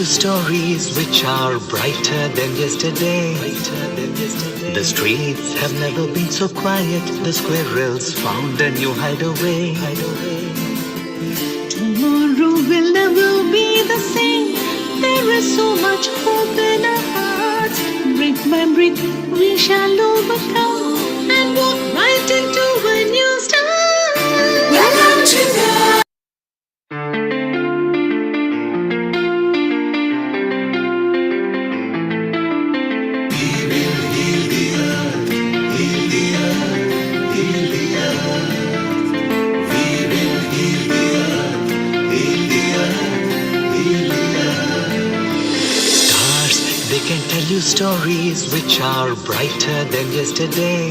you stories which are brighter than yesterday. The streets have never been so quiet. The squirrels found a new hideaway. Tomorrow will never be the same. There is so much hope in our hearts. Brick by brick we shall overcome and walk right into a new start. Welcome to the They can tell you stories which are brighter than yesterday.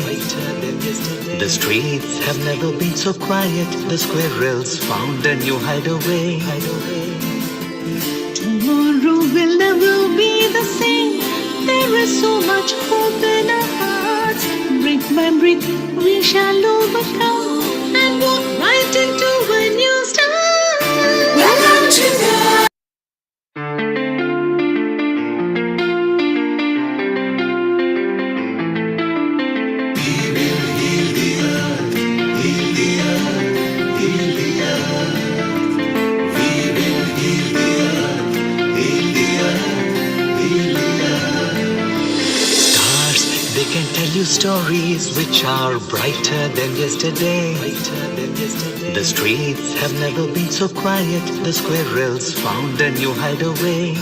The streets have never been so quiet. The squirrels found a new hideaway. tomorrow will never be the same. There is so much hope in our hearts. Brick by brick we shall overcome and walk right into a new start. Welcome to the They can tell you stories which are brighter than yesterday. The streets have never been so quiet. The squirrels found a new hideaway.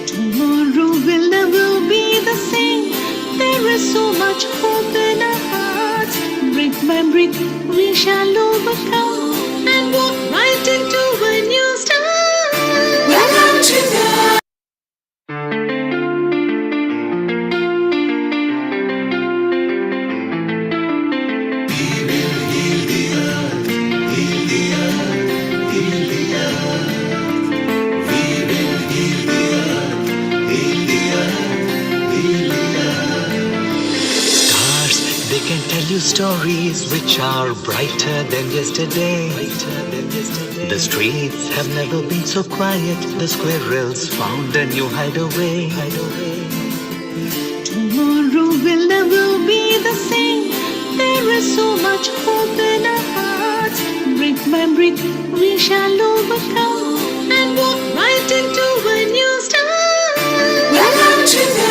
tomorrow will never be the same. There is so much hope in our hearts. Brick by brick we shall overcome and walk right into a new start. Welcome to the They can tell you stories which are brighter than yesterday. The streets have never been so quiet. The squirrels found a new hideaway. tomorrow will never be the same. There is so much hope in our hearts. Brick by brick we shall overcome and walk right into a new start. Welcome to the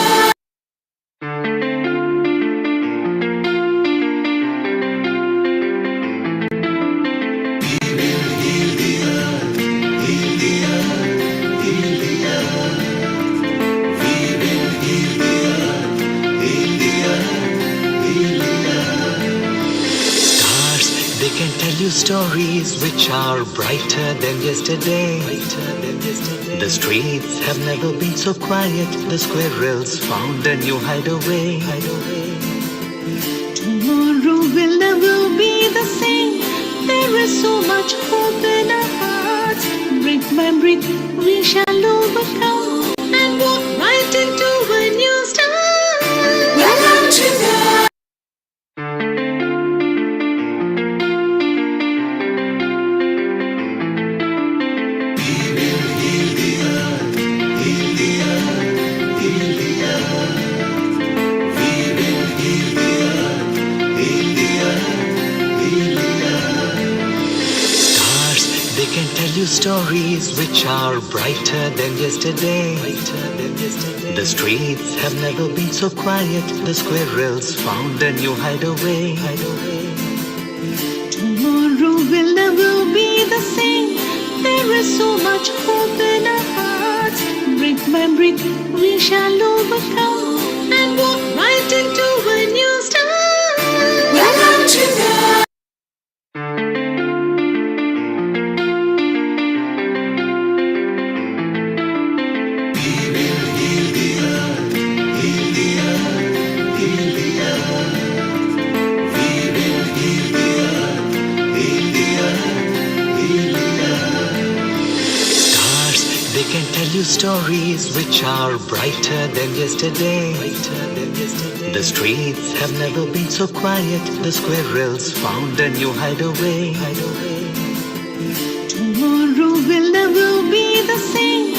They can tell you stories which are brighter than yesterday. The streets have never been so quiet. The squirrels found a new hideaway. tomorrow will never be the same. There is so much hope in our hearts. Brick by brick we shall overcome and walk right into a new start. Welcome to the They can tell you stories which are brighter than yesterday. The streets have never been so quiet. The squirrels found a new hideaway. tomorrow will never be the same. There is so much hope in our hearts. Brick by brick we shall overcome and walk right into a new start. Welcome to the They can tell you stories which are brighter than yesterday. The streets have never been so quiet. The squirrels found a new hideaway. tomorrow will never be the same.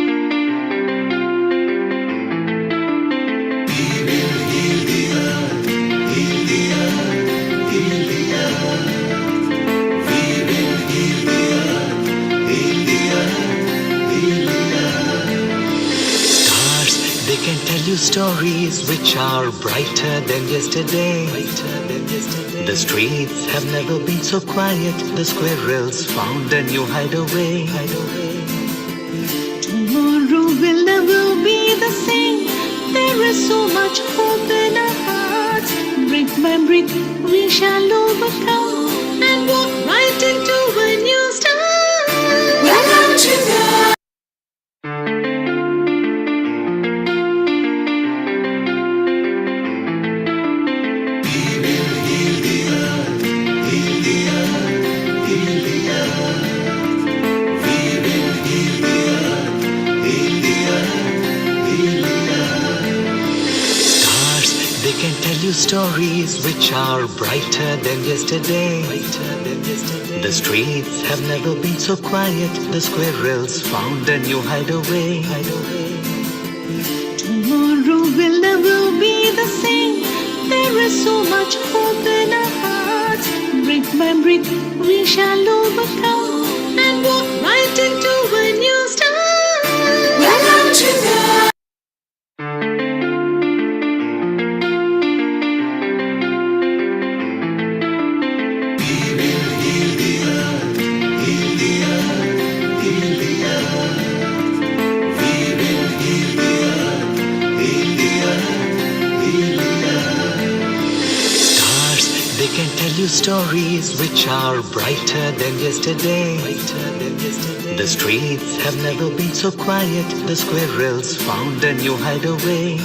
Stars, they can tell you stories which are brighter than yesterday. The streets have never been so quiet. The squirrels found a new hideaway. Tomorrow will never be the same. There is so much hope in our hearts. Brick by brick, we shall overcome and walk right into a new start. Welcome to the Stars, they can tell you stories which are brighter than yesterday. The streets have never been so quiet. The squirrels found a new hideaway. Tomorrow will never be the same. There is so much hope in our hearts. Brick by brick, we shall overcome and walk right into a new start. Welcome to the you stories which are brighter than yesterday. The streets have never been so quiet. The squirrels found a new hideaway.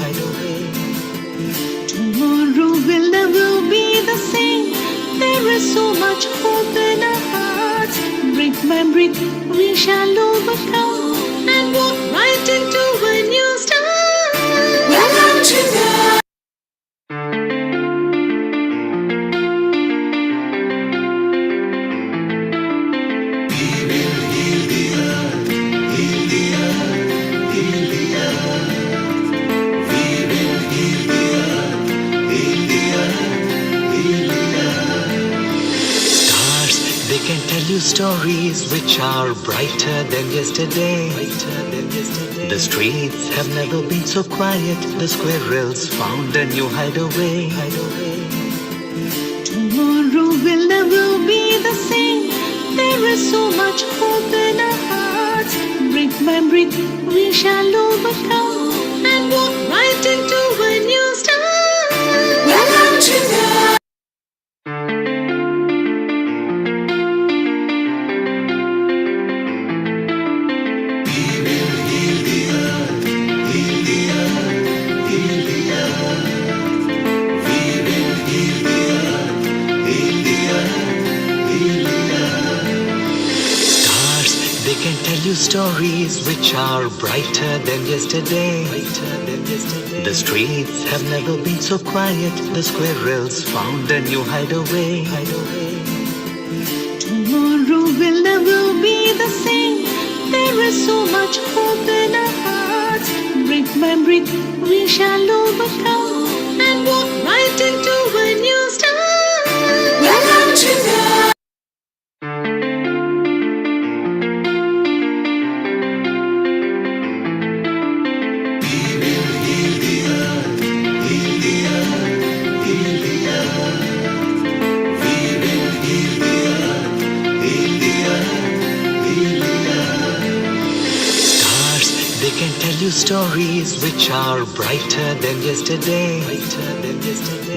Tomorrow will never be the same. There is so much hope in our hearts. Brick by brick, we shall overcome and walk right into a new start. Welcome to the They can tell you stories which are brighter than yesterday. The streets have never been so quiet. The squirrels found a new hideaway. tomorrow will never be the same. There is so much hope in our hearts. Brick by brick, we shall overcome and walk right into a new start. Welcome to the They can tell you stories which are brighter than yesterday. The streets have never been so quiet. The squirrels found a new hideaway. tomorrow will never be the same. There is so much hope in our hearts. Brick by brick, we shall overcome and walk right into a new start. Welcome to the They can tell you stories which are brighter than yesterday.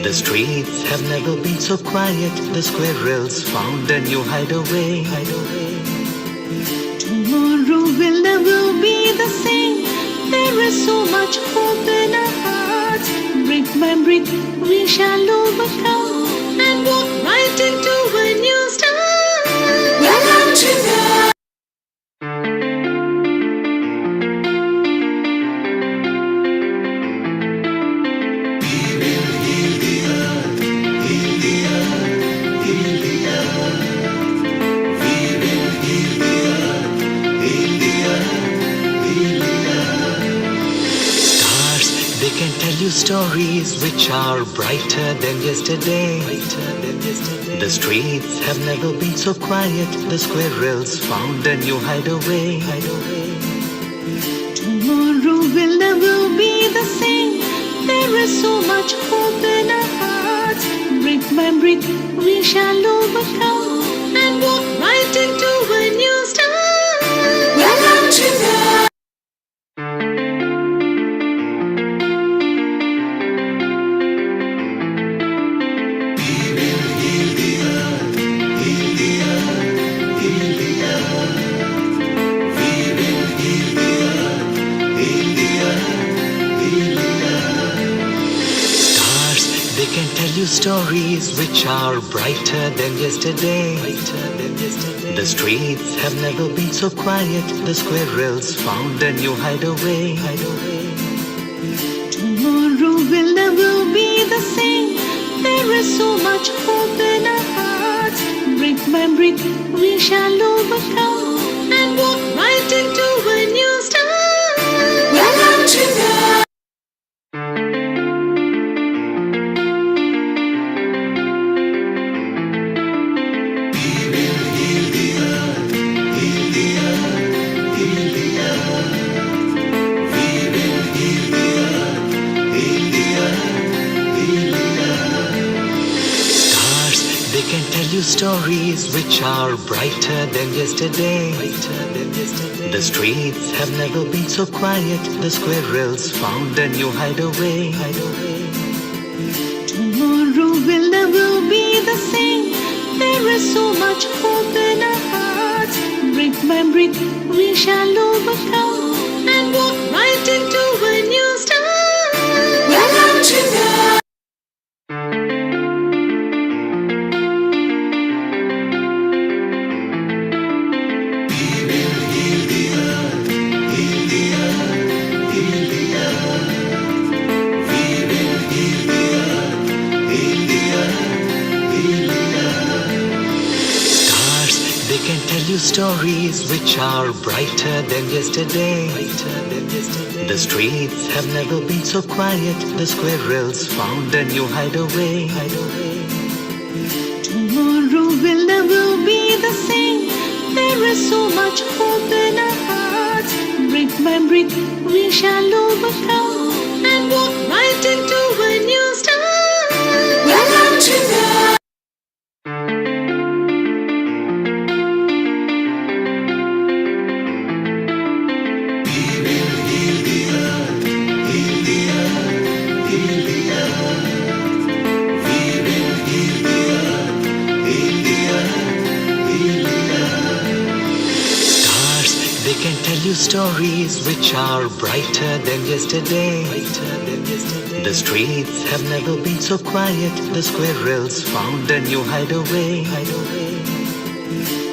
The streets have never been so quiet. The squirrels found a new hideaway. tomorrow will never be the same. There is so much hope in our hearts. Brick by brick, we shall overcome and walk right into a new start. Welcome to the They can tell you stories which are brighter than yesterday. The streets have never been so quiet. The squirrels found a new hideaway. tomorrow will never be the same. There is so much hope in our hearts. Brick by brick, we shall overcome and walk right into a new start. Welcome to the They can tell you stories which are brighter than yesterday. The streets have never been so quiet. The squirrels found a new hideaway. tomorrow will never be the same. There is so much hope in our hearts. Brick by brick, we shall overcome and walk right into a new start. Welcome to the They can tell you stories which are brighter than yesterday. The streets have never been so quiet. The squirrels found a new hideaway. tomorrow will never be the same. There is so much hope in our hearts. Remember it, we shall overcome and walk right into a new start. Welcome to the Stars, they can tell you stories which are brighter than yesterday. The streets have never been so quiet. The squirrels found a new hideaway. tomorrow will never be the same. There is so much hope in our hearts. Remember it, we shall overcome and walk right into a new start. Welcome to the Stars, they can tell you stories which are brighter than yesterday. The streets have never been so quiet. The squirrels found a new hideaway.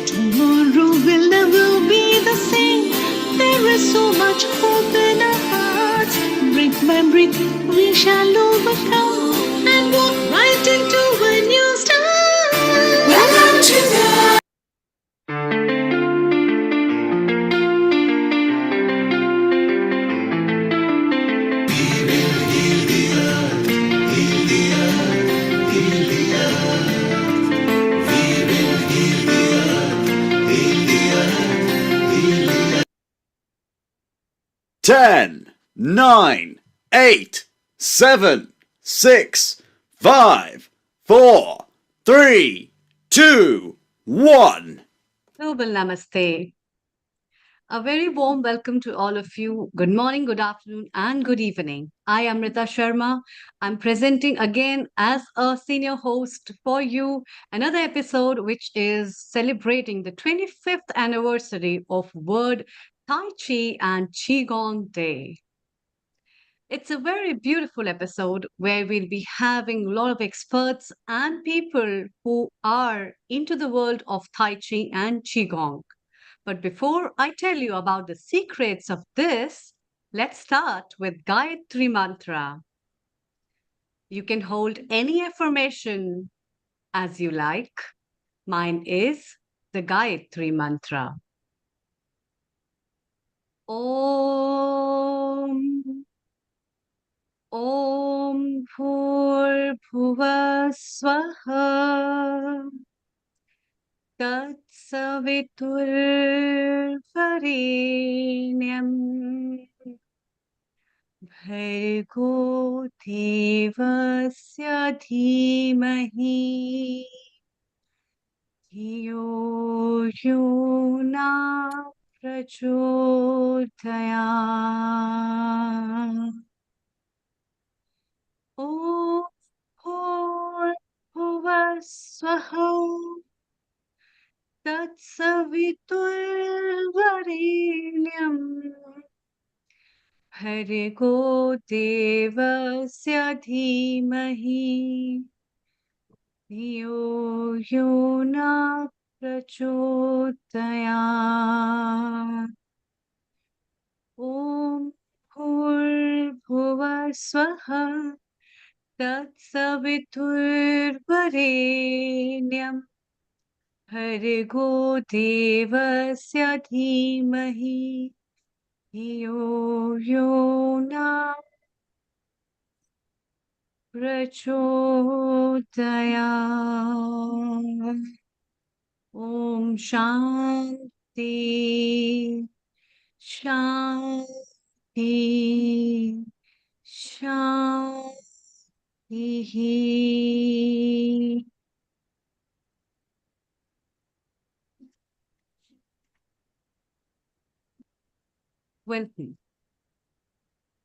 tomorrow will never be the same. There is so much hope in our hearts. Remember it, we shall overcome and walk right into a new start. Welcome to the Ten, nine, eight, seven, six, five, four, three, two, one. Global Namaste. A very warm welcome to all of you. Good morning, good afternoon, and good evening. I am Rita Sharma. I'm presenting again as a senior host for you another episode which is celebrating the 25th anniversary of World Tai Chi and Qigong Day. It's a very beautiful episode where we'll be having a lot of experts and people who are into the world of Tai Chi and Qigong. But before I tell you about the secrets of this, let's start with Gayatri Mantra. You can hold any affirmation as you like. Mine is the Gayatri Mantra. Om Om Bhurbhuva Swaha Tatsaviturvarenyam Bhargo Devasya Dhimahi धियो यो न प्रचोदयात् ॐ भूर्भुवः स्वः तत्सवितुर्वरेण्यं भर्गो देवस्य धीमहि धियो यो न प्रचोदयात् ॐ भूर्भुवः स्वः तत्सवितुर्वरेण्यं भर्गो देवस्य धीमहि धियो यो न प्रचोदयात् ॐ शान्ति शान्ति शान्तिः. Welcome.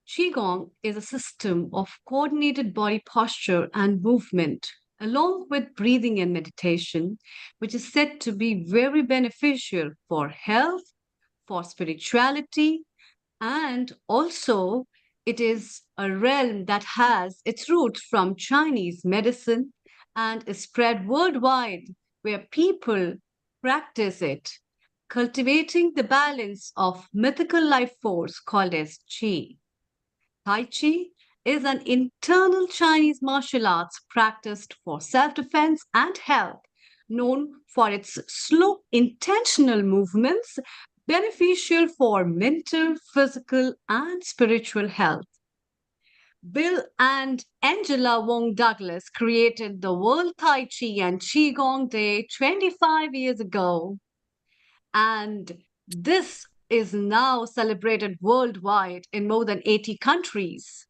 Qigong is a system of coordinated body posture and movement along with breathing and meditation, which is said to be very beneficial for health, for spirituality, and also it is a realm that has its roots from Chinese medicine and is spread worldwide where people practice it, cultivating the balance of mythical life force called as Qi. Tai Chi is an internal Chinese martial arts practiced for self defense and health, known for its slow, intentional movements, beneficial for mental, physical, and spiritual health. Bill and Angela Wong Douglas created the World Tai Chi and Qigong Day 25 years ago, and this is now celebrated worldwide in more than 80 countries.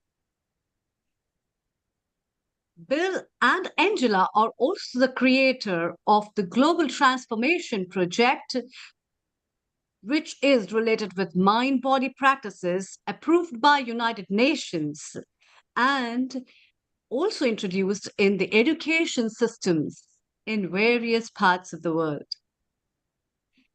Bill and Angela are also the creator of the Global Transformation Project, which is related with mind-body practices approved by United Nations and also introduced in the education systems in various parts of the world.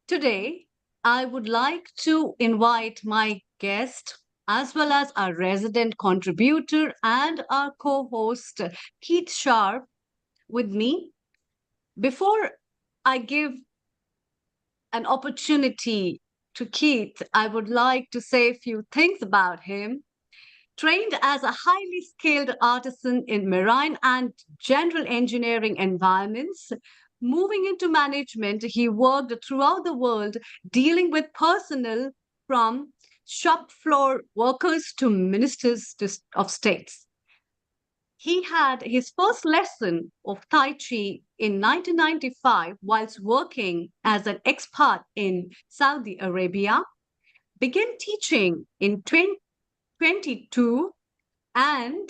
Today, I would like to invite my guest as well as our resident contributor and our co-host Keith Sharp with me. Before I give an opportunity to Keith, I would like to say a few things about him. Trained as a highly skilled artisan in marine and general engineering environments, moving into management, he worked throughout the world dealing with personnel from shop floor workers to ministers of states. He had his first lesson of Tai Chi in 1995 whilst working as an expat in Saudi Arabia, began teaching in 2022 and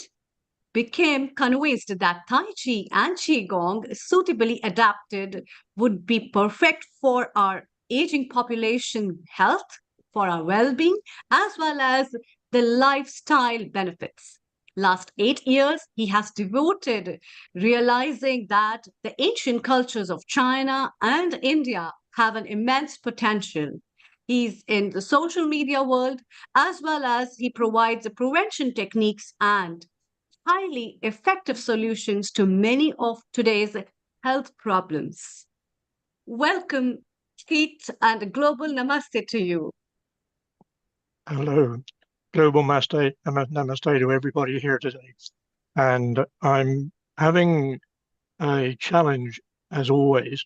became convinced that Tai Chi and Qigong, suitably adapted, would be perfect for our aging population health, for our well being, as well as the lifestyle benefits. Last 8 years, he has devoted realizing that the ancient cultures of China and India have an immense potential. He's in the social media world as well as he provides the prevention techniques and highly effective solutions to many of today's health problems. Welcome, Keith, and a global namaste to you. Hello, global namaste to everybody here today. And I'm having a challenge, as always.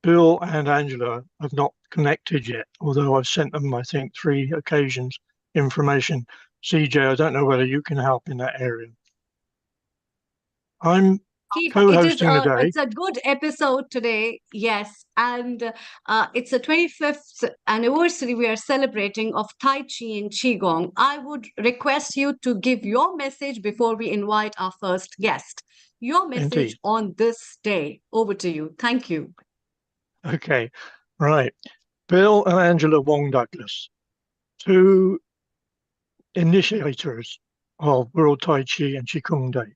Bill and Angela have not connected yet, although I've sent them, I think, 3 occasions information. CJ, I don't know whether you can help in that area. I'm Keith, co-hosting today. it's a good episode today, yes, and it's the 25th anniversary we are celebrating of Tai Chi and Qigong. I would request you to give your message before we invite our first guest. Your message Indeed. on this day. Over to you. Thank you. Okay, right. Bill and Angela Wong Douglas, 2 initiators of World Tai Chi and Qigong Day.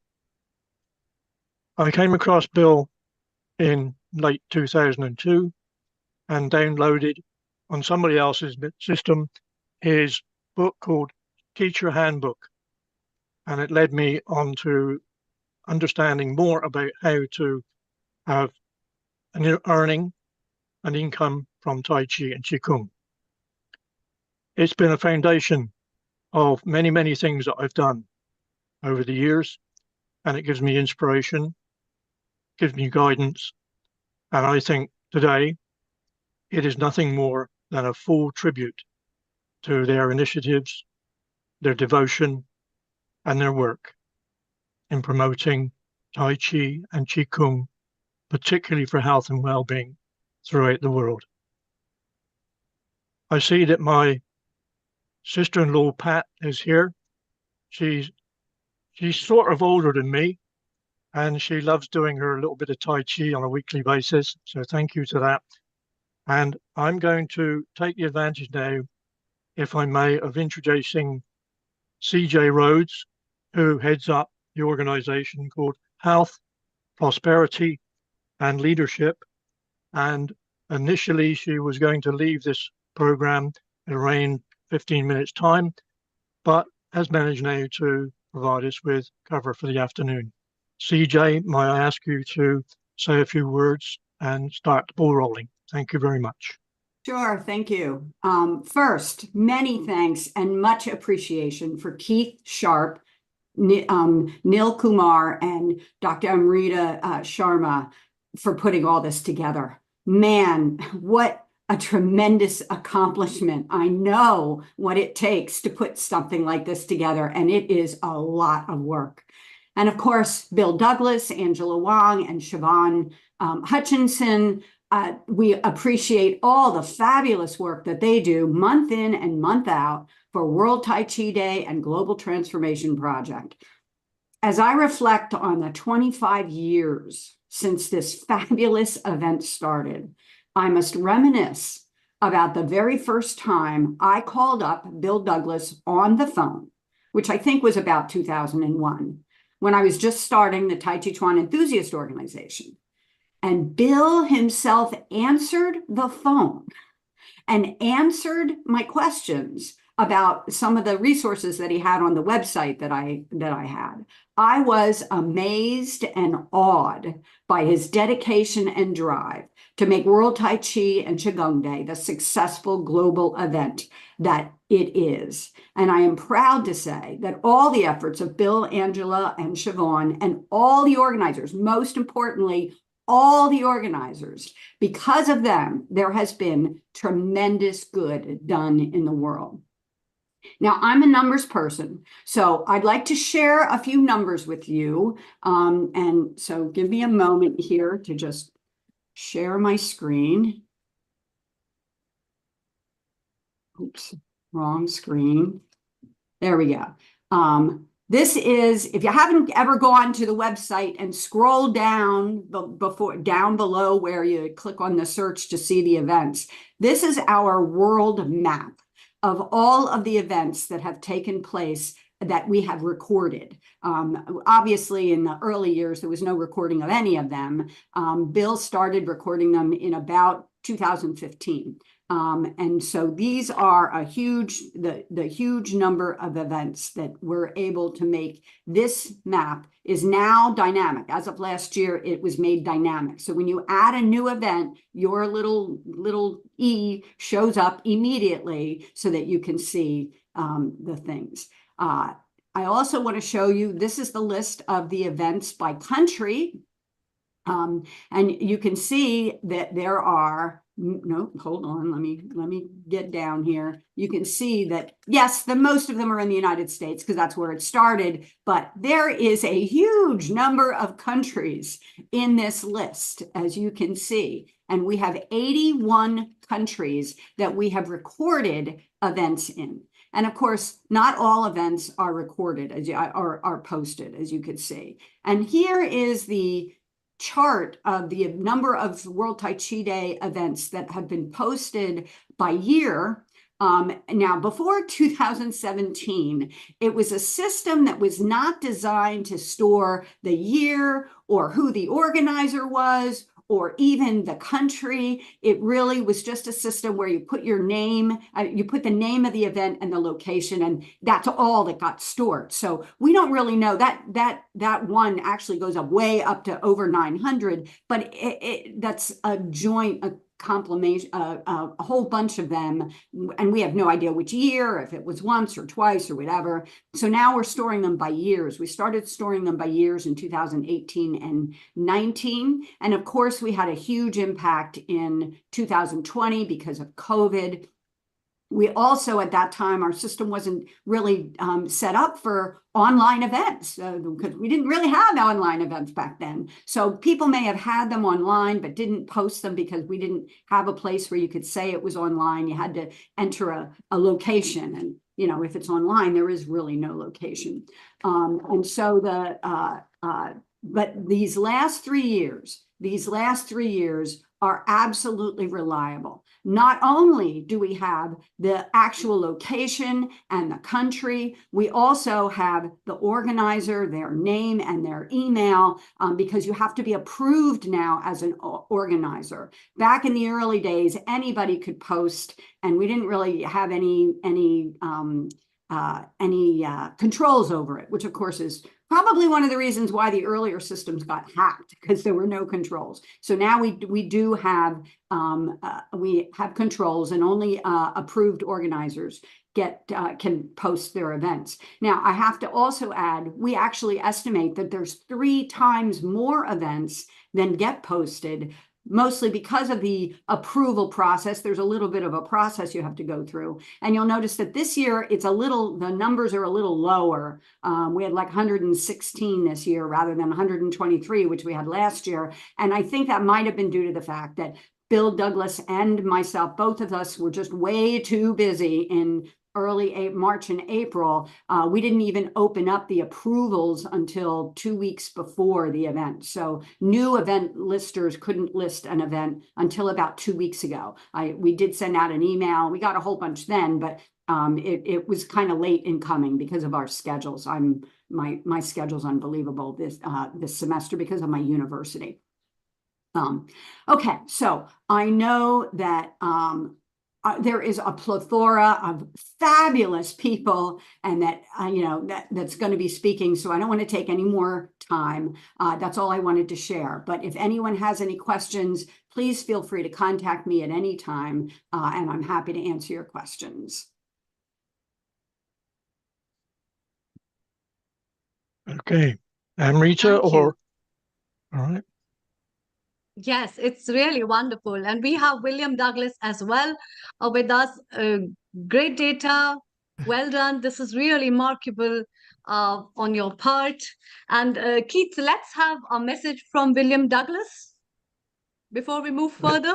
I came across Bill in late 2002 and downloaded on somebody else's system his book called Teacher Handbook. And it led me on to understanding more about how to have an earning an income from Tai Chi and Qigong. It's been a foundation of many, many things that I've done over the years, and it gives me inspiration, gives me guidance, and I think today it is nothing more than a full tribute to their initiatives, their devotion, and their work in promoting Tai Chi and Qigong, particularly for health and well-being throughout the world. I see that my sister-in-law Pat is here. She's sort of older than me, and she loves doing her little bit of Tai Chi on a weekly basis. So thank you to that. And I'm going to take the advantage now, if I may, of introducing CJ Rhodes, who heads up the organization called Health prosperity and leadership. And initially, she was going to leave this program at around 15 minutes time, but has managed now to provide us with cover for the afternoon. CJ, may I ask you to say a few words and start the ball rolling? Thank you very much. Sure, thank you. First, many thanks and much appreciation for Keith Sharp, Neil Kumar, and Dr. Amrita Sharma for putting all this together. Man, what a tremendous accomplishment. I know what it takes to put something like this together, and it is a lot of work. And of course, Bill Douglas, Angela Wong, and Siobhan Hutchinson. We appreciate all the fabulous work that they do month in and month out for World Tai Chi Day and Global Transformation Project. As I reflect on the 25 years since this fabulous event started, I must reminisce about the very first time I called up Bill Douglas on the phone, which I think was about 2001, when I was just starting the Tai Chi Chuan Enthusiast Organization. And Bill himself answered the phone and answered my questions about some of the resources that he had on the website that I had. I was amazed and awed by his dedication and drive to make World Tai Chi and Qigong Day the successful global event that it is. And I am proud to say that all the efforts of Bill, Angela, and Siobhan, and all the organizers, most importantly, all the organizers, because of them, there has been tremendous good done in the world. Now, I'm a numbers person, so I'd like to share a few numbers with you. And so give me a moment here to just share my screen. Oops, wrong screen. There we go. This is, if you haven't ever gone to the website and scroll down down below where you click on the search to see the events, this is our world map of all of the events that have taken place that we have recorded. Obviously, in the early years, there was no recording of any of them. Bill started recording them in about 2015. And so these are a huge, the huge number of events that we're able to make. This map is now dynamic. As of last year, it was made dynamic. So when you add a new event, your little E shows up immediately so that you can see the things. I also want to show you, this is the list of the events by country. And you can see that there are, no, hold on, let me get down here. You can see that, yes, most of them are in the United States because that's where it started, but there is a huge number of countries in this list, as you can see. And we have 81 countries that we have recorded events in. And of course, not all events are recorded, are posted, as you can see. And here is the chart of the number of World Tai Chi Day events that have been posted by year. Now, before 2017, it was a system that was not designed to store the year or who the organizer was or even the country. It really was just a system where you put your name, you put the name of the event and the location, and that's all that got stored. So we don't really know that one actually goes up way up to over 900, but that's a joint, compilation, a whole bunch of them, and we have no idea which year, if it was once or twice or whatever. So now we're storing them by years. We started storing them by years in 2018 and 19, and of course we had a huge impact in 2020 because of COVID. We also, at that time, our system wasn't really set up for online events because we didn't really have online events back then. So people may have had them online, but didn't post them because we didn't have a place where you could say it was online. You had to enter a location. And, you know, if it's online, there is really no location. And so but these last 3 years are absolutely reliable. not only do we have the actual location and the country, we also have the organizer, their name and their email, because you have to be approved now as an organizer. Back in the early days, anybody could post, and we didn't really have any controls over it, which of course is probably one of the reasons why the earlier systems got hacked, because there were no controls. So now we do have controls, and only approved organizers can post their events. Now, I have to also add, we actually estimate that there's 3 times more events than get posted, mostly because of the approval process. There's a little bit of a process you have to go through. And you'll notice that this year, the numbers are a little lower. We had like 116 this year rather than 123, which we had last year. And I think that might have been due to the fact that Bill Douglas and myself, both of us, were just way too busy in early March and April. We didn't even open up the approvals until 2 weeks before the event. So new event listers couldn't list an event until about 2 weeks ago. We did send out an email. We got a whole bunch then, but it was kind of late in coming because of our schedules. My schedule's unbelievable this semester because of my university. Okay, so I know that there is a plethora of fabulous people, and that that's going to be speaking. So I don't want to take any more time. That's all I wanted to share. But if anyone has any questions, please feel free to contact me at any time, and I'm happy to answer your questions. Okay, Amrita, Thank you. or all right. Yes, it's really wonderful. And we have William Douglas as well with us. Great data. Well done. This is really remarkable on your part. And Keith, let's have a message from William Douglas before we move further.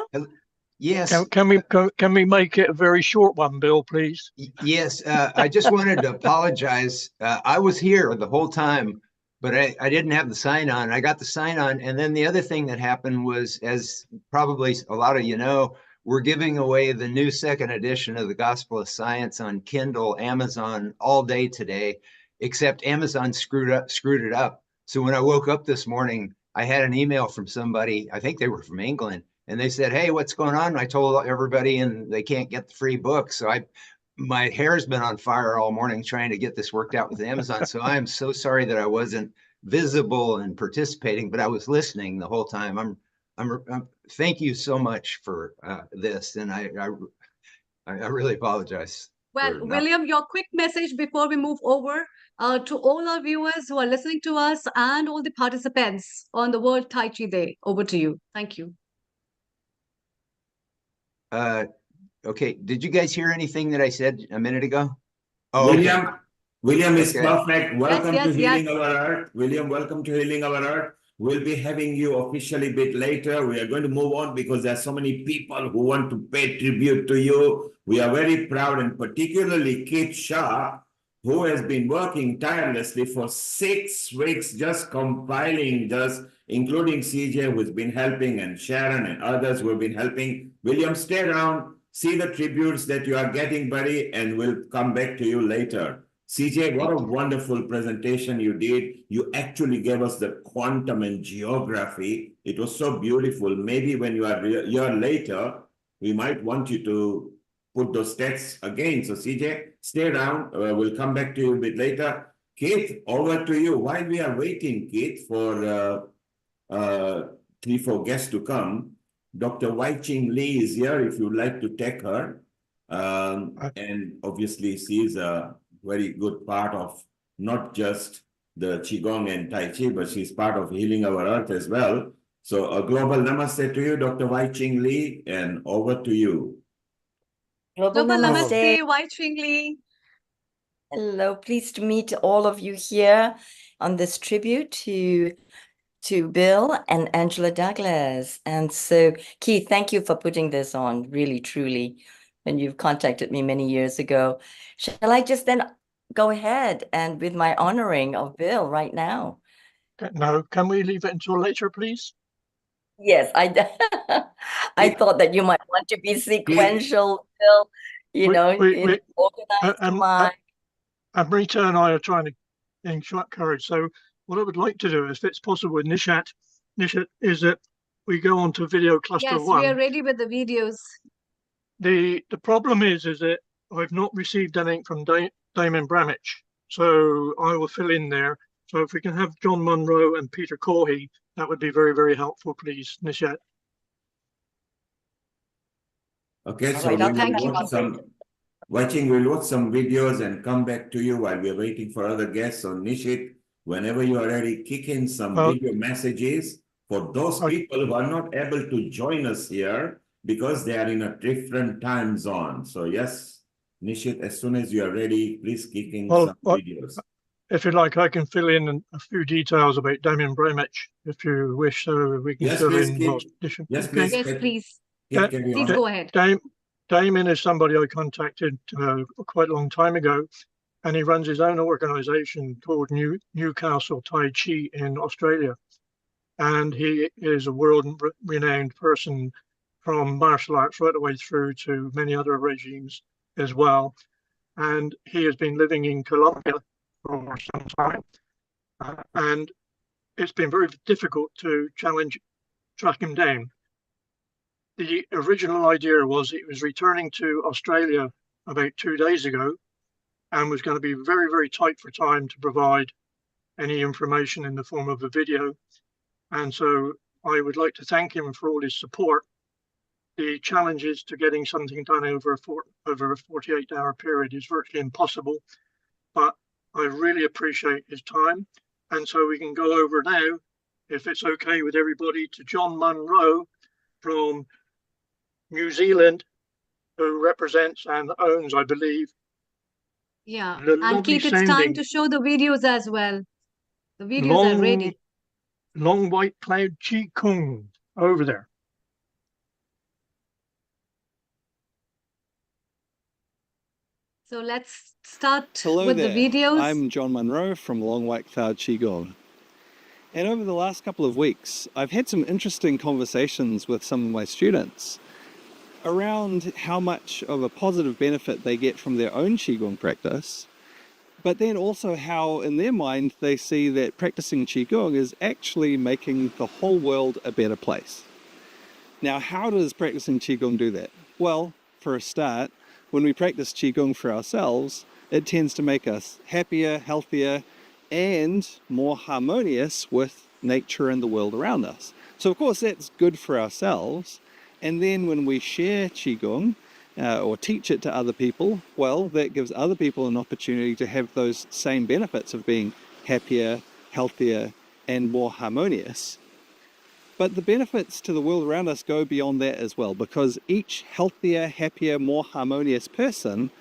Yes. Can we make it a very short one, Bill, please? Yes. I just wanted to apologize. I was here the whole time, but I didn't have the sign on. I got the sign on. And then the other thing that happened was, as probably a lot of you know, we're giving away the new 2nd edition of the Gospel of Science on Kindle, Amazon all day today, except Amazon screwed it up. So when I woke up this morning, I had an email from somebody, I think they were from England, and they said, "Hey, what's going on?" I told everybody, and they can't get the free book. So my hair's been on fire all morning trying to get this worked out with Amazon. So I'm so sorry that I wasn't visible and participating, but I was listening the whole time. Thank you so much for this, and I really apologize. Well, William, your quick message before we move over to all our viewers who are listening to us and all the participants on the World Tai Chi Day. Over to you. Thank you. Okay, did you guys hear anything that I said a minute ago? Oh, William is Okay. perfect. Welcome Yes, to Healing yes. Our Earth. William, welcome to Healing Our Earth. We'll be having you officially a bit later. We are going to move on because there are so many people who want to pay tribute to you. We are very proud, and particularly Keith Shah, who has been working tirelessly for 6 weeks, just compiling, including CJ, who's been helping, and Sharon and others who have been helping. William, stay around, see the tributes that you are getting, buddy, and we'll come back to you later. CJ, what a wonderful presentation you did. You actually gave us the quantum and geography. It was so beautiful. Maybe when you are a year later, we might want you to put those stats again. So CJ, stay around. We'll come back to you a bit later. Keith, over to you. While we are waiting, Keith, for 3-4 guests to come, Dr. Wai-Ching Lee is here if you'd like to take her. And obviously, she is a very good part of not just the Qigong and Tai Chi, but she's part of Healing Our Earth as well. So a global namaste to you, Dr. Wai-Ching Lee, and over to you. Global namaste, Wai-Ching Lee. Hello, pleased to meet all of you here on this tribute to Bill and Angela Douglas. And so, Keith, thank you for putting this on, really, truly. And you've contacted me many years ago. Shall I just then go ahead and with my honoring of Bill right now? No, can we leave it until later, please? Yes, I thought that you might want to be sequential, Bill, in organized mind. Rita and I are trying to encourage. So what I would like to do, if it's possible with Nishat, is that we go on to video cluster Yes, one. we are ready with the videos. The problem is that I've not received anything from Damon Bramich, so I will fill in there. So if we can have John Munro and Peter Corey, that would be very, very helpful, please, Nishat. Okay, All so right, we I'll will come watch we'll watch some videos and come back to you while we're waiting for other guests. So Nishit, whenever you are ready, kick in some video messages for those people who are not able to join us here because they are in a different time zone. So yes, Nishit, as soon as you are ready, please kick in some videos. If you like, I can fill in a few details about Damien Bramich, if you wish, so we can fill in. Yes, please. Yes, please. Please go ahead. Damien is somebody I contacted quite a long time ago, and he runs his own organization called Newcastle Tai Chi in Australia. And he is a world-renowned person from martial arts right the way through to many other regimes as well. And he has been living in Colombia for some time. And it's been very difficult to track him down. The original idea was he was returning to Australia about 2 days ago and was going to be very, very tight for time to provide any information in the form of a video. And so I would like to thank him for all his support. The challenges to getting something done over a 48-hour period is virtually impossible, but I really appreciate his time. And so we can go over now, if it's okay with everybody, to John Munro from New Zealand, who represents and owns, I believe. Yeah, and Keith, it's time to show the videos as well. The videos are ready. Long White Cloud Qigong over there. So let's start Hello with there. the videos. I'm John Munro from Long White Cloud Qigong. And over the last couple of weeks, I've had some interesting conversations with some of my students around how much of a positive benefit they get from their own Qigong practice, but then also how in their mind they see that practicing Qigong is actually making the whole world a better place. Now, how does practicing Qigong do that? Well, for a start, when we practice Qigong for ourselves, it tends to make us happier, healthier, and more harmonious with nature and the world around us. So of course that's good for ourselves. And then when we share Qigong or teach it to other people, well, that gives other people an opportunity to have those same benefits of being happier, healthier, and more harmonious. But the benefits to the world around us go beyond that as well, because each healthier, happier, more harmonious person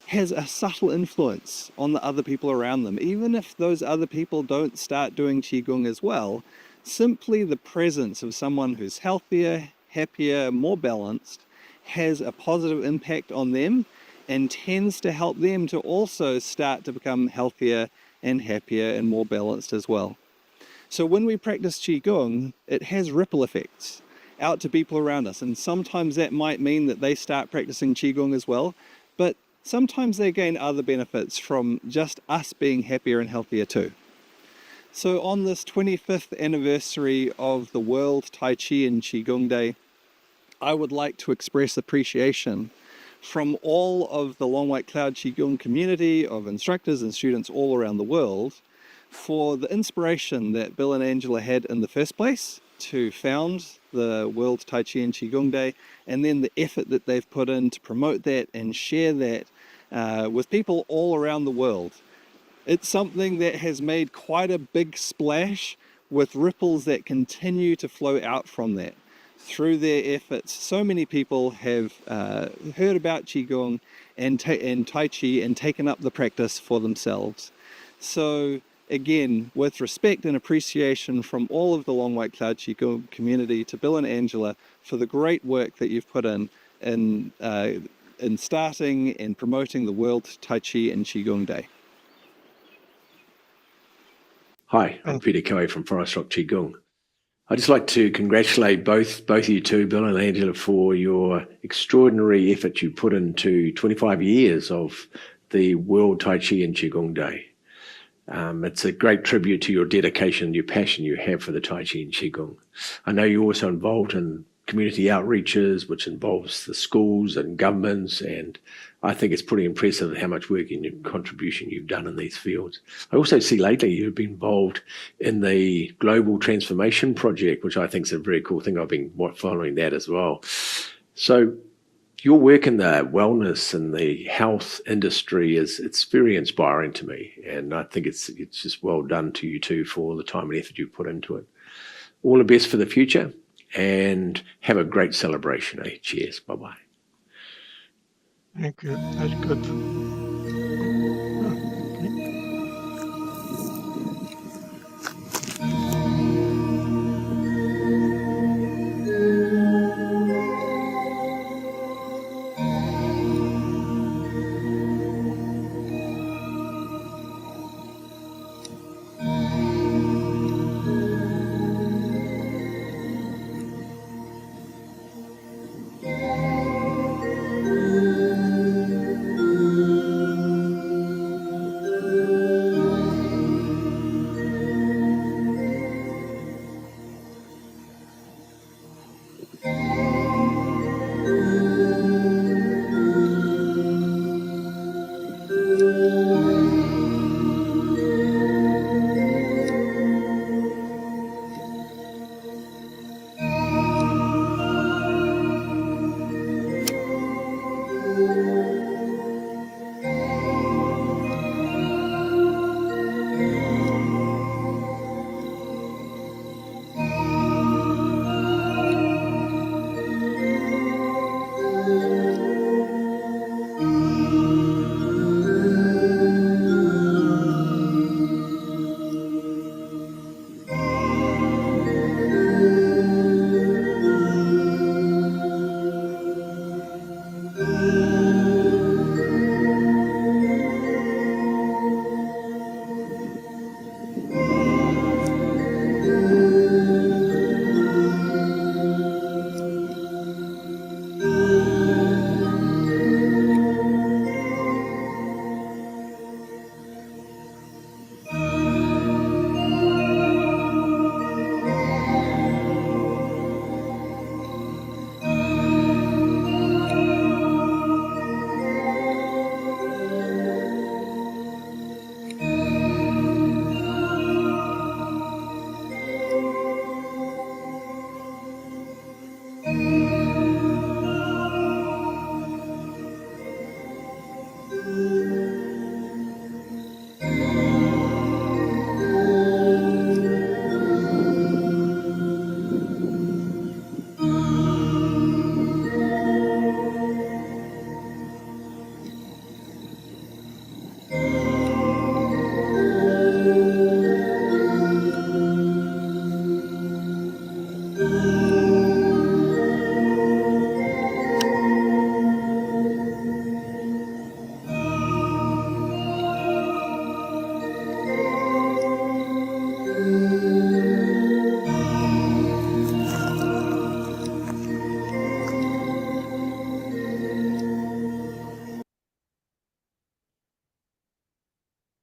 has a subtle influence on the other people around them. Even if those other people don't start doing Qigong as well, simply the presence of someone who's healthier, happier, more balanced has a positive impact on them and tends to help them to also start to become healthier and happier and more balanced as well. So when we practice Qigong, it has ripple effects out to people around us. And sometimes that might mean that they start practicing Qigong as well, but sometimes they gain other benefits from just us being happier and healthier too. So on this 25th anniversary of the World Tai Chi and Qigong Day, I would like to express appreciation from all of the Long White Cloud Qigong community of instructors and students all around the world for the inspiration that Bill and Angela had in the first place to found the World Tai Chi and Qigong Day, and then the effort that they've put in to promote that and share that with people all around the world. It's something that has made quite a big splash with ripples that continue to flow out from that. Through their efforts, so many people have heard about Qigong and Tai Chi and taken up the practice for themselves. So again, with respect and appreciation from all of the Long White Cloud Qigong community to Bill and Angela for the great work that you've put in starting and promoting the World Tai Chi and Qigong Day. Hi, I'm Peter Kelly from Forest Rock Qigong. I'd just like to congratulate both you two, Bill and Angela, for your extraordinary effort you put into 25 years of the World Tai Chi and Qigong Day. It's a great tribute to your dedication and your passion you have for the Tai Chi and Qigong. I know you're also involved in community outreaches, which involves the schools and governments, and I think it's pretty impressive how much work and contribution you've done in these fields. I also see lately you've been involved in the Global Transformation Project, which I think is a very cool thing. I've been following that as well. So your work in the wellness and the health industry it's very inspiring to me, and I think it's just well done to you two for all the time and effort you've put into it. All the best for the future, and have a great celebration. Cheers. Bye-bye. Thank you. That's good.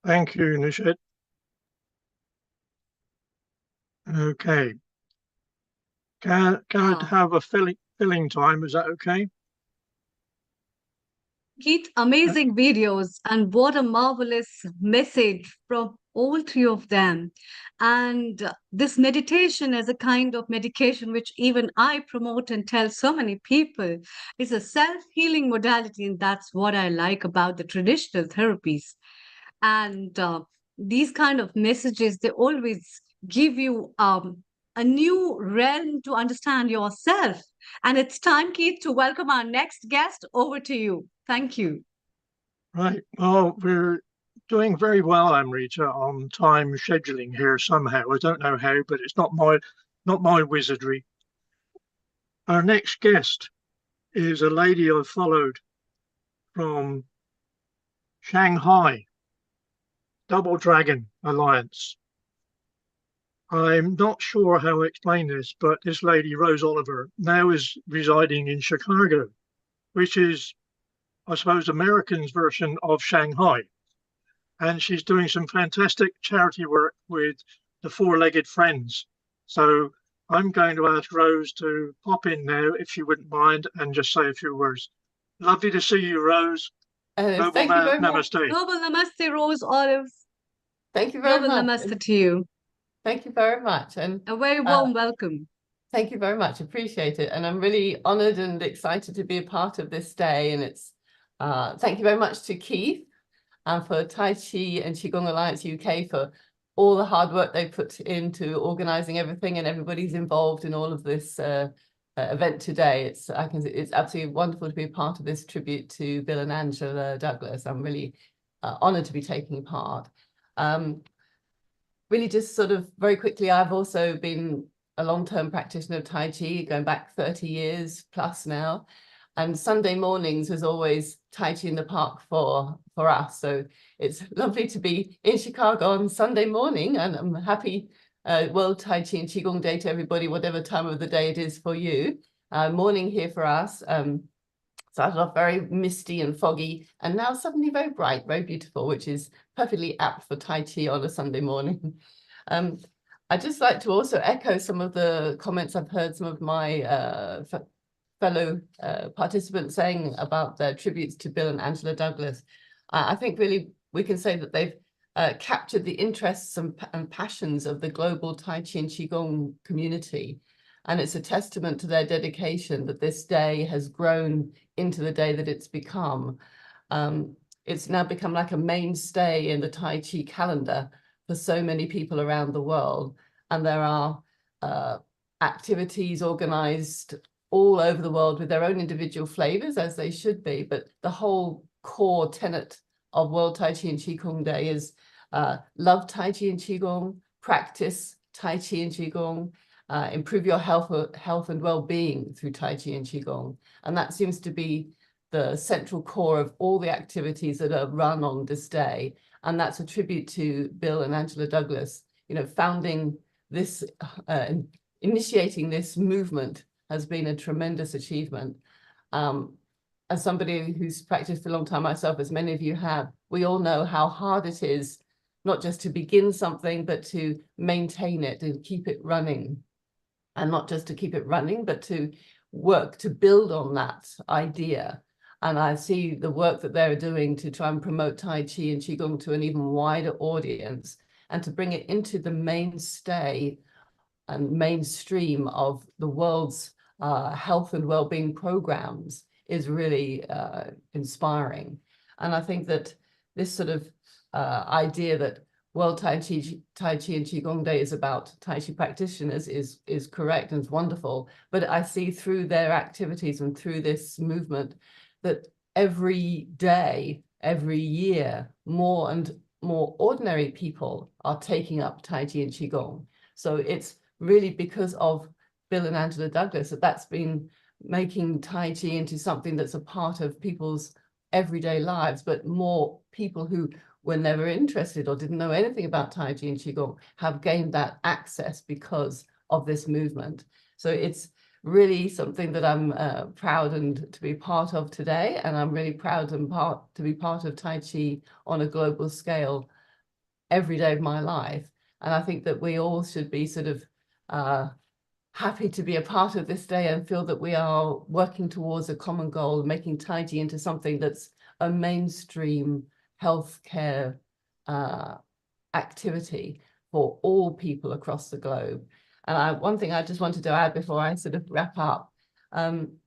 Thank you, Nishit. Okay. Can I Wow. have a filling time? Is that okay? Keith, amazing videos, and what a marvelous message from all three of them. And this meditation as a kind of medication, which even I promote and tell so many people, is a self-healing modality, and that's what I like about the traditional therapies. And these kind of messages, they always give you a new realm to understand yourself. And it's time, Keith, to welcome our next guest. Over to you. Thank you. Right. Well, we're doing very well, Amrita, on time scheduling here somehow. I don't know how, but it's not my wizardry. Our next guest is a lady I've followed from Shanghai, Double Dragon Alliance. I'm not sure how to explain this, but this lady, Rose Oliver, now is residing in Chicago, which is, I suppose, Americans' version of Shanghai. And she's doing some fantastic charity work with the Four-Legged Friends. So I'm going to ask Rose to pop in now, if she wouldn't mind, and just say a few words. Lovely to see you, Rose. Global Thank you very much. namaste. Global Namaste, Rose Olive. Thank you very Global much. Namaste to you. Thank you very much. And A very warm welcome. thank you very much. Appreciate it. And I'm really honored and excited to be a part of this day. And it's thank you very much to Keith and for Tai Chi and Qigong Alliance UK for all the hard work they put into organizing everything, and everybody's involved in all of this event today. It's absolutely wonderful to be a part of this tribute to Bill and Angela Douglas. I'm really honored to be taking part. Really just sort of very quickly, I've also been a long-term practitioner of Tai Chi, going back 30 years plus now. And Sunday mornings was always Tai Chi in the park for us. So it's lovely to be in Chicago on Sunday morning, and I'm happy World Tai Chi and Qigong Day to everybody, whatever time of the day it is for you. Morning here for us. Started off very misty and foggy, and now suddenly very bright, very beautiful, which is perfectly apt for Tai Chi on a Sunday morning. I'd just like to also echo some of the comments I've heard some of my fellow participants saying about their tributes to Bill and Angela Douglas. I think really we can say that they've captured the interests and passions of the global Tai Chi and Qigong community. And it's a testament to their dedication that this day has grown into the day that it's become. It's now become like a mainstay in the Tai Chi calendar for so many people around the world. And there are activities organized all over the world with their own individual flavors, as they should be. But the whole core tenet of World Tai Chi and Qigong Day is love Tai Chi and Qigong, practice Tai Chi and Qigong, improve your health and well-being through Tai Chi and Qigong. And that seems to be the central core of all the activities that are run on this day. And that's a tribute to Bill and Angela Douglas. You know, founding this, initiating this movement has been a tremendous achievement. As somebody who's practiced for a long time myself, as many of you have, we all know how hard it is, not just to begin something, but to maintain it and keep it running. And not just to keep it running, but to work to build on that idea. And I see the work that they're doing to try and promote Tai Chi and Qigong to an even wider audience, and to bring it into the mainstay and mainstream of the world's health and well-being programs is really inspiring. And I think that this sort of idea that World Tai Chi and Qigong Day is about Tai Chi practitioners is correct and is wonderful. But I see through their activities and through this movement that every day, every year, more and more ordinary people are taking up Tai Chi and Qigong. So it's really because of Bill and Angela Douglas that's been making Tai Chi into something that's a part of people's everyday lives, but more people who, when they were interested or didn't know anything about Tai Chi and Qigong, have gained that access because of this movement. So it's really something that I'm proud and to be part of today. And I'm really proud to be part of Tai Chi on a global scale every day of my life. And I think that we all should be sort of happy to be a part of this day and feel that we are working towards a common goal, making Tai Chi into something that's a mainstream healthcare activity for all people across the globe. And one thing I just wanted to add before I sort of wrap up, something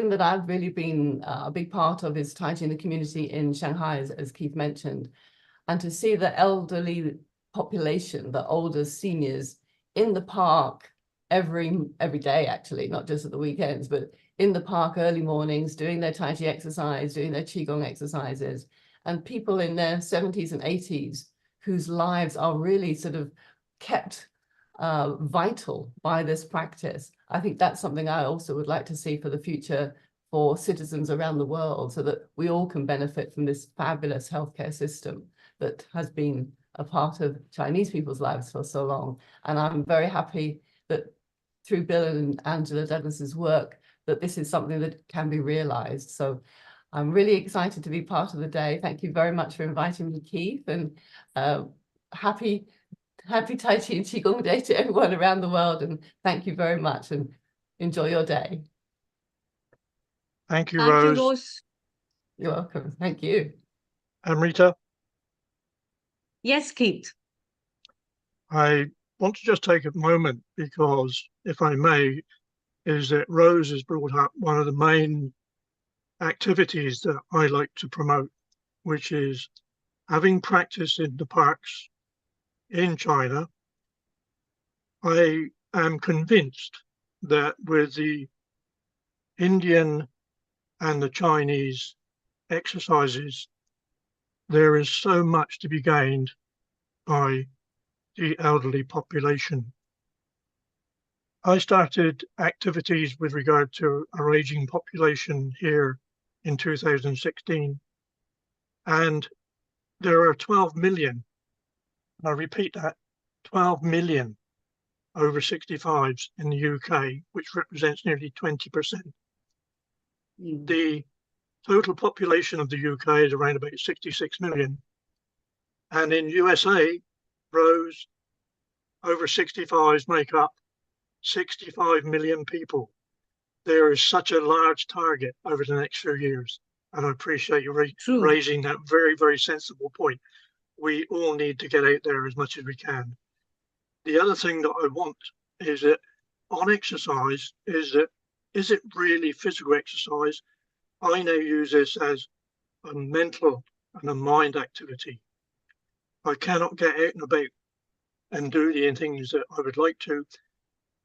that I've really been a big part of is Tai Chi in the community in Shanghai, as Keith mentioned, and to see the elderly population, the older seniors in the park every day, actually, not just at the weekends, but in the park early mornings, doing their Tai Chi exercise, doing their Qigong exercises, and people in their 70s and 80s whose lives are really sort of kept vital by this practice. I think that's something I also would like to see for the future for citizens around the world, so that we all can benefit from this fabulous healthcare system that has been a part of Chinese people's lives for so long. And I'm very happy that through Bill and Angela Douglas's work, that this is something that can be realized. So I'm really excited to be part of the day. Thank you very much for inviting me, Keith, and happy Tai Chi and Qigong Day to everyone around the world. And thank you very much and enjoy your day. Thank you, Thank you, Rose. Rose. You're welcome. Thank you. Amrita, Yes, Keith. I want to just take a moment because, if I may, is that Rose has brought up one of the main activities that I like to promote, which is having practiced in the parks in China. I am convinced that with the Indian and the Chinese exercises, there is so much to be gained by the elderly population. I started activities with regard to our aging population here in 2016, and there are 12 million, and I repeat that, 12 million over 65s in the UK, which represents nearly 20%. The total population of the UK is around about 66 million. And in USA, Rose, over 65s make up 65 million people. There is such a large target over the next few years. And I appreciate you raising that very, very sensible point. We all need to get out there as much as we can. The other thing that I want is that on exercise is it really physical exercise? I now use this as a mental and a mind activity. I cannot get out and about and do the things that I would like to.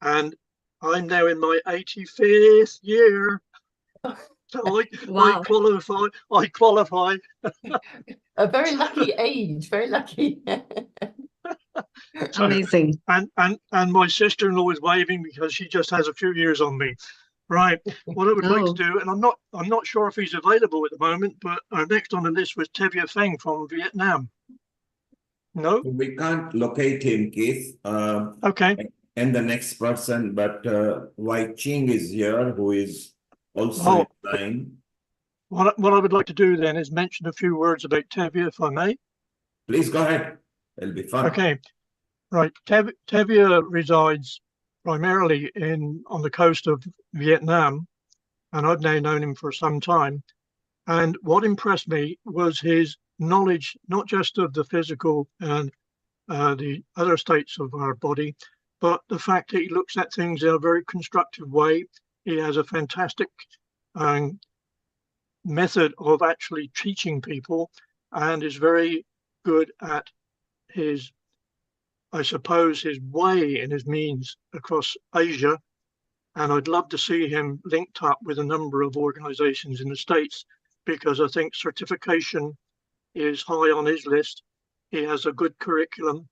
And I'm now in my 85th year. So Wow. I qualify. A very lucky age, very lucky. So, Amazing. and my sister-in-law is waving because she just has a few years on me. Right. What I would like to do, and I'm not sure if he's available at the moment, but our next on the list was Tevye Feng from Vietnam. No? We can't locate him, Keith. Okay. And the next person, but Wai Ching is here, who is also in line. What I would like to do then is mention a few words about Tevye, if I may. Please go ahead. It'll be fun. Okay. Right. Tevye resides primarily on the coast of Vietnam, and I've now known him for some time. And what impressed me was his knowledge, not just of the physical and the other states of our body, but the fact that he looks at things in a very constructive way. He has a fantastic method of actually teaching people and is very good at his, I suppose, his way and his means across Asia. And I'd love to see him linked up with a number of organizations in the States, because I think certification is high on his list. He has a good curriculum,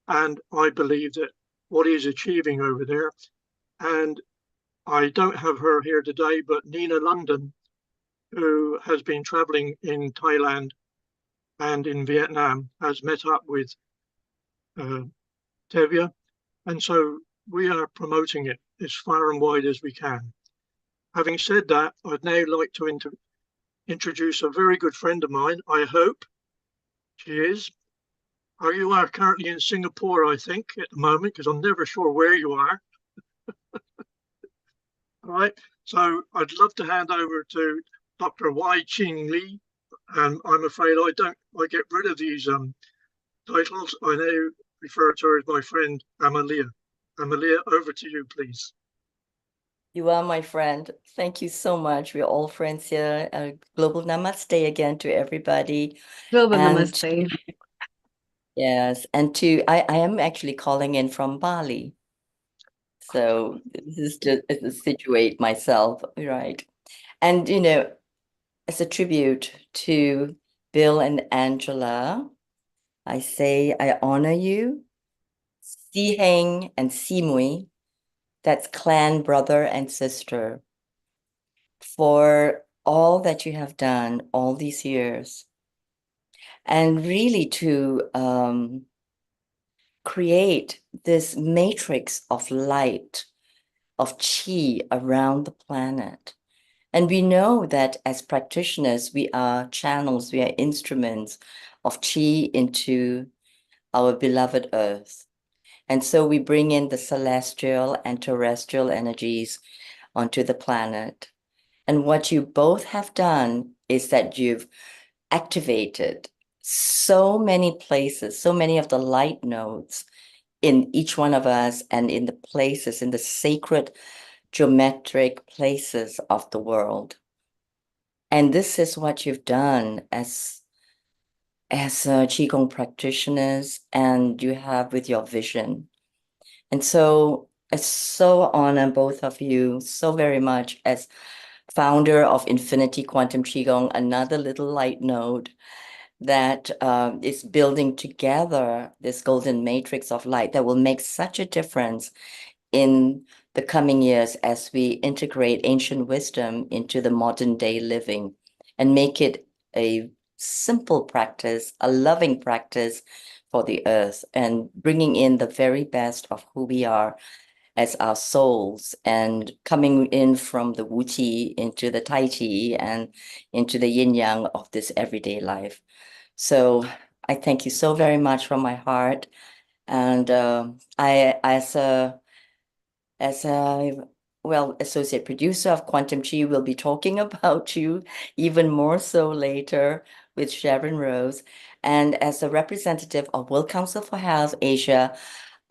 and I believe that what he's achieving over there, and I don't have her here today, but Nina London, who has been traveling in Thailand and in Vietnam, has met up with Tevye. And so we are promoting it as far and wide as we can. Having said that, I'd now like to introduce a very good friend of mine, I hope she is. You are currently in Singapore, I think, at the moment, because I'm never sure where you are. All right, so I'd love to hand over to Dr. Wai Ching Lee, and I'm afraid I get rid of these titles. I now refer to her as my friend Amalia. Amalia, over to you, please. You are my friend. Thank you so much. We're all friends here. Global Namaste again to everybody. Global Namaste. Yes, and I am actually calling in from Bali. So this is just to situate myself, right? And, as a tribute to Bill and Angela, I say I honor you, Si Heng and Si Mui, that's clan brother and sister, for all that you have done all these years. and really to create this matrix of light, of qi around the planet. And we know that as practitioners, we are channels, we are instruments of qi into our beloved earth. And so we bring in the celestial and terrestrial energies onto the planet. And what you both have done is that you've activated so many places, so many of the light nodes in each one of us and in the places, in the sacred geometric places of the world. And this is what you've done as Qigong practitioners, and you have with your vision. And so it's so honor both of you so very much as founder of Infinity Quantum Qigong, another little light node that is building together this golden matrix of light that will make such a difference in the coming years as we integrate ancient wisdom into the modern day living and make it a simple practice, a loving practice for the earth, and bringing in the very best of who we are as our souls, and coming in from the Wu Qi into the Tai Chi and into the yin yang of this everyday life. So I thank you so very much from my heart. And I, as a associate producer of Quantum Chi, will be talking about you even more so later with Sharon Rose. And as a representative of World Council for Health Asia,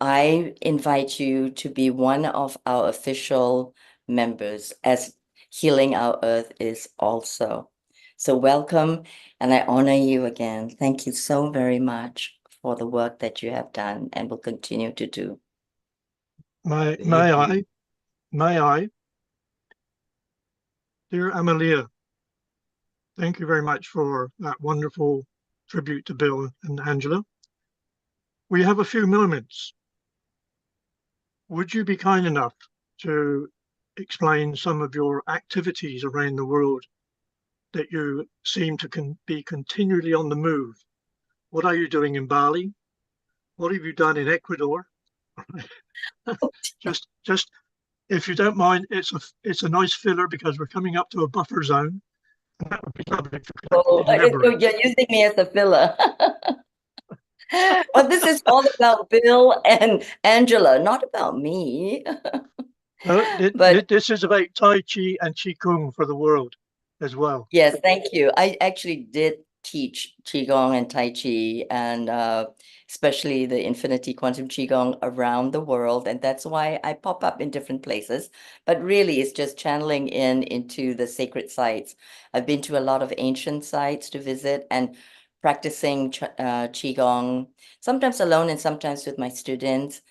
I invite you to be one of our official members, as Healing Our Earth is also. So welcome, and I honor you again. Thank you so very much for the work that you have done and will continue to do. May I? Dear Amalia, thank you very much for that wonderful tribute to Bill and Angela. We have a few moments. Would you be kind enough to explain some of your activities around the world that you seem to be continually on the move? What are you doing in Bali? What have you done in Ecuador? just if you don't mind, it's a nice filler because we're coming up to a buffer zone. And that would be lovely if you could elaborate. You're using me as a filler. Well, this is all about Bill and Angela, not about me. No, But this is about Tai Chi and Qigong for the world as well. yes, thank you. I actually did teach Qigong and Tai Chi, and especially the Infinity Quantum Qigong around the world. And that's why I pop up in different places. But really, it's just channeling into the sacred sites. I've been to a lot of ancient sites to visit and practicing Qigong, sometimes alone and sometimes with my students.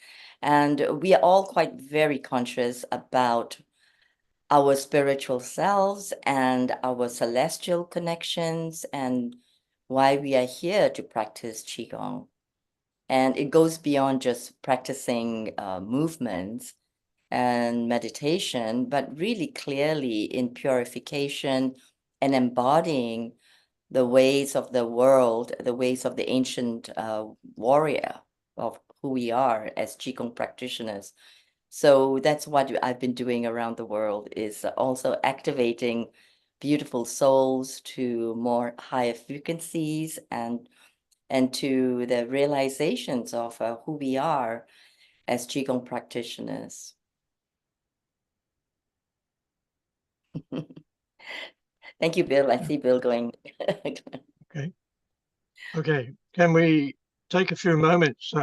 And we are all quite very conscious about our spiritual selves and our celestial connections and why we are here to practice Qigong. And it goes beyond just practicing movements and meditation, but really clearly in purification and embodying the ways of the world, the ways of the ancient warrior of who we are as Qigong practitioners. So that's what I've been doing around the world, is also activating beautiful souls to more higher frequencies and to the realizations of who we are as Qigong practitioners. Thank you, Bill. I see Bill going. Okay. Can we take a few moments,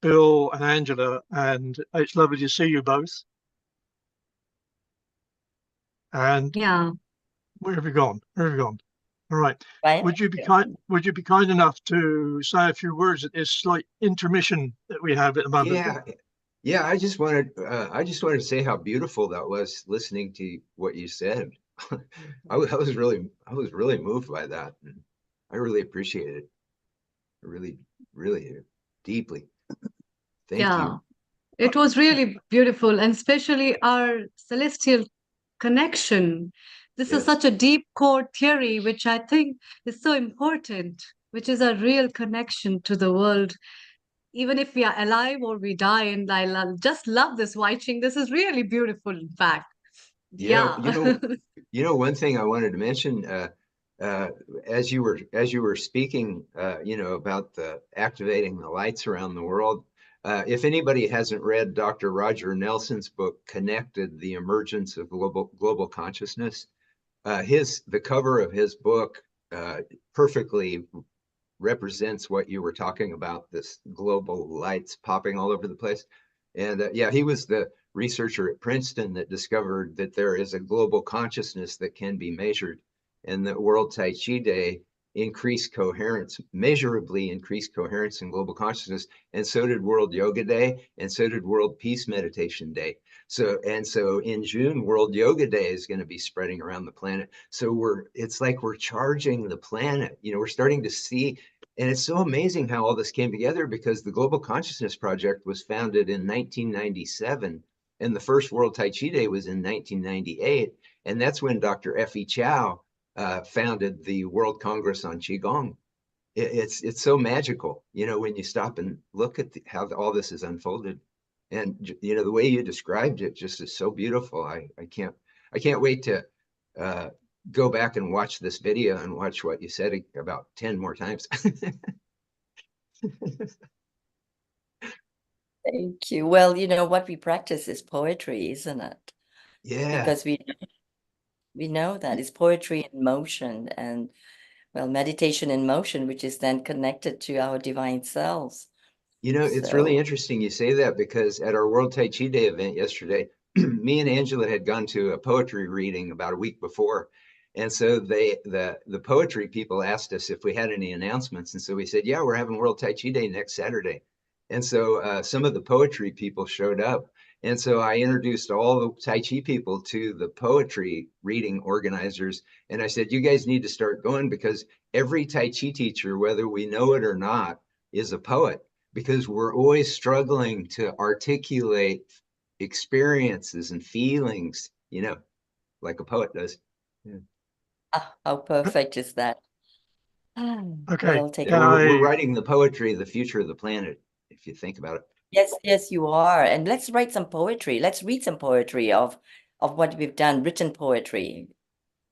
Bill and Angela, and it's lovely to see you both. And Yeah. where have you gone? All right. Right. Would you be kind enough to say a few words at this slight intermission that we have at the moment? Yeah. I just wanted to say how beautiful that was, listening to what you said. I was really moved by that. And I really appreciate it. Really, really deeply. Thank you. It was really beautiful, and especially our celestial connection. This is such a deep core theory, which I think is so important. which is a real connection to the world, even if we are alive or we die. And just love this watching. This is really beautiful, in fact. Yeah, Yeah. one thing I wanted to mention, as you were speaking, about the activating the lights around the world. If anybody hasn't read Dr. Roger Nelson's book, Connected: The Emergence of Global Consciousness, the cover of his book perfectly represents what you were talking about, this global lights popping all over the place. And yeah, he was the researcher at Princeton that discovered that there is a global consciousness that can be measured, and that World Tai Chi Day increased coherence, measurably increased coherence in global consciousness. And so did World Yoga Day, and so did World Peace Meditation Day. So in June, World Yoga Day is going to be spreading around the planet. So it's like we're charging the planet. We're starting to see, and it's so amazing how all this came together, because the Global Consciousness Project was founded in 1997, and the first World Tai Chi Day was in 1998. And that's when Dr. Effie Chow founded the World Congress on Qigong. It's so magical, when you stop and look at how all this is unfolded. And the way you described it just is so beautiful. I can't wait to go back and watch this video and watch what you said about 10 more times. Thank you. Well, what we practice is poetry, isn't it? Yeah. Because we know that it's poetry in motion, and meditation in motion, which is then connected to our divine selves. It's really interesting you say that, because at our World Tai Chi Day event yesterday, me and Angela had gone to a poetry reading about a week before. And so the poetry people asked us if we had any announcements. And so we said, yeah, we're having World Tai Chi Day next Saturday. And so some of the poetry people showed up. And so I introduced all the Tai Chi people to the poetry reading organizers. And I said, you guys need to start going, because every Tai Chi teacher, whether we know it or not, is a poet, because we're always struggling to articulate experiences and feelings, like a poet does. Yeah. How perfect is that? Okay. We're writing the poetry of the future of the planet, if you think about it. Yes, you are. And let's write some poetry. Let's read some poetry of what we've done, written poetry.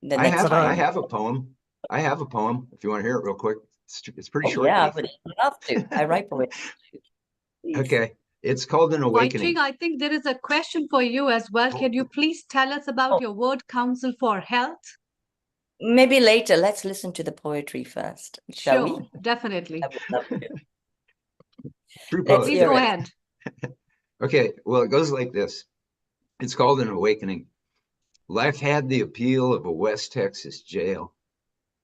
I have a poem. I have a poem, if you want to hear it real quick. It's pretty short. Yeah, I would love to. I write poetry. Okay. It's called An Awakening. I think there is a question for you as well. Can you please tell us about your World Council for Health? Maybe later. Let's listen to the poetry first, shall we? Sure, definitely. I would love to. Please go ahead. Okay, well, it goes like this. It's called An Awakening. Life had the appeal of a West Texas jail,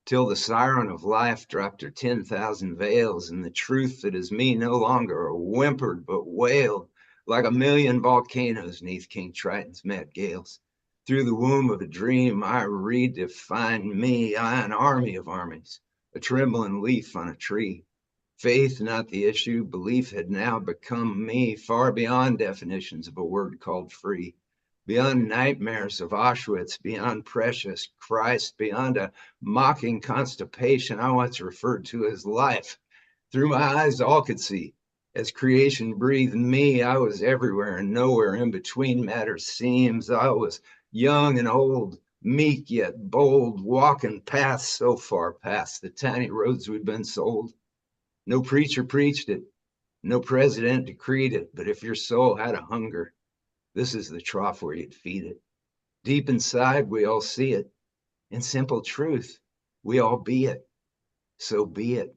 till the siren of life dropped her 10,000 veils, and the truth that is me no longer whimpered but wailed like a million volcanoes neath King Triton's mad gales. Through the womb of a dream, I redefined me, I an army of armies, a trembling leaf on a tree. Faith not the issue, belief had now become me, far beyond definitions of a word called free. Beyond nightmares of Auschwitz, beyond precious Christ, beyond a mocking constipation I once referred to as life. Through my eyes, all could see. As creation breathed me, I was everywhere and nowhere in between matter seems. I was young and old, meek yet bold, walking paths so far past the tiny roads we'd been sold. No preacher preached it, no president decreed it, but if your soul had a hunger, this is the trough where you'd feed it. Deep inside, we all see it. In simple truth, we all be it. So be it.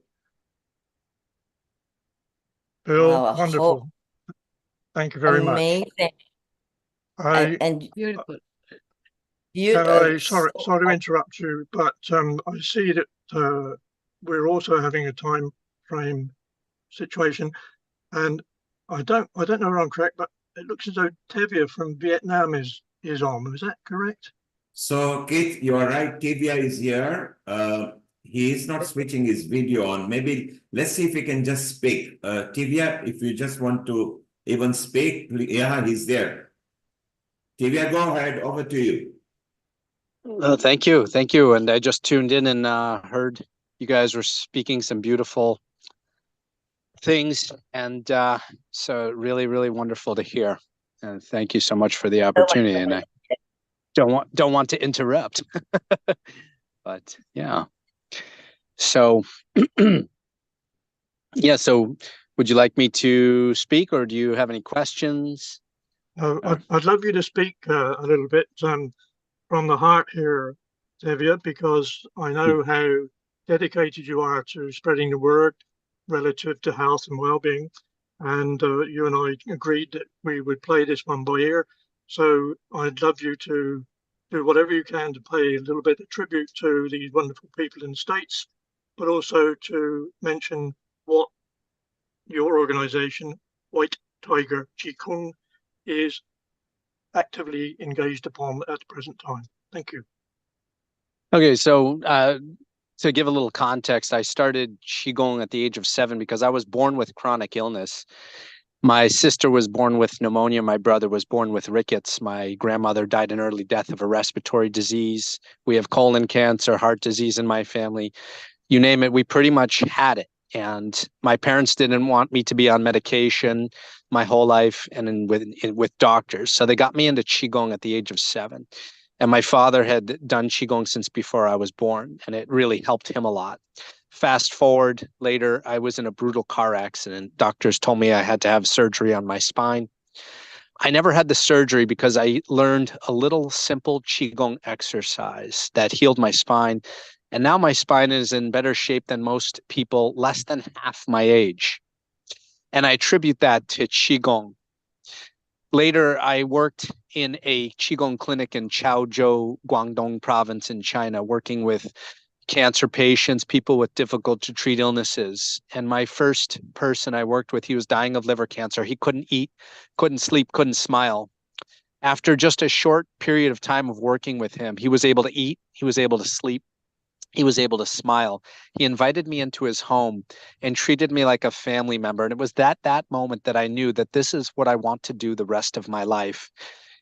Bill, wonderful. Thank you very much. Amazing. And beautiful. Sorry to interrupt you, but I see that we're also having a time frame situation, and I don't know if I'm correct, but it looks as though Tevye from Vietnam is on. Is that correct? So Keith, you are right. Tevye is here. He is not switching his video on. Maybe let's see if he can just speak. Tevye, if you just want to even speak, please. Yeah, he's there. Tevye, go ahead. Over to you. Thank you. And I just tuned in and heard You guys were speaking some beautiful things, and so really, really wonderful to hear. And thank you so much for the opportunity. And I don't want to interrupt, but yeah. So yeah. So would you like me to speak, or do you have any questions? I'd love you to speak a little bit from the heart here, Xavier, because I know how dedicated you are to spreading the word relative to health and well-being. And you and I agreed that we would play this one by ear. So I'd love you to do whatever you can to pay a little bit of tribute to these wonderful people in the States, but also to mention what your organization, White Tiger Qigong, is actively engaged upon at the present time. Thank you. Okay, so to give a little context, I started Qigong at the age of 7 because I was born with chronic illness. My sister was born with pneumonia. My brother was born with rickets. My grandmother died an early death of a respiratory disease. We have colon cancer, heart disease in my family. You name it, we pretty much had it. And my parents didn't want me to be on medication my whole life and with doctors. So they got me into Qigong at the age of 7. And my father had done Qigong since before I was born, and it really helped him a lot. Fast forward later, I was in a brutal car accident. Doctors told me I had to have surgery on my spine. I never had the surgery because I learned a little simple Qigong exercise that healed my spine. And now my spine is in better shape than most people less than half my age. And I attribute that to Qigong. Later, I worked in a Qigong clinic in Chaozhou, Guangdong province in China, working with cancer patients, people with difficult to treat illnesses. And my first person I worked with, he was dying of liver cancer. He couldn't eat, couldn't sleep, couldn't smile. After just a short period of time of working with him, he was able to eat, he was able to sleep, he was able to smile. He invited me into his home and treated me like a family member. And it was that moment that I knew that this is what I want to do the rest of my life.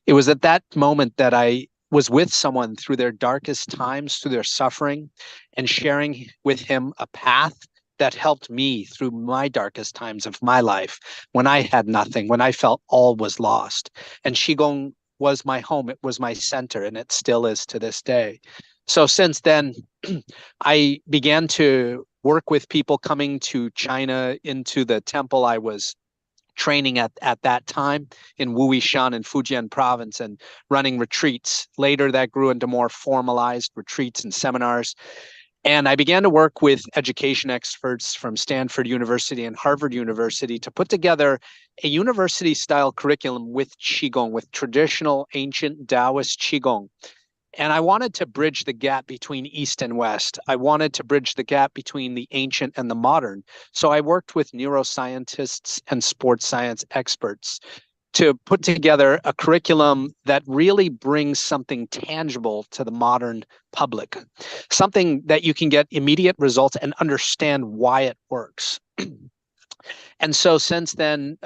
It was at that moment that I was with someone through their darkest times, through their suffering, and sharing with him a path that helped me through my darkest times of my life, when I had nothing, when I felt all was lost. And Qigong was my home, it was my center, and it still is to this day. So since then, I began to work with people coming to China into the temple I was training at that time in Wuishan in Fujian province and running retreats. Later, that grew into more formalized retreats and seminars. And I began to work with education experts from Stanford University and Harvard University to put together a university-style curriculum with Qigong, with traditional ancient Taoist Qigong. And I wanted to bridge the gap between East and West. I wanted to bridge the gap between the ancient and the modern. So I worked with neuroscientists and sports science experts to put together a curriculum that really brings something tangible to the modern public, something that you can get immediate results and understand why it works. And so since then,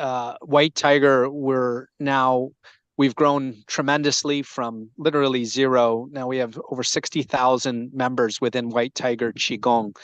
White Tiger, we've grown tremendously from literally zero. Now we have over 60,000 members within White Tiger Qigong.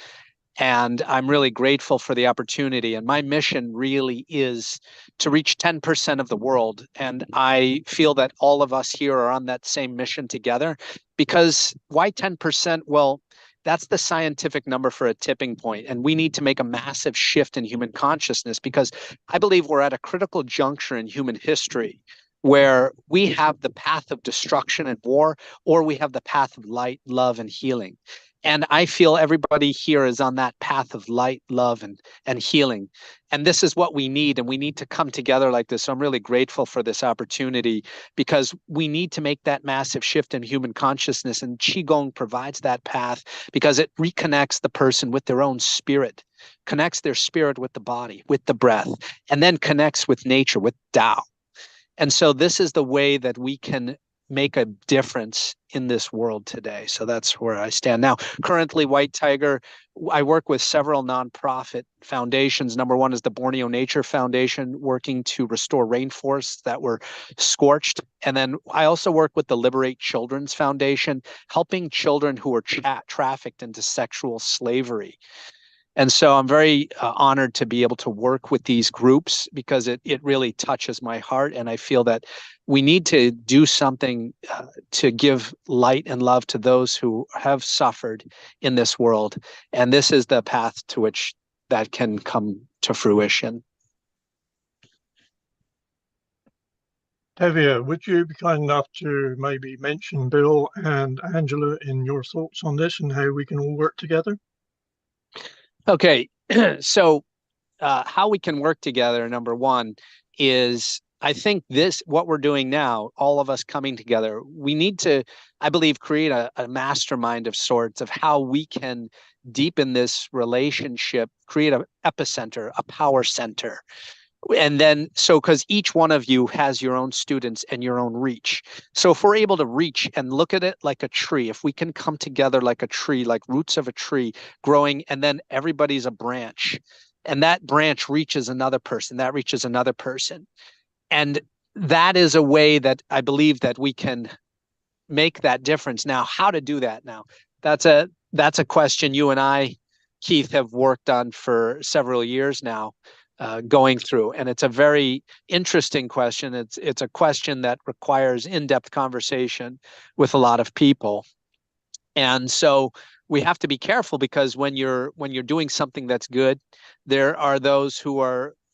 And I'm really grateful for the opportunity. And my mission really is to reach 10% of the world. And I feel that all of us here are on that same mission together. Because why 10%? Well, that's the scientific number for a tipping point. And we need to make a massive shift in human consciousness, because I believe we're at a critical juncture in human history where we have the path of destruction and war, or we have the path of light, love, and healing. And I feel everybody here is on that path of light, love, and healing. And this is what we need. And we need to come together like this. So I'm really grateful for this opportunity, because we need to make that massive shift in human consciousness. And Qigong provides that path because it reconnects the person with their own spirit, connects their spirit with the body, with the breath, and then connects with nature, with Tao. And so this is the way that we can make a difference in this world today. So that's where I stand now. Currently, White Tiger, I work with several nonprofit foundations. Number one is the Borneo Nature Foundation, working to restore rainforests that were scorched. And then I also work with the Liberate Children's Foundation, helping children who are trafficked into sexual slavery. And so I'm very honored to be able to work with these groups because it really touches my heart. And I feel that we need to do something to give light and love to those who have suffered in this world. And this is the path to which that can come to fruition. Tevye, would you be kind enough to maybe mention Bill and Angela in your thoughts on this and how we can all work together? Okay, so how we can work together, number one, is I think what we're doing now, all of us coming together, we need to, I believe, create a mastermind of sorts of how we can deepen this relationship, create an epicenter, a power center. And then, so because each one of you has your own students and your own reach. So if we're able to reach and look at it like a tree, if we can come together like a tree, like roots of a tree growing, and then everybody's a branch, and that branch reaches another person, that reaches another person. And that is a way that I believe that we can make that difference. Now, how to do that now? That's a question you and I, Keith, have worked on for several years now. Going through, and it's a very interesting question. It's a question that requires in-depth conversation with a lot of people, and so we have to be careful because when you're doing something that's good, there are those who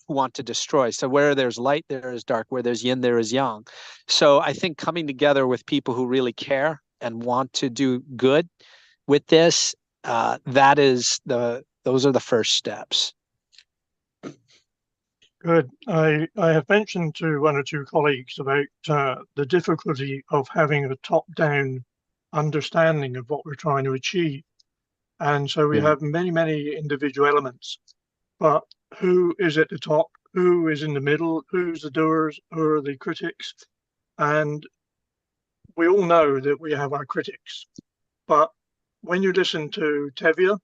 want to destroy. So where there's light, there is dark. Where there's yin, there is yang. So I think coming together with people who really care and want to do good with this, those are the first steps. Good. I have mentioned to one or two colleagues about the difficulty of having a top-down understanding of what we're trying to achieve. And so we have many individual elements, but who is at the top, who is in the middle, who's the doers, who are the critics? And we all know that we have our critics, but when you listen to Tevye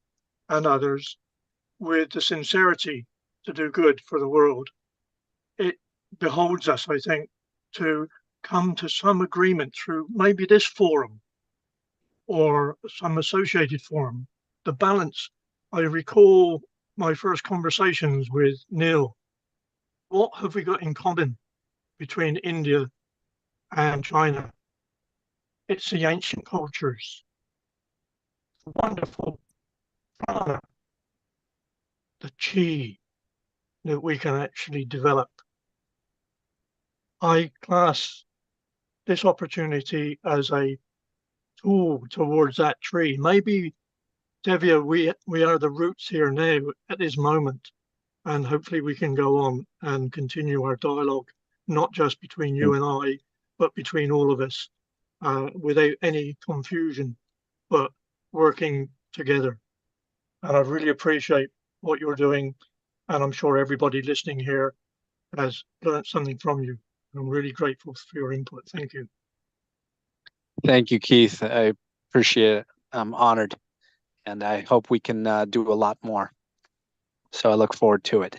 and others with the sincerity to do good for the world, it beholds us, I think, to come to some agreement through maybe this forum or some associated forum. The balance, I recall my first conversations with Neil. What have we got in common between India and China? It's the ancient cultures, wonderful prana, the chi that we can actually develop. I class this opportunity as a tool towards that tree. Maybe, Tevye, we are the roots here now at this moment, and hopefully we can go on and continue our dialogue, not just between you and I, but between all of us, without any confusion, but working together. And I really appreciate what you're doing, and I'm sure everybody listening here has learned something from you. I'm really grateful for your input. Thank you. Thank you, Keith. I appreciate it. I'm honored, and I hope we can do a lot more. So I look forward to it.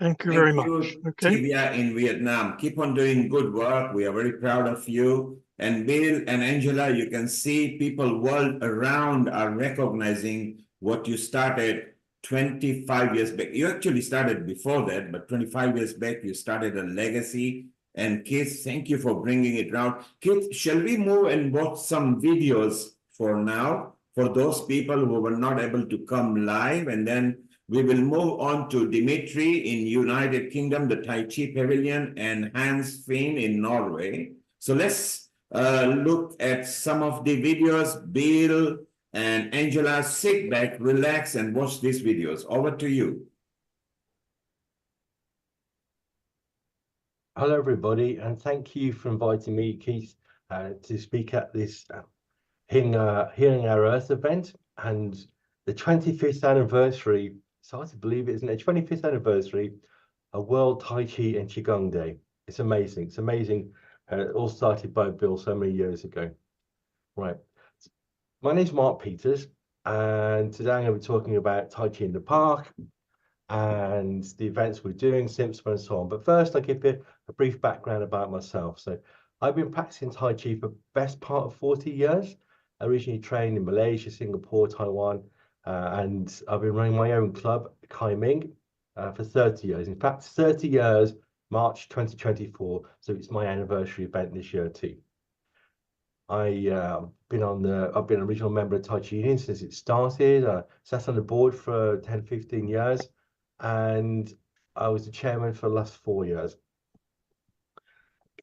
Thank you very much. Okay. Tevye in Vietnam, keep on doing good work. We are very proud of you. And Bill and Angela, you can see people world around are recognizing what you started 25 years back. You actually started before that, but 25 years back, you started a legacy. And Keith, thank you for bringing it around. Keith, shall we move and watch some videos for now, for those people who were not able to come live, and then we will move on to Dimitri in United Kingdom, the Tai Chi Pavilion, and Hans Finn in Norway. So let's look at some of the videos. Bill and Angela, sit back, relax, and watch these videos. Over to you. Hello, everybody, and thank you for inviting me, Keith, to speak at this Healing Our Earth event and the 25th anniversary. It's hard to believe it, isn't it? 25th anniversary of World Tai Chi and Qigong Day. It's amazing. It's amazing All started by Bill so many years ago. Right. My name's Mark Peters, and today I'm going to be talking about Tai Chi in the Park and the events we're doing, SIMSPA and so on. But first, I'll give you a brief background about myself. So I've been practicing Tai Chi for the best part of 40 years. I originally trained in Malaysia, Singapore, Taiwan, and I've been running my own club, Kai Ming, for 30 years. In fact, 30 years, March 2024. So it's my anniversary event this year too. I've been an original member of Tai Chi Union since it started. I sat on the board for 10, 15 years, and I was the chairman for the last 4 years.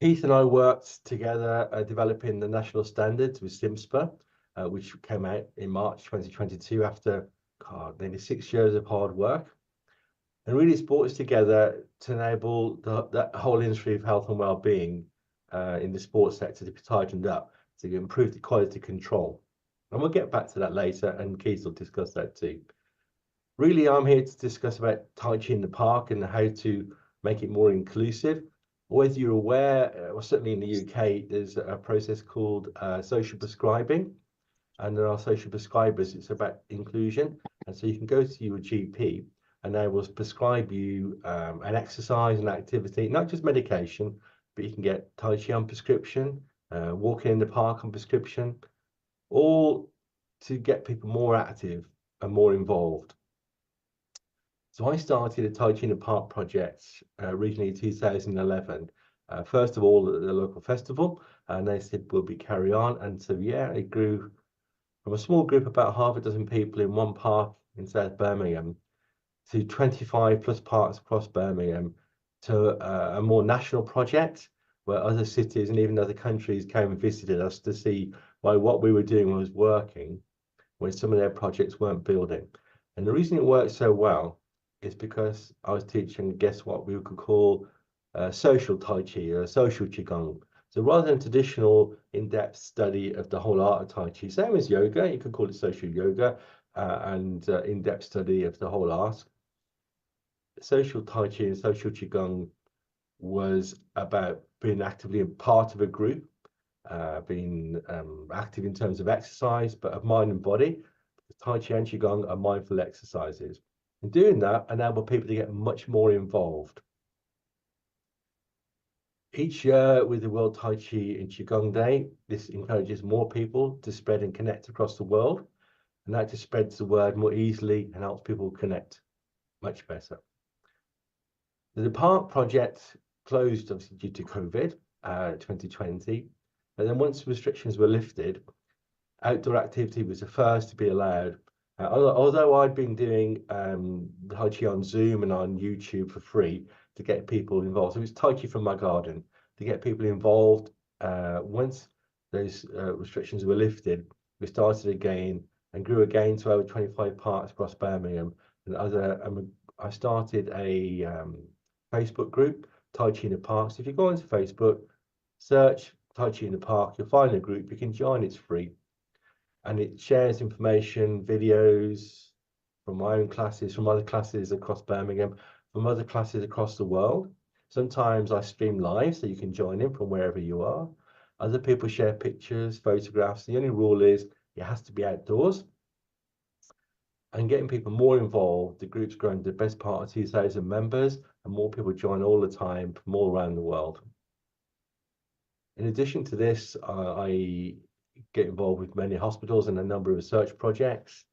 Keith and I worked together developing the national standards with SIMSPA, which came out in March 2022 after nearly 6 years of hard work. And really it's brought us together to enable the whole industry of health and well-being in the sports sector to be tightened up, to improve the quality control. And we'll get back to that later, and Keith will discuss that too. Really, I'm here to discuss about Tai Chi in the park and how to make it more inclusive. Whether you're aware, well, certainly in the UK, there's a process called social prescribing, and there are social prescribers. It's about inclusion. And so you can go to your GP and they will prescribe you an exercise, an activity, not just medication, but you can get Tai Chi on prescription, walking in the park on prescription, all to get people more active and more involved. So I started a Tai Chi in the Park project originally in 2011. First of all, at the local festival, and they said, will we carry on? And so, yeah, it grew from a small group, about half a dozen people in one park in South Birmingham, to 25 plus parks across Birmingham, to a more national project where other cities and even other countries came and visited us to see why what we were doing was working when some of their projects weren't building. And the reason it worked so well is because I was teaching, guess what, we could call social Tai Chi or social Qigong. So rather than traditional in-depth study of the whole art of Tai Chi, same as yoga, you could call it social yoga, and in-depth study of the whole art. Social Tai Chi and social Qigong was about being actively a part of a group, being active in terms of exercise, but of mind and body. Tai Chi and Qigong are mindful exercises. And doing that enabled people to get much more involved. Each year with the World Tai Chi and Qigong Day, this encourages more people to spread and connect across the world. And that just spreads the word more easily and helps people connect much better. The park project closed obviously due to COVID 2020, but then once restrictions were lifted, outdoor activity was the first to be allowed. Although I'd been doing Tai Chi on Zoom and on YouTube for free to get people involved. So it was Tai Chi from my garden to get people involved. Once those restrictions were lifted, we started again and grew again to over 25 parks across Birmingham. And I started a Facebook group, Tai Chi in the Park. So if you go onto Facebook, search Tai Chi in the Park, you'll find a group. You can join, it's free. And it shares information, videos from my own classes, from other classes across Birmingham, from other classes across the world. Sometimes I stream live, so you can join in from wherever you are. Other people share pictures, photographs. The only rule is it has to be outdoors. And getting people more involved, the group's grown to the best part of 2,000 members, and more people join all the time from all around the world. In addition to this, I get involved with many hospitals and a number of research projects.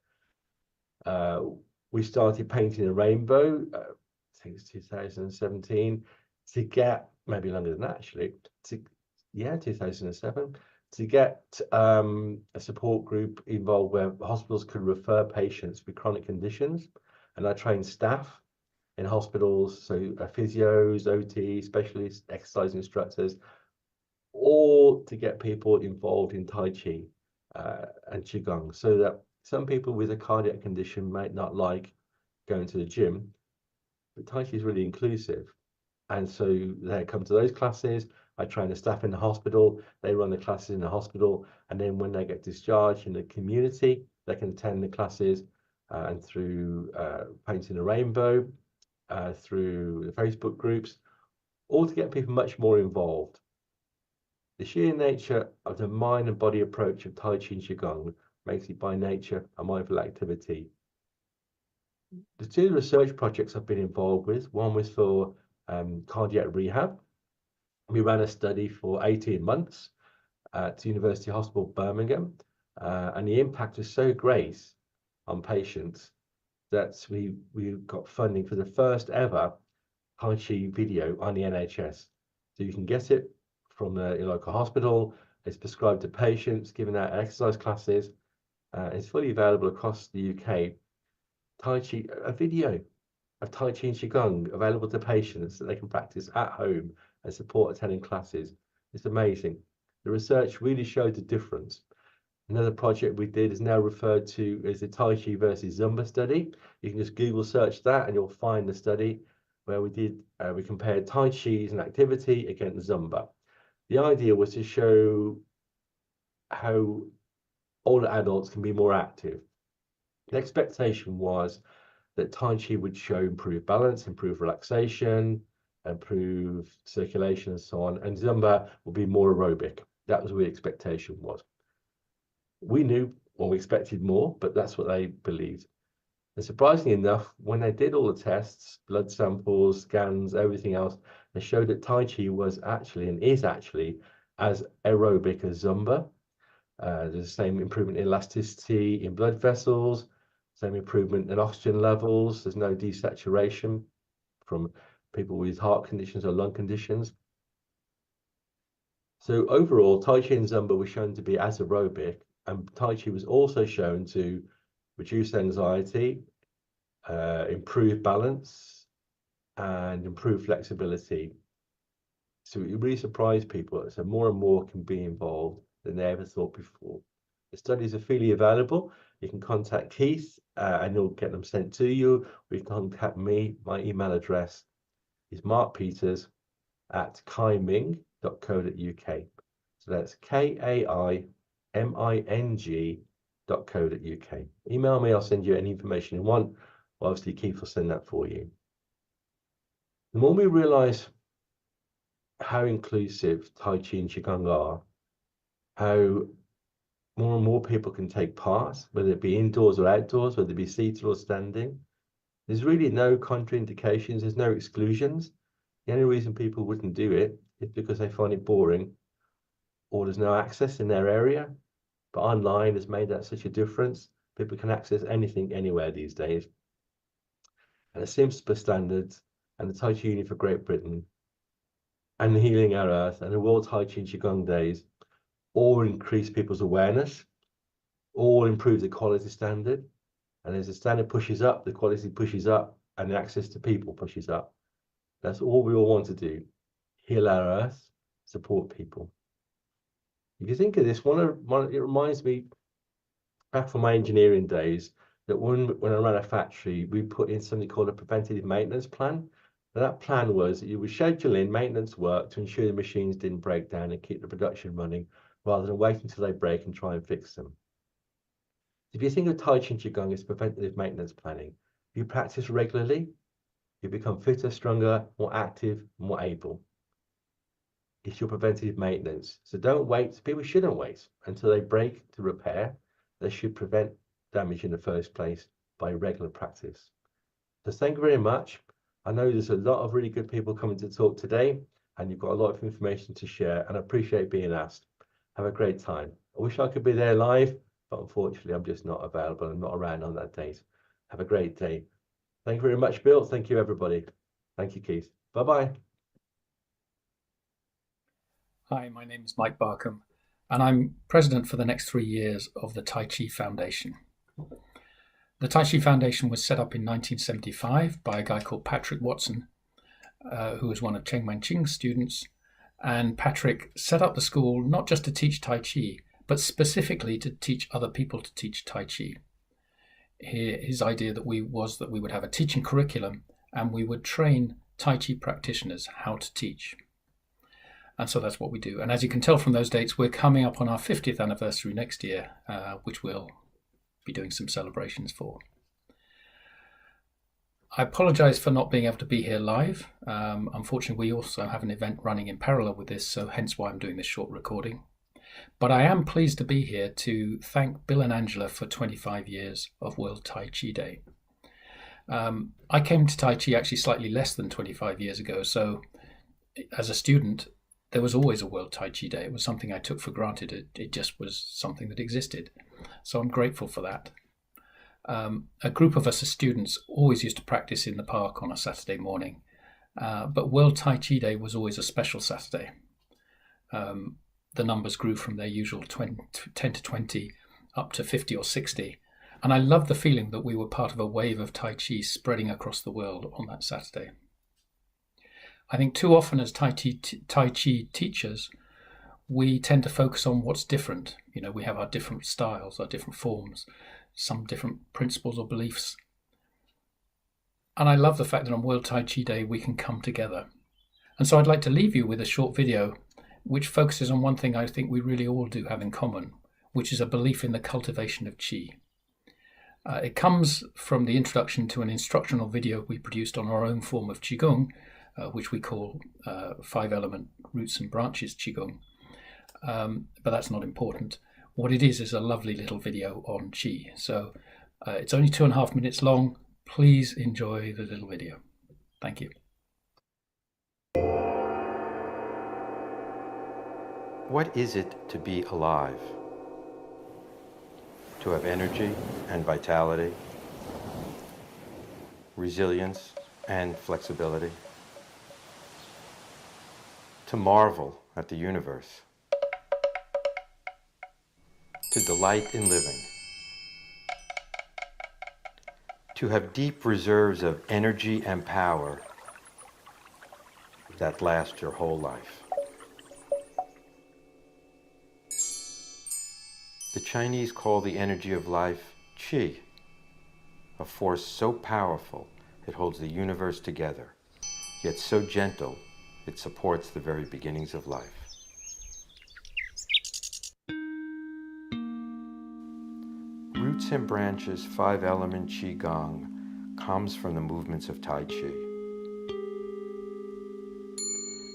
We started painting a rainbow, I think it's 2017, to get, maybe longer than that actually, 2007, to get a support group involved where hospitals could refer patients with chronic conditions. And I trained staff in hospitals, so physios, OT, specialists, exercise instructors, all to get people involved in Tai Chi and Qigong, so that some people with a cardiac condition might not like going to the gym, but Tai Chi is really inclusive. And so they come to those classes. I train the staff in the hospital, they run the classes in the hospital, and then when they get discharged in the community, they can attend the classes and through painting a rainbow, through the Facebook groups, all to get people much more involved. The sheer nature of the mind and body approach of Tai Chi and Qigong makes it by nature a mindful activity. The two research projects I've been involved with, one was for cardiac rehab. We ran a study for 18 months at University Hospital Birmingham, and the impact was so great on patients that we got funding for the first ever Tai Chi video on the NHS. So you can get it from your local hospital. It's prescribed to patients, given out exercise classes. It's fully available across the UK. Tai Chi, a video of Tai Chi and Qigong available to patients that they can practice at home and support attending classes. It's amazing. The research really showed the difference. Another project we did is now referred to as the Tai Chi versus Zumba study. You can just Google search that and you'll find the study where we compared Tai Chi as an activity against Zumba. The idea was to show how older adults can be more active. The expectation was that Tai Chi would show improved balance, improved relaxation, improved circulation and so on, and Zumba would be more aerobic. That was what the expectation was. We knew, or we expected more, but that's what they believed. And surprisingly enough, when they did all the tests, blood samples, scans, everything else, they showed that Tai Chi was actually and is actually as aerobic as Zumba. There's the same improvement in elasticity in blood vessels, same improvement in oxygen levels. There's no desaturation from people with heart conditions or lung conditions. So overall, Tai Chi and Zumba were shown to be as aerobic, and Tai Chi was also shown to reduce anxiety, improve balance, and improve flexibility. So it really surprised people. So more and more can be involved than they ever thought before. The studies are freely available. You can contact Keith and he'll get them sent to you. Or you can contact me. My email address is markpeters@kaiming.co.uk. So that's KAIMING.co.uk. Email me, I'll send you any information you want. Well, obviously, Keith will send that for you. The more we realize how inclusive Tai Chi and Qigong are, how more and more people can take part, whether it be indoors or outdoors, whether it be seated or standing. There's really no contraindications, there's no exclusions. The only reason people wouldn't do it is because they find it boring or there's no access in their area. But online has made that such a difference. People can access anything anywhere these days. And the SIMSPA standards and the Tai Chi Union for Great Britain and the Healing Our Earth and the World Tai Chi and Qigong Days all increase people's awareness, all improve the quality standard. And as the standard pushes up, the quality pushes up, and the access to people pushes up. That's all we all want to do. Heal our earth, support people. If you think of this, it reminds me back from my engineering days that when I ran a factory, we put in something called a preventative maintenance plan. And that plan was that you would schedule in maintenance work to ensure the machines didn't break down and keep the production running, rather than wait until they break and try and fix them. If you think of Tai Chi and Qigong as preventative maintenance planning, if you practice regularly, you become fitter, stronger, more active, more able. It's your preventative maintenance. So don't wait. People shouldn't wait until they break to repair. They should prevent damage in the first place by regular practice. So thank you very much. I know there's a lot of really good people coming to talk today, and you've got a lot of information to share, and I appreciate being asked. Have a great time. I wish I could be there live, but unfortunately I'm just not available. I'm not around on that date. Have a great day. Thank you very much, Bill. Thank you, everybody. Thank you, Keith. Bye-bye. Hi, my name is Mike Barkham, and I'm president for the next 3 years of the Tai Chi Foundation. The Tai Chi Foundation was set up in 1975 by a guy called Patrick Watson, who was one of Cheng Man-ching's students. And Patrick set up the school not just to teach Tai Chi, but specifically to teach other people to teach Tai Chi. His idea was that we would have a teaching curriculum and we would train Tai Chi practitioners how to teach. And so that's what we do. And as you can tell from those dates, we're coming up on our 50th anniversary next year, which we'll be doing some celebrations for. I apologize for not being able to be here live. Unfortunately, we also have an event running in parallel with this, so hence why I'm doing this short recording. But I am pleased to be here to thank Bill and Angela for 25 years of World Tai Chi Day. I came to Tai Chi actually slightly less than 25 years ago, so as a student, there was always a World Tai Chi Day. It was something I took for granted. It just was something that existed. So I'm grateful for that. A group of us as students always used to practice in the park on a Saturday morning, but World Tai Chi Day was always a special Saturday. The numbers grew from their usual 10 to 20 up to 50 or 60, and I loved the feeling that we were part of a wave of Tai Chi spreading across the world on that Saturday. I think too often as Tai Chi teachers, we tend to focus on what's different. You know, we have our different styles, our different forms, some different principles or beliefs. And I love the fact that on World Tai Chi Day, we can come together. And so I'd like to leave you with a short video which focuses on one thing I think we really all do have in common, which is a belief in the cultivation of Qi. It comes from the introduction to an instructional video we produced on our own form of Qigong, which we call 5-element roots and branches Qigong. But that's not important. What it is a lovely little video on Qi. So it's only 2.5 minutes long. Please enjoy the little video. Thank you. What is it to be alive? To have energy and vitality, resilience and flexibility, to marvel at the universe, to delight in living, to have deep reserves of energy and power that last your whole life. The Chinese call the energy of life Qi, a force so powerful it holds the universe together, yet so gentle it supports the very beginnings of life. Roots and Branches 5-element Qigong comes from the movements of Tai Chi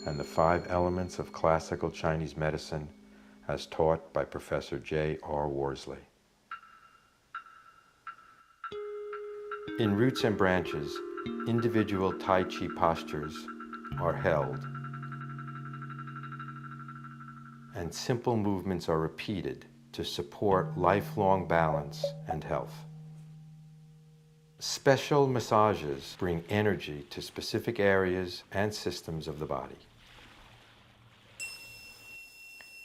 and the 5 elements of classical Chinese medicine as taught by Professor J.R. Worsley. In Roots and Branches, individual Tai Chi postures are held, and simple movements are repeated to support lifelong balance and health. Special massages bring energy to specific areas and systems of the body.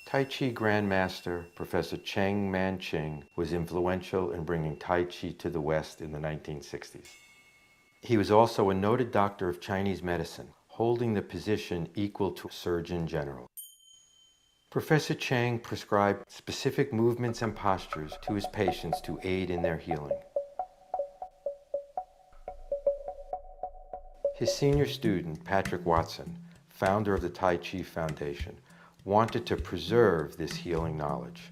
Tai Chi Grandmaster Professor Cheng Man-Ching was influential in bringing Tai Chi to the West in the 1960s. He was also a noted doctor of Chinese medicine, holding the position equal to a Surgeon General. Professor Cheng prescribed specific movements and postures to his patients to aid in their healing. His senior student, Patrick Watson, founder of the Tai Chi Foundation, wanted to preserve this healing knowledge.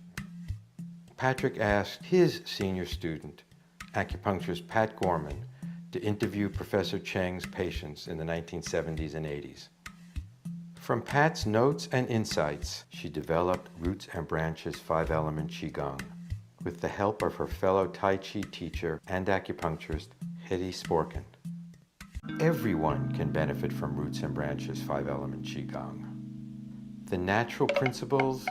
Patrick asked his senior student, acupuncturist Pat Gorman, to interview Professor Cheng's patients in the 1970s and 80s. From Pat's notes and insights, she developed Roots and Branches 5-element Qigong with the help of her fellow Tai Chi teacher and acupuncturist, Hedy Sporkin. Everyone can benefit from Roots and Branches 5-element Qigong. The natural principles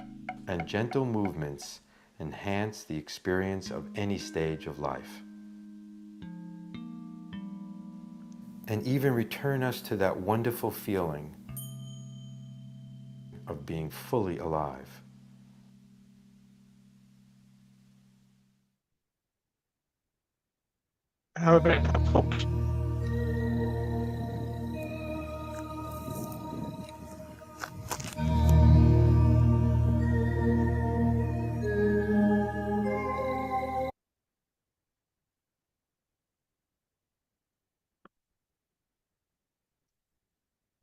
and gentle movements enhance the experience of any stage of life, and even return us to that wonderful feeling of being fully alive. How about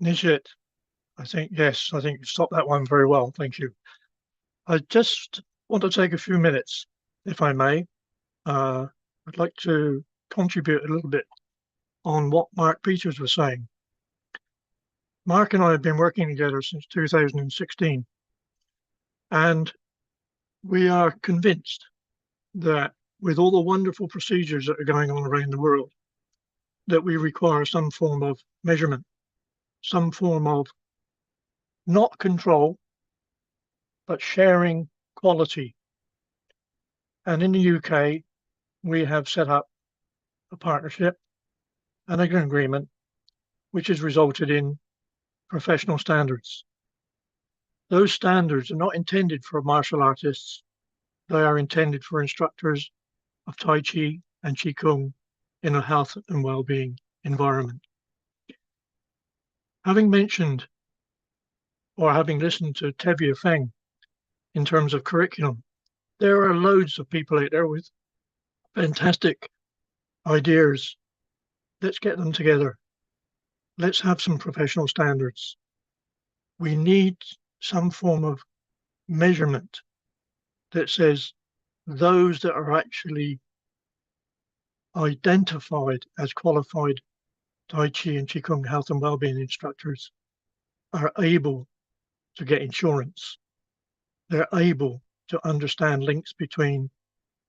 Nishit? I think, yes, I think you stopped that one very well. Thank you. I just want to take a few minutes, if I may. I'd like to contribute a little bit on what Mark Peters was saying. Mark and I have been working together since 2016, and we are convinced that with all the wonderful procedures that are going on around the world, that we require some form of measurement, some form of not control, but sharing quality. And in the UK, we have set up a partnership and an agreement, which has resulted in professional standards. Those standards are not intended for martial artists. They are intended for instructors of Tai Chi and Qigong in a health and well-being environment. Having mentioned or having listened to Tevye Feng in terms of curriculum, there are loads of people out there with fantastic ideas. Let's get them together. Let's have some professional standards. We need some form of measurement that says those that are actually identified as qualified Tai Chi and Qigong health and wellbeing instructors are able to get insurance. They're able to understand links between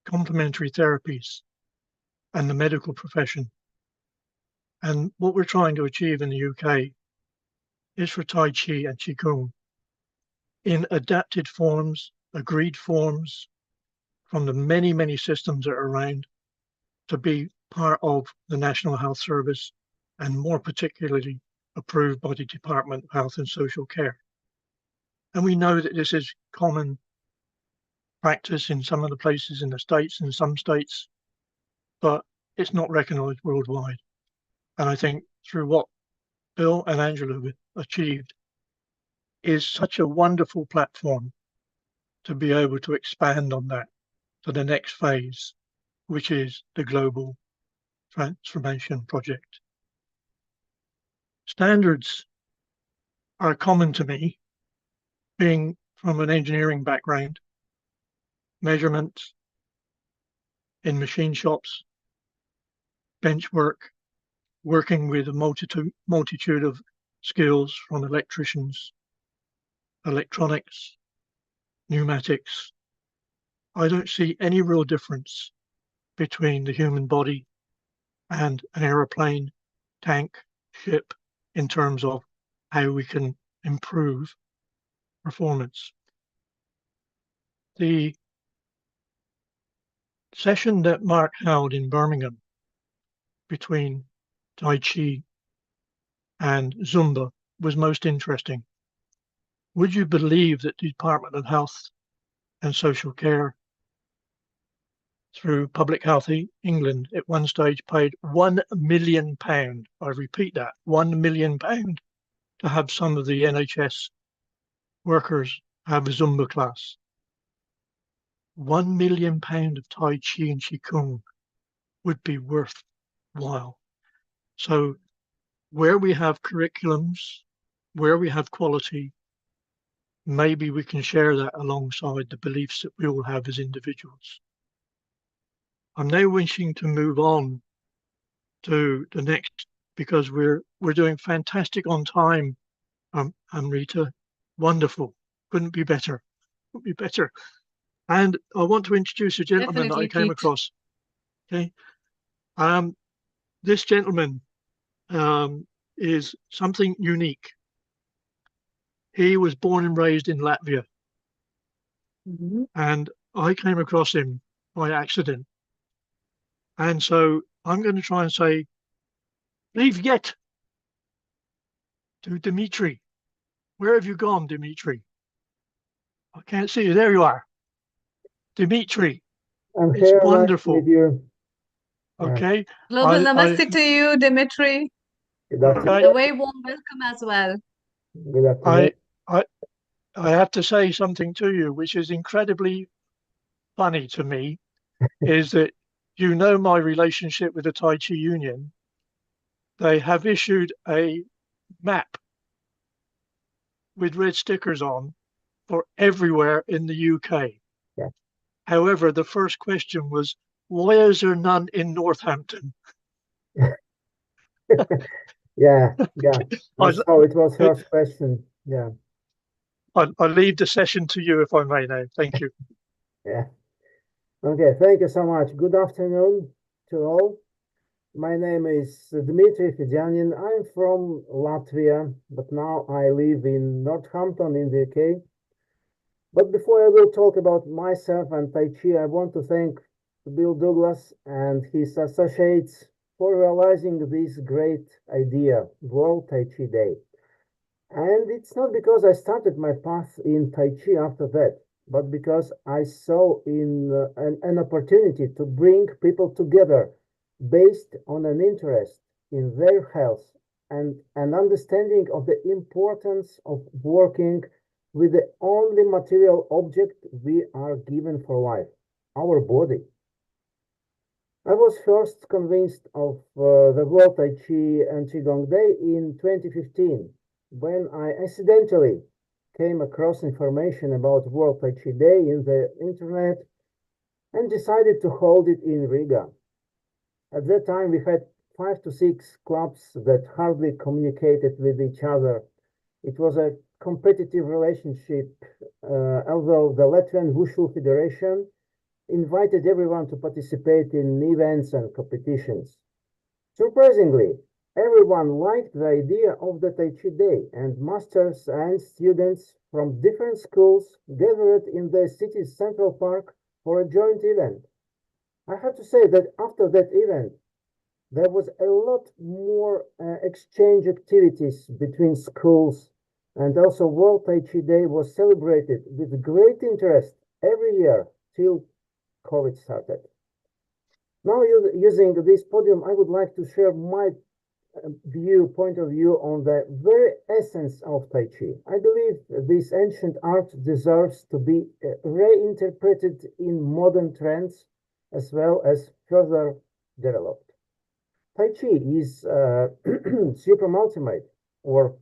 complementary therapies and the medical profession. And what we're trying to achieve in the UK is for Tai Chi and Qigong in adapted forms, agreed forms from the many, many systems that are around to be part of the National Health Service and more particularly approved by the Department of Health and Social Care. And we know that this is common practice in some of the places in the States, in some states, but it's not recognized worldwide. And I think through what Bill and Angela have achieved is such a wonderful platform to be able to expand on that to the next phase, which is the global transformation project. Standards are common to me, being from an engineering background, measurements in machine shops, bench work, working with a multitude of skills from electricians, electronics, pneumatics. I don't see any real difference between the human body and an aeroplane, tank, ship in terms of how we can improve performance. The session that Mark held in Birmingham between Tai Chi and Zumba was most interesting. Would you believe that the Department of Health and Social Care through Public Health England at one stage paid £1 million, I repeat that, £1 million to have some of the NHS workers have a Zumba class. £1 million of Tai Chi and Qigong would be worthwhile. So where we have curriculums, where we have quality, maybe we can share that alongside the beliefs that we all have as individuals. I'm now wishing to move on to the next, because we're doing fantastic on time, Amrita. Wonderful. Couldn't be better. Couldn't be better. And I want to introduce a gentleman that I came across. Okay. This gentleman is something unique. He was born and raised in Latvia. Mm-hmm. And I came across him by accident. And so I'm going to try and say, leave yet to Dimitri. Where have you gone, Dimitri? I can't see you. There you are. Dimitri. I'm it's here. Wonderful. Nice to meet you. Okay. Global namaste to you, Dimitri. Good afternoon. A very warm welcome as well. Good afternoon. I have to say something to you, which is incredibly funny to me, is that you know my relationship with the Tai Chi Union. They have issued a map with red stickers on for everywhere in the UK. Yeah. However, the first question was, why is there none in Northampton? Yeah, yeah. I, So it was first question. Yeah, I leave the session to you if I may now. Thank you. yeah. Okay, thank you so much. Good afternoon to all. My name is Dmitry Fedyanin. I'm from Latvia, but now I live in Northampton in the UK. But before I will talk about myself and Tai Chi, I want to thank Bill Douglas and his associates for realizing this great idea, World Tai Chi Day. And it's not because I started my path in Tai Chi after that, but because I saw in an opportunity to bring people together based on an interest in their health and an understanding of the importance of working with the only material object we are given for life, our body. I was first convinced of the World Tai Chi and Qigong Day in 2015 when I accidentally came across information about World Tai Chi Day in the internet and decided to hold it in Riga. At that time, we had 5 to 6 clubs that hardly communicated with each other. It was a competitive relationship, although the Latvian Wushu Federation invited everyone to participate in events and competitions. Surprisingly, everyone liked the idea of the Tai Chi Day, and masters and students from different schools gathered in the city's central park for a joint event. I have to say that after that event, there was a lot more exchange activities between schools, and also World Tai Chi Day was celebrated with great interest every year till COVID started. Now, using this podium, I would like to share my point of view on the very essence of Tai Chi. I believe this ancient art deserves to be reinterpreted in modern trends as well as further developed. Tai Chi is super ultimate, or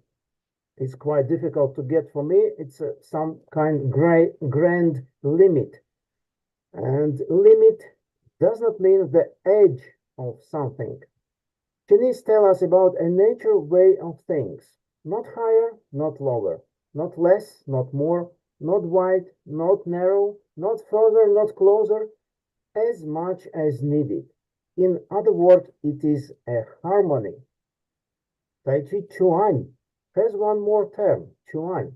it's quite difficult to get for me. It's some kind grand limit. And limit does not mean the edge of something. Chinese tell us about a nature way of things, not higher, not lower, not less, not more, not wide, not narrow, not further, not closer, as much as needed. In other words, it is a harmony. Tai Chi Chuan has one more term, Chuan.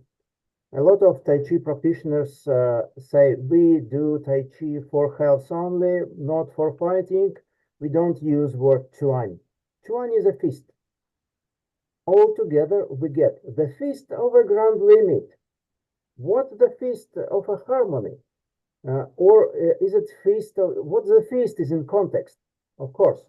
A lot of Tai Chi practitioners say we do Tai Chi for health only, not for fighting. We don't use word Chuan. Chuan is a fist. Altogether, we get the fist of a grand limit. What the fist of a harmony? Or is it fist of what the fist is in context? Of course.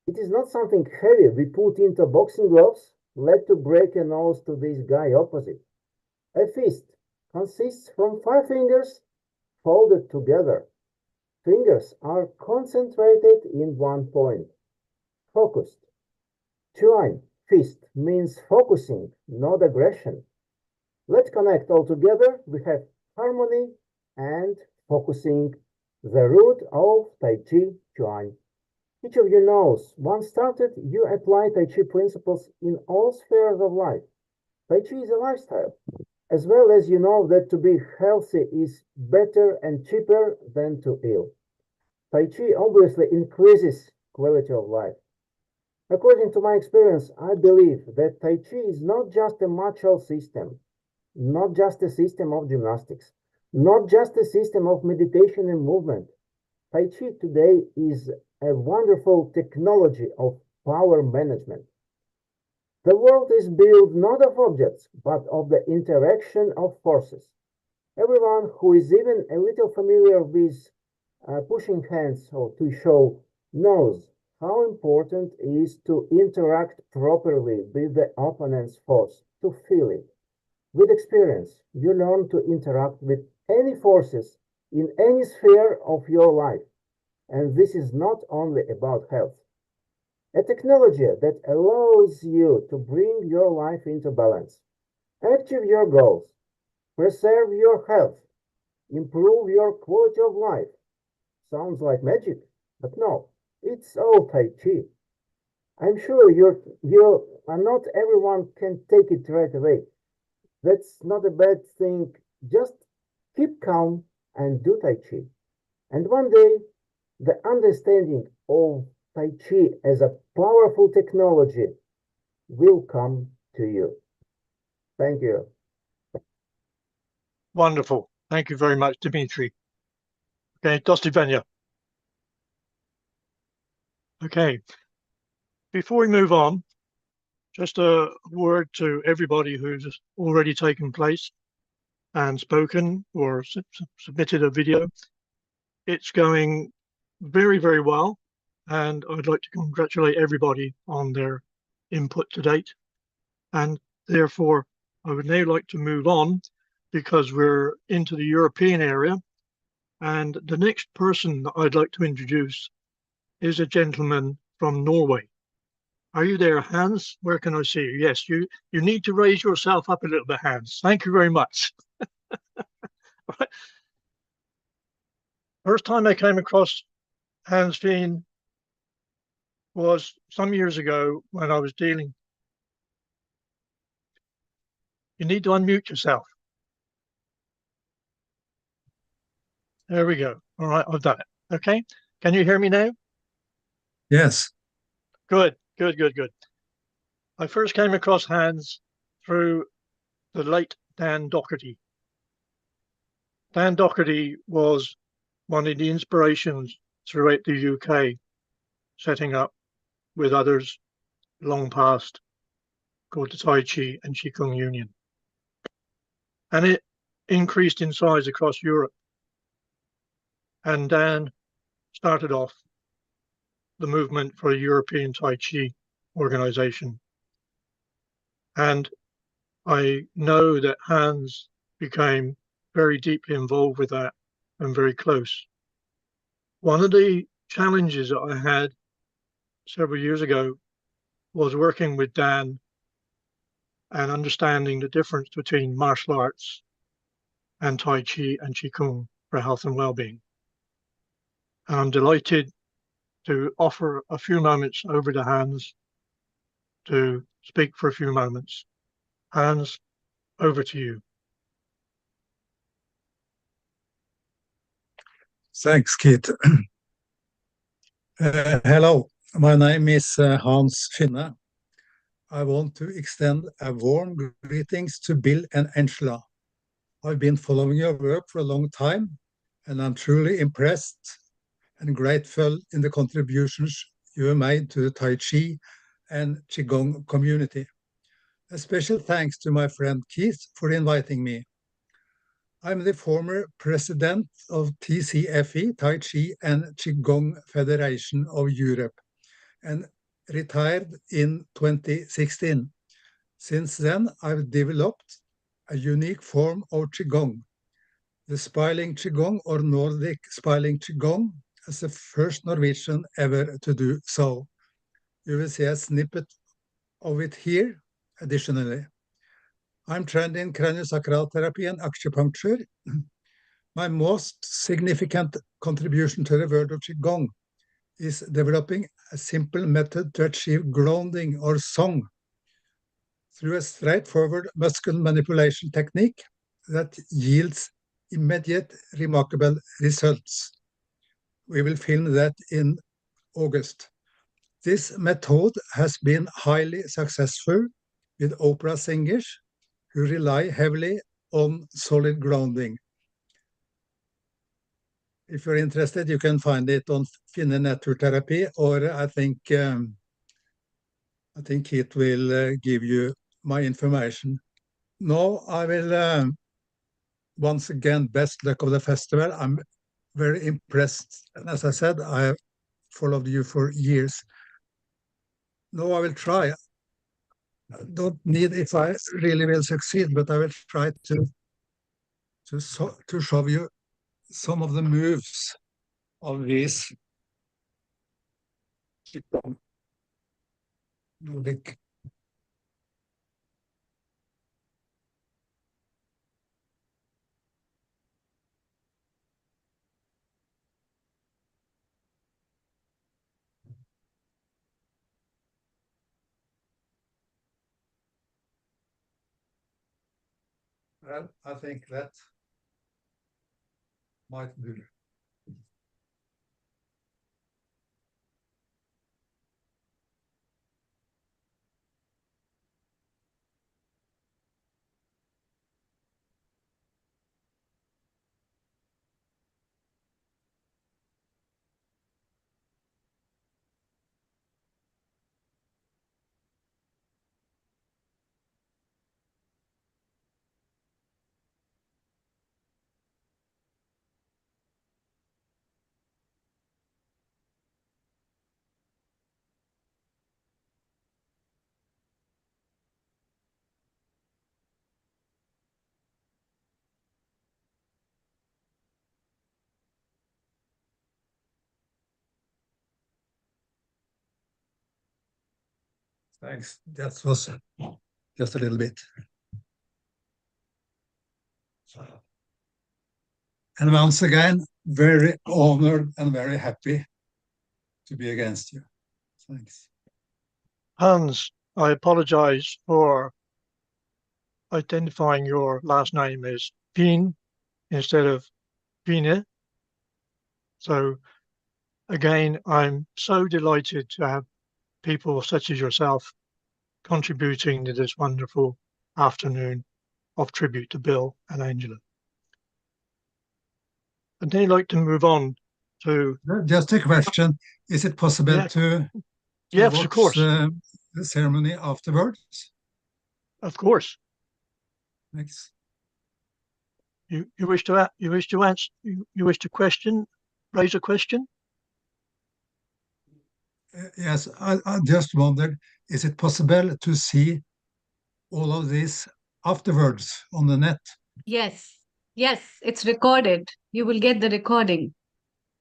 It is not something heavy we put into boxing gloves, led to break a nose to this guy opposite. A fist consists from 5 fingers folded together. Fingers are concentrated in one point, focused. Chuan, fist, means focusing, not aggression. Let's connect all together. We have harmony and focusing, the root of Tai Chi Chuan. Each of you knows, once started, you apply Tai Chi principles in all spheres of life. Tai Chi is a lifestyle. As well as you know that to be healthy is better and cheaper than to ill. Tai Chi obviously increases quality of life. According to my experience, I believe that Tai Chi is not just a martial system, not just a system of gymnastics, not just a system of meditation and movement. Tai Chi today is a wonderful technology of power management. The world is built not of objects, but of the interaction of forces. Everyone who is even a little familiar with pushing hands or to show knows how important it is to interact properly with the opponent's force, to feel it. With experience, you learn to interact with any forces in any sphere of your life. And this is not only about health. A technology that allows you to bring your life into balance, achieve your goals, preserve your health, improve your quality of life. Sounds like magic, but no, it's all Tai Chi. I'm sure you are not everyone can take it right away. That's not a bad thing. Just keep calm and do Tai Chi. And one day, the understanding of Tai Chi as a powerful technology will come to you. Thank you. Wonderful. Thank you very much, Dimitri. Okay, Dosti Venya. Okay, before we move on, just a word to everybody who's already taken place and spoken or submitted a video. It's going very, very well, and I'd like to congratulate everybody on their input to date. And therefore, I would now like to move on because we're into the European area. And the next person that I'd like to introduce is a gentleman from Norway. Are you there, Hans? Where can I see you? Yes, you need to raise yourself up a little bit, Hans. Thank you very much. First time I came across Hans Fien was some years ago when I was dealing. You need to unmute yourself. There we go. All right, I've done it. Okay. Can you hear me now? Yes. Good, good, good, good. I first came across Hans through the late Dan Doherty. Dan Doherty was one of the inspirations throughout the UK, setting up with others long past called the Tai Chi and Qigong Union. And it increased in size across Europe. And Dan started off the movement for a European Tai Chi organization. And I know that Hans became very deeply involved with that and very close. One of the challenges that I had several years ago was working with Dan and understanding the difference between martial arts and Tai Chi and Qigong for health and well-being. And I'm delighted to offer a few moments over to Hans to speak for a few moments. Hans, over to you. Thanks, Keith. Hello, my name is Hans Finne. I want to extend a warm greetings to Bill and Angela. I've been following your work for a long time, and I'm truly impressed and grateful in the contributions you have made to the Tai Chi and Qigong community. A special thanks to my friend Keith for inviting me. I'm the former president of TCFE, Tai Chi and Qigong Federation of Europe, and retired in 2016. Since then, I've developed a unique form of Qigong, the Spiling Qigong or Nordic Spiling Qigong, as the first Norwegian ever to do so. You will see a snippet of it here, additionally. I'm trained in craniosacral therapy and acupuncture. My most significant contribution to the world of Qigong is developing a simple method to achieve grounding or song through a straightforward muscle manipulation technique that yields immediate, remarkable results. We will film that in August. This method has been highly successful with opera singers who rely heavily on solid grounding. If you're interested, you can find it on Finne Naturtherapy, or I think it will give you my information. Now I will once again best luck of the festival. I'm very impressed, and as I said, I have followed you for years. Now I will try. I don't need if I really will succeed, but I will try to show you some of the moves of this Nordic. Well, I think that might do. Thanks. That was just a little bit. And once again, very honored and very happy to be against you. Thanks. Hans, I apologize for identifying your last name as Pien instead of Pine. So again, I'm so delighted to have people such as yourself contributing to this wonderful afternoon of tribute to Bill and Angela. And I'd like to move on to... Just a question. Is it possible to yes, watch of course. The ceremony afterwards? Of course. Thanks. You wish to answer? You wish to raise a question? Yes, I just wondered, is it possible to see all of this afterwards on the net? Yes, yes, it's recorded. You will get the recording.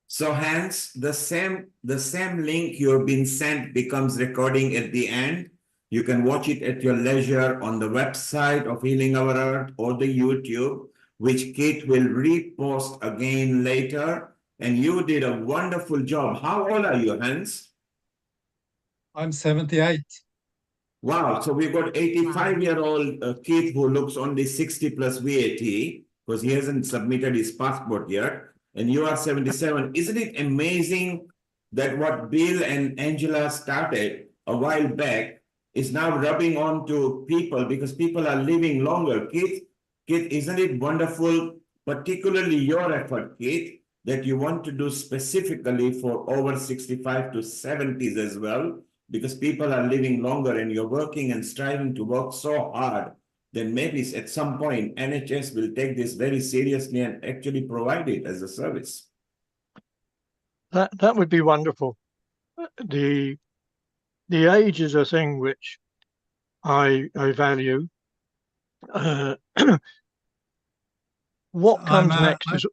So Hans, the same link you've been sent becomes recording at the end. You can watch it at your leisure on the website of Healing Our Earth or the YouTube, which Kate will repost again later. And you did a wonderful job. How old are you, Hans? I'm 78. Wow, so we've got 85-year-old Keith who looks only 60 plus VAT because he hasn't submitted his passport yet. And you are 77. Isn't it amazing that what Bill and Angela started a while back is now rubbing on to people because people are living longer? Keith, isn't it wonderful, particularly your effort, Keith, that you want to do specifically for over 65 to 70s as well? Because people are living longer and you're working and striving to work so hard, then maybe at some point NHS will take this very seriously and actually provide it as a service. That would be wonderful. The age is a thing which I value. What comes next is...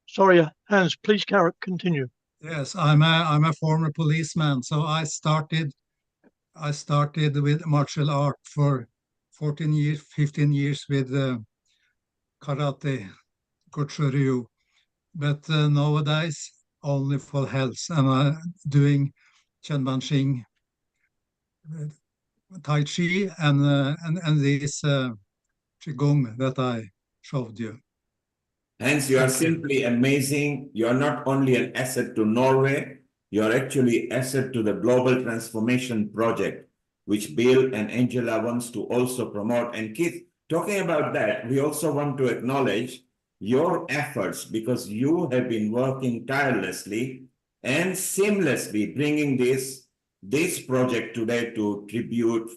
Sorry, Hans, please continue. Yes, I'm a former policeman, so I started with martial art for 14 years, 15 years with karate, gochu-ryu, but nowadays only for health. I'm doing Qigong, Tai Chi, and this Qigong that I showed you. Hence, you are simply amazing. You are not only an asset to Norway, you are actually an asset to the Global Transformation Project, which Bill and Angela wants to also promote. And Keith, talking about that, we also want to acknowledge your efforts because you have been working tirelessly and seamlessly bringing this project today to tribute,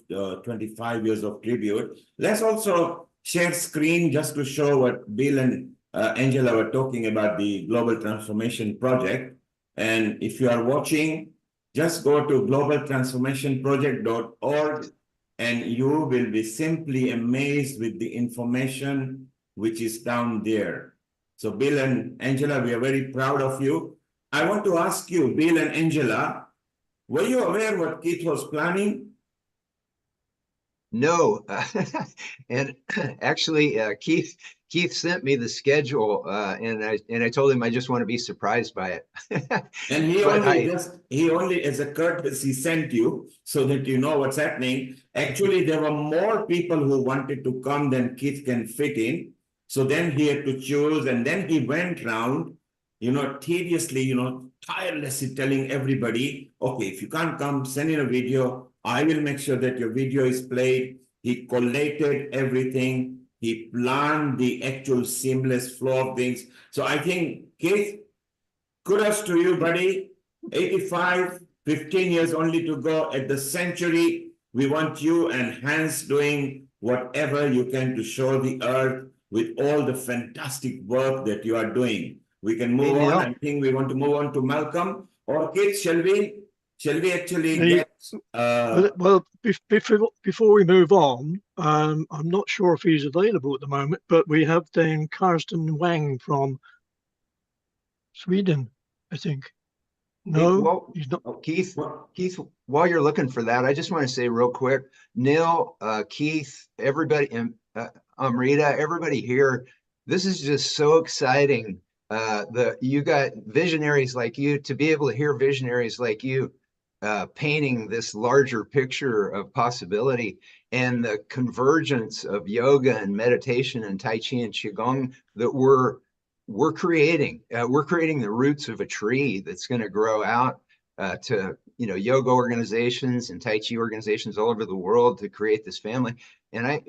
25 years of tribute. Let's also share screen just to show what Bill and Angela were talking about the Global Transformation Project. And if you are watching, just go to globaltransformationproject.org and you will be simply amazed with the information which is down there. So Bill and Angela, we are very proud of you. I want to ask you, Bill and Angela, were you aware what Keith was planning? No, and actually, Keith Keith sent me the schedule, and I told him I just want to be surprised by it. And he only as a courtesy sent you so that you know what's happening. Actually, there were more people who wanted to come than Keith can fit in. So then he had to choose, and then he went round, tediously, tirelessly telling everybody, okay, if you can't come, send in a video. I will make sure that your video is played. He collated everything. He planned the actual seamless flow of things. So I think, Keith, kudos to you, buddy. 85, 15 years only to go at the century. We want you and Hans doing whatever you can to show the earth with all the fantastic work that you are doing. We can move on. I think we want to move on to Malcolm. Or Keith, shall we actually get... Well, before we move on, I'm not sure if he's available at the moment, but we have then Karsten Wang from Sweden, I think. No, he's not. Keith, while you're looking for that, I just want to say real quick, Neil, Keith, everybody, and Amrita, everybody here, this is just so exciting. You got visionaries like you, to be able to hear visionaries like you painting this larger picture of possibility, and the convergence of yoga and meditation and Tai Chi and Qigong that we're creating. We're creating the roots of a tree that's going to grow out to yoga organizations and Tai Chi organizations all over the world to create this family. And I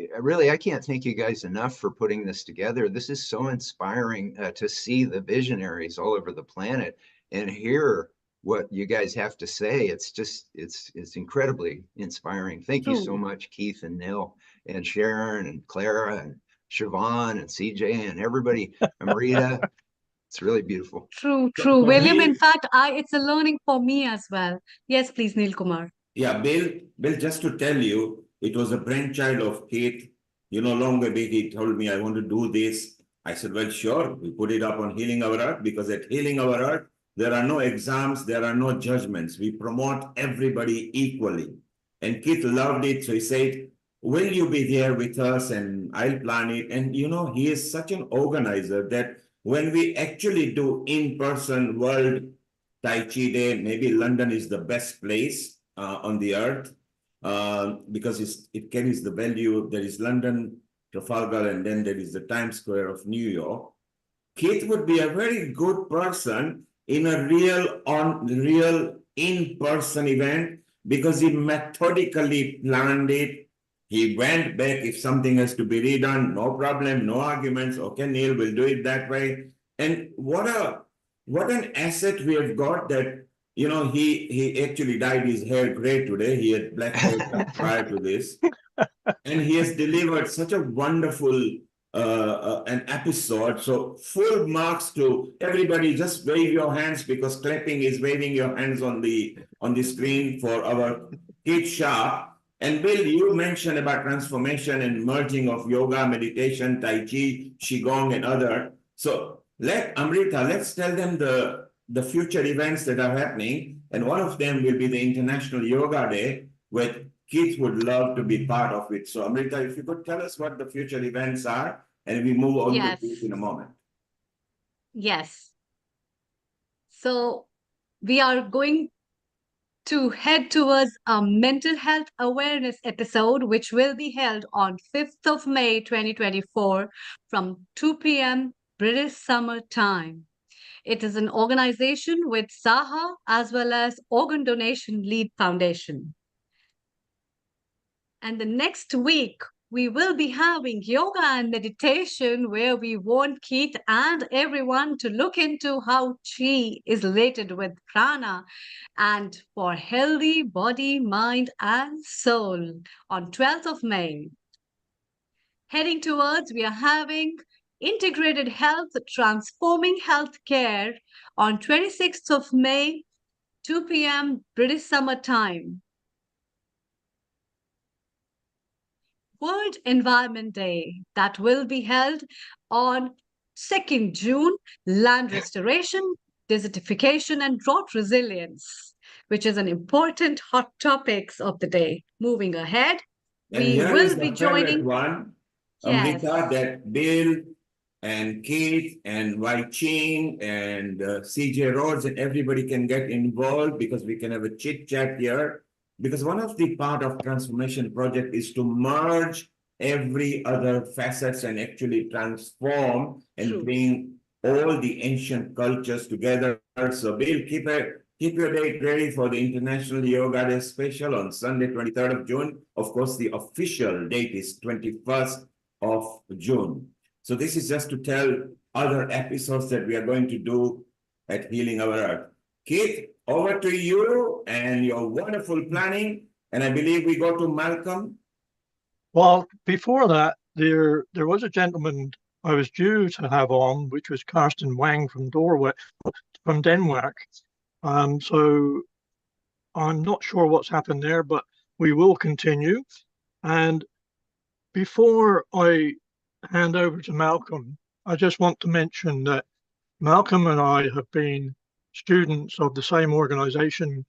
can't thank you guys enough for putting this together. This is so inspiring to see the visionaries all over the planet and hear what you guys have to say. It's incredibly inspiring. Thank you so much, Keith and Neil and Sharon and Clara and Siobhan and CJ and everybody, Amrita. It's really beautiful. True. William, in fact, it's a learning for me as well. Yes, please, Neil Kumar. Yeah, Bill, just to tell you, it was a brainchild of Keith. Long ago, he told me, I want to do this. I said, well, sure. We put it up on Healing Our Earth, because at Healing Our Earth, there are no exams, there are no judgments. We promote everybody equally. And Keith loved it. So he said, will you be there with us? And I'll plan it. And he is such an organizer that when we actually do in-person World Tai Chi Day, maybe London is the best place on the earth because it carries the value. There is London, Trafalgar, and then there is the Times Square of New York. Keith would be a very good person in a real in-person event because he methodically planned it. He went back. If something has to be redone, no problem, no arguments. Okay, Neil, we'll do it that way. And what an asset we have got that, he actually dyed his hair gray today. He had black hair prior to this. And he has delivered such a wonderful an episode. So full marks to everybody. Just wave your hands, because clapping is waving your hands on the screen for our Keith Shah. And Bill, you mentioned about transformation and merging of yoga, meditation, Tai Chi, Qigong, and other. So Amrita, let's tell them the future events that are happening. And one of them will be the International Yoga Day, where Keith would love to be part of it. So Amrita, if you could tell us what the future events are, and we move on to Keith in a moment. Yes. So we are going to head towards a mental health awareness episode, which will be held on 5th of May, 2024 from 2 p.m. British Summer Time. It is an organization with SAHA as well as Organ Donation Lead Foundation. And the next week, we will be having yoga and meditation, where we want Keith and everyone to look into how Chi is related with prana and for healthy body, mind, and soul on 12th of May. Heading towards, we are having Integrated Health, Transforming Healthcare on 26th of May, 2 p.m. British Summer Time. World Environment Day, that will be held on 2nd June, land restoration, desertification, and drought resilience, which is an important hot topics of the day. Moving ahead, and we will be joining one, Amrita, that Bill and Keith and Wai Ching and CJ Rhodes, and everybody can get involved because we can have a chit chat here. Because one of the part of transformation project is to merge every other facets and actually transform and bring all the ancient cultures together. So Bill, keep your date ready for the International Yoga Day special on Sunday, 23rd of June. Of course, the official date is 21st of June. So this is just to tell other episodes that we are going to do at Healing Our Earth. Keith, over to you and your wonderful planning. And I believe we go to Malcolm. Well, before that, there was a gentleman I was due to have on, which was Karsten Wang from Denmark. So I'm not sure what's happened there, but we will continue. And before I hand over to Malcolm, I just want to mention that Malcolm and I have been students of the same organization,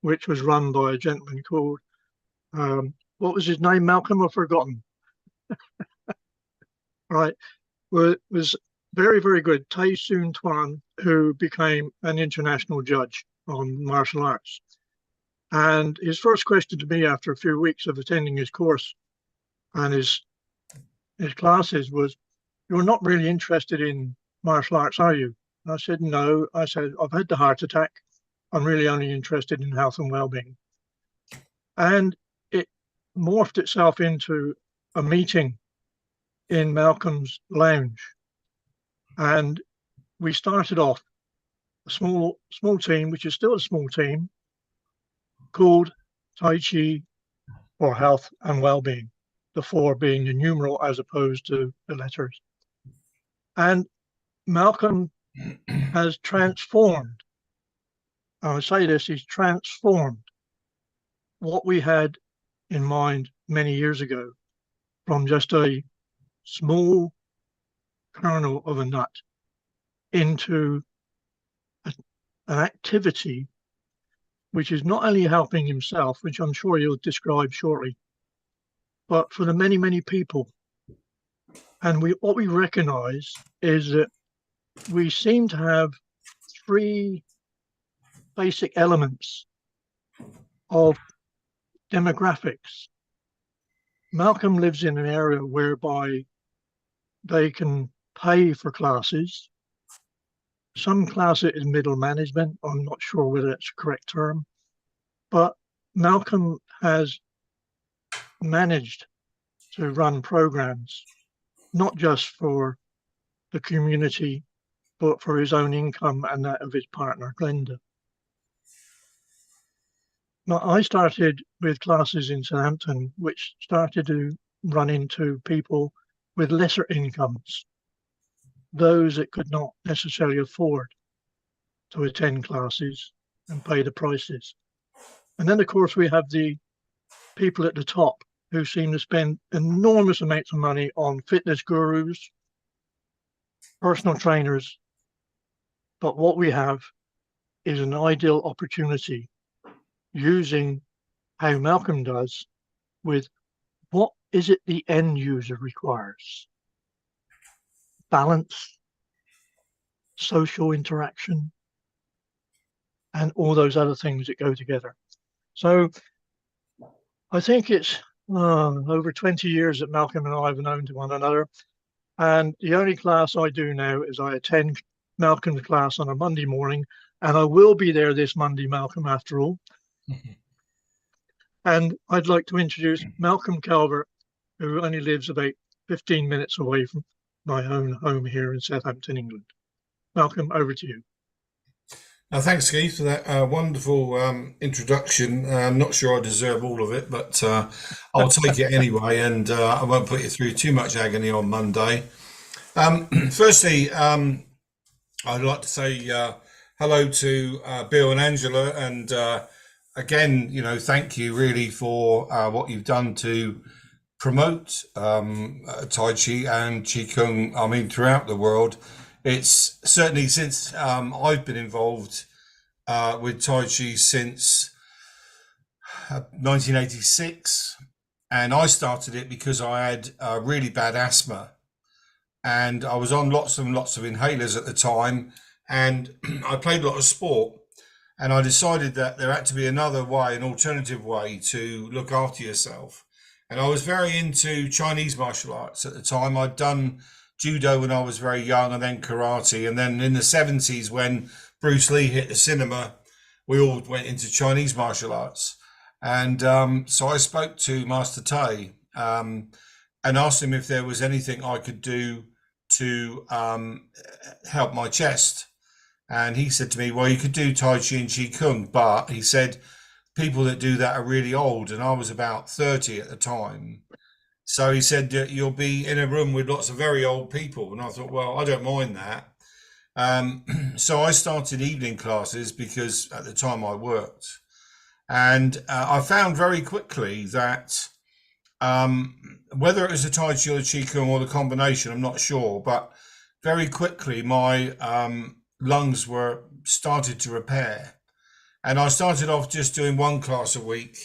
which was run by a gentleman called, what was his name, Malcolm? I've forgotten. Right. Well, it was very, very good. Tai Soon Tuan, who became an international judge on martial arts. And his first question to me after a few weeks of attending his course and his classes was, "You're not really interested in martial arts, are you?" And I said, "No." I said, "I've had the heart attack. I'm really only interested in health and well-being." And it morphed itself into a meeting in Malcolm's lounge. And we started off a small team, which is still a small team, called Tai Chi for Health and Well-being, the 4 being the numeral as opposed to the letters. And Malcolm has transformed, I would say this, he's transformed what we had in mind many years ago from just a small kernel of a nut into an activity which is not only helping himself, which I'm sure he'll describe shortly, but for the many, many people. And what we recognize is that we seem to have 3 basic elements of demographics. Malcolm lives in an area whereby they can pay for classes. Some class it is middle management. I'm not sure whether that's the correct term, but Malcolm has managed to run programs, not just for the community, but for his own income and that of his partner, Glenda. Now, I started with classes in Southampton, which started to run into people with lesser incomes, those that could not necessarily afford to attend classes and pay the prices. And then, of course, we have the people at the top who seem to spend enormous amounts of money on fitness gurus, personal trainers. But what we have is an ideal opportunity using how Malcolm does with what is it the end user requires? Balance, social interaction, and all those other things that go together. So I think it's over 20 years that Malcolm and I have known to one another. And the only class I do now is I attend Malcolm's class on a Monday morning, and I will be there this Monday, Malcolm, after all. And I'd like to introduce Malcolm Calvert, who only lives about 15 minutes away from my own home here in Southampton, England. Malcolm, over to you. Thanks, Keith, for that wonderful introduction. I'm not sure I deserve all of it, but I'll take it anyway, and I won't put you through too much agony on Monday. Firstly, I'd like to say hello to Bill and Angela, and again, thank you really for what you've done to promote Tai Chi and Qigong, throughout the world. It's certainly since I've been involved with Tai Chi since 1986, and I started it because I had really bad asthma, and I was on lots and lots of inhalers at the time, and I played a lot of sport, and I decided that there had to be another way, an alternative way to look after yourself. And I was very into Chinese martial arts at the time. I'd done judo when I was very young, and then karate. And then in the 70s, when Bruce Lee hit the cinema, we all went into Chinese martial arts. And so I spoke to Master Tai and asked him if there was anything I could do to help my chest. And he said to me, well, you could do Tai Chi and Qigong, but he said, people that do that are really old. And I was about 30 at the time. So he said, you'll be in a room with lots of very old people. And I thought, well, I don't mind that. So I started evening classes because at the time I worked. And I found very quickly that whether it was the Tai Chi or the Qigong or the combination, I'm not sure, but very quickly my lungs were started to repair. And I started off just doing one class a week.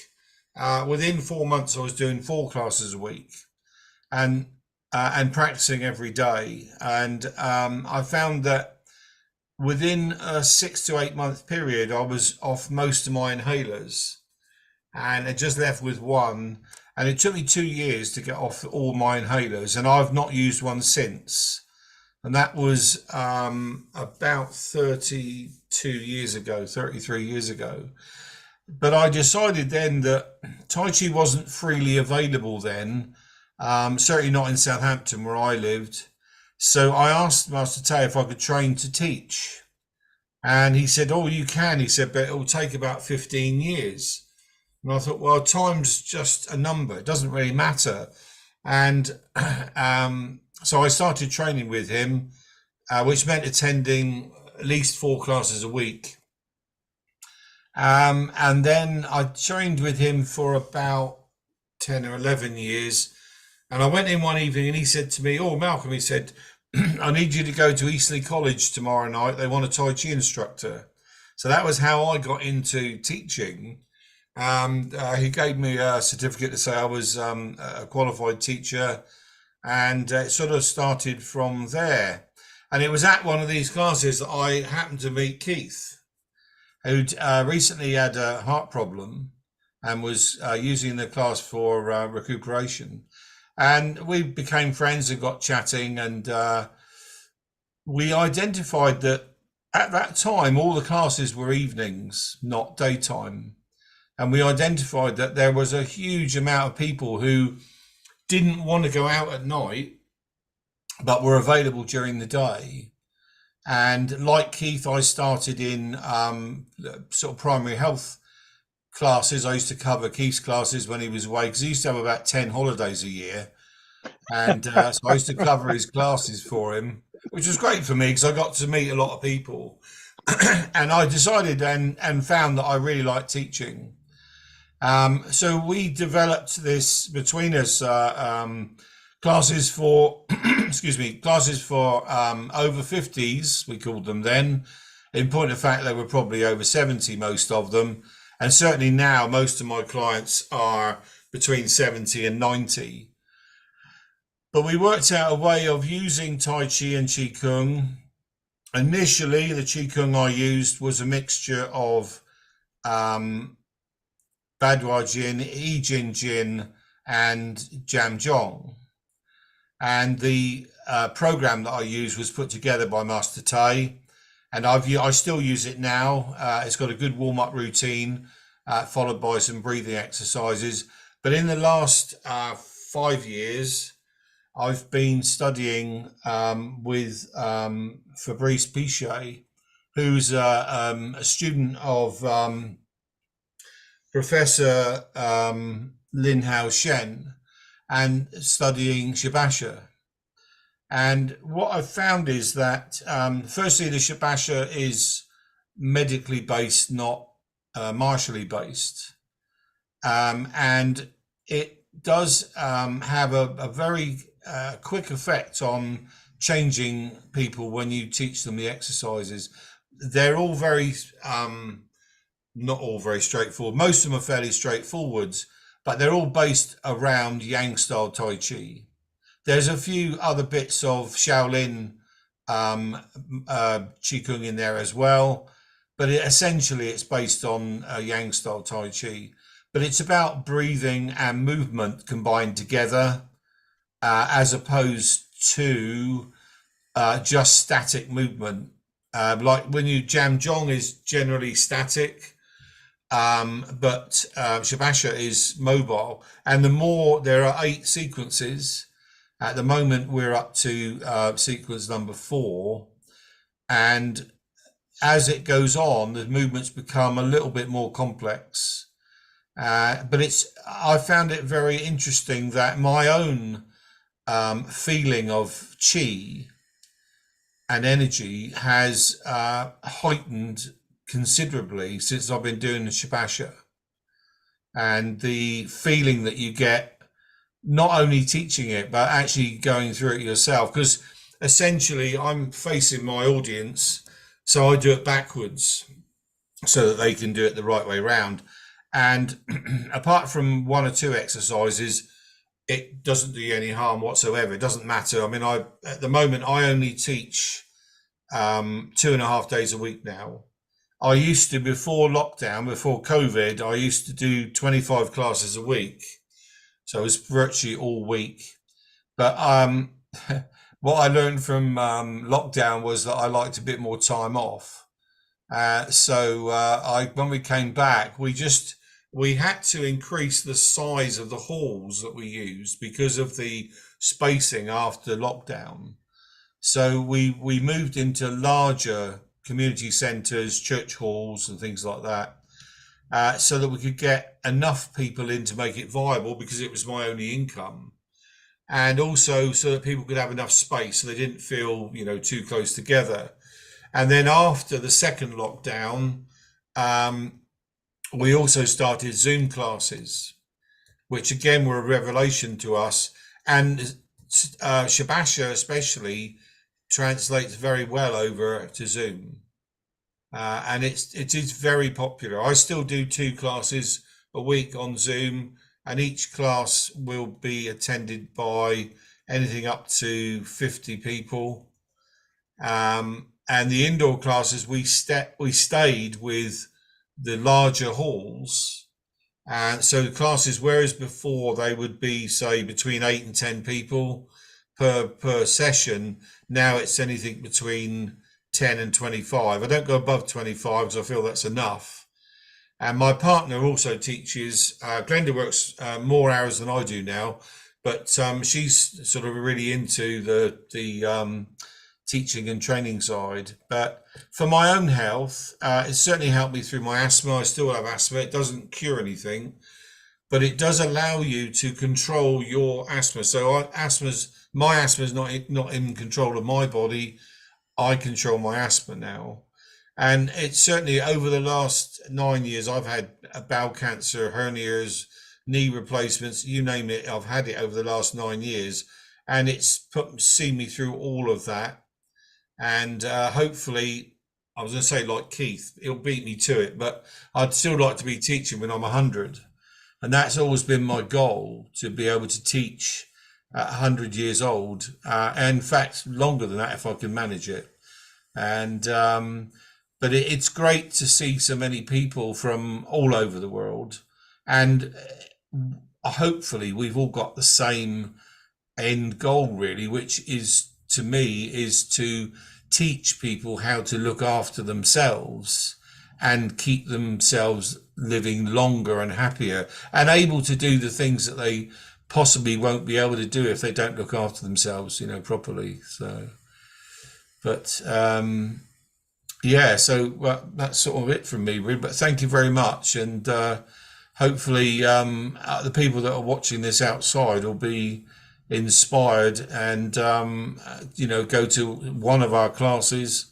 Within 4 months, I was doing 4 classes a week and practicing every day. And I found that within a 6 to 8 month period, I was off most of my inhalers and I just left with one. And it took me 2 years to get off all my inhalers, and I've not used one since. And that was about 32 years ago, 33 years ago. But I decided then that Tai Chi wasn't freely available then, certainly not in Southampton where I lived. So I asked Master Tai if I could train to teach. And he said, oh, you can. He said, but it will take about 15 years. And I thought, well, time's just a number. It doesn't really matter. And so I started training with him, which meant attending at least 4 classes a week. And then I trained with him for about 10 or 11 years. And I went in one evening and he said to me, oh, Malcolm, he said, I need you to go to Eastleigh College tomorrow night. They want a Tai Chi instructor. So that was how I got into teaching. He gave me a certificate to say I was a qualified teacher, and it sort of started from there. And it was at one of these classes that I happened to meet Keith, who'd recently had a heart problem and was using the class for recuperation. And we became friends and got chatting, and we identified that at that time all the classes were evenings, not daytime. And we identified that there was a huge amount of people who didn't want to go out at night, but were available during the day. And like Keith, I started in sort of primary health classes. I used to cover Keith's classes when he was away, because he used to have about 10 holidays a year. And so I used to cover his classes for him, which was great for me because I got to meet a lot of people. And I decided and found that I really liked teaching. So we developed this between us, classes for, classes for over 50s, we called them then. In point of fact, they were probably over 70, most of them. And certainly now, most of my clients are between 70 and 90. But we worked out a way of using Tai Chi and Qigong. Initially, the Qigong I used was a mixture of Badua Jin, I Jin Jin, and Jamjong. And the program that I used was put together by Master Tai, and I still use it now. It's got a good warm-up routine, followed by some breathing exercises. But in the last 5 years, I've been studying with Fabrice Pichet, who's a student of Professor Lin Hao Shen, and studying Shibasha. And what I've found is that, firstly, the Shibasha is medically based, not martially based. And it does have a very quick effect on changing people when you teach them the exercises. They're all very, not all very straightforward. Most of them are fairly straightforward, but they're all based around Yang style Tai Chi. There's a few other bits of Shaolin Qigong in there as well, but essentially it's based on Yang style Tai Chi. But it's about breathing and movement combined together, as opposed to just static movement. Like when you Jamjong is generally static, but Shabasha is mobile. And the more, there are 8 sequences. At the moment, we're up to sequence number 4. And as it goes on, the movements become a little bit more complex. But I found it very interesting that my own feeling of chi and energy has heightened considerably since I've been doing the Shabasha. And the feeling that you get, not only teaching it, but actually going through it yourself, because essentially I'm facing my audience, so I do it backwards so that they can do it the right way around. And apart from 1 or 2 exercises, it doesn't do you any harm whatsoever. It doesn't matter. I mean, at the moment, I only teach 2.5 days a week now. I used to, before lockdown, before COVID, I used to do 25 classes a week. So it was virtually all week. But what I learned from lockdown was that I liked a bit more time off. When we came back, we had to increase the size of the halls that we used because of the spacing after lockdown. So we moved into larger community centres, church halls and things like that, so that we could get enough people in to make it viable, because it was my only income. And also so that people could have enough space so they didn't feel, too close together. And then after the second lockdown, we also started Zoom classes, which again were a revelation to us. And Shabasha especially translates very well over to Zoom. And it is very popular. I still do 2 classes a week on Zoom, and each class will be attended by anything up to 50 people. And the indoor classes, we stayed with the larger halls. And so the classes, whereas before they would be, say, between 8 and 10 people per session, now it's anything between 10 and 25. I don't go above 25 because I feel that's enough. And my partner also teaches. Glenda works more hours than I do now, but she's sort of really into the teaching and training side. But for my own health, it certainly helped me through my asthma. I still have asthma. It doesn't cure anything, but it does allow you to control your asthma. So my asthma is not in control of my body. I control my asthma now. And it's certainly over the last 9 years, I've had a bowel cancer, hernias, knee replacements, you name it. I've had it over the last 9 years, and it's seen me through all of that. And hopefully, I was going to say like Keith, it'll beat me to it, but I'd still like to be teaching when I'm 100. And that's always been my goal, to be able to teach at 100 years old. And in fact, longer than that if I can manage it. And but it's great to see so many people from all over the world. And hopefully we've all got the same end goal, really, which is, to me, is to teach people how to look after themselves and keep themselves living longer and happier and able to do the things that they possibly won't be able to do if they don't look after themselves, properly. So, but yeah, so that's sort of it from me, really. But thank you very much, and hopefully the people that are watching this outside will be inspired and go to one of our classes,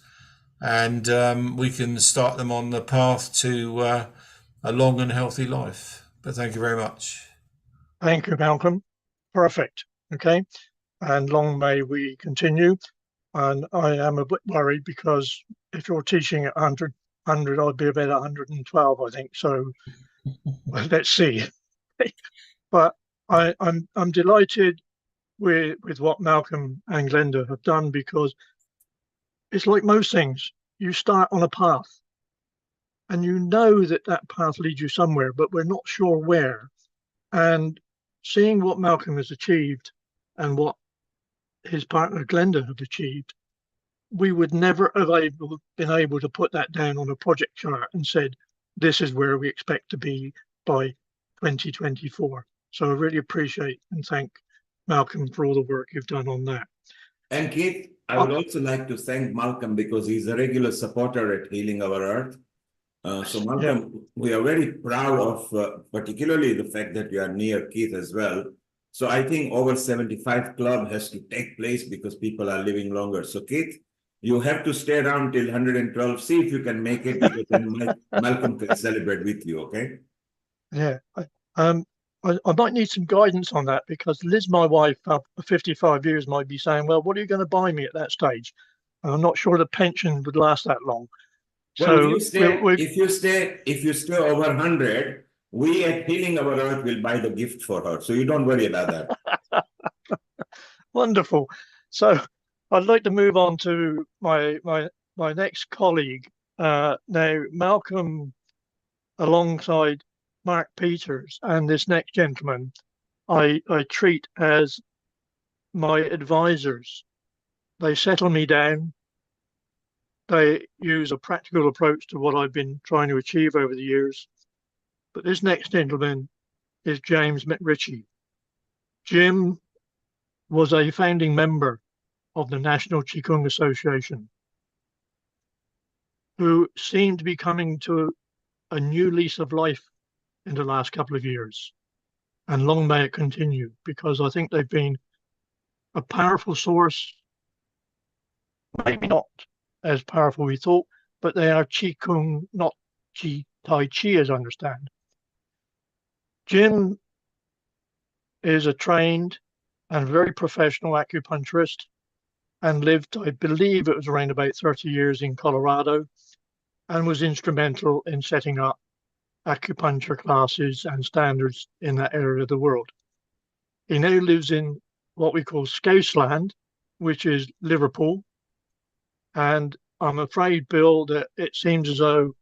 and we can start them on the path to a long and healthy life. But thank you very much. Thank you, Malcolm. Perfect. Okay. And long may we continue. And I am a bit worried because if you're teaching at 100, I'd be about 112, I think. So let's see. But I'm delighted with what Malcolm and Glenda have done, because it's like most things. You start on a path and you know that that path leads you somewhere, but we're not sure where. And seeing what Malcolm has achieved and what his partner Glenda have achieved, we would never have been able to put that down on a project chart and said, this is where we expect to be by 2024. So I really appreciate and thank Malcolm for all the work you've done on that. And Keith, I would also like to thank Malcolm because he's a regular supporter at Healing Our Earth. So Malcolm, we are very proud of particularly the fact that you are near Keith as well. So I think over 75 club has to take place because people are living longer. So Keith, you have to stay around till 112. See if you can make it, because then Malcolm can celebrate with you, okay? Yeah. I might need some guidance on that, because Liz, my wife, for 55 years, might be saying, well, what are you going to buy me at that stage? And I'm not sure the pension would last that long. Well, So if you stay over 100, we at Healing Our Earth will buy the gift for her. So you don't worry about that. Wonderful. So I'd like to move on to my next colleague. Now, Malcolm, alongside Mark Peters and this next gentleman, I treat as my advisors. They settle me down. They use a practical approach to what I've been trying to achieve over the years. But this next gentleman is James McRitchie. Jim was a founding member of the National Qigong Association, who seemed to be coming to a new lease of life in the last couple of years. And long may it continue, because I think they've been a powerful source, maybe not as powerful we thought, but they are Qigong, not Tai Chi, as I understand. Jim is a trained and very professional acupuncturist and lived, I believe it was around about 30 years in Colorado, and was instrumental in setting up acupuncture classes and standards in that area of the world. He now lives in what we call Scousland, which is Liverpool. And I'm afraid, Bill, that it seems as though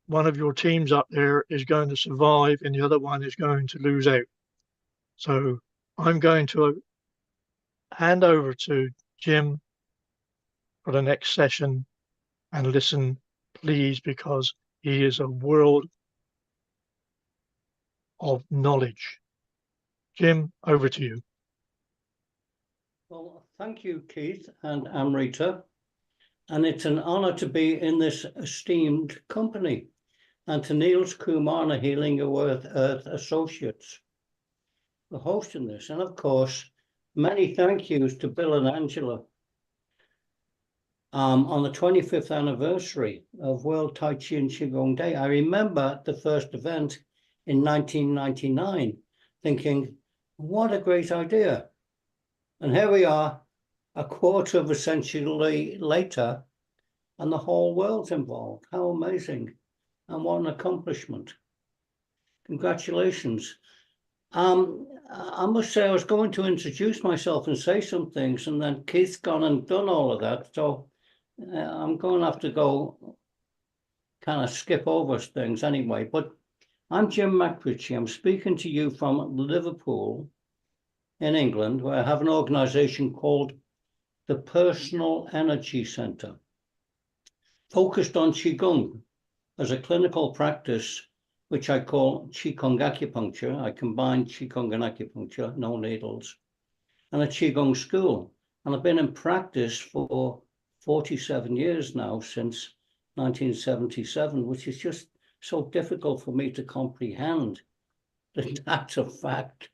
one of your teams up there is going to survive and the other one is going to lose out. So I'm going to hand over to Jim for the next session, and listen, please, because he is a world of knowledge. Jim, over to you. Well, thank you, Keith and Amrita. And it's an honor to be in this esteemed company, and to Niels Kumar, Healing Our Earth Associates, for hosting this. And of course, many thank yous to Bill and Angela on the 25th anniversary of World Tai Chi and Qigong Day. I remember the first event in 1999, thinking, what a great idea. And here we are, a quarter of a century later, and the whole world's involved. How amazing, and what an accomplishment. Congratulations. I must say, I was going to introduce myself and say some things, and then Keith's gone and done all of that. So I'm going to have to go kind of skip over things anyway. But I'm Jim McRitchie. I'm speaking to you from Liverpool in England, where I have an organization called the Personal Energy Center, focused on Qigong as a clinical practice, which I call Qigong acupuncture. I combine Qigong and acupuncture, no needles, and a Qigong school. And I've been in practice for 47 years now, since 1977, which is just so difficult for me to comprehend that that's a fact.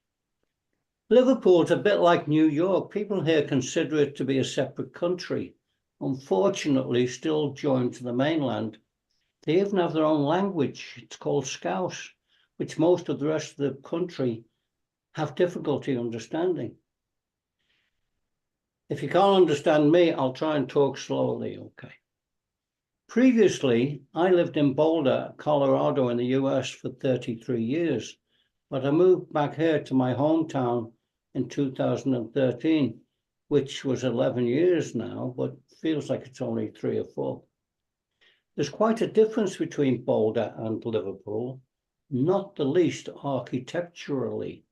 Liverpool's a bit like New York. People here consider it to be a separate country, unfortunately still joined to the mainland. They even have their own language. It's called Scouse, which most of the rest of the country have difficulty understanding. If you can't understand me, I'll try and talk slowly, okay? Previously, I lived in Boulder, Colorado in the US for 33 years, but I moved back here to my hometown in 2013, which was 11 years now, but feels like it's only 3 or 4. There's quite a difference between Boulder and Liverpool, not the least architecturally,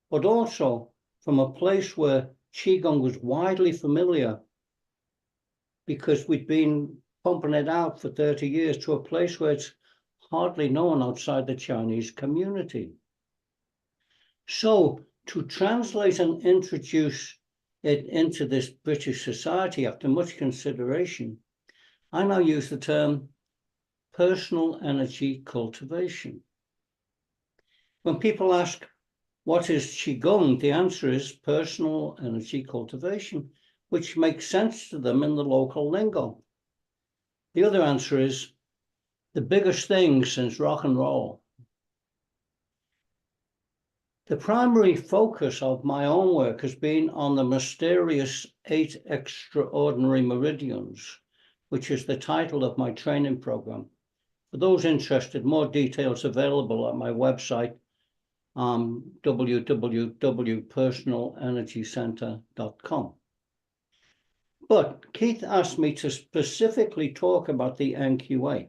but also from a place where Qigong was widely familiar because we'd been pumping it out for 30 years to a place where it's hardly known outside the Chinese community. So to translate and introduce it into this British society after much consideration, I now use the term personal energy cultivation. When people ask, what is Qigong? The answer is personal energy cultivation, which makes sense to them in the local lingo. The other answer is the biggest thing since rock and roll. The primary focus of my own work has been on the mysterious 8 extraordinary meridians, which is the title of my training program. For those interested, more details available at my website, www.personalenergycenter.com. But Keith asked me to specifically talk about the NQA.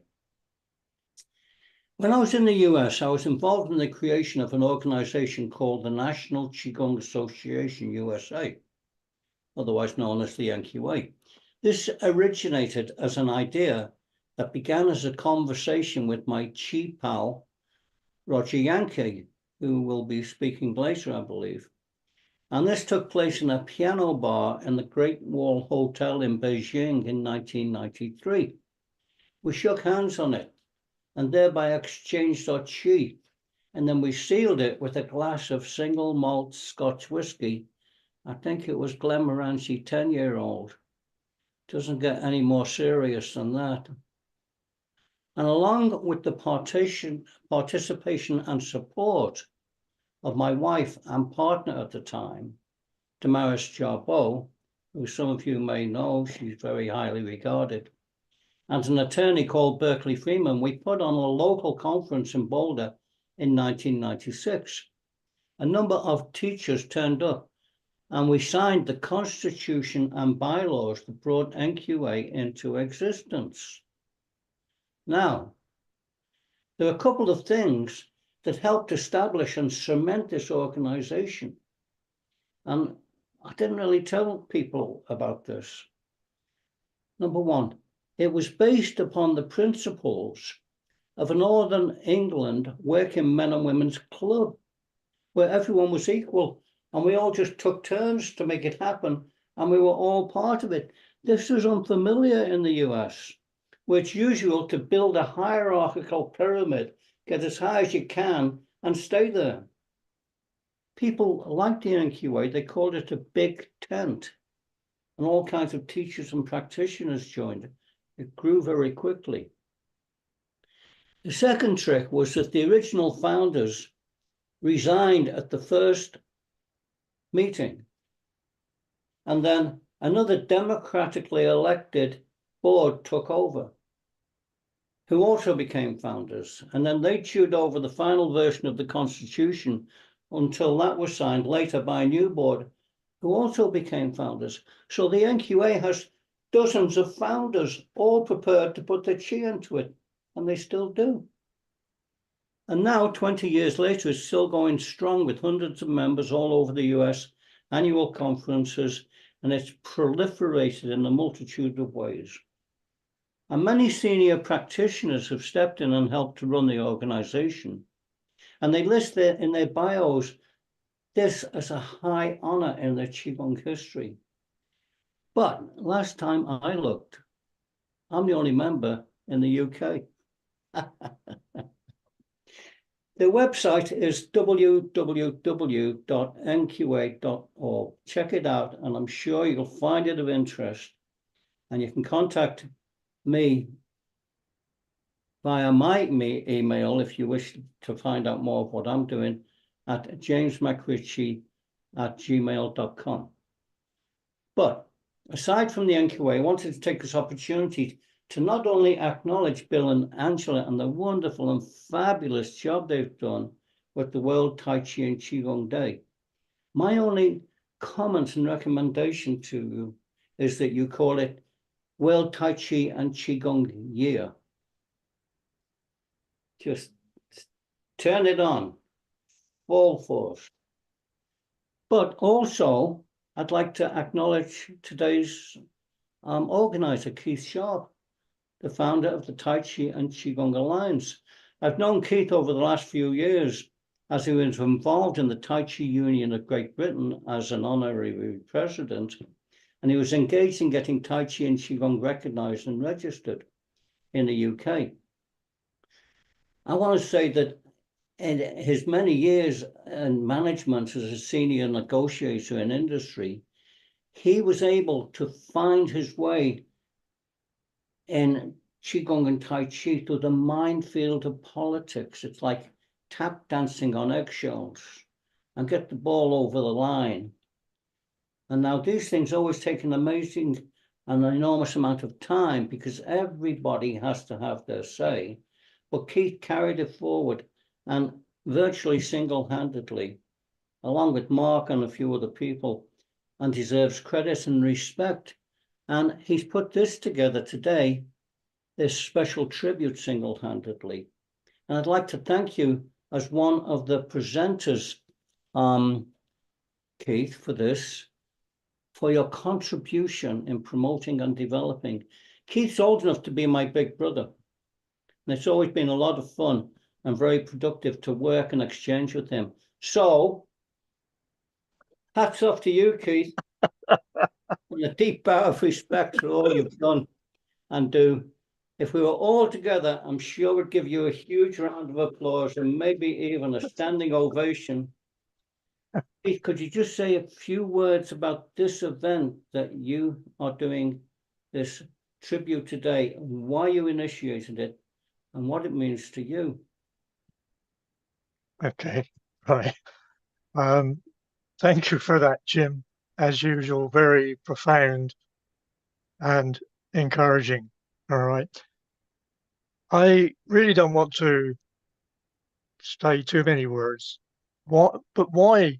When I was in the US, I was involved in the creation of an organization called the National Qigong Association USA, otherwise known as the NQA. This originated as an idea that began as a conversation with my Qi pal, Roger Yankee, who will be speaking later, I believe. And this took place in a piano bar in the Great Wall Hotel in Beijing in 1993. We shook hands on it and thereby exchanged our Qi. And then we sealed it with a glass of single malt Scotch whiskey. I think it was Glenmorangie 10-year-old. Doesn't get any more serious than that. And along with the participation and support of my wife and partner at the time, Damaris Jarboe, who some of you may know, she's very highly regarded, and an attorney called Berkeley Freeman, we put on a local conference in Boulder in 1996. A number of teachers turned up and we signed the Constitution and bylaws that brought NQA into existence. Now, there are a couple of things that helped establish and cement this organization. And I didn't really tell people about this. Number one, it was based upon the principles of a Northern England working men and women's club, where everyone was equal and we all just took turns to make it happen and we were all part of it. This is unfamiliar in the US, where it's usual to build a hierarchical pyramid, get as high as you can and stay there. People like the NQA, they called it a big tent, and all kinds of teachers and practitioners joined it. It grew very quickly. The second trick was that the original founders resigned at the first meeting, and then another democratically elected board took over, who also became founders, and then they chewed over the final version of the Constitution until that was signed later by a new board, who also became founders. So the NQA has dozens of founders, all prepared to put their Qi into it, and they still do. And now, 20 years later, it's still going strong with hundreds of members all over the US, annual conferences, and it's proliferated in a multitude of ways. And many senior practitioners have stepped in and helped to run the organization. And they list in their bios this as a high honor in their Qigong history. But last time I looked, I'm the only member in the UK. The website is www.nqa.org. Check it out, and I'm sure you'll find it of interest. And you can contact me via my email if you wish to find out more of what I'm doing at jamesmcritchie@gmail.com. But aside from the NQA, I wanted to take this opportunity to not only acknowledge Bill and Angela and the wonderful and fabulous job they've done with the World Tai Chi and Qigong Day, My only comment and recommendation to you is that you call it World Tai Chi and Qigong Year. Just turn it on, full force. But also, I'd like to acknowledge today's organizer, Keith Sharp, the founder of the Tai Chi and Qigong Alliance. I've known Keith over the last few years as he was involved in the Tai Chi Union of Great Britain as an honorary president, and he was engaged in getting Tai Chi and Qigong recognized and registered in the UK. I want to say that in his many years in management as a senior negotiator in industry, he was able to find his way in Qigong and Tai Chi through the minefield of politics. It's like tap dancing on eggshells and get the ball over the line. And now these things always take an amazing and enormous amount of time because everybody has to have their say. But Keith carried it forward and virtually single-handedly, along with Mark and a few other people, and deserves credit and respect. And he's put this together today, this special tribute single-handedly. And I'd like to thank you as one of the presenters, Keith, for this, for your contribution in promoting and developing. Keith's old enough to be my big brother. And it's always been a lot of fun and very productive to work and exchange with him. So, hats off to you, Keith, and a deep bow of respect for all you've done and do. If we were all together, I'm sure we'd give you a huge round of applause and maybe even a standing ovation. Keith, could you just say a few words about this event that you are doing, this tribute today, why you initiated it, and what it means to you? Okay, right. Thank you for that, Jim. As usual, very profound and encouraging. All right. I really don't want to say too many words. But why?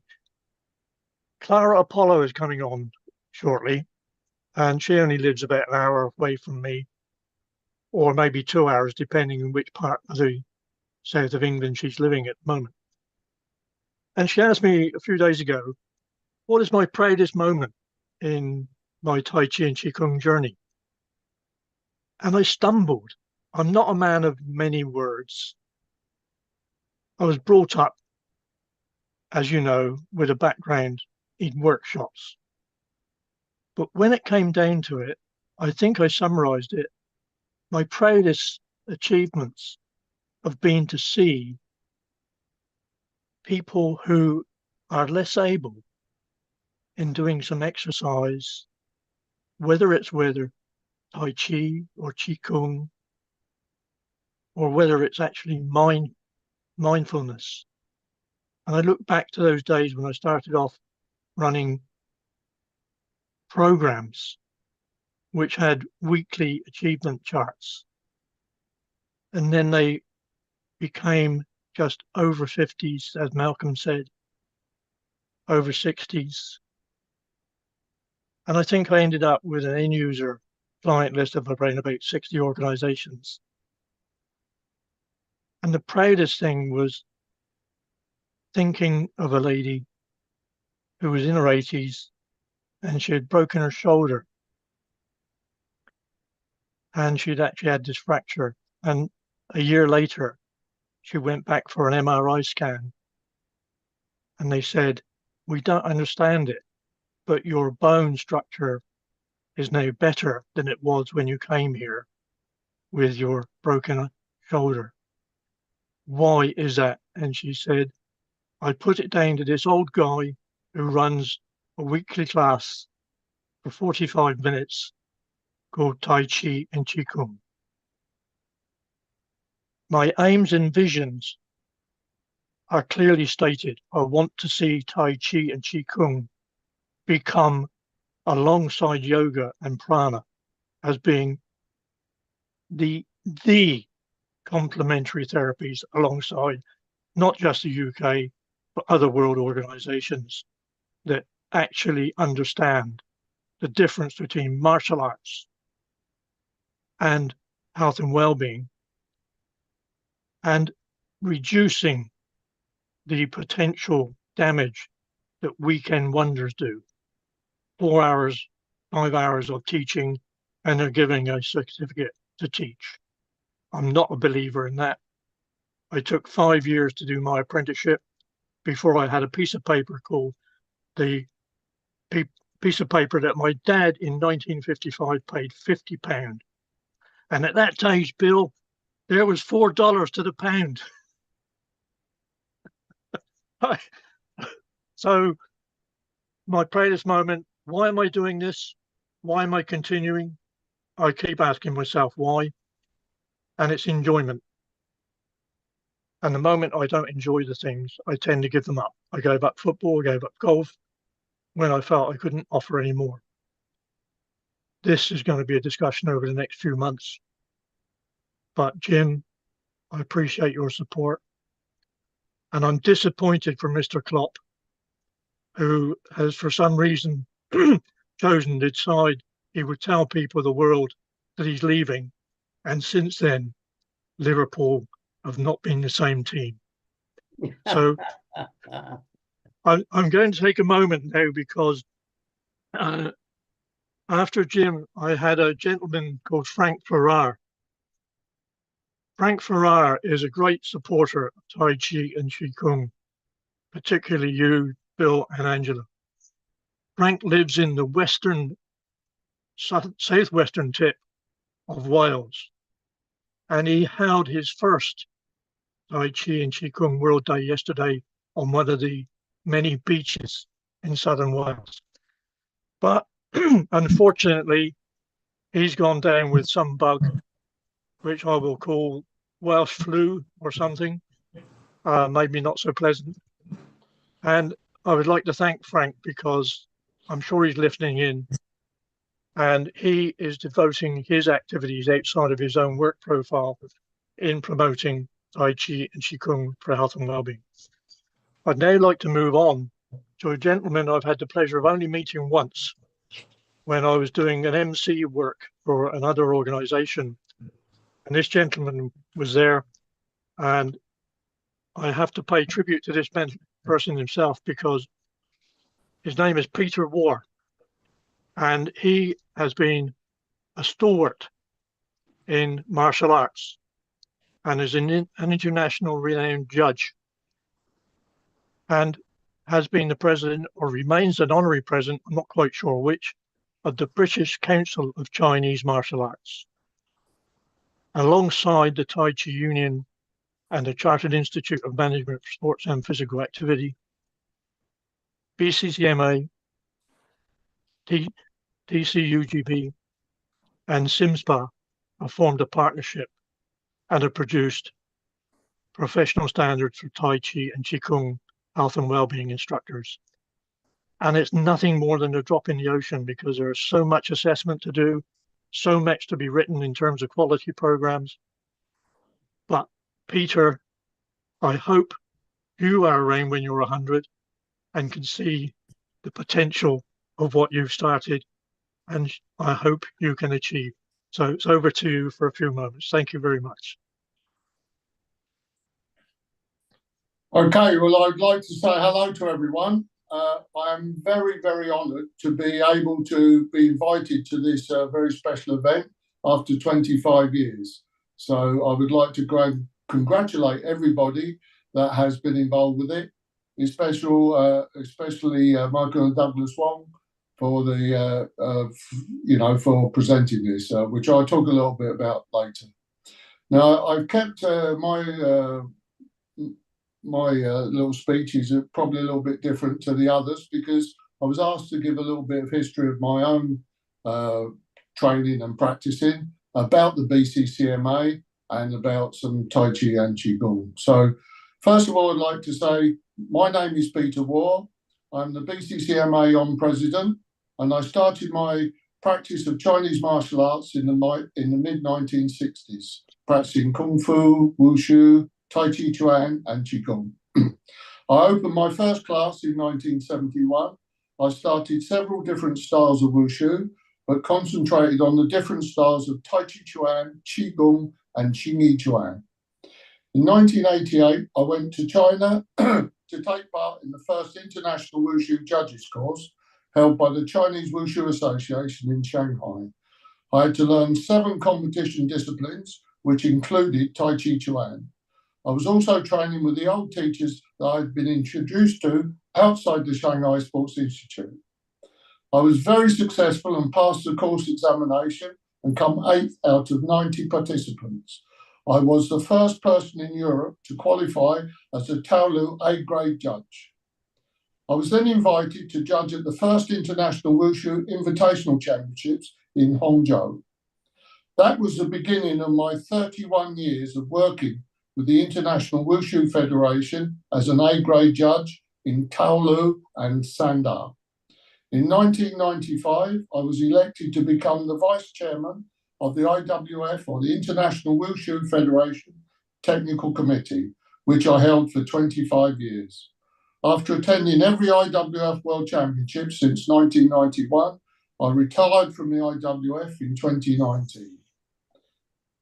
Clara Apollo is coming on shortly, and she only lives about an hour away from me, or maybe 2 hours, depending on which part of the south of England she's living at the moment. And she asked me a few days ago, what is my proudest moment in my Tai Chi and Qigong journey? And I stumbled. I'm not a man of many words. I was brought up, as you know, with a background in workshops. But when it came down to it, I think I summarized it. My proudest achievements have been to see people who are less able in doing some exercise, whether it's with Tai Chi or Qigong, or whether it's actually mindfulness. And I look back to those days when I started off running programs which had weekly achievement charts. And then they became just over 50s, as Malcolm said, over 60s. And I think I ended up with an end user client list of around about 60 organizations. And the proudest thing was thinking of a lady who was in her 80s and she had broken her shoulder. And she'd actually had this fracture. And a year later, she went back for an MRI scan. And they said, we don't understand it, but your bone structure is now better than it was when you came here with your broken shoulder. Why is that? And she said, I put it down to this old guy who runs a weekly class for 45 minutes called Tai Chi and Qigong. My aims and visions are clearly stated. I want to see Tai Chi and Qigong become, alongside yoga and prana, as being the complementary therapies alongside not just the UK, but other world organizations that actually understand the difference between martial arts and health and well-being, and reducing the potential damage that weekend wonders do. 4 hours, 5 hours of teaching, and they're giving a certificate to teach. I'm not a believer in that. I took 5 years to do my apprenticeship before I had a piece of paper called the piece of paper that my dad in 1955 paid £50. And at that stage, Bill, there was $4 to the pound. So my proudest moment, why am I doing this? Why am I continuing? I keep asking myself why, and it's enjoyment. And the moment I don't enjoy the things, I tend to give them up. I gave up football, I gave up golf when I felt I couldn't offer any more. This is going to be a discussion over the next few months. But Jim, I appreciate your support. And I'm disappointed for Mr. Klopp, who has for some reason chosen to decide he would tell people of the world that he's leaving. And since then, Liverpool have not been the same team. So I'm going to take a moment now because after Jim, I had a gentleman called Frank Farrar. Frank Farrar is a great supporter of Tai Chi and Qigong, particularly you, Bill, and Angela. Frank lives in the southwestern tip of Wales, and he held his first Tai Chi and Qigong World Day yesterday on one of the many beaches in southern Wales. But unfortunately, he's gone down with some bug, which I will call Welsh flu or something, maybe not so pleasant. And I would like to thank Frank because I'm sure he's listening in, and he is devoting his activities outside of his own work profile in promoting Tai Chi and Qigong for health and well-being. I'd now like to move on to a gentleman I've had the pleasure of only meeting once when I was doing an MC work for another organization. And this gentleman was there, and I have to pay tribute to this person himself because his name is Peter War, and he has been a stalwart in martial arts and is an international renowned judge, and has been the president, or remains an honorary president, I'm not quite sure which, of the British Council of Chinese Martial Arts, alongside the Tai Chi Union and the Chartered Institute of Management for Sports and Physical Activity. BCCMA, TCUGP, and SIMSPA have formed a partnership and have produced professional standards for Tai Chi and Qigong health and well-being instructors. And it's nothing more than a drop in the ocean because there's so much assessment to do, so much to be written in terms of quality programs. But Peter, I hope you are around when you're 100 and can see the potential of what you've started, and I hope you can achieve. So it's over to you for a few moments. Thank you very much. Okay, well, I'd like to say hello to everyone. I'm very, very honoured to be able to be invited to this very special event after 25 years. So I would like to congratulate everybody that has been involved with it, especially Michael and Douglas Wong for the for presenting this, which I'll talk a little bit about later. Now, I've kept my little speeches are probably a little bit different to the others because I was asked to give a little bit of history of my own training and practicing about the BCCMA and about some Tai Chi and Qigong. So first of all, I'd like to say my name is Peter War. I'm the BCCMA On President, and I started my practice of Chinese martial arts in the mid-1960s, practicing Kung Fu, Wushu, Tai Chi Chuan and Qigong. I opened my first class in 1971 I started several different styles of wushu, but concentrated on the different styles of Tai Chi Chuan, Qigong, and Xingyi Chuan. In 1988, I went to China to take part in the first international wushu judges course held by the Chinese Wushu Association in Shanghai. I had to learn 7 competition disciplines, which included Tai Chi Chuan. I was also training with the old teachers that I had been introduced to outside the Shanghai Sports Institute. I was very successful and passed the course examination and come 8th out of 90 participants. I was the first person in Europe to qualify as a Taolu A-grade judge. I was then invited to judge at the first International Wushu Invitational Championships in Hangzhou. That was the beginning of my 31 years of working with the International Wushu Federation as an A-grade judge in Taolu and Sanda. In 1995, I was elected to become the vice chairman of the IWF, or the International Wushu Federation Technical Committee, which I held for 25 years. After attending every IWF World Championship since 1991, I retired from the IWF in 2019.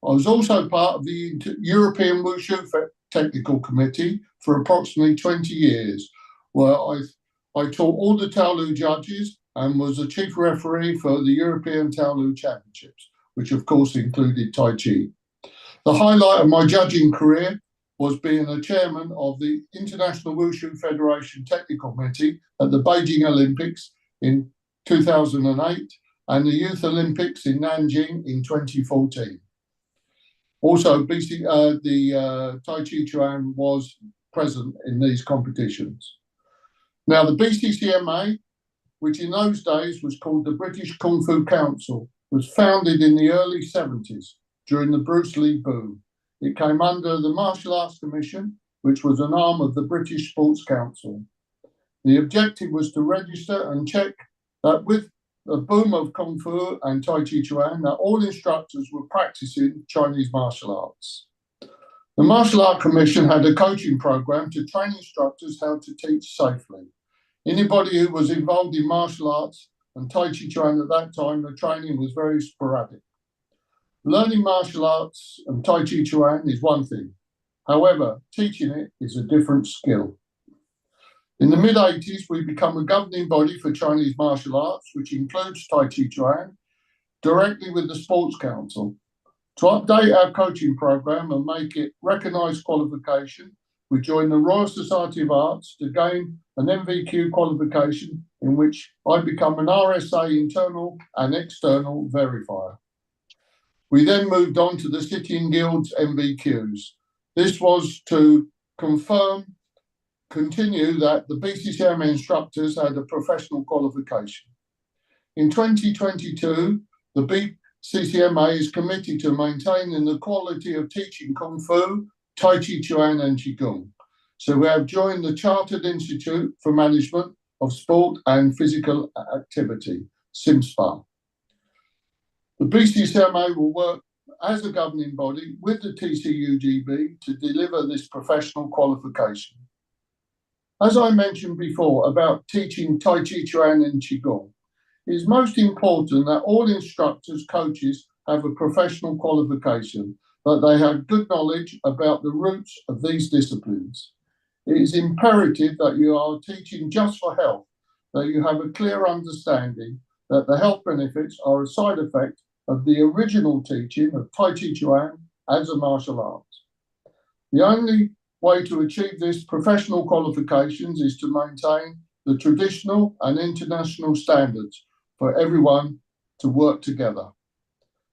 I was also part of the European Wushu Technical Committee for approximately 20 years, where I taught all the Taolu judges and was the chief referee for the European Taolu Championships, which of course included Tai Chi. The highlight of my judging career was being a chairman of the International Wushu Federation Technical Committee at the Beijing Olympics in 2008 and the Youth Olympics in Nanjing in 2014. Also, the Tai Chi Chuan was present in these competitions. Now, the BCCMA, which in those days was called the British Kung Fu Council, was founded in the early 70s during the Bruce Lee boom. It came under the Martial Arts Commission, which was an arm of the British Sports Council. The objective was to register and check that with the boom of Kung Fu and Tai Chi Chuan, that all instructors were practicing Chinese martial arts. The Martial Arts Commission had a coaching program to train instructors how to teach safely. Anybody who was involved in martial arts and Tai Chi Chuan at that time, the training was very sporadic. Learning martial arts and Tai Chi Chuan is one thing. However, teaching it is a different skill. In the mid-80s, we became a governing body for Chinese martial arts, which includes Tai Chi Chuan, directly with the Sports Council. To update our coaching program and make it recognised qualification, we joined the Royal Society of Arts to gain an MVQ qualification in which I become an RSA internal and external verifier. We then moved on to the City and Guilds MVQs. This was to continue that the BCCMA instructors had a professional qualification. In 2022, the BCCMA is committed to maintaining the quality of teaching Kung Fu, Tai Chi Chuan and Qigong. So we have joined the Chartered Institute for Management of Sport and Physical Activity, SIMSPA. The BCCMA will work as a governing body with the TCUGB to deliver this professional qualification. As I mentioned before about teaching Tai Chi Chuan and Qigong, it is most important that all instructors, coaches have a professional qualification, that they have good knowledge about the roots of these disciplines. It is imperative that you are teaching just for health, that you have a clear understanding that the health benefits are a side effect of the original teaching of Tai Chi Chuan as a martial art. The only way to achieve this professional qualifications is to maintain the traditional and international standards for everyone to work together.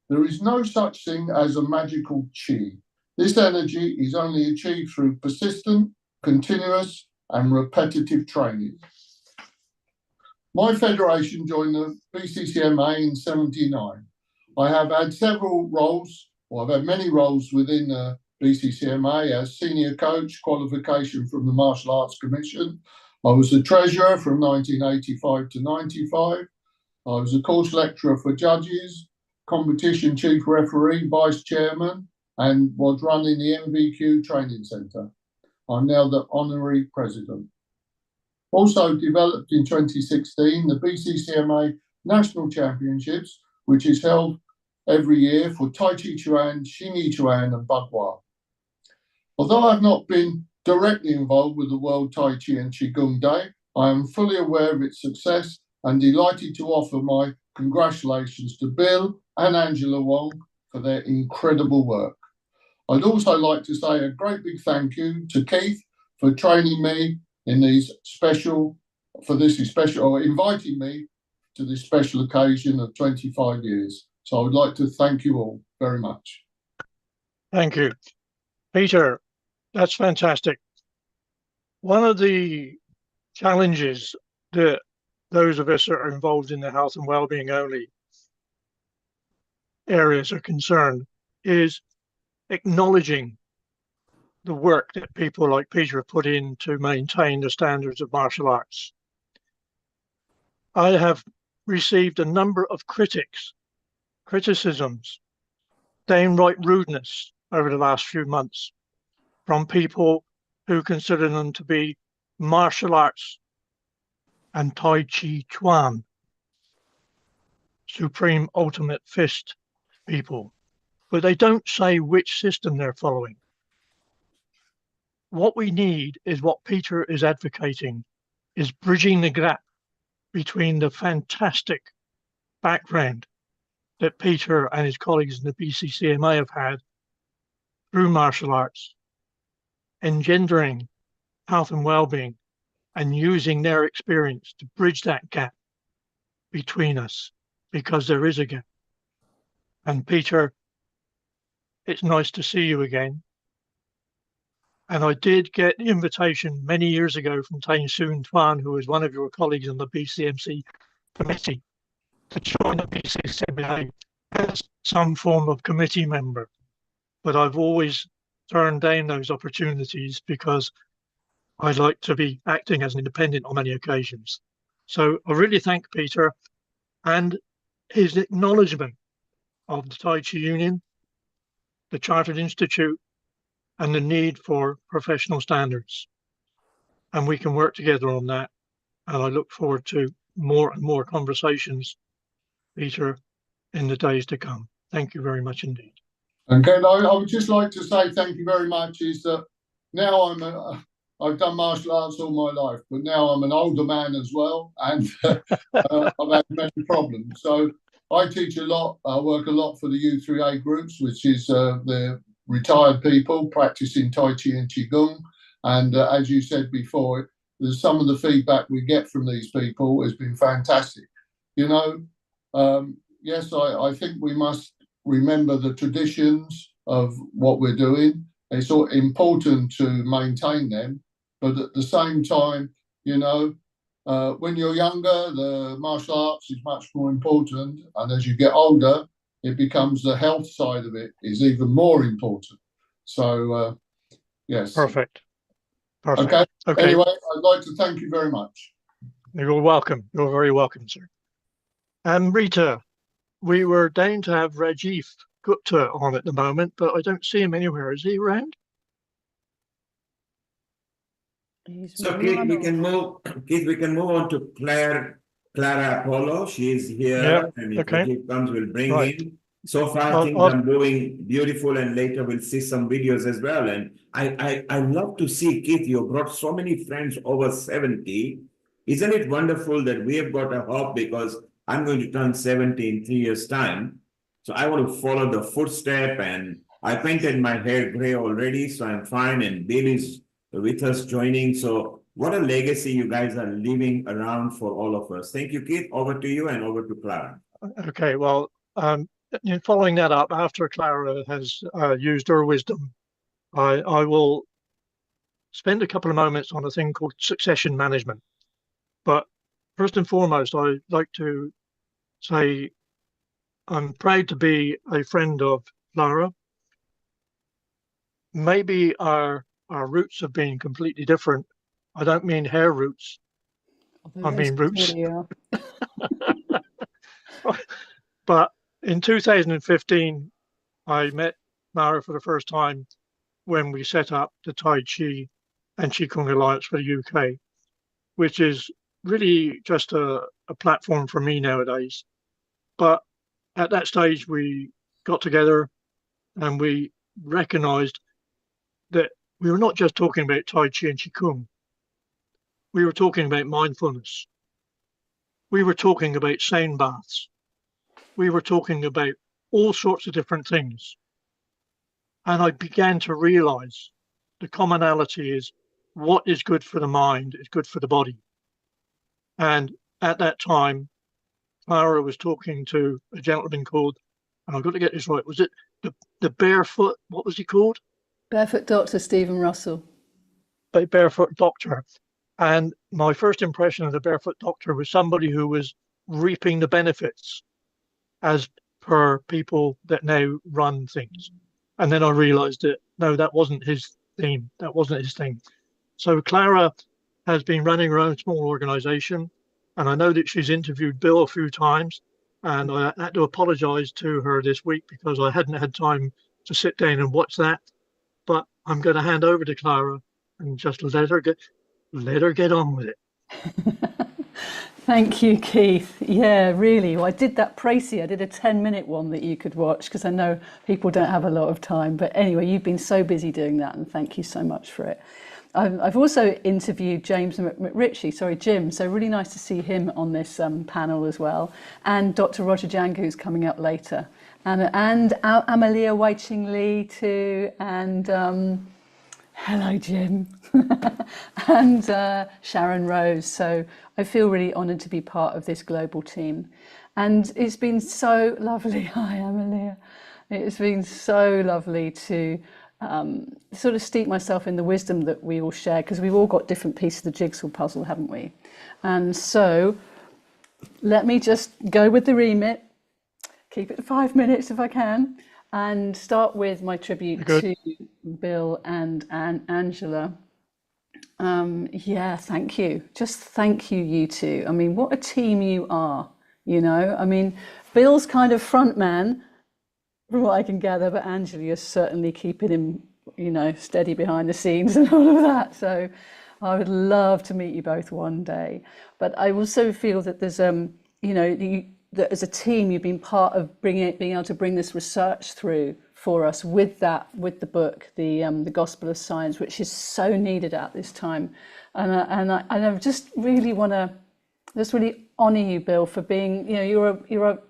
There is no such thing as a magical chi. This energy is only achieved through persistent, continuous and repetitive training. My federation joined the BCCMA in '79. I have had several roles, or I've had many roles within the BCCMA as senior coach, qualification from the Martial Arts Commission. I was the treasurer from 1985 to 95. I was a course lecturer for judges, competition chief referee, vice chairman, and was running the MVQ training centre. I'm now the honorary president. Also developed in 2016 the BCCMA National Championships, which is held every year for Tai Chi Chuan, Xing Yi Chuan, and Bagua. Although I've not been directly involved with the World Tai Chi and Qigong Day, I am fully aware of its success and delighted to offer my congratulations to Bill and Angela Wong for their incredible work. I'd also like to say a great big thank you to Keith for training me in these special, or inviting me to this special occasion of 25 years. So I would like to thank you all very much. Thank you. Peter, that's fantastic. One of the challenges that those of us that are involved in the health and well-being only areas are concerned is acknowledging the work that people like Peter have put in to maintain the standards of martial arts. I have received a number of criticisms, downright rudeness over the last few months from people who consider them to be martial arts and Tai Chi Chuan, supreme ultimate fist people, but they don't say which system they're following. What we need is what Peter is advocating, is bridging the gap between the fantastic background that Peter and his colleagues in the BCCMA have had through martial arts, engendering health and well-being, and using their experience to bridge that gap between us, because there is a gap. And Peter, it's nice to see you again. And I did get the invitation many years ago from Tang Soon Tuan, who was one of your colleagues on the BCMC committee, to join the BCCMA as some form of committee member. But I've always turned down those opportunities because I like to be acting as an independent on many occasions. So I really thank Peter and his acknowledgement of the Tai Chi Union, the Chartered Institute, and the need for professional standards. And we can work together on that. And I look forward to more and more conversations, Peter, in the days to come. Thank you very much indeed. And Ken, I would just like to say thank you very much. Is that now I've done martial arts all my life, but now I'm an older man as well, and I've had many problems. So I teach a lot. I work a lot for the U3A groups, which is the retired people practicing Tai Chi and Qigong. And as you said before, some of the feedback we get from these people has been fantastic. You know, yes, I think we must remember the traditions of what we're doing. It's important to maintain them, but at the same time, you know, when you're younger, the martial arts is much more important, and as you get older, it becomes the health side of it is even more important. So, yes. Perfect. Okay. Okay. Anyway, I'd like to thank you very much. You're welcome. You're very welcome, sir. And Rita, we were down to have Rajiv Gupta on at the moment, but I don't see him anywhere. Is he around? So Keith, we can move. Keith, we can move on to Clara Apollo. She is here, Yep. and if Okay. Rajiv comes, we'll bring Right. in. So far, things are moving beautiful, and later we'll see some videos as well. And I love to see, Keith, you brought so many friends over 70. Isn't it wonderful that we have got a hope, because I'm going to turn 70 in 3 years' time. So I want to follow the footstep, and I painted my hair gray already, so I'm fine. And Bill is with us joining. So what a legacy you guys are leaving around for all of us. Thank you, Keith. Over to you, and over to Clara. Okay. Well, following that up, after Clara has used her wisdom, I will spend a couple of moments on a thing called succession management. But first and foremost, I'd like to say I'm proud to be a friend of Clara. Maybe our roots have been completely different. I don't mean hair roots. I mean roots. But in 2015, I met Mara for the first time when we set up the Tai Chi and Qigong Alliance for the UK. which is really just a platform for me nowadays. But at that stage, we got together and we recognized that we were not just talking about Tai Chi and Qigong. We were talking about mindfulness. We were talking about sound baths. We were talking about all sorts of different things. And I began to realize the commonality is what is good for the mind is good for the body. And at that time, Clara was talking to a gentleman called, and I've got to get this right, was it the barefoot, what was he called? Barefoot Doctor Stephen Russell. Barefoot Doctor. And my first impression of the Barefoot Doctor was somebody who was reaping the benefits as per people that now run things. And then I realized that, no, that wasn't his theme. That wasn't his thing. So Clara has been running her own small organization. And I know that she's interviewed Bill a few times. And I had to apologize to her this week because I hadn't had time to sit down and watch that. But I'm going to hand over to Clara and just let her get on with it. Thank you, Keith. Yeah, really. Well, I did that précis. I did a 10-minute one that you could watch because I know people don't have a lot of time. But anyway, you've been so busy doing that, and thank you so much for it. I've also interviewed Jim. So really nice to see him on this panel as well. And Dr. Roger Jang, who's coming up later. And Amalia Wai-Ching Lee too. And hello, Jim. And Sharon Rose. So I feel really honoured to be part of this global team. And it's been so lovely. Hi, Amalia. It's been so lovely to sort of steep myself in the wisdom that we all share, because we've all got different pieces of the jigsaw puzzle, haven't we? And so let me just go with the remit, keep it 5 minutes if I can, and start with my tribute to Bill and Angela. Yeah, thank you. Just thank you, you two. I mean, what a team you are, you know? I mean, Bill's kind of front man, from what I can gather, but Angela is certainly keeping him, you know, steady behind the scenes and all of that. So I would love to meet you both one day. But I also feel that there's, you know, that as a team, you've been part of being able to bring this research through for us with the book, the Gospel of Science, which is so needed at this time. And I just really want to just really honour you, Bill, for being, you know,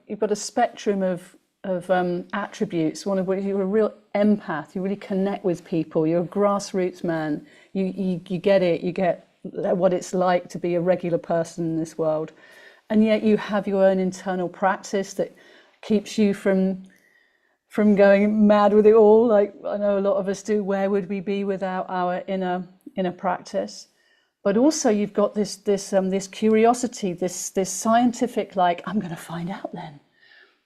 you've got a spectrum of attributes. You're a real empath. You really connect with people. You're a grassroots man. You get it. You get what it's like to be a regular person in this world, and yet you have your own internal practice that keeps you from going mad with it all. Like I know a lot of us do. Where would we be without our inner practice? But also you've got this curiosity, this scientific, like, I'm going to find out then.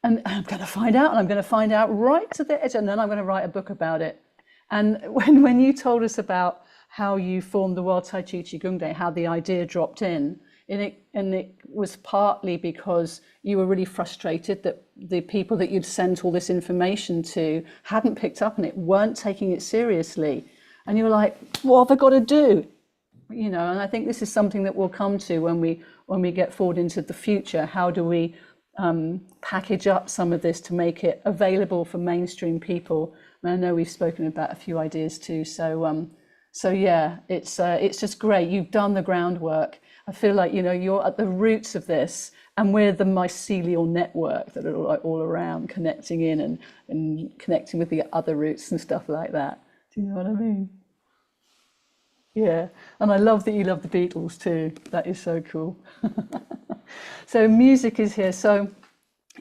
And I'm going to find out, and I'm going to find out right to the edge, and then I'm going to write a book about it. And when you told us about how you formed the World Tai Chi Qigong Day, how the idea dropped in, and it was partly because you were really frustrated that the people that you'd sent all this information to hadn't picked up on it, weren't taking it seriously. And you were like, what have I got to do? You know, and I think this is something that we'll come to when we get forward into the future. How do we package up some of this to make it available for mainstream people? And I know we've spoken about a few ideas too. So yeah, it's just great. You've done the groundwork. I feel like, you know, you're at the roots of this, and we're the mycelial network that are like all around, connecting in and connecting with the other roots and stuff like that. Do you know what I mean? Yeah, and I love that you love the Beatles too. That is so cool. So music is here. So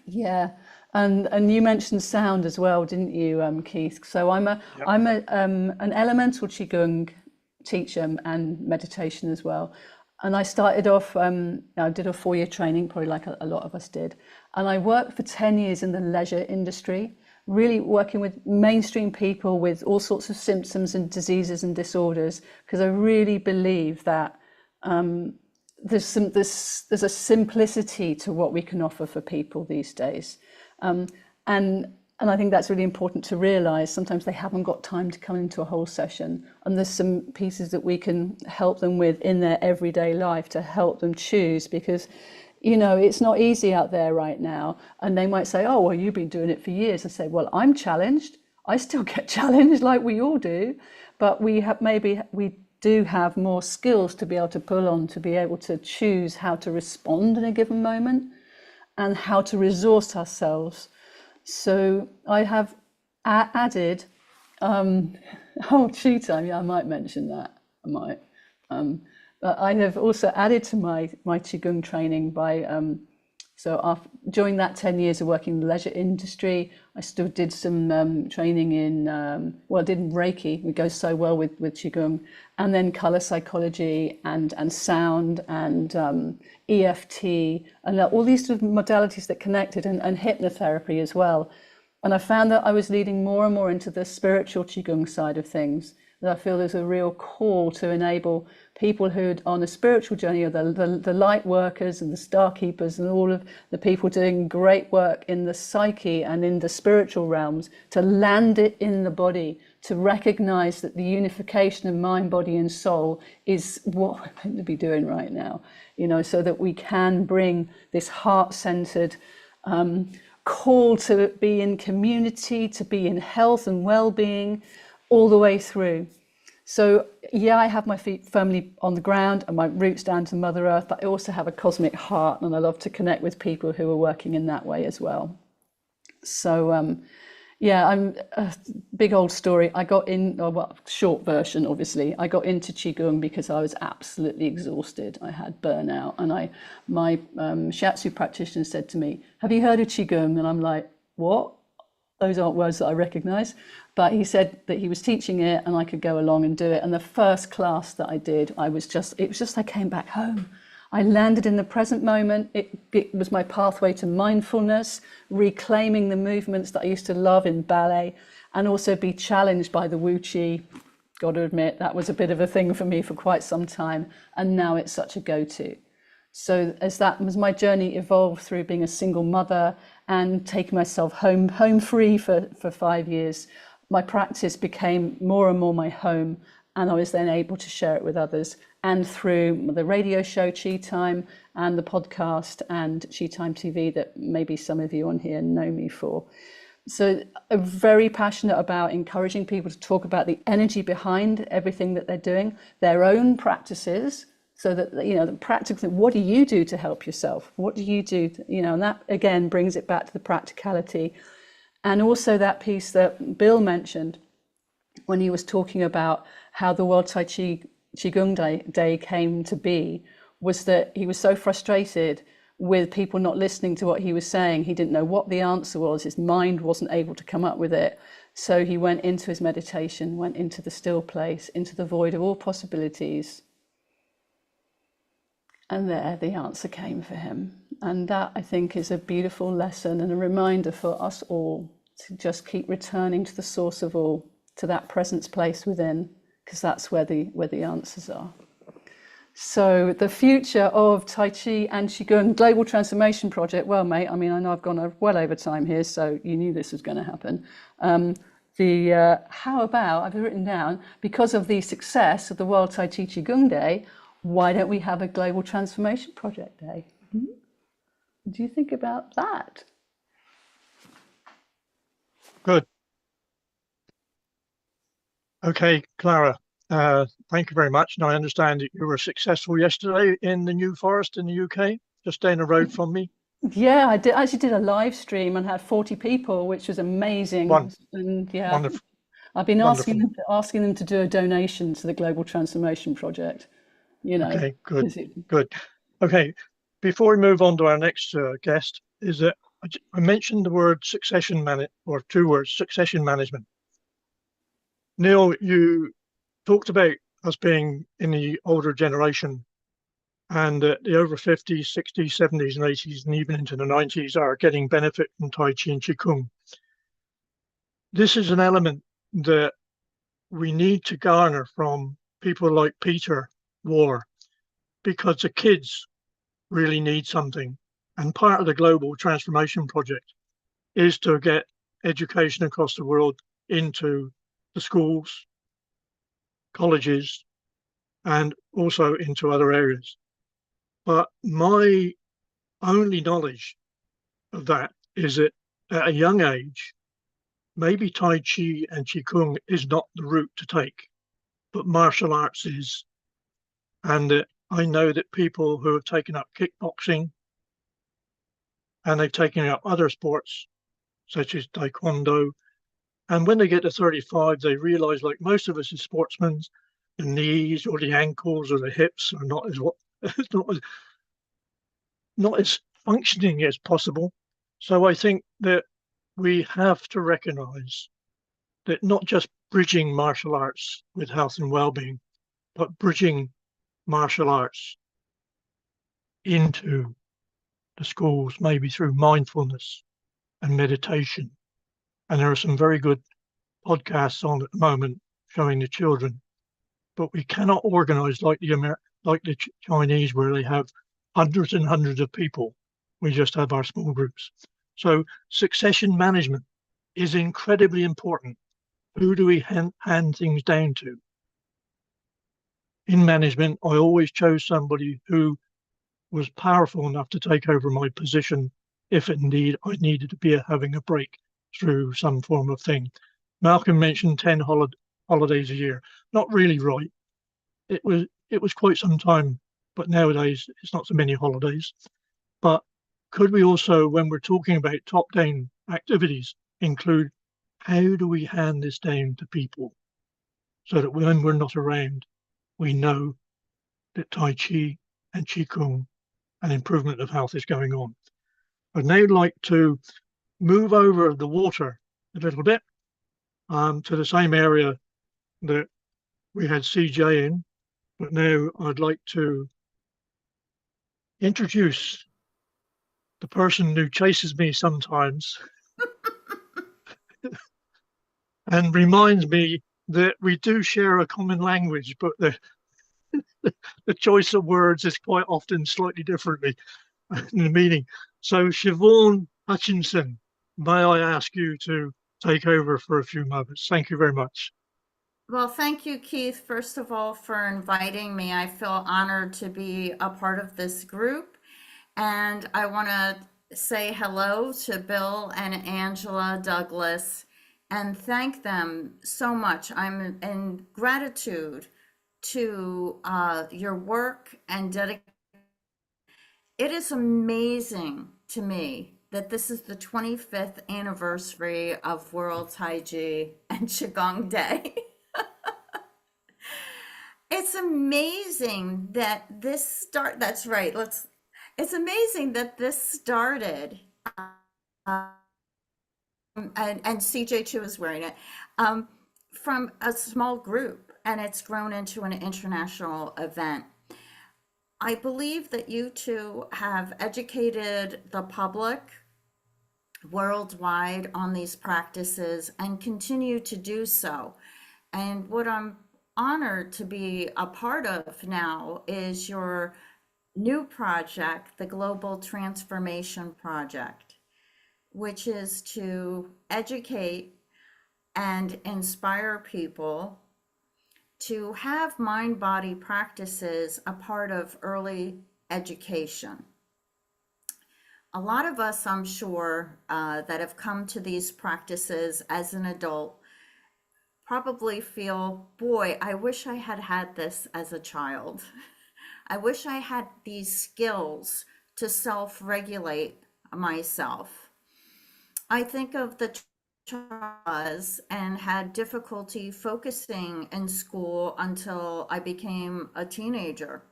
yeah, and you mentioned sound as well, didn't you, Keith? So I'm an elemental Qigong teacher and meditation as well. And I started off, I did a 4-year training, probably like a lot of us did. And I worked for 10 years in the leisure industry, really working with mainstream people with all sorts of symptoms and diseases and disorders, because I really believe that there's a simplicity to what we can offer for people these days. And And I think that's really important to realize. Sometimes they haven't got time to come into a whole session, and there's some pieces that we can help them with in their everyday life to help them choose, because it's not easy out there right now. And they might say, oh, well, you've been doing it for years. I say, well, I'm challenged. I still get challenged like we all do, but we do have more skills to be able to pull on, to be able to choose how to respond in a given moment and how to resource ourselves. So I have added, chi time, yeah, I might mention that, I might. But I have also added to my Qigong training by, during that 10 years of working in the leisure industry, I still did some training in, I did in Reiki, it goes so well with Qigong, and then color psychology and sound and EFT, and all these sort of modalities that connected, and hypnotherapy as well. And I found that I was leading more and more into the spiritual Qigong side of things, that I feel there's a real call to enable people who are on a spiritual journey, or the light workers and the star keepers and all of the people doing great work in the psyche and in the spiritual realms, to land it in the body, to recognize that the unification of mind, body and soul is what we're meant to be doing right now, so that we can bring this heart-centered call to be in community, to be in health and well-being all the way through. So yeah, I have my feet firmly on the ground and my roots down to Mother Earth, but I also have a cosmic heart, and I love to connect with people who are working in that way as well. So yeah, I'm a big old story. I got in, short version, obviously. I got into Qigong because I was absolutely exhausted. I had burnout, and my shiatsu practitioner said to me, "Have you heard of Qigong?" And I'm like, "What? Those aren't words that I recognize." But he said that he was teaching it and I could go along and do it. And the first class that I did, it was just I came back home. I landed in the present moment. It was my pathway to mindfulness, reclaiming the movements that I used to love in ballet, and also be challenged by the Wu Chi. Got to admit, that was a bit of a thing for me for quite some time. And now it's such a go-to. So as my journey evolved through being a single mother and taking myself home free for 5 years, my practice became more and more my home, and I was then able to share it with others. And through the radio show Chi Time and the podcast and Chi Time TV that maybe some of you on here know me for. So I'm very passionate about encouraging people to talk about the energy behind everything that they're doing, their own practices, so that, the practical, what do you do to help yourself? What do you do? And that again brings it back to the practicality. And also that piece that Bill mentioned when he was talking about how the World Tai Chi Qigong Day came to be, was that he was so frustrated with people not listening to what he was saying. He didn't know what the answer was. His mind wasn't able to come up with it. So he went into his meditation, went into the still place, into the void of all possibilities. And there the answer came for him. And that, I think, is a beautiful lesson and a reminder for us all to just keep returning to the source of all, to that presence place within, because that's where the answers are. So the future of Tai Chi and Qigong Global Transformation Project, well, mate, I mean, I know I've gone well over time here, so you knew this was going to happen. How about, I've written down, because of the success of the World Tai Chi Qigong Day, why don't we have a Global Transformation Project Day? What do you think about that? Good. Okay, Clara, thank you very much. And I understand that you were successful yesterday in the New Forest in the UK, just down the road from me. Yeah, I actually did a live stream and had 40 people, which was amazing. And yeah, wonderful. I've been asking them to do a donation to the Global Transformation Project. Okay, good. Okay, before we move on to our next guest, is that I mentioned the word succession management. Neil, you talked about us being in the older generation, and the over 50s, 60s, 70s and 80s and even into the 90s are getting benefit from Tai Chi and Qigong. This is an element that we need to garner from people like Peter Waller, because the kids really need something. And part of the Global Transformation Project is to get education across the world into the schools, colleges, and also into other areas. But my only knowledge of that is that at a young age, maybe Tai Chi and Qigong is not the route to take, but martial arts is. And I know that people who have taken up kickboxing and they've taken up other sports such as taekwondo, and when they get to 35, they realize, like most of us as sportsmen, the knees or the ankles or the hips are not as not as functioning as possible. So I think that we have to recognize that not just bridging martial arts with health and well-being, but bridging martial arts into the schools, maybe through mindfulness and meditation. And there are some very good podcasts on at the moment showing the children. But we cannot organize like the Chinese, where they have hundreds and hundreds of people. We just have our small groups. So succession management is incredibly important. Who do we hand things down to? In management, I always chose somebody who was powerful enough to take over my position if indeed I needed to be having a break through some form of thing. Malcolm mentioned 10 holidays a year. Not really right. It was quite some time, but nowadays it's not so many holidays. But could we also, when we're talking about top-down activities, include how do we hand this down to people so that when we're not around, we know that Tai Chi and Qigong and improvement of health is going on. I'd now like to move over the water a little bit to the same area that we had CJ in, but now I'd like to introduce the person who chases me sometimes and reminds me that we do share a common language, but the choice of words is quite often slightly differently in the meaning. So Siobhan Hutchinson, may I ask you to take over for a few moments? Thank you very much. Well, thank you, Keith, first of all, for inviting me. I feel honored to be a part of this group. And I want to say hello to Bill and Angela Douglas and thank them so much. I'm in gratitude to your work and dedication. It is amazing to me that this is the 25th anniversary of World Tai Chi and Qigong Day. It's amazing that that's right. It's amazing that this started, and CJ too is wearing it, from a small group, and it's grown into an international event. I believe that you two have educated the public worldwide on these practices and continue to do so. And what I'm honored to be a part of now is your new project, the Global Transformation Project, which is to educate and inspire people to have mind-body practices a part of early education. A lot of us, I'm sure, that have come to these practices as an adult probably feel, boy, I wish I had had this as a child. I wish I had these skills to self-regulate myself. I think of the traumas and had difficulty focusing in school until I became a teenager.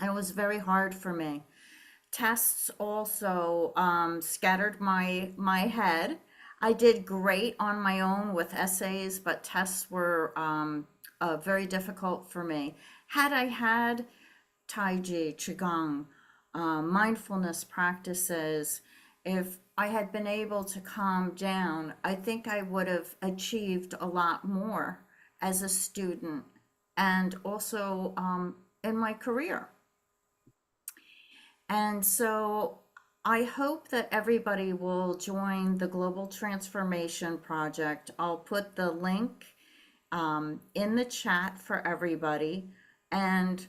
It was very hard for me. Tests also scattered my head. I did great on my own with essays, but tests were very difficult for me. Had I had Tai Chi, Qigong, mindfulness practices, if I had been able to calm down, I think I would have achieved a lot more as a student and also in my career. And so I hope that everybody will join the Global Transformation Project. I'll put the link in the chat for everybody. And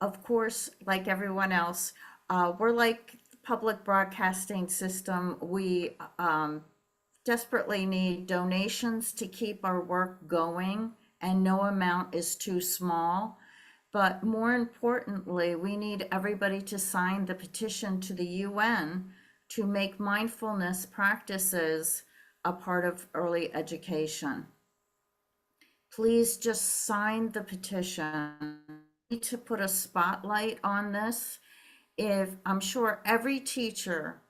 of course, like everyone else, we're like the public broadcasting system. We desperately need donations to keep our work going, and no amount is too small. But more importantly, we need everybody to sign the petition to the UN to make mindfulness practices a part of early education. Please just sign the petition. We need to put a spotlight on this. I'm sure every teacher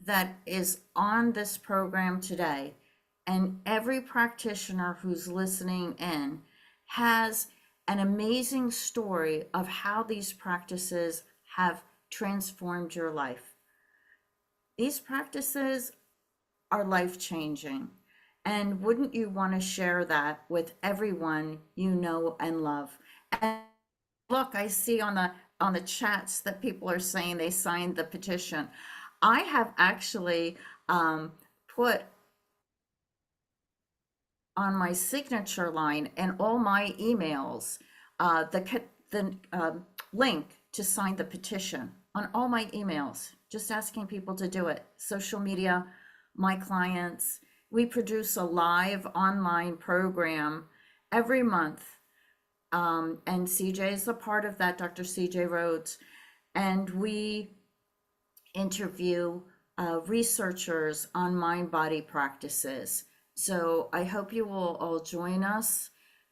that is on this program today and every practitioner who's listening in has an amazing story of how these practices have transformed your life. These practices are life-changing, and wouldn't you want to share that with everyone you know and love? And look, I see on the chats that people are saying they signed the petition. I have actually put on my signature line and all my emails the link to sign the petition on all my emails, just asking people to do it. Social media, my clients. We produce a live online program every month. And CJ is a part of that, Dr. CJ Rhodes. And we interview researchers on mind-body practices. So I hope you will all join us.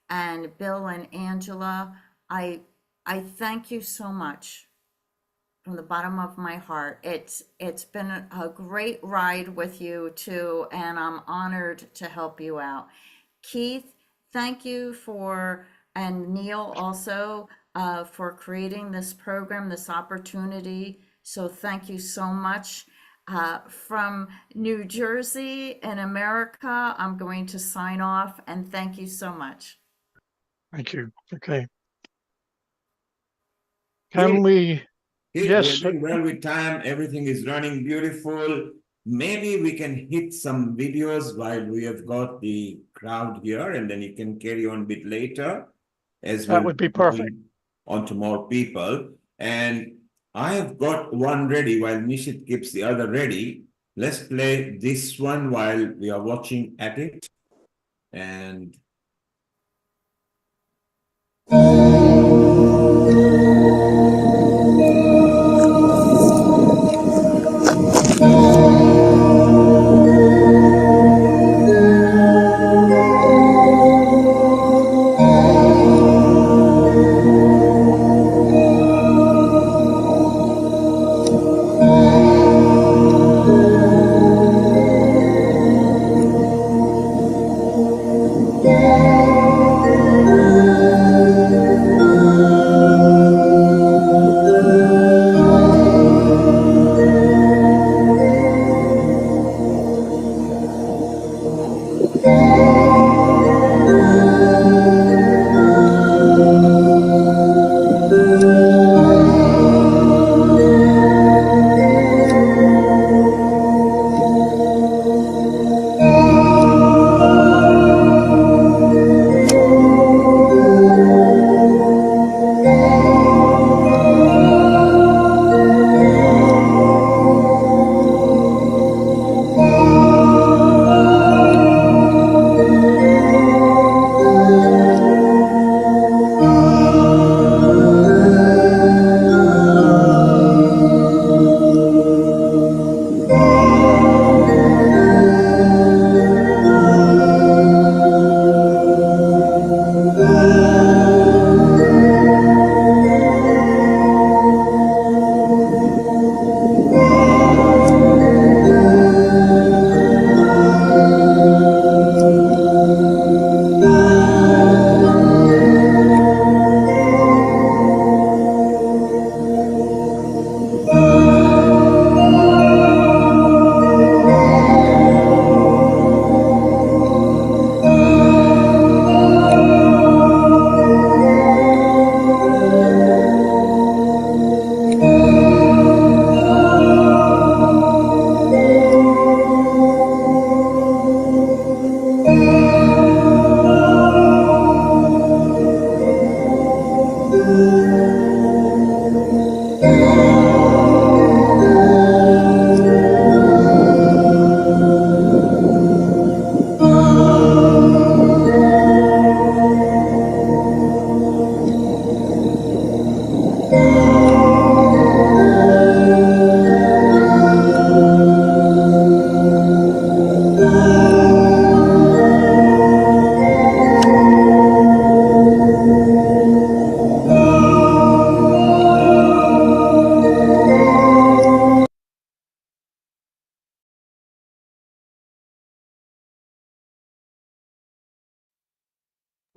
And Bill and Angela, I thank you so much from the bottom of my heart. It's been a great ride with you too, and I'm honored to help you out. Keith, thank you and Neil also for creating this program, this opportunity. So thank you so much. From New Jersey in America, I'm going to sign off and thank you so much. Thank you. Okay. Can we? Yes. We're doing well with time. Everything is running beautiful. Maybe we can hit some videos while we have got the crowd here, and then you can carry on a bit later as that would be perfect. On to more people. And I have got one ready while Nishit keeps the other ready. Let's play this one while we are watching at it. And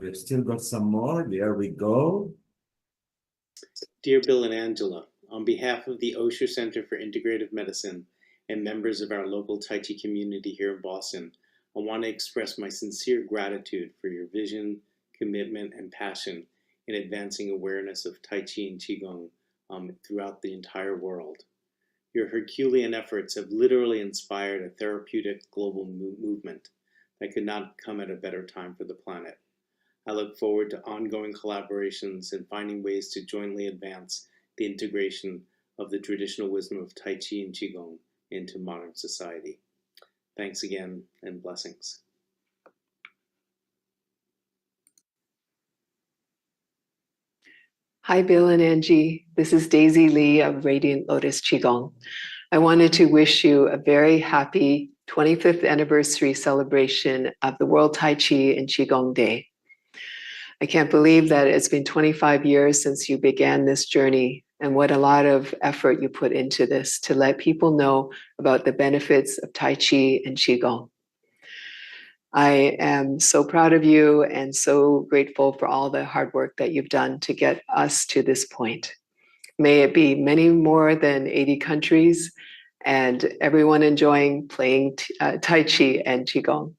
We've still got some more. There we go. Dear Bill and Angela, on behalf of the Osher Center for Integrative Medicine and members of our local Tai Chi community here in Boston, I want to express my sincere gratitude for your vision, commitment, and passion in advancing awareness of Tai Chi and Qigong throughout the entire world. Your Herculean efforts have literally inspired a therapeutic global movement that could not come at a better time for the planet. I look forward to ongoing collaborations and finding ways to jointly advance the integration of the traditional wisdom of Tai Chi and Qigong into modern society. Thanks again, and blessings. Hi, Bill and Angie. This is Daisy Lee of Radiant Lotus Qigong. I wanted to wish you a very happy 25th anniversary celebration of the World Tai Chi and Qigong Day. I can't believe that it's been 25 years since you began this journey, and what a lot of effort you put into this to let people know about the benefits of Tai Chi and Qigong. I am so proud of you and so grateful for all the hard work that you've done to get us to this point. May it be many more than 80 countries and everyone enjoying playing Tai Chi and Qigong.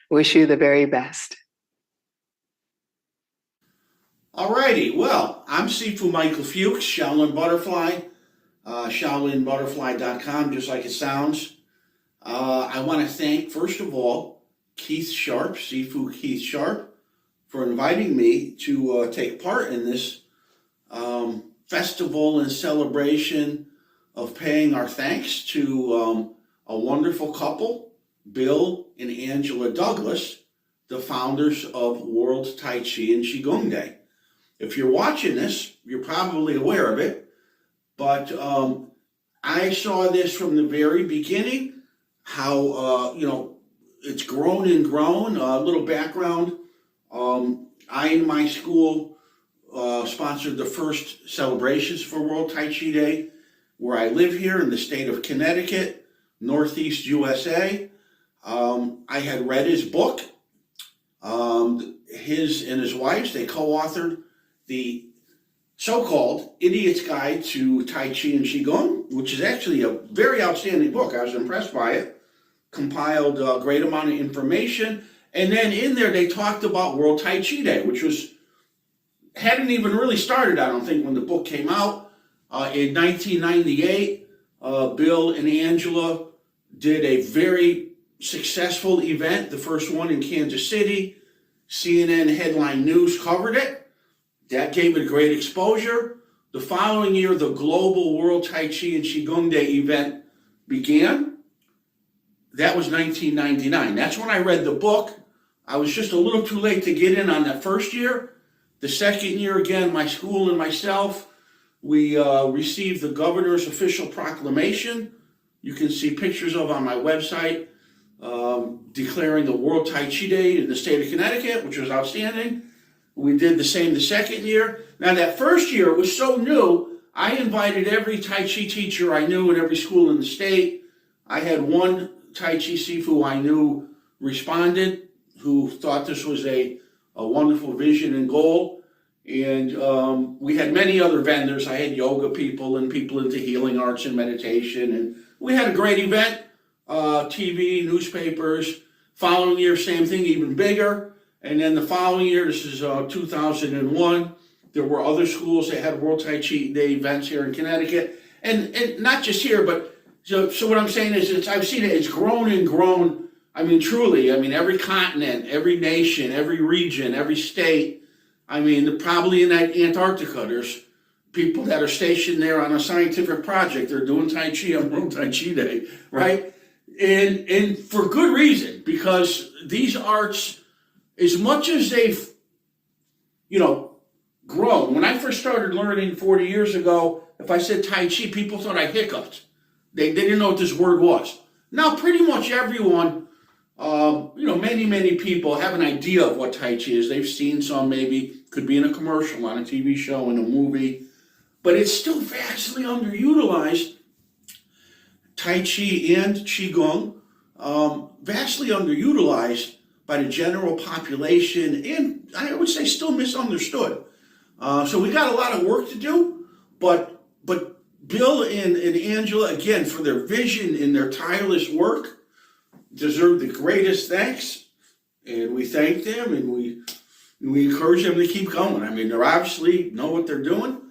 Wish you the very best. Alrighty, well, I'm Sifu Michael Fuchs, Shaolin Butterfly, ShaolinButterfly.com, just like it sounds. I want to thank, first of all, Keith Sharp, Sifu Keith Sharp, for inviting me to take part in this festival and celebration of paying our thanks to a wonderful couple, Bill and Angela Douglas, the founders of World Tai Chi and Qigong Day. If you're watching this, you're probably aware of it, but I saw this from the very beginning, how, it's grown and grown. A little background, I and my school sponsored the first celebrations for World Tai Chi Day, where I live here in the state of Connecticut, Northeast USA. I had read his book. His and his wife's, they co-authored the so-called Idiot's Guide to Tai Chi and Qigong, which is actually a very outstanding book. I was impressed by it. Compiled a great amount of information. And then in there, they talked about World Tai Chi Day, which hadn't even really started, I don't think, when the book came out. In 1998, Bill and Angela did a very successful event, the first one in Kansas City. CNN headline news covered it. That gave it great exposure. The following year, the global World Tai Chi and Qigong Day event began. That was 1999. That's when I read the book. I was just a little too late to get in on that first year. The second year, again, my school and myself, we received the governor's official proclamation. You can see pictures of on my website, declaring the World Tai Chi Day in the state of Connecticut, which was outstanding. We did the same the second year. Now that first year was so new, I invited every Tai Chi teacher I knew in every school in the state. I had one Tai Chi Sifu I knew responded, who thought this was a wonderful vision and goal. And we had many other vendors. I had yoga people and people into healing arts and meditation. And we had a great event, TV, newspapers. Following year, same thing, even bigger. And then the following year, this is 2001, there were other schools that had World Tai Chi Day events here in Connecticut. And not just here, but so what I'm saying is I've seen it, it's grown and grown. I mean, truly, every continent, every nation, every region, every state. Probably in Antarctica, there's people that are stationed there on a scientific project. They're doing Tai Chi on World Tai Chi Day, right? And for good reason, because these arts, as much as they've, grown. When I first started learning 40 years ago, if I said Tai Chi, people thought I hiccuped. They didn't know what this word was. Now, pretty much everyone, many people have an idea of what Tai Chi is. They've seen some, maybe, could be in a commercial, on a TV show, in a movie. But it's still vastly underutilized. Tai Chi and Qigong, vastly underutilized. by the general population, and I would say still misunderstood. So we got a lot of work to do, but Bill and Angela, again, for their vision and their tireless work, deserve the greatest thanks. And we thank them, and we encourage them to keep going. I mean, they obviously know what they're doing.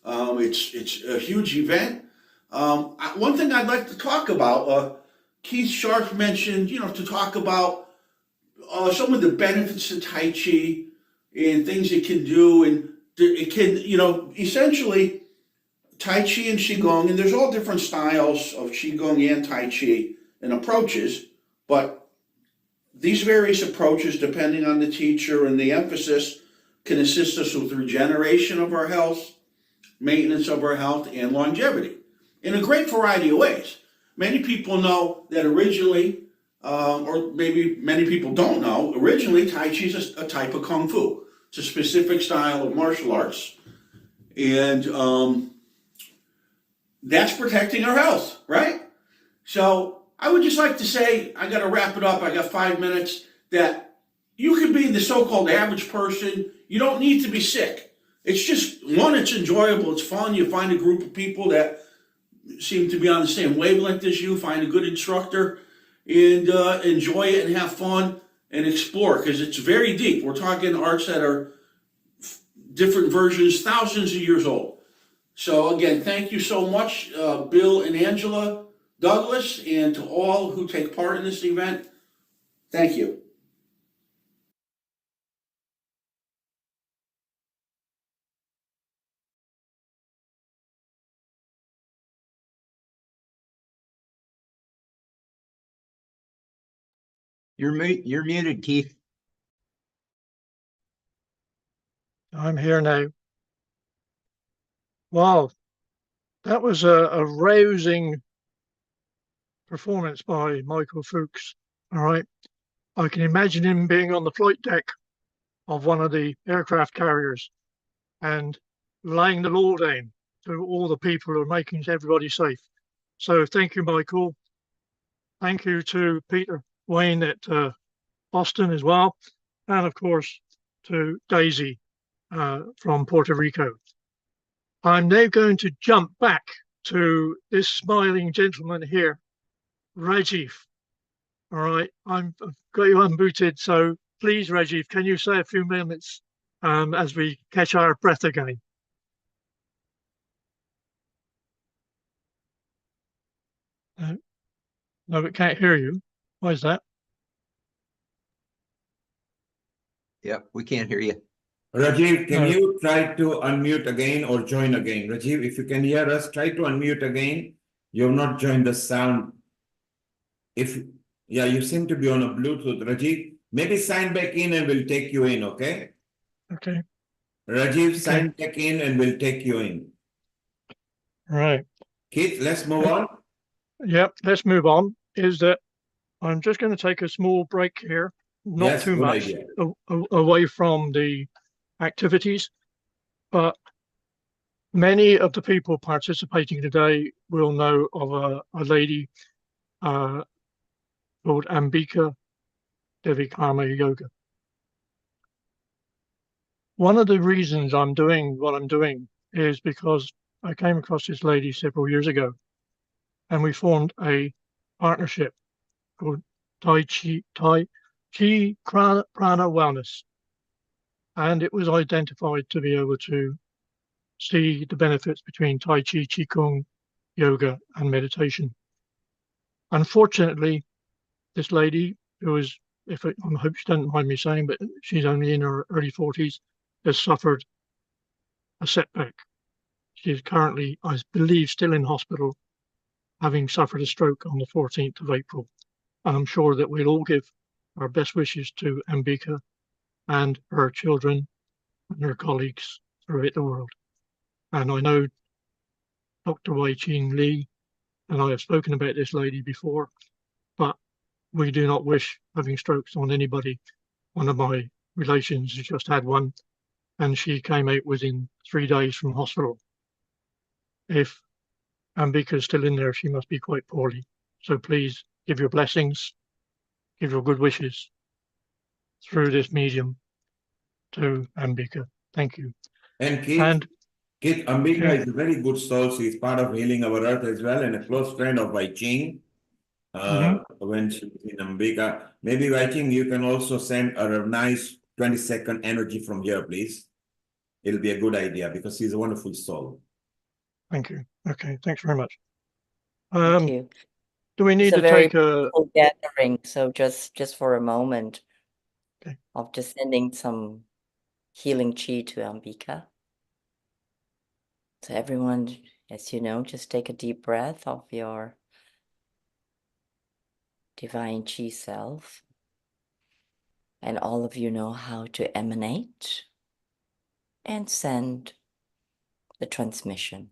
It's a huge event. One thing I'd like to talk about, Keith Sharp mentioned, to talk about some of the benefits of Tai Chi and things it can do. And it can, essentially, Tai Chi and Qigong, and there's all different styles of Qigong and Tai Chi and approaches, but these various approaches, depending on the teacher and the emphasis, can assist us with regeneration of our health, maintenance of our health, and longevity in a great variety of ways. Many people know that originally, or maybe many people don't know, originally Tai Chi is a type of Kung Fu. It's a specific style of martial arts. And that's protecting our health, right? So I would just like to say, I got to wrap it up. I got 5 minutes, that you could be the so-called average person. You don't need to be sick. It's just, one, it's enjoyable. It's fun. You find a group of people that seem to be on the same wavelength as you, find a good instructor, and enjoy it and have fun and explore, because it's very deep. We're talking arts that are different versions, thousands of years old. So again, thank you so much, Bill and Angela Douglas, and to all who take part in this event. Thank you. You're muted, Keith. I'm here now. Wow, that was a rousing performance by Michael Fuchs. All right. I can imagine him being on the flight deck of one of the aircraft carriers and laying the law down to all the people who are making everybody safe. So thank you, Michael. Thank you to Peter Wayne at Boston as well. And of course, to Daisy from Puerto Rico. I'm now going to jump back to this smiling gentleman here, Rajiv. All right, I've got you unbooted, so please, Rajiv, can you say a few minutes as we catch our breath again? No, we can't hear you. Why is that? Yep, we can't hear you. Rajiv, can you try to unmute again or join again? Rajiv, if you can hear us, try to unmute again. You have not joined the sound. Yeah, you seem to be on a Bluetooth. Rajiv, maybe sign back in and we'll take you in, okay? Okay. Rajiv, sign back in and we'll take you in. Right. Keith, let's move on. Yep, let's move on. Is that I'm just going to take a small break here, not too much away from the activities, but many of the people participating today will know of a lady called Ambika Devi Karma Yoga. One of the reasons I'm doing what I'm doing is because I came across this lady several years ago, and we formed a partnership called Tai Chi Prana Wellness. And it was identified to be able to see the benefits between Tai Chi, Qigong, yoga, and meditation. Unfortunately, this lady, who is, I hope she doesn't mind me saying, but she's only in her early 40s, has suffered a setback. She is currently, I believe, still in hospital, having suffered a stroke on the 14th of April. And I'm sure that we'll all give our best wishes to Ambika and her children and her colleagues throughout the world. And I know Dr. Wei Ching Lee and I have spoken about this lady before, but we do not wish having strokes on anybody. One of my relations has just had one, and she came out within 3 days from hospital. If Ambika is still in there, she must be quite poorly. So please give your blessings, give your good wishes through this medium to Ambika. Thank you. And Keith, And Ambika is a very good soul. She's part of Healing Our Earth as well, and a close friend of Wai Ching. When she was in Ambika, maybe Wai Ching, you can also send her a nice 20-second energy from here, please. It'll be a good idea because she's a wonderful soul. Thank you. Okay, thanks very much. Thank you. Do we need It's a to very take a peaceful gathering, so just for a moment Okay. of just sending some healing chi to Ambika. So everyone, as you know, just take a deep breath of your divine chi self. And all of you know how to emanate and send the transmission.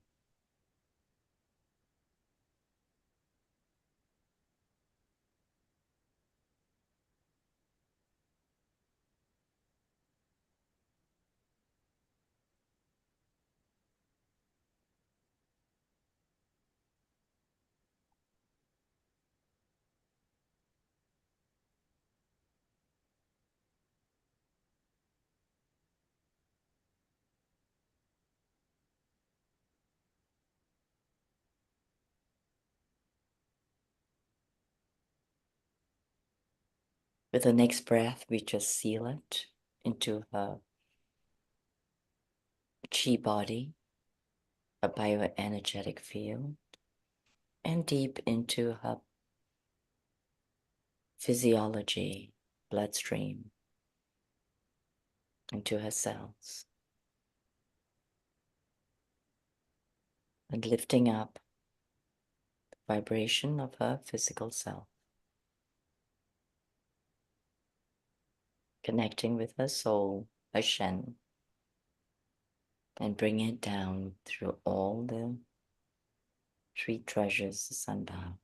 With the next breath, we just seal it into her chi body, a bioenergetic field, and deep into her physiology, bloodstream, into her cells. And lifting up the vibration of her physical self. Connecting with her soul, her Shen, and bringing it down through all the three treasures, the sunbow,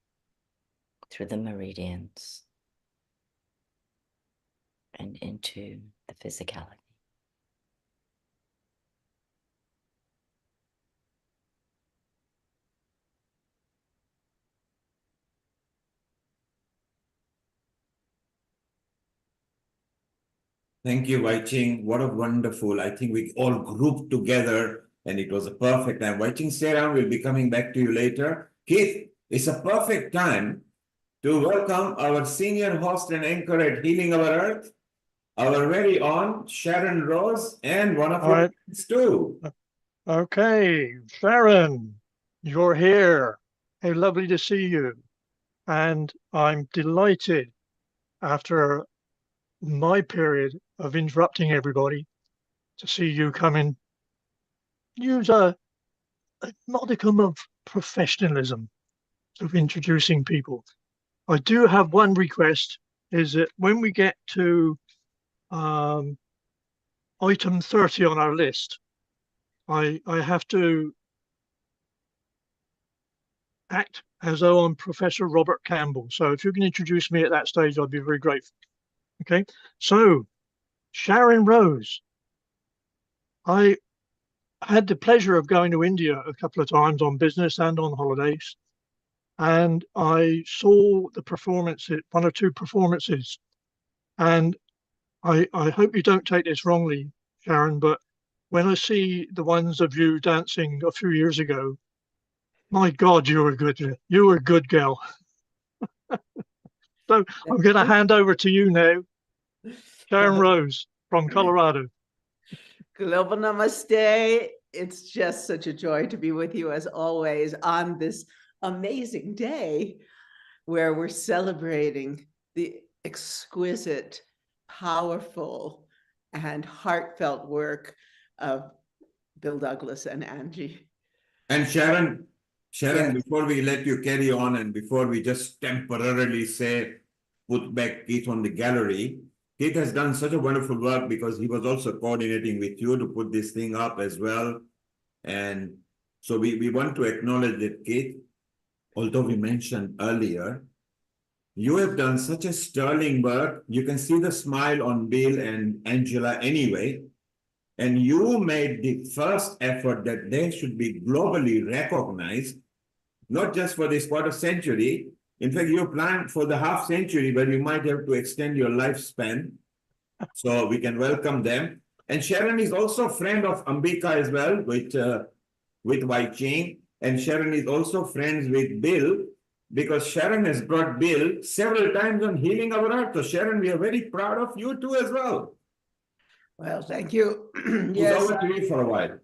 through the meridians, and into the physicality. Thank you, Wai Ching. What a wonderful, I think we all grouped together and it was a perfect time. Wai Ching, stay around. We'll be coming back to you later. Keith, it's a perfect time to welcome our senior host and anchor at Healing Our Earth, our very own Sharon Rose, and one of our friends too. Okay, Sharon, you're here. Hey, lovely to see you. And I'm delighted after my period of interrupting everybody to see you come in. Use a modicum of professionalism of introducing people. I do have one request, is that when we get to item 30 on our list, I have to act as though I'm Professor Robert Campbell. So if you can introduce me at that stage, I'd be very grateful. Okay, so Sharon Rose. I had the pleasure of going to India a couple of times on business and on holidays. And I saw the performances, one or two performances. And I hope you don't take this wrongly, Sharon, but when I see the ones of you dancing a few years ago, my God, you were a good girl. So I'm going to hand over to you now, Sharon Rose from Colorado. Global Namaste. It's just such a joy to be with you as always on this amazing day where we're celebrating the exquisite, powerful, and heartfelt work of Bill Douglas and Angie. And Sharon, Yes. before we let you carry on and before we just temporarily put back Keith on the gallery, Keith has done such a wonderful work because he was also coordinating with you to put this thing up as well. And so we want to acknowledge that, Keith, although we mentioned earlier, you have done such a sterling work. You can see the smile on Bill and Angela anyway. And you made the first effort that they should be globally recognized, not just for this quarter century. In fact, you planned for the half century, but you might have to extend your lifespan. So we can welcome them. And Sharon is also a friend of Ambika as well with Wai Ching. And Sharon is also friends with Bill, because Sharon has brought Bill several times on Healing Our Earth. So Sharon, we are very proud of you too as well. Well, thank you. Who's Yes, over to you for a while.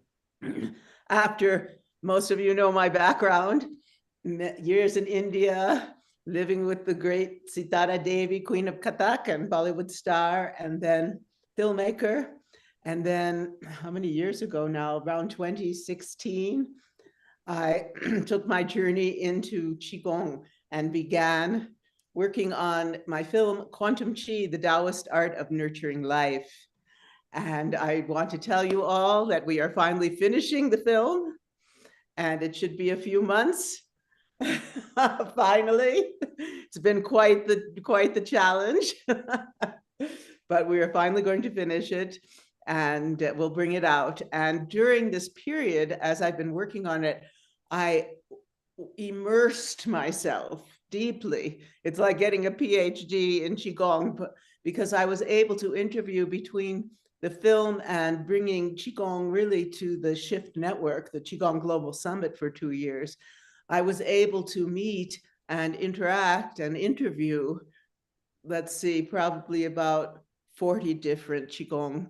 after most of you know my background, years in India, living with the great Sitara Devi, Queen of Kathak and Bollywood star, and then filmmaker. And then how many years ago now, around 2016, I took my journey into Qigong and began working on my film, Quantum Qi, the Taoist Art of Nurturing Life. And I want to tell you all that we are finally finishing the film, and it should be a few months. Finally, it's been quite the challenge, but we are finally going to finish it, and we'll bring it out. And during this period, as I've been working on it, I immersed myself deeply. It's like getting a PhD in Qigong, because I was able to interview between the film and bringing Qigong really to the Shift Network, the Qigong Global Summit for 2 years. I was able to meet and interact and interview, let's see, probably about 40 different Qigong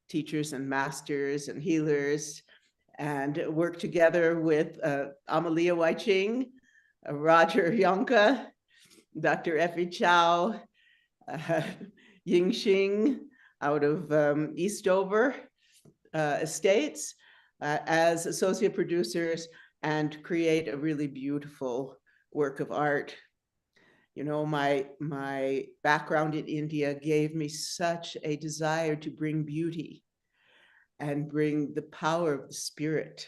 teachers and masters and healers, and work together with Amalia Wai Ching, Roger Yonka, Dr. Effie Chow, Ying Xing out of Eastover Estates as associate producers, and create a really beautiful work of art. You know, my background in India gave me such a desire to bring beauty and bring the power of the spirit.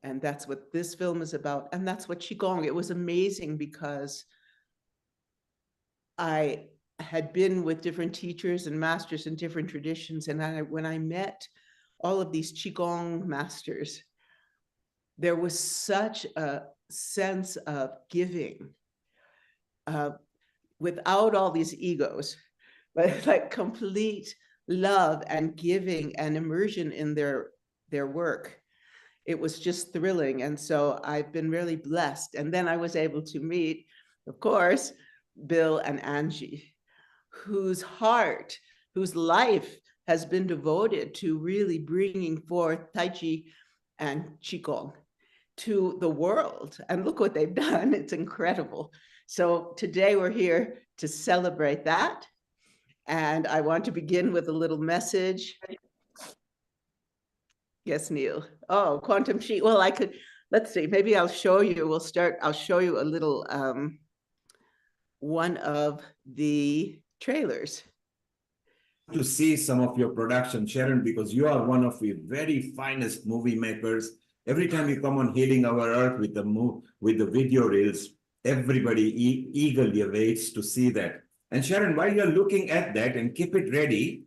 And that's what this film is about. And that's what Qigong, it was amazing because I had been with different teachers and masters in different traditions. And when I met all of these Qigong masters, there was such a sense of giving without all these egos, but like complete love and giving and immersion in their work. It was just thrilling. And so I've been really blessed. And then I was able to meet, of course, Bill and Angie, whose heart, whose life has been devoted to really bringing forth Tai Chi and Qigong to the world. And look what they've done. It's incredible. So today we're here to celebrate that. And I want to begin with a little message. Yes, Neil. Oh, Quantum Qi. Well, let's see, maybe I'll show you, I'll show you a little, one of the trailers. To see some of your production, Sharon, because you are one of the very finest movie makers. Every time you come on Healing Our Earth with the video reels, everybody eagerly waits to see that. And Sharon, while you're looking at that, and keep it ready,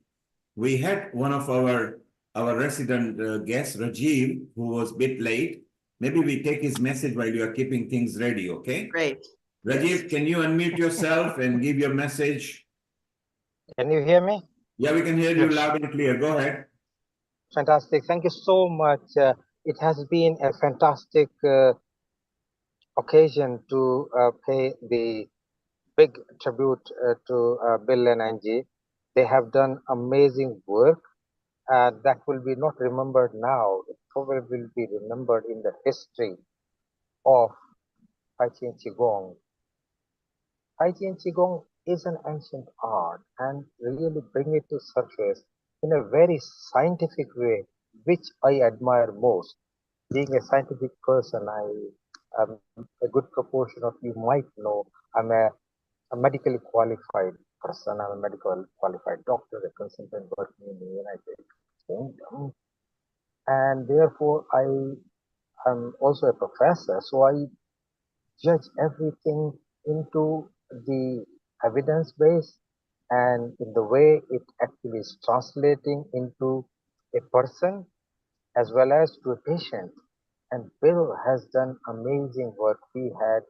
we had one of our resident guest, Rajiv, who was a bit late. Maybe we take his message while you are keeping things ready, okay? Great. Rajiv, yes. Can you unmute yourself and give your message? Can you hear me? Yeah, we can hear you loud and clear. Go ahead. Fantastic. Thank you so much. It has been a fantastic occasion to pay the big tribute to Bill and Angie. They have done amazing work. That will be not remembered now. It probably will be remembered in the history of Tai Chi and Qigong. Tai Chi and Qigong is an ancient art, and really bring it to surface in a very scientific way, which I admire most. Being a scientific person, a good proportion of you might know, I'm a medically qualified person. I'm a medical qualified doctor, a consultant working in the United Kingdom, and therefore I am also a professor. So I judge everything into the evidence base and in the way it actually is translating into a person as well as to a patient. And Bill has done amazing work. We had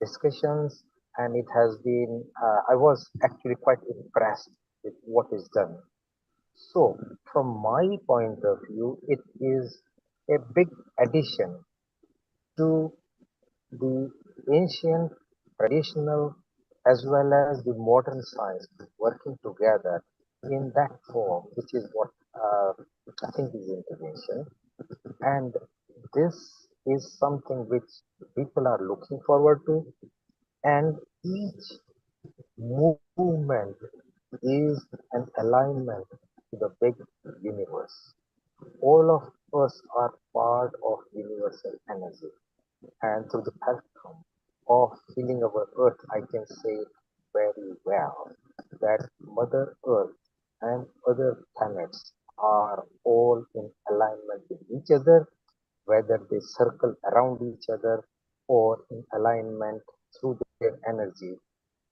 discussions, and it has been, I was actually quite impressed with what is done. So, from my point of view, it is a big addition to the ancient, traditional, as well as the modern science working together in that form, which is what I think is intervention. And this is something which people are looking forward to, and each movement is an alignment to the big universe. All of us are part of universal energy, and through the platform of healing our earth, I can say very well that Mother Earth and other planets are all in alignment with each other, whether they circle around each other or in alignment through their energy,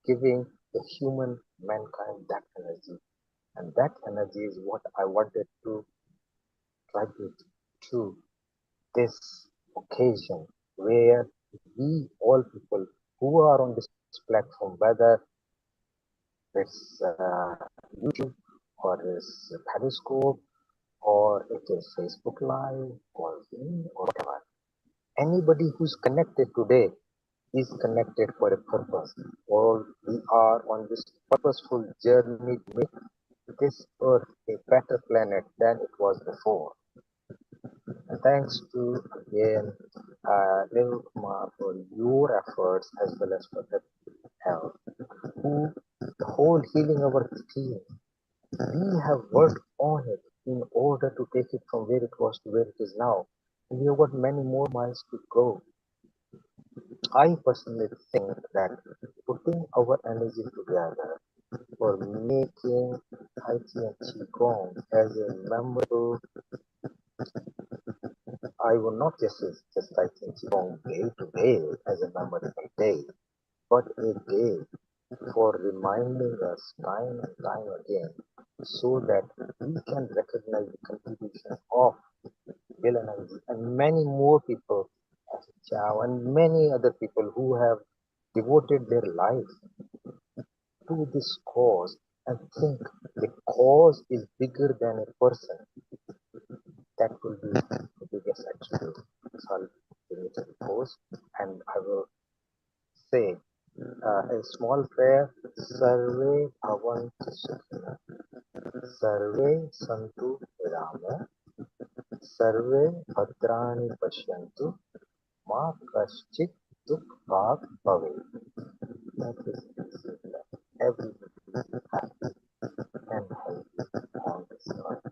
giving the human mankind that energy. And that energy is what I wanted to tribute to this occasion, where we all people who are on this platform, whether it's YouTube or it's Periscope or it is Facebook Live or Zoom or whatever, anybody who's connected today is connected for a purpose. All we are on this purposeful journey to make this earth a better planet than it was before. And thanks to again Lil Kumar for your efforts as well as for the health, who the whole healing our team. We have worked on it in order to take it from where it was to where it is now. And we have got many more miles to go. I personally think that putting our energy together for making Tai Chi and Qigong as a memorable, I will not just say just Tai Chi and Qigong day to day as a memorable day, but a day for reminding us time and time again so that we can recognize the contribution of Bill and Angie and many more people as Chow and many other people who have devoted their lives to this cause and think the cause is bigger than a person. That will be the biggest attribute. So I'll bring it to the post and I will say a small prayer. Sarve bhavantu sukhina, sarve santu nirama, sarve bhadrani pashyantu, ma kaschit dukha bhave. That is that everybody is happy and healthy on this earth.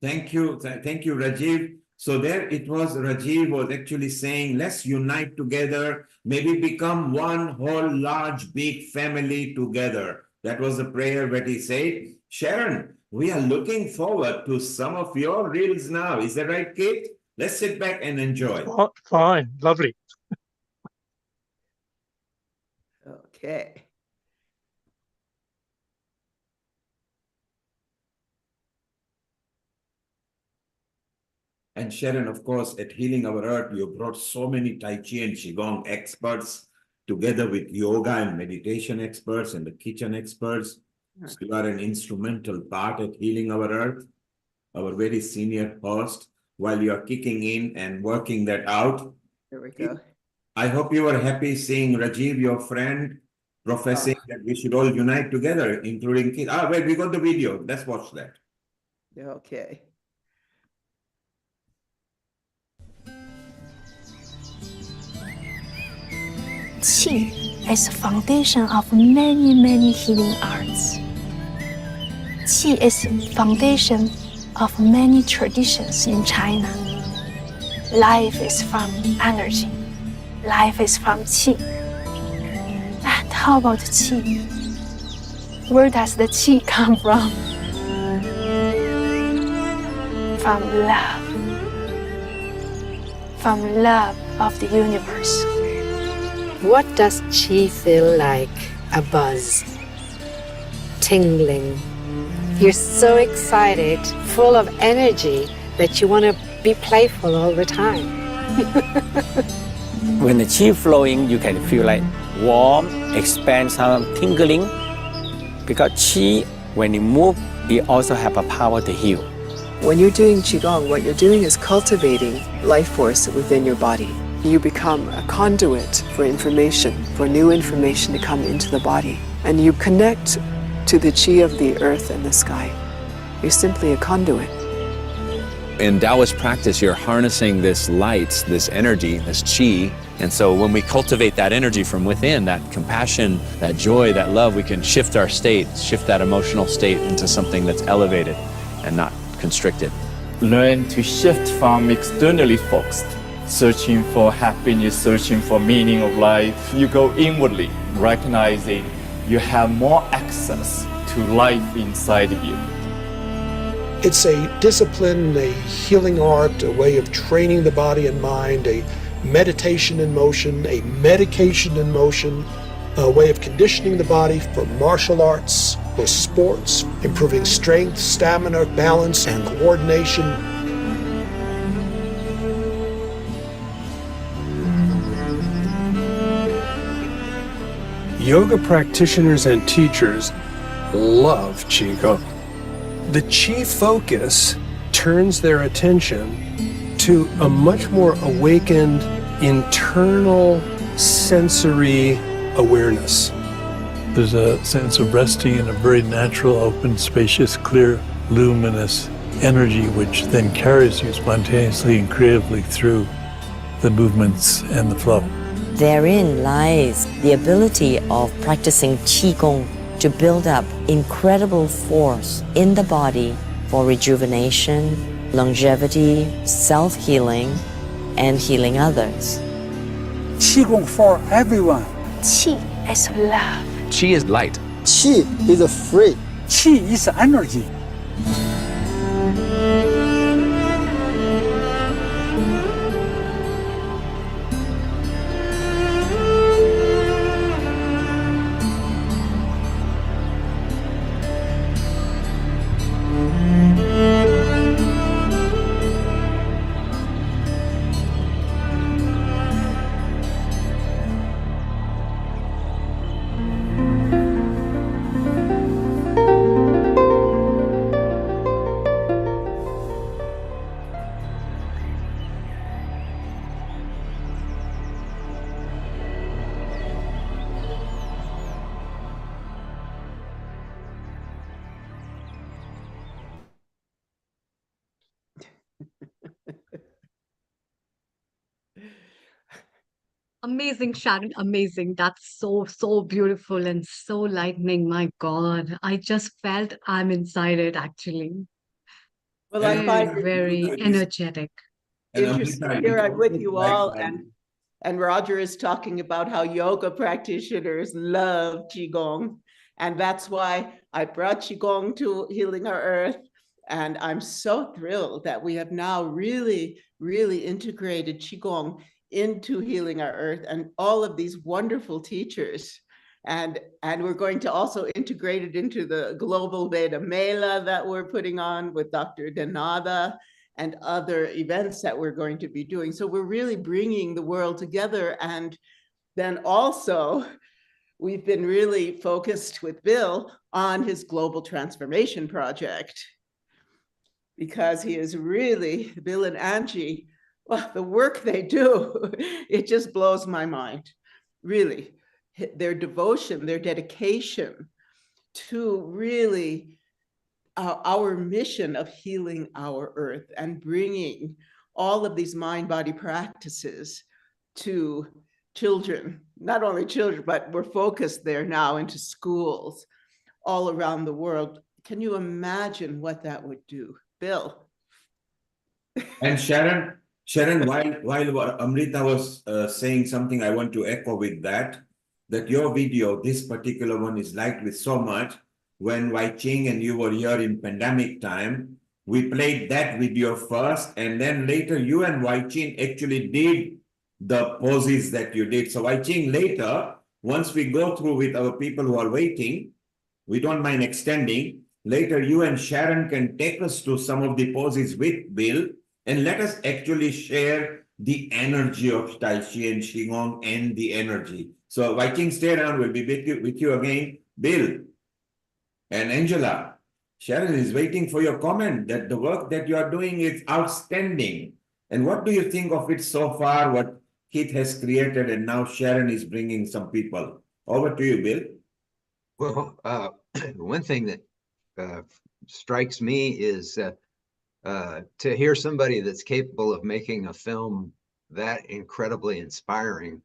Thank you. Thank you, Rajiv. So there it was, Rajiv was actually saying, let's unite together, maybe become one whole large big family together. That was the prayer that he said. Sharon, we are looking forward to some of your reels now. Is that right, Kate? Let's sit back and enjoy. Oh, fine, lovely. Okay. And Sharon, of course, at Healing Our Earth, you brought so many Tai Chi and Qigong experts together with yoga and meditation experts and the kitchen experts. So you are an instrumental part at Healing Our Earth, our very senior host, while you are kicking in and working that out. There we go. I hope you were happy seeing Rajiv, your friend, professing that we should all unite together, including kids. Ah, wait, we got the video. Let's watch that. Okay. Qi is the foundation of many healing arts. Qi is the foundation of many traditions in China. Life is from energy. Life is from Qi. And how about Qi? Where does the Qi come from? From love. From love of the universe. What does Qi feel like? A buzz, tingling. You're so excited, full of energy that you want to be playful all the time. When the Qi flowing, you can feel like warm, expand, some tingling, because Qi, when you move, it also have a power to heal. When you're doing Qigong, what you're doing is cultivating life force within your body. You become a conduit for information, for new information to come into the body. And you connect to the Qi of the earth and the sky. You're simply a conduit. In Taoist practice, you're harnessing this light, this energy, this Qi. And so when we cultivate that energy from within, that compassion, that joy, that love, we can shift our state, shift that emotional state into something that's elevated and not constricted. Learn to shift from externally focused, searching for happiness, searching for meaning of life. You go inwardly, recognizing you have more access to life inside of you. It's a discipline, a healing art, a way of training the body and mind, a meditation in motion, a medication in motion, a way of conditioning the body for martial arts, for sports, improving strength, stamina, balance, and coordination. Yoga practitioners and teachers love Qigong. The Qi focus turns their attention to a much more awakened internal sensory awareness. There's a sense of resting in a very natural, open, spacious, clear, luminous energy which then carries you spontaneously and creatively through the movements and the flow. Therein lies the ability of practicing Qigong to build up incredible force in the body for rejuvenation, longevity, self-healing, and healing others. Qigong for everyone. Qi is love. Qi is light. Qi is free. Qi is energy. Amazing, Sharon. Amazing. That's so beautiful and so lightning. My God. I just felt I'm inside it actually. Well, I find it Very energetic. interesting here. I'm with you all, and Roger is talking about how yoga practitioners love Qigong. And that's why I brought Qigong to Healing Our Earth. And I'm so thrilled that we have now really integrated Qigong into Healing Our Earth and all of these wonderful teachers. And we're going to also integrate it into the Global Veda Mela that we're putting on with Dr. Denada and other events that we're going to be doing. So we're really bringing the world together. And then also, we've been really focused with Bill on his global transformation project, because he is really, Bill and Angie, well, the work they do, it just blows my mind, really. Their devotion, their dedication to really our mission of healing our earth and bringing all of these mind-body practices to children, not only children, but we're focused there now into schools all around the world. Can you imagine what that would do? Bill? And Sharon, while Amrita was saying something, I want to echo with that your video, this particular one, is liked with so much. When Wai Ching and you were here in pandemic time, we played that video first, and then later you and Wai Ching actually did the poses that you did. So Wai Ching, later, once we go through with our people who are waiting, we don't mind extending. Later, you and Sharon can take us to some of the poses with Bill, and let us actually share the energy of Tai Chi and Qigong and the energy. So Wai Ching, stay around, we'll be with you again. Bill, And Angela, Sharon is waiting for your comment that the work that you are doing is outstanding. And what do you think of it so far, what Keith has created, and now Sharon is bringing some people? Over to you, Bill. Well, one thing that strikes me is to hear somebody that's capable of making a film that incredibly inspiring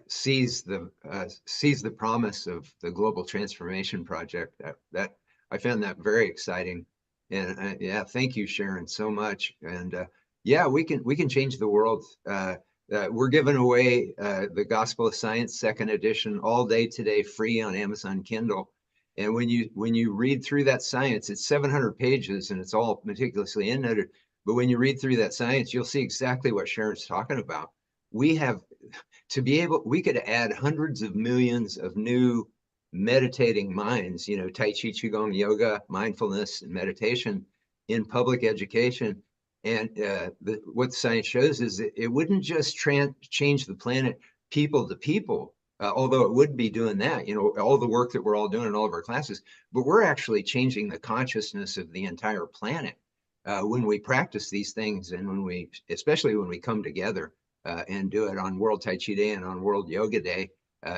sees the promise of the Global Transformation Project. That I found that very exciting, and yeah, thank you, Sharon, so much. And yeah, we can change the world. We're giving away the Gospel of Science second edition all day today, free on Amazon Kindle. And when you read through that science, it's 700 pages and it's all meticulously endnoted. But when you read through that science, you'll see exactly what Sharon's talking about. We could add hundreds of millions of new meditating minds, Tai Chi, Qigong, yoga, mindfulness, and meditation in public education. And what science shows is that it wouldn't just change the planet people to people, although it would be doing that, all the work that we're all doing in all of our classes, but we're actually changing the consciousness of the entire planet when we practice these things, and especially when we come together and do it on World Tai Chi Day and on World Yoga Day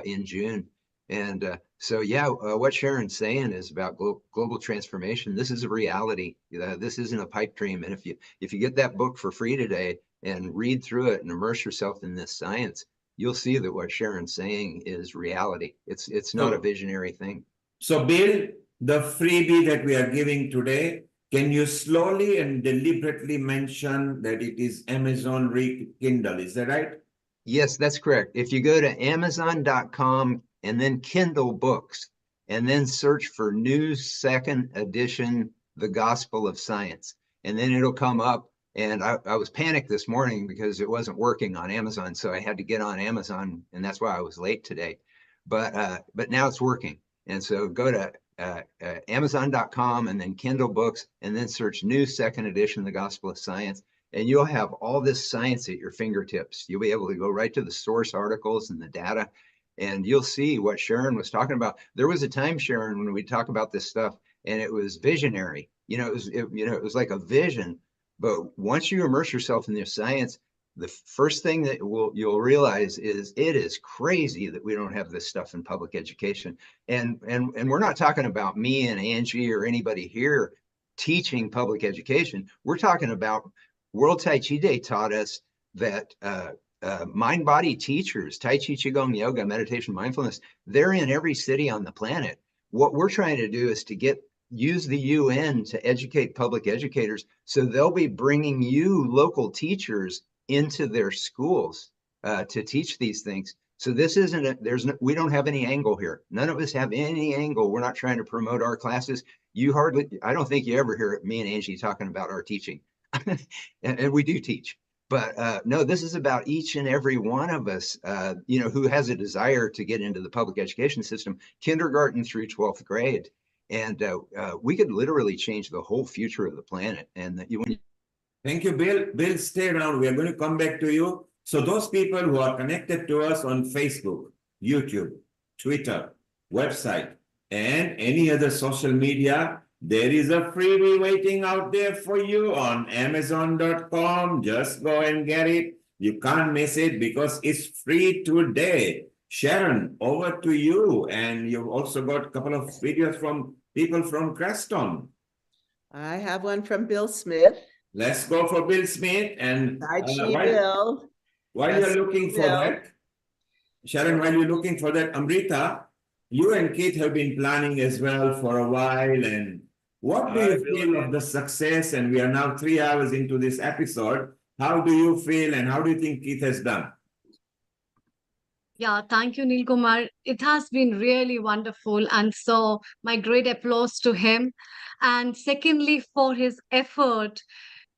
in June. And so, yeah, what Sharon's saying is about global transformation. This is a reality. This isn't a pipe dream. And if you get that book for free today and read through it and immerse yourself in this science, you'll see that what Sharon's saying is reality. It's not a visionary thing. So, Bill, the freebie that we are giving today, can you slowly and deliberately mention that it is Amazon Kindle? Is that right? Yes, that's correct. If you go to Amazon.com and then Kindle Books, and then search for new second edition, The Gospel of Science, and then it'll come up. And I was panicked this morning because it wasn't working on Amazon, so I had to get on Amazon, and that's why I was late today. But now it's working. And so go to Amazon.com and then Kindle Books, and then search new second edition, The Gospel of Science. And you'll have all this science at your fingertips. You'll be able to go right to the source articles and the data, and you'll see what Sharon was talking about. There was a time, Sharon, when we talk about this stuff, and it was visionary. It was like a vision. But once you immerse yourself in this science, the first thing that you'll realize is it is crazy that we don't have this stuff in public education. And we're not talking about me and Angie or anybody here teaching public education. We're talking about World Tai Chi Day taught us that mind-body teachers, Tai Chi, Qigong, yoga, meditation, mindfulness, they're in every city on the planet. What we're trying to do is to use the UN to educate public educators, so they'll be bringing you local teachers into their schools to teach these things. So this isn't we don't have any angle here. None of us have any angle. We're not trying to promote our classes. I don't think you ever hear me and Angie talking about our teaching. and we do teach, but no, this is about each and every one of us, who has a desire to get into the public education system, kindergarten through 12th grade. And we could literally change the whole future of the planet. And Thank you, Bill. Bill, stay around. We are going to come back to you. So those people who are connected to us on Facebook, YouTube, Twitter, website, and any other social media, there is a freebie waiting out there for you on Amazon.com. Just go and get it. You can't miss it because it's free today. Sharon, over to you. And you've also got a couple of videos from people from Creston. I have one from Bill Smith. Let's go for Bill Smith. And Tai Chi Bill. While you're looking for that, Sharon, while you're looking for that, Amrita, you and Keith have been planning as well for a while. And what do you feel of the success? And we are now 3 hours into this episode. How do you feel and how do you think Keith has done? Yeah, thank you, Neil Kumar. It has been really wonderful. And so my great applause to him. And secondly, for his effort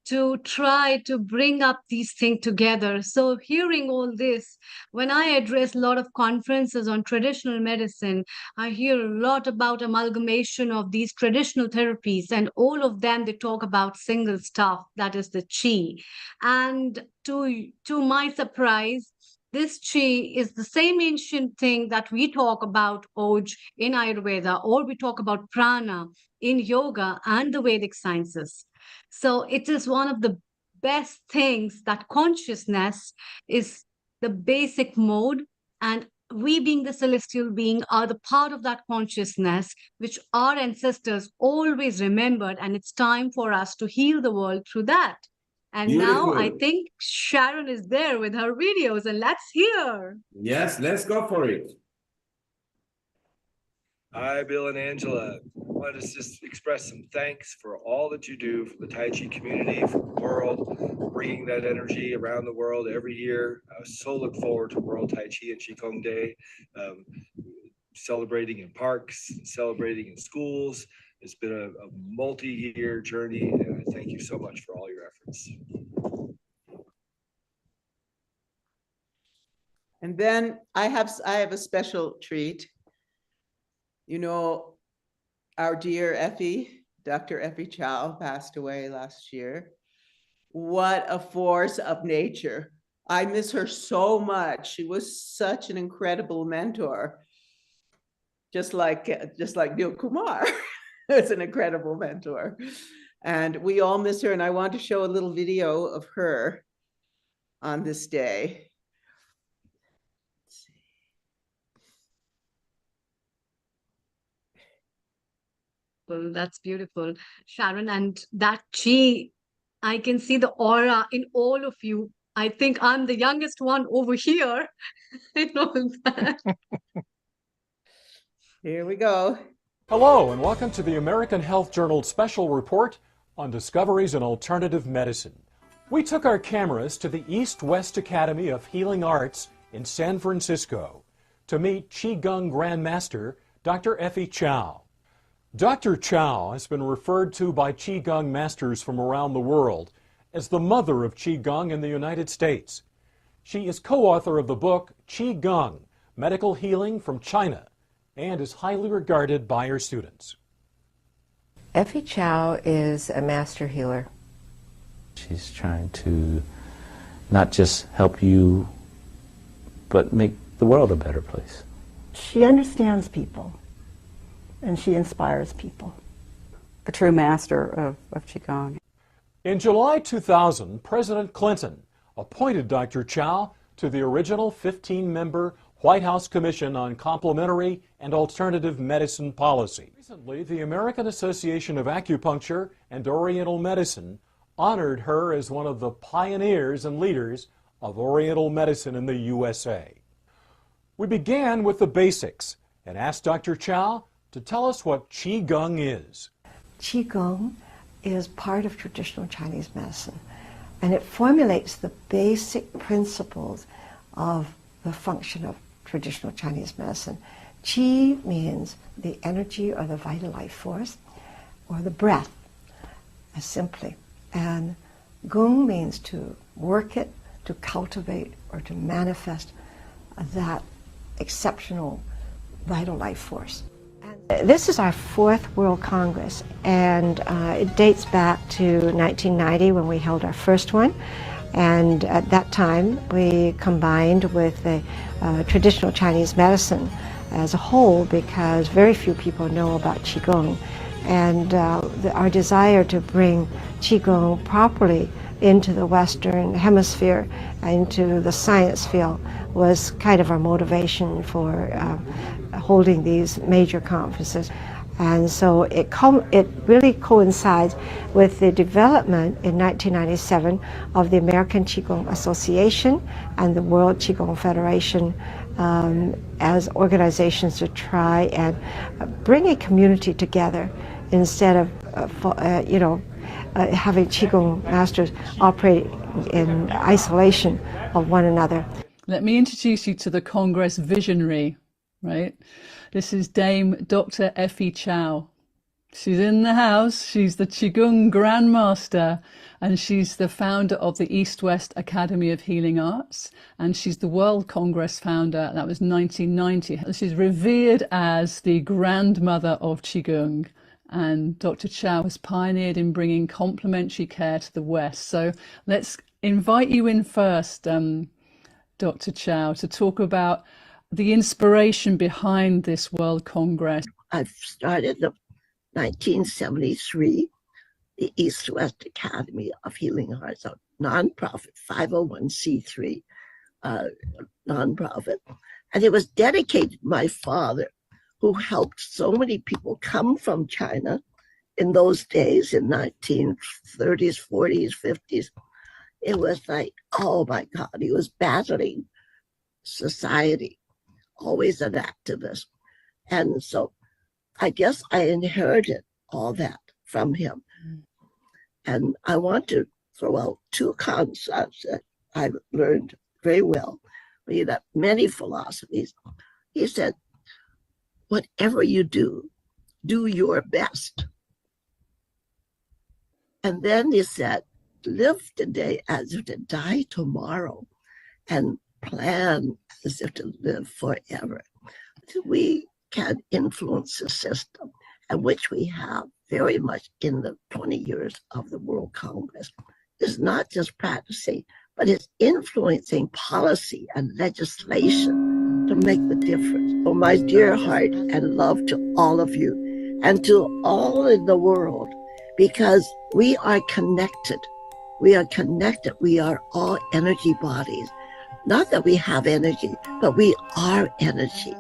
to try to bring up these things together. So hearing all this, when I address a lot of conferences on traditional medicine, I hear a lot about amalgamation of these traditional therapies, and all of them, they talk about single stuff, that is the chi. And to my surprise, this chi is the same ancient thing that we talk about Oj in Ayurveda, or we talk about prana in yoga and the Vedic sciences. So it is one of the best things that consciousness is the basic mode, and we being the celestial being are the part of that consciousness which our ancestors always remembered, and it's time for us to heal the world through that. And now I Beautiful. think Sharon is there with her videos, and let's hear. Yes, let's go for it. Hi, Bill and Angela. I wanted to just express some thanks for all that you do for the Tai Chi community, for the world, bringing that energy around the world every year. I so look forward to World Tai Chi and Qigong Day, celebrating in parks, celebrating in schools. It's been a multi-year journey, and I thank you so much for all your efforts. And then I have a special treat. You know, our dear Effie, Dr. Effie Chow, passed away last year. What a force of nature. I miss her so much. She was such an incredible mentor. Just like Neil Kumar is an incredible mentor. And we all miss her. And I want to show a little video of her on this day. Well, that's beautiful, Sharon. And that chi, I can see the aura in all of you. I think I'm the youngest one over here. I know that. Here we go. Hello, and welcome to the American Health Journal special report on discoveries in alternative medicine. We took our cameras to the East-West Academy of Healing Arts in San Francisco to meet Qigong Grandmaster Dr. Effie Chow. Dr. Chow has been referred to by Qigong masters from around the world as the mother of Qigong in the United States. She is co-author of the book Qigong, Medical Healing from China, and is highly regarded by her students. Effie Chow is a master healer. She's trying to not just help you, but make the world a better place. She understands people, and she inspires people. A true master of Qigong. In July 2000, President Clinton appointed Dr. Chow to the original 15-member White House Commission on Complementary and Alternative Medicine Policy. Recently, the American Association of Acupuncture and Oriental Medicine honored her as one of the pioneers and leaders of Oriental medicine in the USA. We began with the basics and asked Dr. Chow to tell us what Qigong is. Qigong is part of traditional Chinese medicine, and it formulates the basic principles of the function of traditional Chinese medicine. Qi means the energy or the vital life force, or the breath, simply. And Gong means to work it, to cultivate, or to manifest that exceptional vital life force. This is our 4th World Congress, and it dates back to 1990 when we held our first one. And at that time, we combined with the traditional Chinese medicine as a whole, because very few people know about Qigong. And our desire to bring Qigong properly into the Western Hemisphere, into the science field, was kind of our motivation for holding these major conferences. And so it really coincides with the development in 1997 of the American Qigong Association and the World Qigong Federation as organizations to try and bring a community together instead of having Qigong masters operate in isolation of one another. Let me introduce you to the Congress visionary, right? This is Dame Dr. Effie Chow. She's in the house. She's the Qigong Grandmaster, and she's the founder of the East-West Academy of Healing Arts, and she's the World Congress founder. That was 1990. She's revered as the grandmother of Qigong, and Dr. Chow has pioneered in bringing complementary care to the West. So let's invite you in first, Dr. Chow, to talk about the inspiration behind this World Congress. I've started in 1973, the East-West Academy of Healing Arts, a nonprofit 501c3 nonprofit. And it was dedicated to my father, who helped so many people come from China in those days, in 1930s, 40s, 50s. It was like, oh my God, he was battling society, always an activist. And so I guess I inherited all that from him. And I want to throw out two concepts that I've learned very well. He had many philosophies. He said, whatever you do, do your best. And then he said, live today as if to die tomorrow, and plan as if to live forever. We can influence the system, and which we have very much in the 20 years of the World Congress. It's not just practicing, but it's influencing policy and legislation to make the difference. So my dear heart and love to all of you and to all in the world, because we are connected. We are connected. We are all energy bodies. Not that we have energy, but we are energy.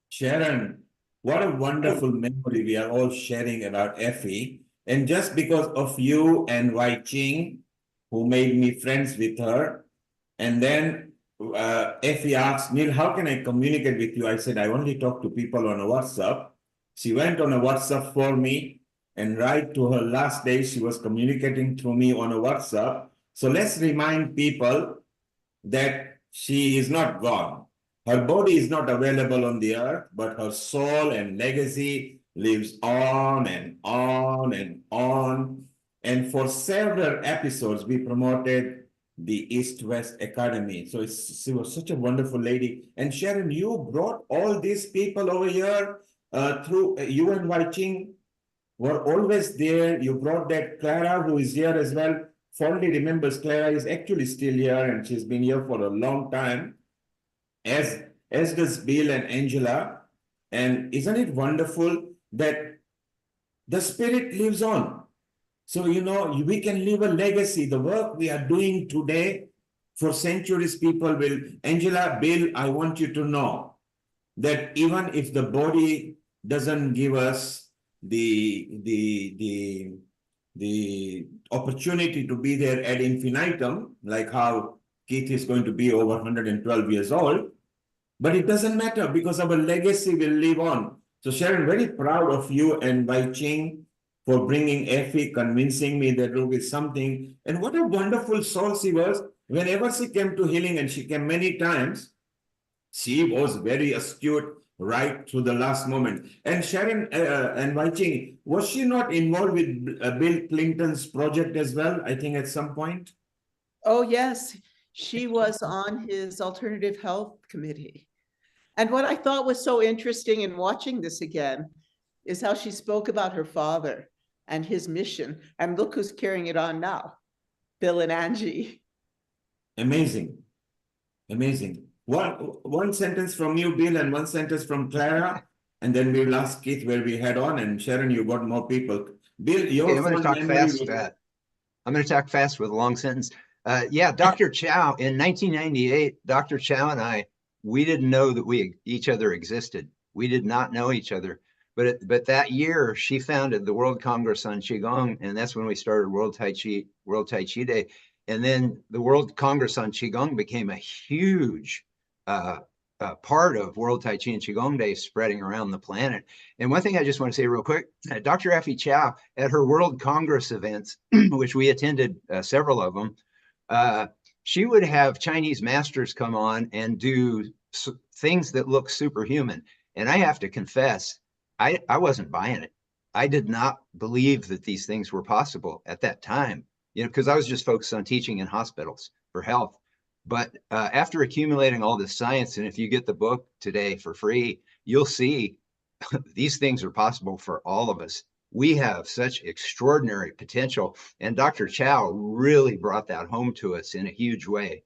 Sharon, what a wonderful memory we are all sharing about Effie. And just because of you and Wai Ching, who made me friends with her, and then Effie asked, Neil, how can I communicate with you? I said, I only talk to people on a WhatsApp. She went on a WhatsApp for me, and right to her last day, she was communicating through me on a WhatsApp. So let's remind people that she is not gone. Her body is not available on the earth, but her soul and legacy lives on and on and on. And for several episodes, we promoted the East-West Academy. So she was such a wonderful lady. And Sharon, you brought all these people over here through you and Wai Ching were always there. You brought that Clara, who is here as well. Fondly remembers Clara is actually still here, and she's been here for a long time, as does Bill and Angela. And isn't it wonderful that the spirit lives on? So, you know, we can leave a legacy. The work we are doing today, for centuries, people will. Angela, Bill, I want you to know that even if the body doesn't give us the opportunity to be there ad infinitum, like how Keith is going to be over 112 years old, but it doesn't matter because our legacy will live on. So Sharon, very proud of you and Wai Ching for bringing Effie, convincing me that there is something. And what a wonderful soul she was. Whenever she came to healing, and she came many times, she was very astute right to the last moment. And Sharon and Wai Ching, was she not involved with Bill Clinton's project as well, I think at some point? Oh, yes. She was on his alternative health committee. And what I thought was so interesting in watching this again is how she spoke about her father and his mission. And look who's carrying it on now, Bill and Angie. Amazing. Amazing. One sentence from you, Bill, and one sentence from Clara, and then we'll ask Keith where we head on. And Sharon, you got more people. Bill, your I'm going to talk fast. I'm going to talk fast with a long sentence. Yeah, Dr. Chow, in 1998, Dr. Chow and I, we didn't know that each other existed. We did not know each other. But that year, she founded the World Congress on Qigong, and that's when we started World Tai Chi Day. And then the World Congress on Qigong became a huge part of World Tai Chi and Qigong Day, spreading around the planet. And one thing I just want to say real quick, Dr. Effie Chow, at her World Congress events, which we attended several of them, she would have Chinese masters come on and do things that look superhuman. And I have to confess, I wasn't buying it. I did not believe that these things were possible at that time, because I was just focused on teaching in hospitals for health. But after accumulating all this science, and if you get the book today for free, you'll see these things are possible for all of us. We have such extraordinary potential, and Dr. Chow really brought that home to us in a huge way,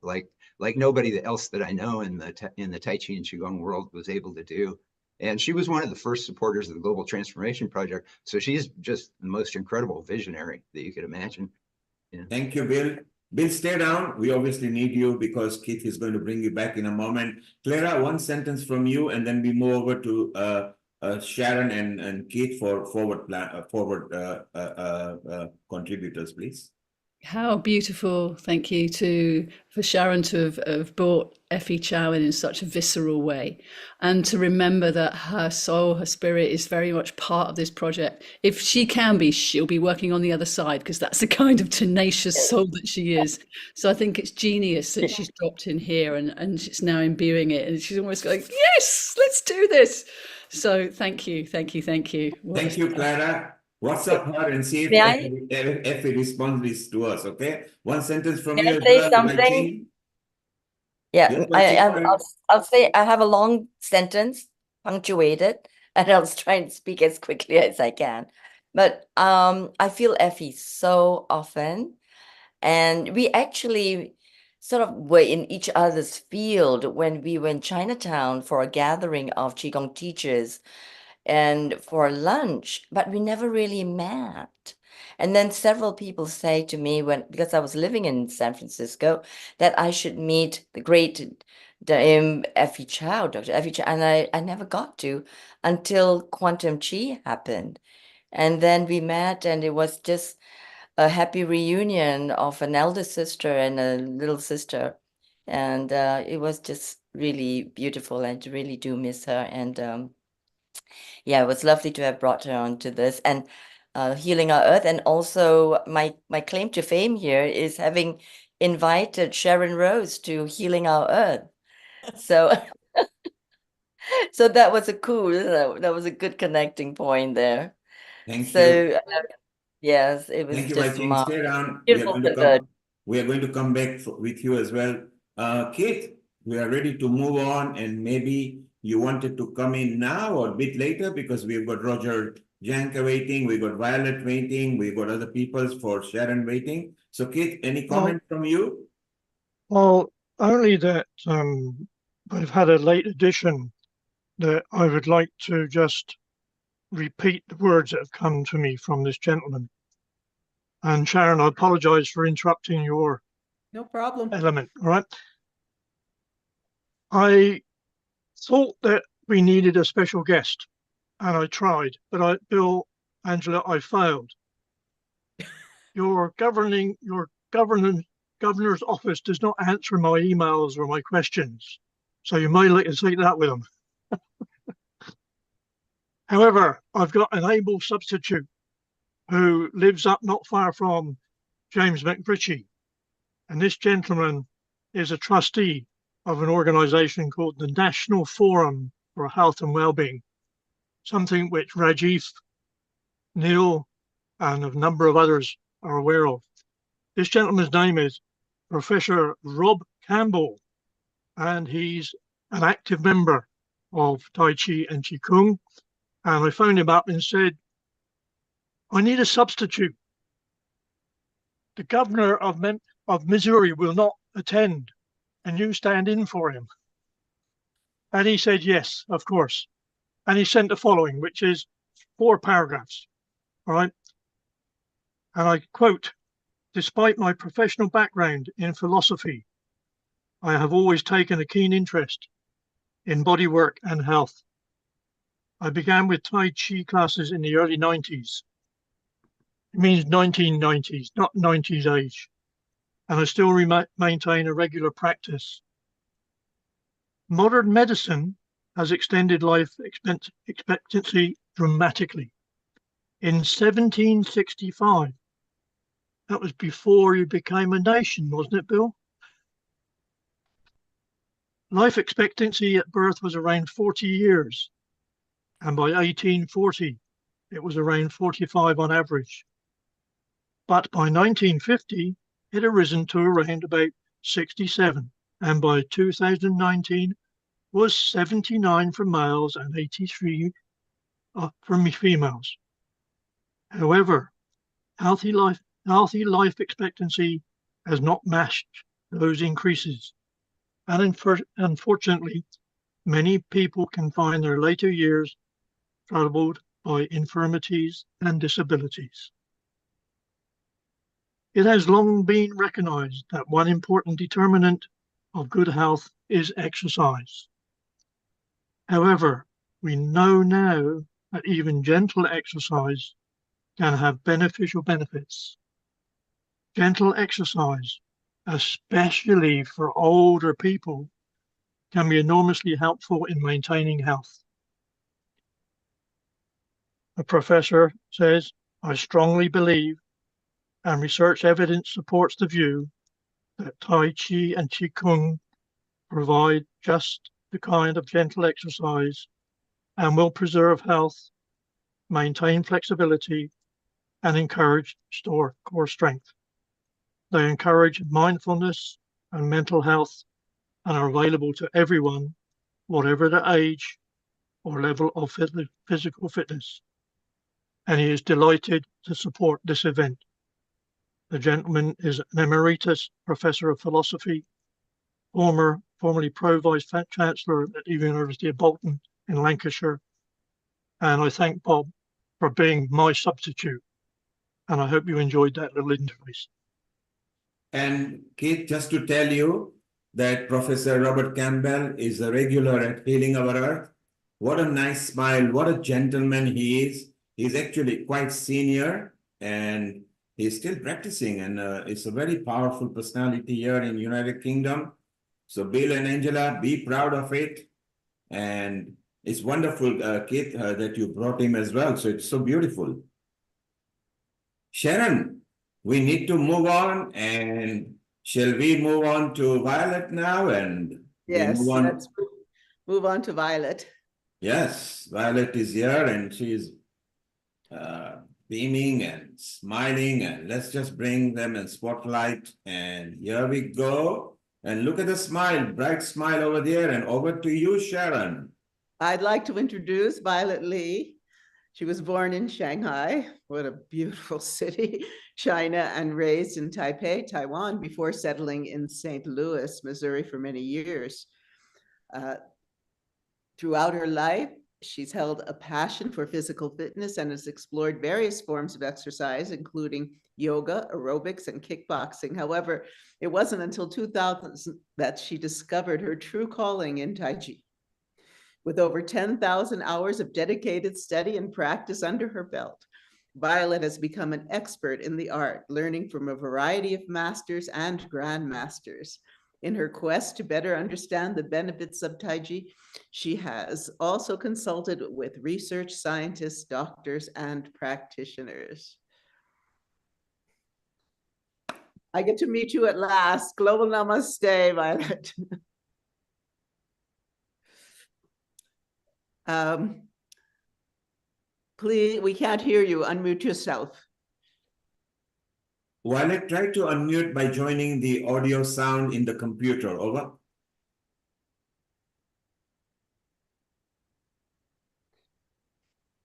like nobody else that I know in the Tai Chi and Qigong world was able to do. And she was one of the first supporters of the Global Transformation Project. So she's just the most incredible visionary that you could imagine. Yeah. Thank you, Bill. Bill, stay down. We obviously need you because Keith is going to bring you back in a moment. Clara, one sentence from you, and then we move over to Sharon and Keith for forward contributors, please. How beautiful, thank you for Sharon to have brought Effie Chow in such a visceral way, and to remember that her soul, her spirit is very much part of this project. If she can be, she'll be working on the other side, because that's the kind of tenacious soul that she is. So I think it's genius that she's dropped in here and she's now imbuing it, and she's almost going, yes, let's do this. So thank you. Thank you, Clara. WhatsApp her and see if he responds to us, okay? One sentence from you. May I say something? Yeah, I'll say I have a long sentence, punctuated, and I'll try and speak as quickly as I can. But I feel Effie so often, and we actually sort of were in each other's field when we were in Chinatown for a gathering of Qigong teachers and for lunch, but we never really met. And then several people say to me, because I was living in San Francisco, that I should meet the great Effie Chow, Dr. Effie Chow, and I never got to until Quantum Chi happened. And then we met, and it was just a happy reunion of an elder sister and a little sister. And it was just really beautiful. I really do miss her. And yeah, it was lovely to have brought her onto this and Healing Our Earth. And also my claim to fame here is having invited Sharon Rose to Healing Our Earth. So so that was that was a good connecting point there. Thank you. Yes, it was Thank you, just stay around. beautiful. We are going to come back with you as well. Keith, we are ready to move on, and maybe you wanted to come in now or a bit later, because we've got Roger Janka waiting, we've got Violet waiting, we've got other people for Sharon waiting. So Keith, any comment from you? Well, only that I've had a late addition that I would like to just repeat the words that have come to me from this gentleman. And Sharon, I apologize for interrupting your no problem element. All right. I thought that we needed a special guest, and I tried, but Bill, Angela, I failed. Your governor's office does not answer my emails or my questions, so you may like to take that with them. However, I've got an able substitute who lives up not far from James McBritchie, and this gentleman is a trustee of an organization called the National Forum for Health and Wellbeing, something which Rajiv, Neil, and a number of others are aware of. This gentleman's name is Professor Rob Campbell, and he's an active member of Tai Chi and Qigong. And I phoned him up and said, I need a substitute. The governor of Missouri will not attend, and you stand in for him. And he said, yes, of course. And he sent the following, which is 4 paragraphs. All right. And I quote, despite my professional background in philosophy, I have always taken a keen interest in body work and health. I began with Tai Chi classes in the early 90s. It means 1990s, not 90s age. And I still maintain a regular practice. Modern medicine has extended life expectancy dramatically. In 1765, that was before you became a nation, wasn't it, Bill? Life expectancy at birth was around 40 years, and by 1840, it was around 45 on average. But by 1950, it had risen to around about 67, and by 2019 was 79 for males and 83 for females. However, healthy life expectancy has not matched those increases, and unfortunately, many people can find their later years troubled by infirmities and disabilities. It has long been recognized that one important determinant of good health is exercise. However, we know now that even gentle exercise can have beneficial benefits. Gentle exercise, especially for older people, can be enormously helpful in maintaining health. The professor says, I strongly believe, and research evidence supports the view, that Tai Chi and Qigong provide just the kind of gentle exercise and will preserve health, maintain flexibility, and encourage core strength. They encourage mindfulness and mental health and are available to everyone, whatever their age or level of physical fitness. And he is delighted to support this event. The gentleman is an emeritus professor of philosophy, formerly pro-vice chancellor at the University of Bolton in Lancashire. And I thank Bob for being my substitute. And I hope you enjoyed that little interface. And Keith, just to tell you that Professor Robert Campbell is a regular at Healing Our Earth. What a nice smile, what a gentleman he is. He's actually quite senior and he's still practicing, and it's a very powerful personality here in United Kingdom. So Bill and Angela, be proud of it. And it's wonderful, Keith, that you brought him as well. So it's so beautiful. Sharon, we need to move on, and shall we move on to Violet now? And yes, move on? Let's move on to Violet. Yes, Violet is here and she's beaming and smiling, and let's just bring them in spotlight. And here we go. And look at the smile, bright smile over there. And over to you, Sharon. I'd like to introduce Violet Lee. She was born in Shanghai, what a beautiful city, China, and raised in Taipei, Taiwan, before settling in St. Louis, Missouri for many years. Throughout her life, she's held a passion for physical fitness and has explored various forms of exercise, including yoga, aerobics, and kickboxing. However, it wasn't until 2000 that she discovered her true calling in Tai Chi. With over 10,000 hours of dedicated study and practice under her belt, Violet has become an expert in the art, learning from a variety of masters and grandmasters. In her quest to better understand the benefits of Tai Chi, she has also consulted with research scientists, doctors, and practitioners. I get to meet you at last. Global namaste, Violet. Please, we can't hear you. Unmute yourself. Violet, try to unmute by joining the audio sound in the computer. Over.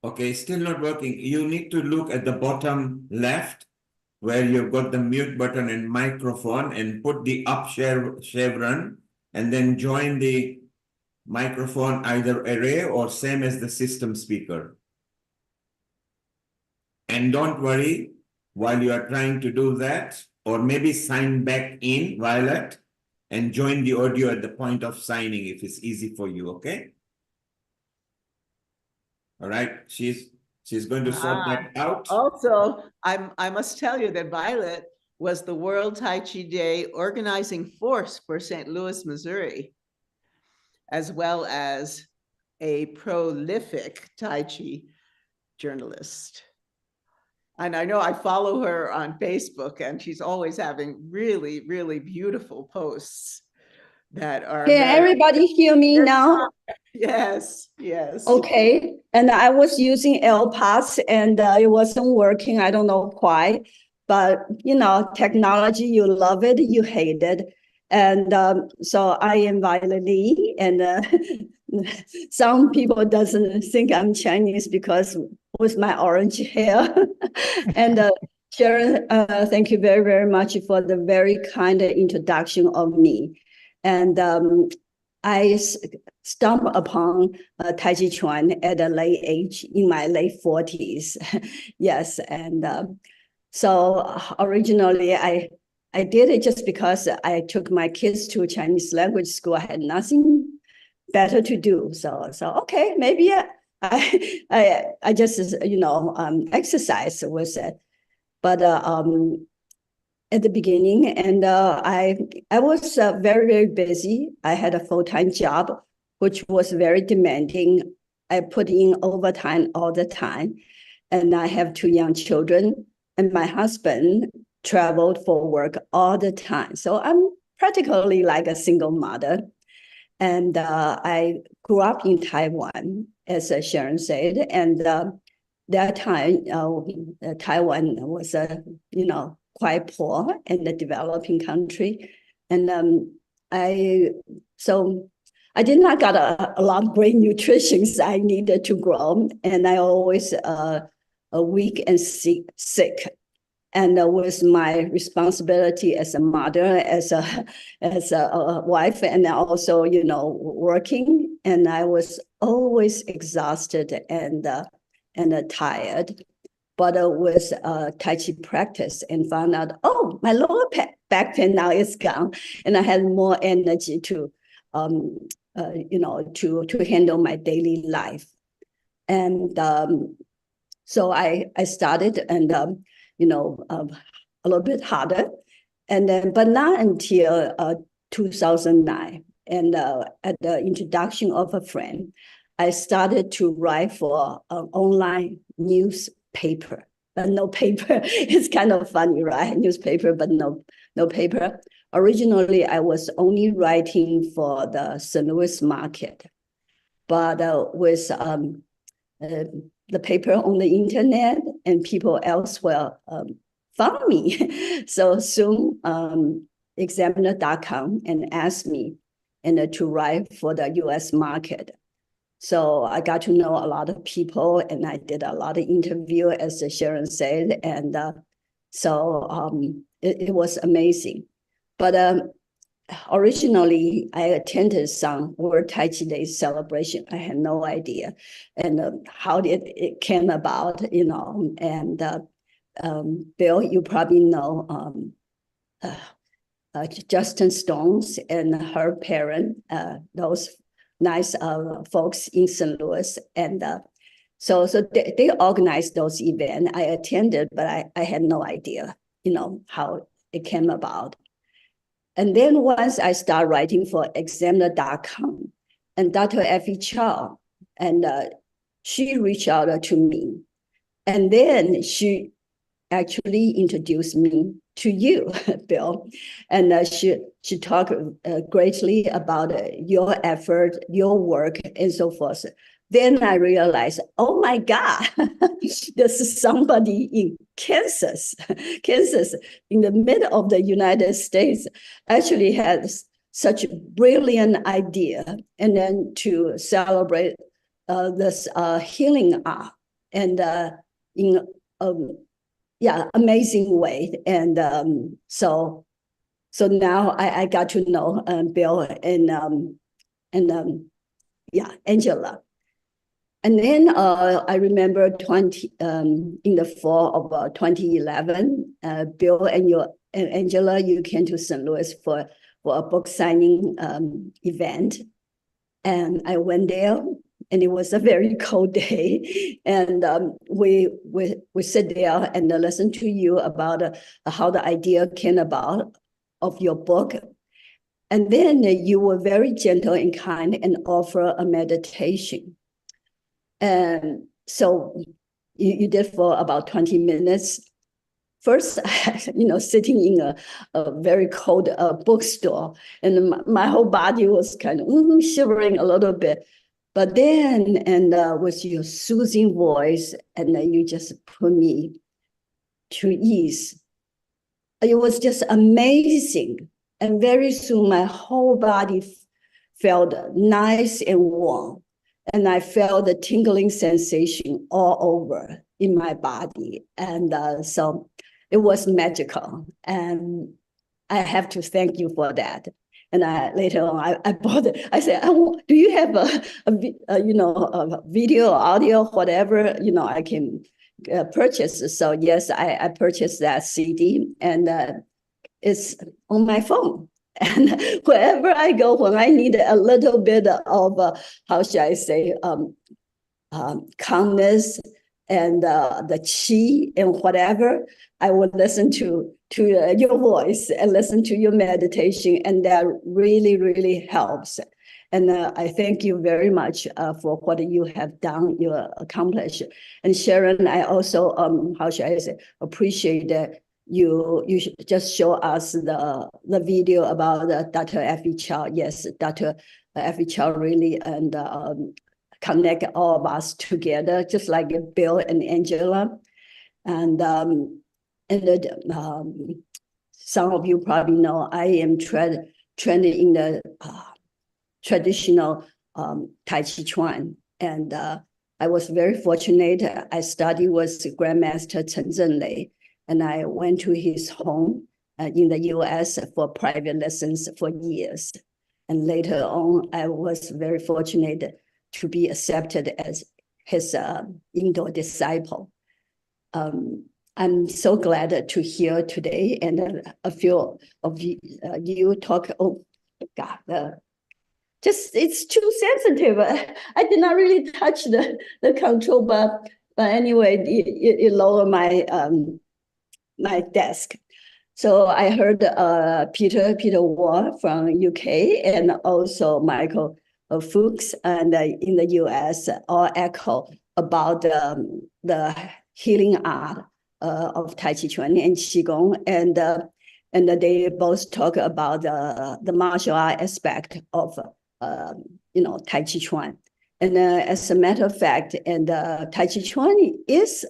Okay, still not working. You need to look at the bottom left where you've got the mute button and microphone, and put the up chevron and then join the microphone either array or same as the system speaker. And don't worry while you are trying to do that, or maybe sign back in, Violet, and join the audio at the point of signing if it's easy for you, okay? All right, she's going to sort that out. Also, I must tell you that Violet was the World Tai Chi Day organizing force for St. Louis, Missouri, as well as a prolific Tai Chi journalist. And I know I follow her on Facebook, and she's always having really, really beautiful posts. that are Can very, everybody hear me now? yes, yes. Okay. And I was using LPAS and it wasn't working. I don't know why. But, you know, technology, you love it, you hate it. And so I invited Lee, and some people doesn't think I'm Chinese because with my orange hair. And Sharon, thank you very, very much for the very kind introduction of me. And I stumbled upon Tai Chi Chuan at a late age, in my late 40s. Yes, and so originally I did it just because I took my kids to Chinese language school. I had nothing better to do. So okay, maybe I just exercise with it. But at the beginning, and I was very, very busy. I had a full-time job, which was very demanding. I put in overtime all the time, and I have 2 young children, and my husband traveled for work all the time. So I'm practically like a single mother. And I grew up in Taiwan, as Sharon said, and that time Taiwan was quite poor in the developing country. And I did not got a lot of great nutrition I needed to grow. And I always weak and sick. And with my responsibility as a mother, as a wife, and also, working, and I was always exhausted and tired. But with Tai Chi practice, and found out, oh, my lower back pain now is gone, and I had more energy to, to handle my daily life. And so I started, and a little bit harder, and then but not until 2009, and at the introduction of a friend, I started to write for an online newspaper, but no paper. It's kind of funny, right? Newspaper, but no paper. Originally, I was only writing for the St. Louis market, but with the paper on the internet, and people elsewhere found me. So soon, Examiner.com and asked me to write for the US market. So I got to know a lot of people, and I did a lot of interview, as Sharon said, and it was amazing. But originally, I attended some World Tai Chi Day celebration. I had no idea, and how did it came about, And Bill, you probably know Justin Stones and her parent, those nice folks in St. Louis, and so they organized those events. I attended, but I had no idea, how it came about. And then once I started writing for Examiner.com, and Dr. Effie Chow, and she reached out to me, and then she actually introduced me to you, Bill, and she talked greatly about your effort, your work, and so forth. Then I realized, oh my God, this is somebody in Kansas, in the middle of the United States, actually has such a brilliant idea, and then to celebrate this healing art, and in amazing way. And so now I got to know Bill and Angela. And then I remember in the fall of 2011, Bill and Angela, you came to St. Louis for a book signing event, and I went there. And it was a very cold day, and we sit there and listen to you about how the idea came about of your book. And then you were very gentle and kind and offer a meditation. And so you did for about 20 minutes. first, sitting in a very cold bookstore, and my whole body was kind of shivering a little bit. But then, and with your soothing voice, and then you just put me to ease. It was just amazing. And very soon, my whole body felt nice and warm. And I felt the tingling sensation all over in my body. And so it was magical. And I have to thank you for that. And later on, I bought it. I said, do you have a video, audio, whatever, I can purchase? So yes, I purchased that CD, and it's on my phone. And wherever I go, when I need a little bit of, how should I say, calmness and the chi and whatever, I would listen to your voice and listen to your meditation, and that really, really helps. And I thank you very much for what you have done, you accomplished. And Sharon, I also, how should I say, appreciate that you just show us the video about Dr. Effie Chow. Yes, Dr. Effie Chow really and connect all of us together, just like Bill and Angela. And some of you probably know I am trained in the traditional Tai Chi Chuan. And I was very fortunate. I studied with Grandmaster Chen Zhenlei, and I went to his home in the US for private lessons for years. And later on, I was very fortunate to be accepted as his indoor disciple. I'm so glad to hear today, and a few of you talk, oh God, just it's too sensitive. I did not really touch the control, but anyway, it lowered my my desk. So I heard Peter Ward from UK, and also Michael Fuchs and in the US all echo about the healing art of Tai Chi Chuan and Qigong, and they both talk about the martial art aspect of Tai Chi Chuan. And as a matter of fact, and Tai Chi Chuan is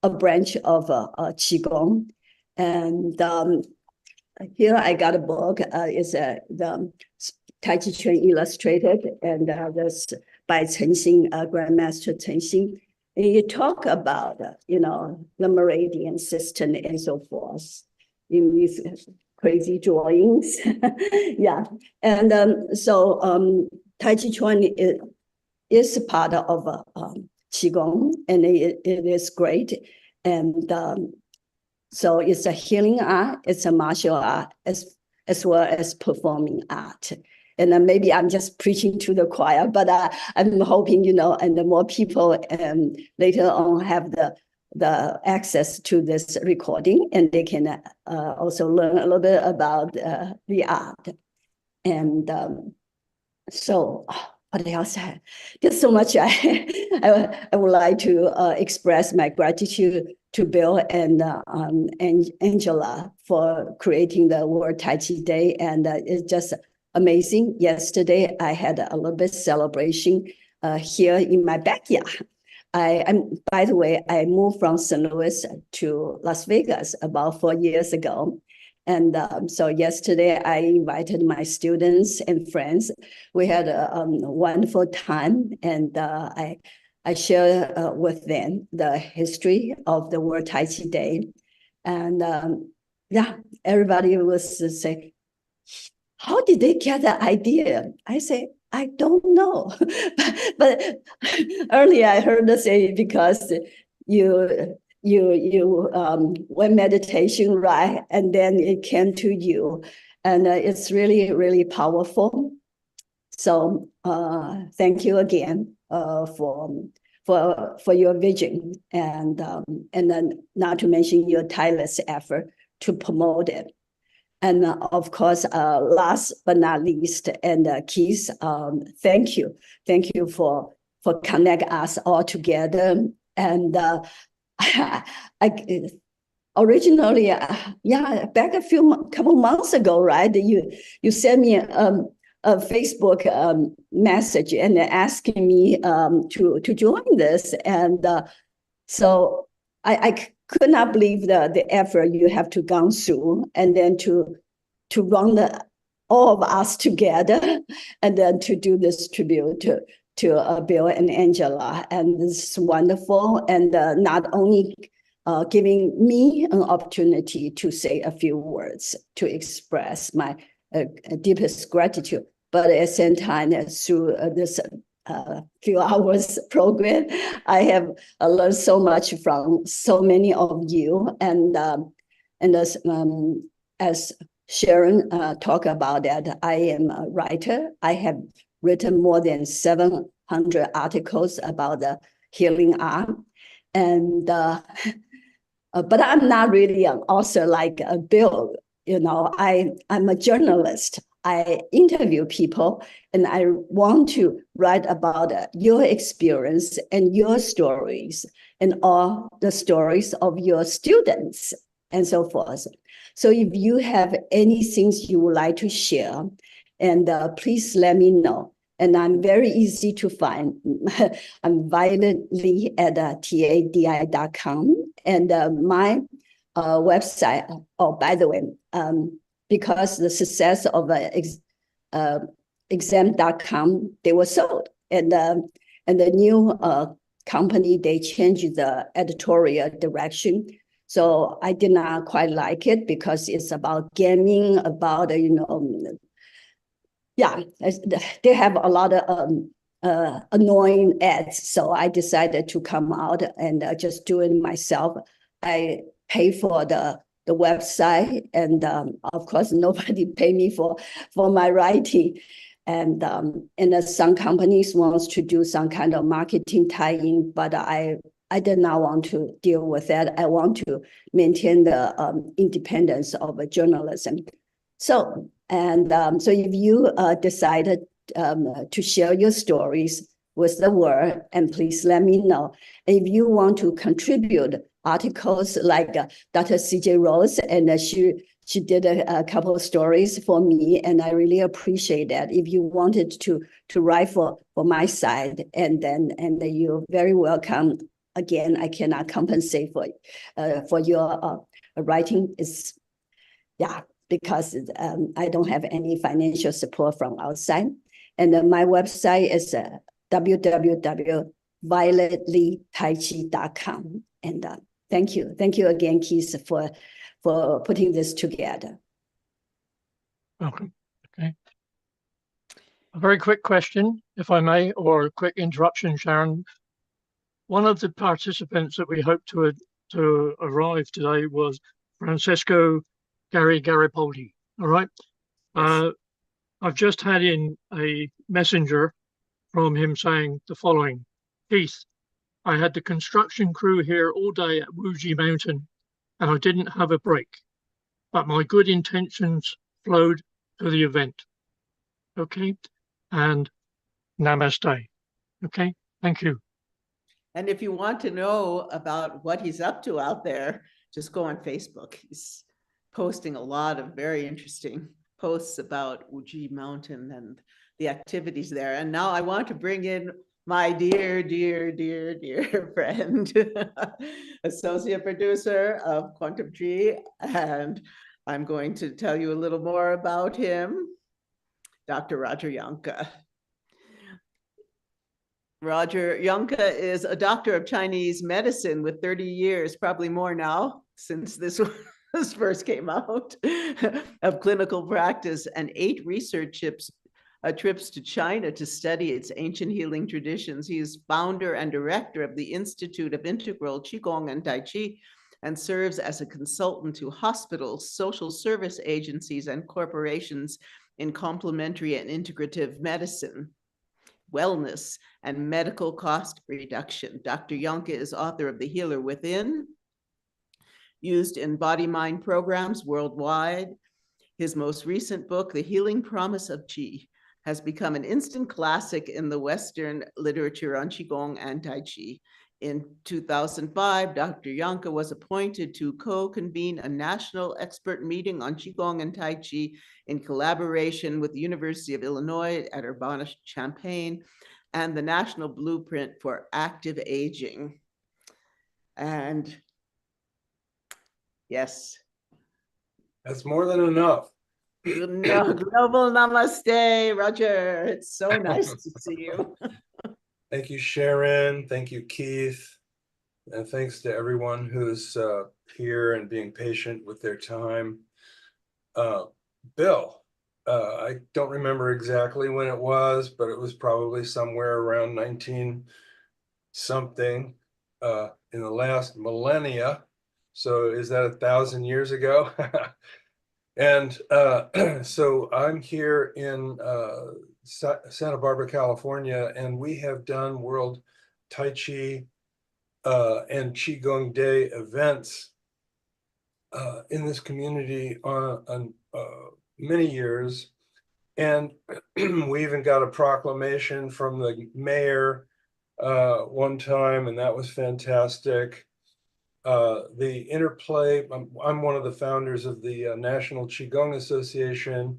a branch of Qigong. And here I got a book. It's the Tai Chi Chuan Illustrated, and that's by Chen Xing, Grandmaster Chen Xing. And you talk about, the meridian system and so forth in these crazy drawings. Yeah. And so Tai Chi Chuan is part of Qigong, and it is great. And so it's a healing art, it's a martial art, as well as performing art. And then maybe I'm just preaching to the choir, but I'm hoping, and the more people later on have the access to this recording, and they can also learn a little bit about the art. And so what else? There's so much I would like to express my gratitude to Bill and Angela for creating the World Tai Chi Day, and it's just amazing. Yesterday, I had a little bit celebration here in my backyard. By the way, I moved from St. Louis to Las Vegas about 4 years ago. And so yesterday, I invited my students and friends. We had a wonderful time, and I shared with them the history of the World Tai Chi Day. And yeah, everybody was saying, how did they get that idea? I say, I don't know. but earlier I heard them say, because you went meditation, right? And then it came to you. And it's really, really powerful. So thank you again for your vision, and then not to mention your tireless effort to promote it. And of course, last but not least, and Keith, thank you. Thank you for connect us all together. And originally, back couple months ago, right? You sent me a Facebook message and asking me to join this, and so I could not believe the effort you have to go through, and then to run all of us together, and then to do this tribute to Bill and Angela, and this is wonderful, and not only giving me an opportunity to say a few words to express my deepest gratitude, but at the same time, through this few hours program, I have learned so much from so many of you, and as Sharon talked about that, I am a writer. I have written more than 700 articles about the healing art, and but I'm not really an author like Bill. I'm a journalist. I interview people, and I want to write about your experience and your stories, and all the stories of your students, and so forth. So if you have any things you would like to share, and please let me know. And I'm very easy to find. I'm Violet Lee at tadi.com. And my website, oh, by the way, because the success of exam.com, they were sold. And the new company, they changed the editorial direction. So I did not quite like it because it's about gaming, about, they have a lot of annoying ads. So I decided to come out and just do it myself. I pay for the website, and of course, nobody pay me for my writing. And some companies wants to do some kind of marketing tie-in, but I did not want to deal with that. I want to maintain the independence of journalism. So if you decided to share your stories with the world, and please let me know. And if you want to contribute articles like Dr. C.J. Rose, and she did a couple of stories for me, and I really appreciate that. If you wanted to write for my side, and you're very welcome. Again, I cannot compensate for your writing. Because I don't have any financial support from outside. And my website is www.violetleetaichi.com. And thank you. Thank you again, Keith, for putting this together. Welcome. Okay. A very quick question, if I may, or a quick interruption, Sharon. One of the participants that we hoped to arrive today was Francesco Garipoldi. All right. Yes. I've just had in a messenger from him saying the following: Keith, I had the construction crew here all day at Wuji Mountain, and I didn't have a break, but my good intentions flowed to the event. Okay. And namaste. Okay. Thank you. And if you want to know about what he's up to out there, just go on Facebook. He's posting a lot of very interesting posts about Wuji Mountain and the activities there. And now I want to bring in my dear friend, associate producer of Quantum Tree, and I'm going to tell you a little more about him, Dr. Roger Yanka. Roger Yanka is a doctor of Chinese medicine with 30 years, probably more now, since this first came out, of clinical practice, and 8 research trips to China to study its ancient healing traditions. He is founder and director of the Institute of Integral Qigong and Tai Chi, and serves as a consultant to hospitals, social service agencies, and corporations in complementary and integrative medicine, wellness, and medical cost reduction. Dr. Yanka is author of The Healer Within, used in body-mind programs worldwide. His most recent book, The Healing Promise of Qi, has become an instant classic in the Western literature on Qigong and Tai Chi. In 2005, Dr. Yanka was appointed to co-convene a national expert meeting on Qigong and Tai Chi in collaboration with the University of Illinois at Urbana-Champaign and the National Blueprint for Active Aging. And yes. That's more than enough. No, global namaste, Roger. It's so nice to see you. Thank you, Sharon. Thank you, Keith. And thanks to everyone who's here and being patient with their time. Bill, I don't remember exactly when it was, but it was probably somewhere around 19 something in the last millennia. So is that 1,000 years ago? And so I'm here in Santa Barbara, California, and we have done World Tai Chi and Qigong Day events in this community on many years. And we even got a proclamation from the mayor one time, and that was fantastic. The interplay, I'm one of the founders of the National Qigong Association.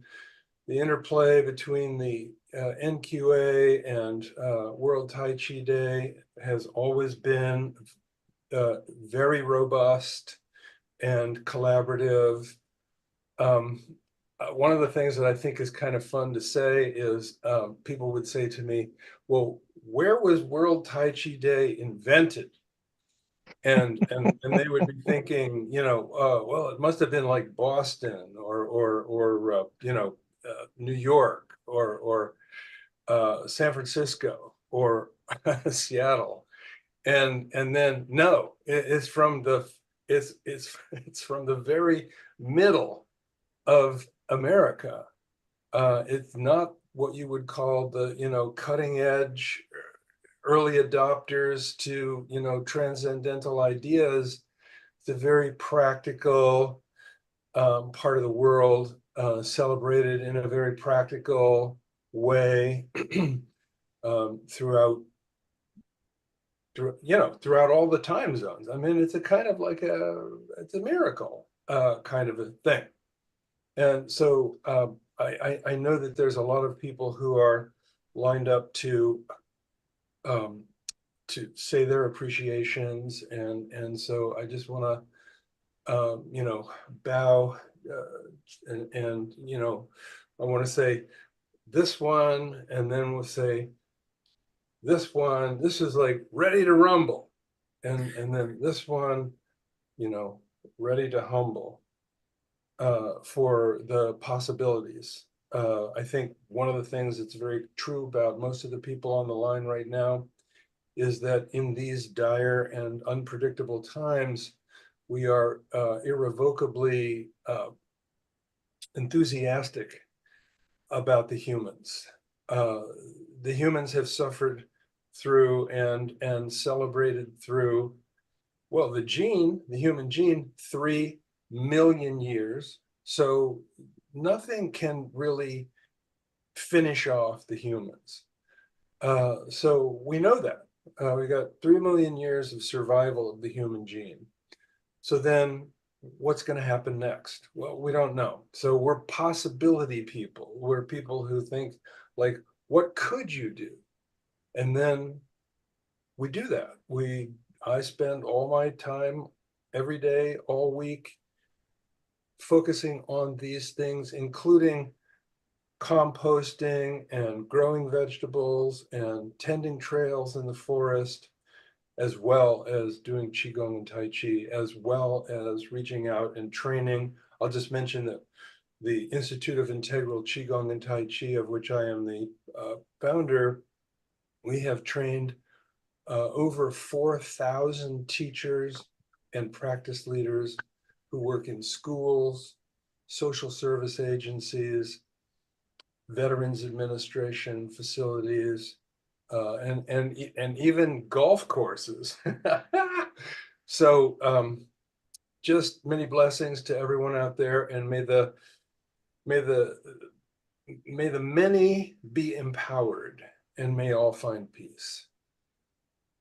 The interplay between the NQA and World Tai Chi Day has always been very robust and collaborative. One of the things that I think is kind of fun to say is people would say to me, well, where was World Tai Chi Day invented? And they would be thinking, you know, well, it must have been like Boston or you know, New York or San Francisco or Seattle, and then no, it's from the it's from the very middle of America. It's not what you would call the, you know, cutting edge early adopters to, you know, transcendental ideas. It's a very practical part of the world, celebrated in a very practical way throughout all the time zones. I mean, it's a kind of like it's a miracle kind of a thing. And so I know that there's a lot of people who are lined up to say their appreciations, and so I just want to you know, bow and you know, I want to say this one, and then we'll say this one. This is like ready to rumble, and then this one, you know, ready to humble for the possibilities. I think one of the things that's very true about most of the people on the line right now is that in these dire and unpredictable times, we are irrevocably enthusiastic about the humans. The humans have suffered through and celebrated through, well, the human gene, 3 million years. So nothing can really finish off the humans. So we know that. We got 3 million years of survival of the human gene. So then what's going to happen next? Well, we don't know. So we're possibility people. We're people who think like, what could you do? And then we do that. I spend all my time every day, all week, focusing on these things, including composting and growing vegetables and tending trails in the forest, as well as doing Qigong and Tai Chi, as well as reaching out and training. I'll just mention that the Institute of Integral Qigong and Tai Chi, of which I am the founder, we have trained over 4,000 teachers and practice leaders who work in schools, social service agencies, Veterans Administration facilities, and even golf courses. So just many blessings to everyone out there, and may the many be empowered, and may all find peace.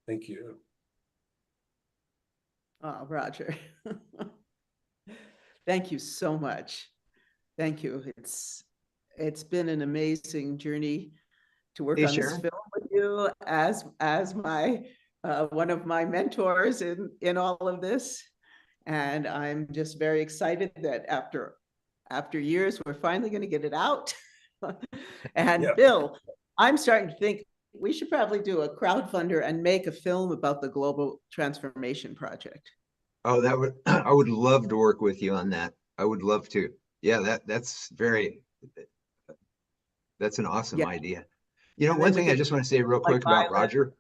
Thank you. Oh, Roger. Thank you so much. Thank you. It's been an amazing journey to work Hey, on this Sharon. film with you as my one of my mentors in all of this. And I'm just very excited that after years, we're finally going to get it out. And Yeah. Bill, I'm starting to think we should probably do a crowdfunder and make a film about the Global Transformation Project. Oh, that would I would love to work with you on that. I would love to. Yeah, that's an awesome idea. You know, And one then we thing I could just want to say real like quick about Violet. Roger.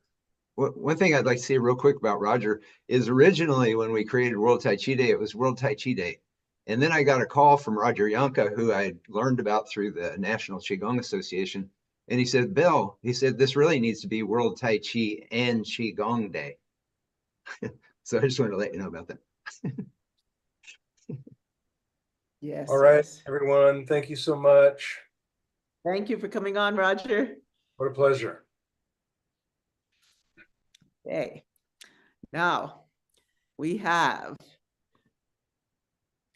One thing I'd like to say real quick about Roger is originally when we created World Tai Chi Day, it was World Tai Chi Day. And then I got a call from Roger Yanka, who I learned about through the National Qigong Association. And he said, Bill, he said, this really needs to be World Tai Chi and Qigong Day. So I just wanted to let you know about that. Yes. All right, yes. everyone. Thank you so much. Thank you for coming on, Roger. What a pleasure. Okay. Now we have,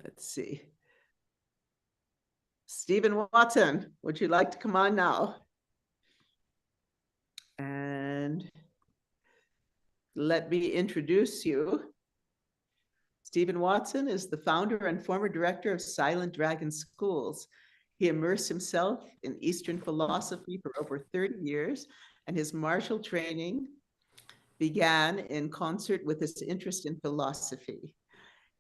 let's see, Stephen Watson. Would you like to come on now? And let me introduce you. Stephen Watson is the founder and former director of Silent Dragon Schools. He immersed himself in Eastern philosophy for over 30 years, and his martial training began in concert with his interest in philosophy.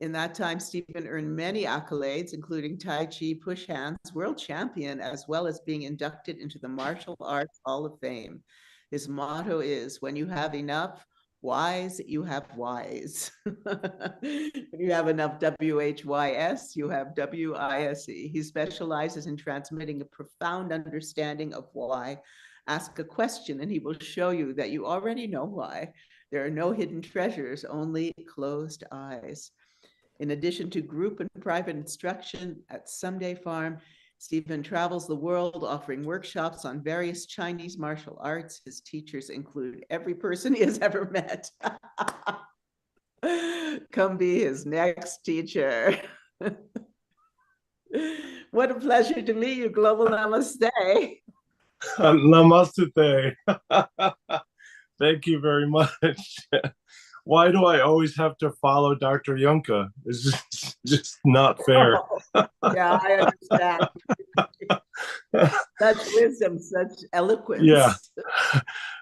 In that time, Stephen earned many accolades, including Tai Chi Push Hands World Champion, as well as being inducted into the Martial Arts Hall of Fame. His motto is, when you have enough whys, you have wise. When you have enough WHYS, you have WISE. He specializes in transmitting a profound understanding of why. Ask a question and he will show you that you already know why. There are no hidden treasures, only closed eyes. In addition to group and private instruction at Someday Farm, Stephen travels the world offering workshops on various Chinese martial arts. His teachers include every person he has ever met. Come be his next teacher. What a pleasure to meet you. Global Namaste. Namaste. Thank you very much. Why do I always have to follow Dr. Yunka? It's just not fair. Yeah, I understand. Such wisdom, such eloquence. Yeah.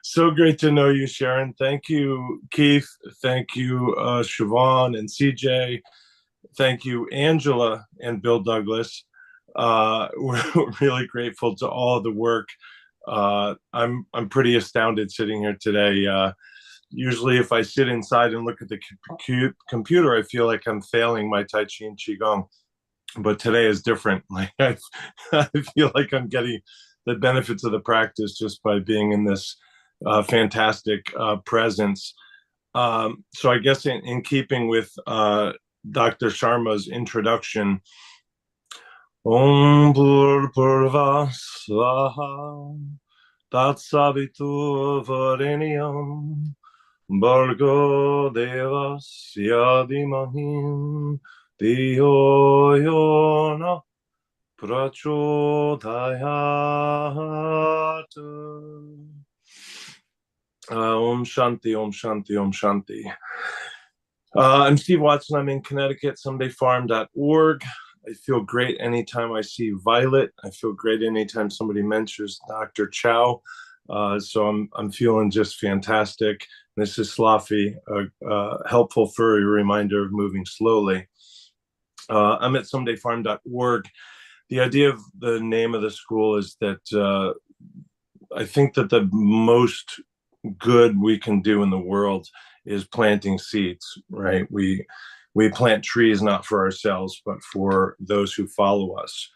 So great to know you, Sharon. Thank you, Keith. Thank you, Siobhan and CJ. Thank you, Angela and Bill Douglas. We're really grateful to all of the work. I'm pretty astounded sitting here today. Usually if I sit inside and look at the computer, I feel like I'm failing my Tai Chi and Qigong. But today is different. Like I feel like I'm getting the benefits of the practice just by being in this fantastic presence. So I guess in keeping with Dr. Sharma's introduction, Om Purva Swaha Tatsavitu Varenyam Bhargo Devasya Dhimahim Dhiyo Yo Prachodayat. Om Shanti, Om Shanti, Om Shanti. I'm Steve Watson. I'm in Connecticut, somedayfarm.org. I feel great anytime I see Violet. I feel great anytime somebody mentions Dr. Chow. So I'm feeling just fantastic. This is Slafi, a helpful furry reminder of moving slowly. I'm at somedayfarm.org. The idea of the name of the school is that I think that the most good we can do in the world is planting seeds, right? We plant trees not for ourselves, but for those who follow us.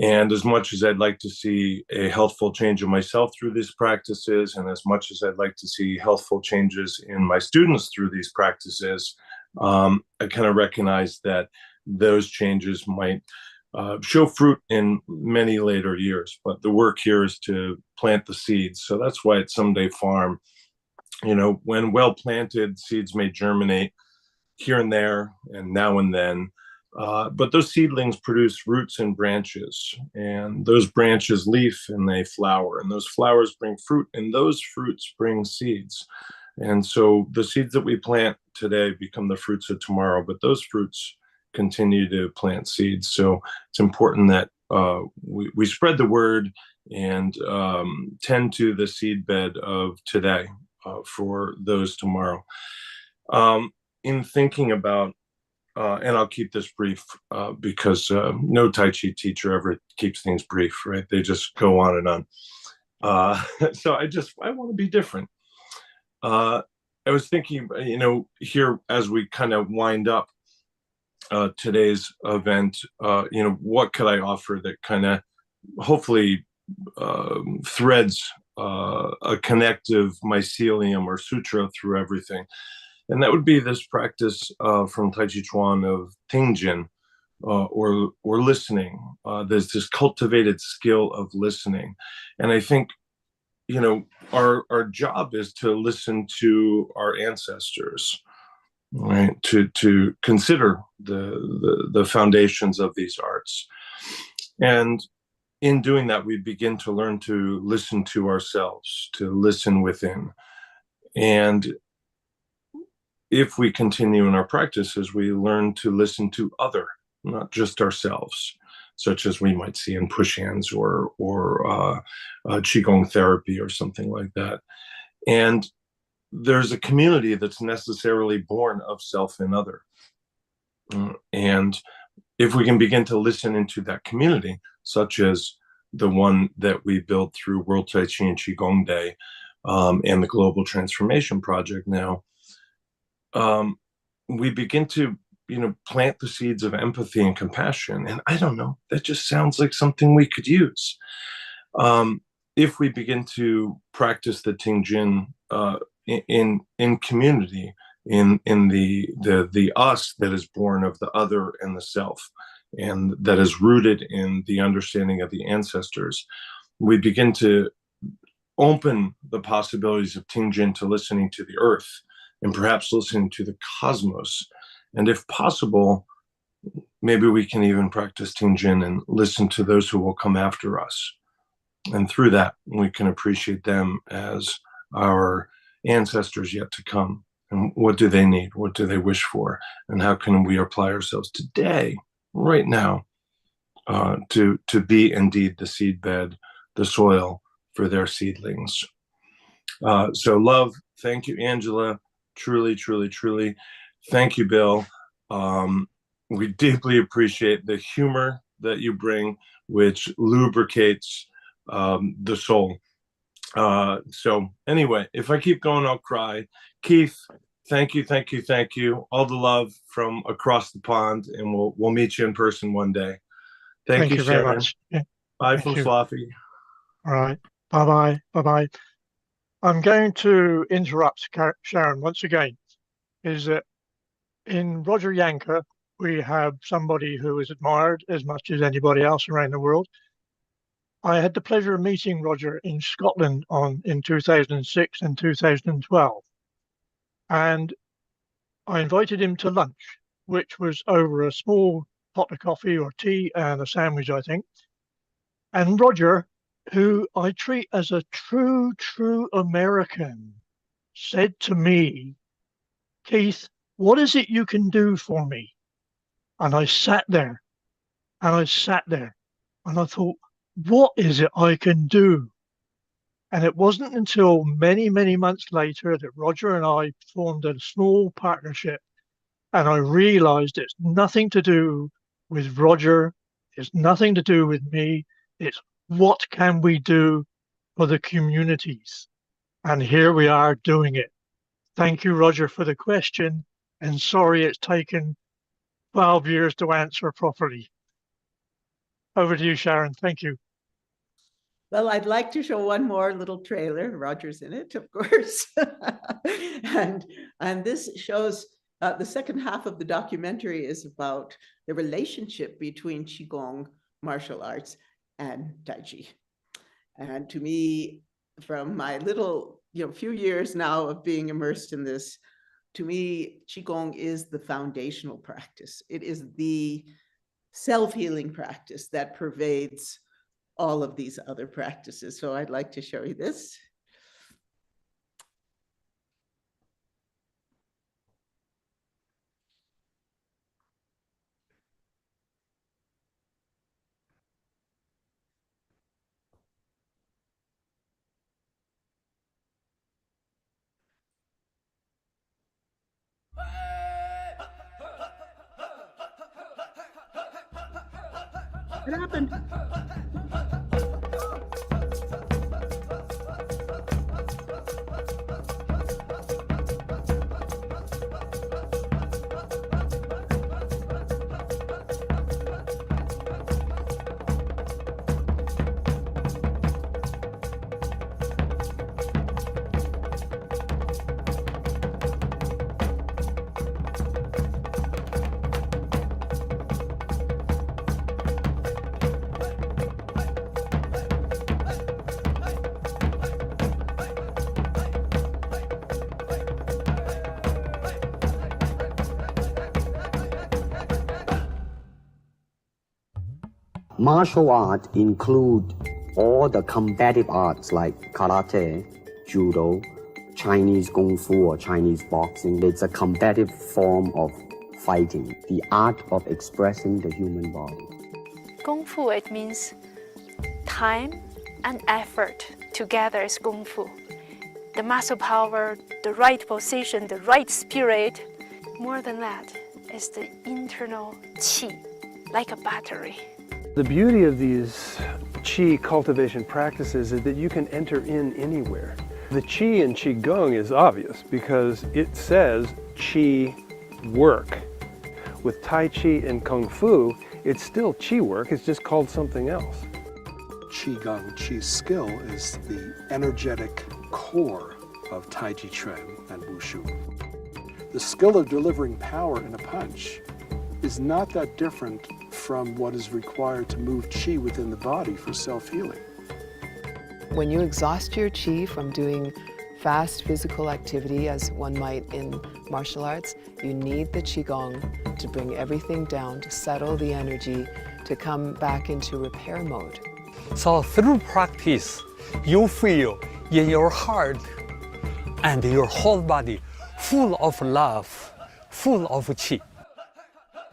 And as much as I'd like to see a healthful change in myself through these practices, and as much as I'd like to see healthful changes in my students through these practices, I kind of recognize that those changes might show fruit in many later years. But the work here is to plant the seeds. So that's why at Someday Farm, you know, when well planted, seeds may germinate here and there and now and then. But those seedlings produce roots and branches, and those branches leaf and they flower, and those flowers bring fruit, and those fruits bring seeds. And so the seeds that we plant today become the fruits of tomorrow, but those fruits continue to plant seeds. So it's important that we spread the word and tend to the seed bed of today for those tomorrow. In thinking about, and I'll keep this brief because no Tai Chi teacher ever keeps things brief, right? They just go on and on. So I want to be different. I was thinking, here as we kind of wind up today's event, what could I offer that kind of hopefully threads a connective mycelium or sutra through everything. And that would be this practice from Tai Chi Chuan of Tingjin, or listening. There's this cultivated skill of listening. And I think, our job is to listen to our ancestors, right? To consider the foundations of these arts. And in doing that, we begin to learn to listen to ourselves, to listen within. And if we continue in our practices, we learn to listen to other, not just ourselves, such as we might see in push hands or Qigong therapy or something like that. And there's a community that's necessarily born of self and other. And if we can begin to listen into that community, such as the one that we built through World Tai Chi and Qigong Day and the Global Transformation Project now, we begin to, plant the seeds of empathy and compassion. And I don't know, that just sounds like something we could use. If we begin to practice the Tingjin in community, in the us that is born of the other and the self, and that is rooted in the understanding of the ancestors, we begin to open the possibilities of Tingjin to listening to the earth, and perhaps listening to the cosmos. And if possible, maybe we can even practice Tingjin and listen to those who will come after us. And through that, we can appreciate them as our ancestors yet to come. And what do they need? What do they wish for? And how can we apply ourselves today, right now, to be indeed the seedbed, the soil for their seedlings? So love, thank you, Angela. Truly, truly, truly. Thank you, Bill. We deeply appreciate the humor that you bring, which lubricates the soul. So anyway, if I keep going, I'll cry. Keith, thank you, thank you, thank you. All the love from across the pond, and we'll meet you in person one day. Thank you very Sharon. much. Yeah. Bye Thank from you. Swafi. All right. Bye-bye. Bye-bye. I'm going to interrupt Sharon once again. Is that in Roger Yanker, we have somebody who is admired as much as anybody else around the world. I had the pleasure of meeting Roger in Scotland in 2006 and 2012. And I invited him to lunch, which was over a small pot of coffee or tea and a sandwich, I think. And Roger, who I treat as a true American, said to me, Keith, what is it you can do for me? And I sat there and I thought, what is it I can do? And it wasn't until many months later that Roger and I formed a small partnership, and I realized it's nothing to do with Roger, it's nothing to do with me, it's what can we do for the communities? And here we are doing it. Thank you, Roger, for the question, and sorry it's taken 12 years to answer properly. Over to you, Sharon. Thank you. Well, I'd like to show one more little trailer. Roger's in it, of course. and this shows the second half of the documentary is about the relationship between Qigong, martial arts, and Tai Chi. And to me, from my little, few years now of being immersed in this, To me, Qigong is the foundational practice. It is the self-healing practice that pervades all of these other practices. So I'd like to show you this. What happened? Martial art include all the combative arts like karate, judo, Chinese kung fu or Chinese boxing. It's a combative form of fighting, the art of expressing the human body. Kung Fu, it means time and effort together is Kung Fu. The muscle power, the right position, the right spirit. More than that is the internal qi, like a battery. The beauty of these Qi cultivation practices is that you can enter in anywhere. The Qi in Qigong is obvious because it says Qi work. With Tai Chi and Kung Fu, it's still Qi work, it's just called something else. Qigong, Qi skill, is the energetic core of Tai Chi Chuan and Wushu. The skill of delivering power in a punch is not that different from what is required to move Qi within the body for self-healing. When you exhaust your Qi from doing fast physical activity, as one might in martial arts, you need the Qigong to bring everything down, to settle the energy, to come back into repair mode. So through practice, you feel in your heart and your whole body full of love, full of Qi.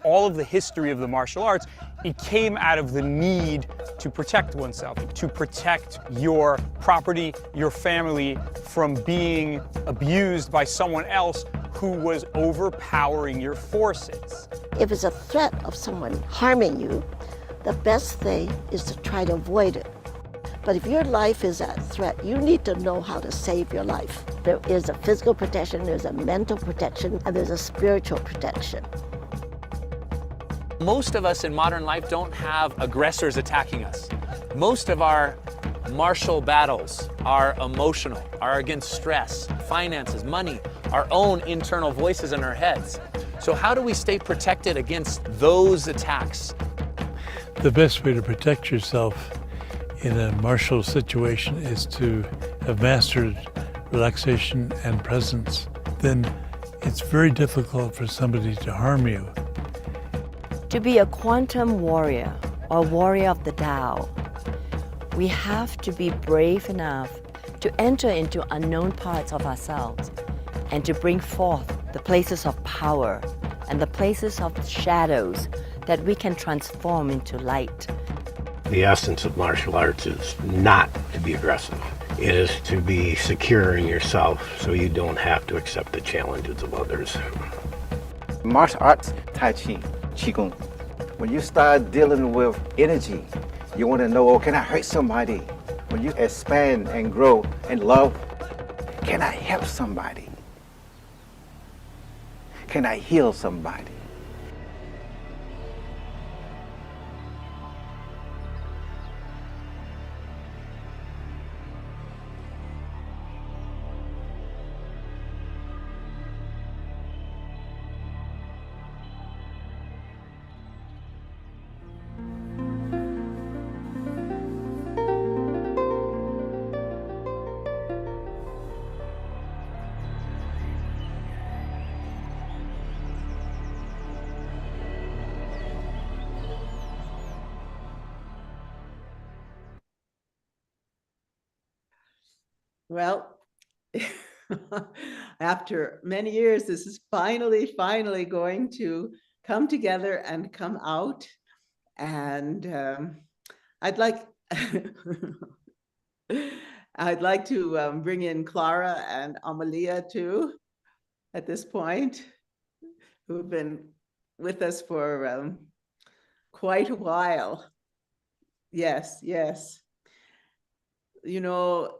All of the history of the martial arts, it came out of the need to protect oneself, to protect your property, your family from being abused by someone else who was overpowering your forces. If it's a threat of someone harming you, the best thing is to try to avoid it. But if your life is at threat, you need to know how to save your life. There is a physical protection, there's a mental protection, and there's a spiritual protection. Most of us in modern life don't have aggressors attacking us. Most of our martial battles are emotional, are against stress, finances, money, our own internal voices in our heads. So how do we stay protected against those attacks? The best way to protect yourself in a martial situation is to have mastered relaxation and presence. Then it's very difficult for somebody to harm you. To be a quantum warrior or warrior of the Tao, we have to be brave enough to enter into unknown parts of ourselves and to bring forth the places of power and the places of shadows that we can transform into light. The essence of martial arts is not to be aggressive. It is to be secure in yourself so you don't have to accept the challenges of others. Martial arts, Tai Chi, Qigong. When you start dealing with energy, you want to know, oh, can I hurt somebody? When you expand and grow in love, can I help somebody? Can I heal somebody? Well, after many years, this is finally going to come together and come out. And I'd like to bring in Clara and Amalia too at this point, who've been with us for quite a while. Yes, yes. You know,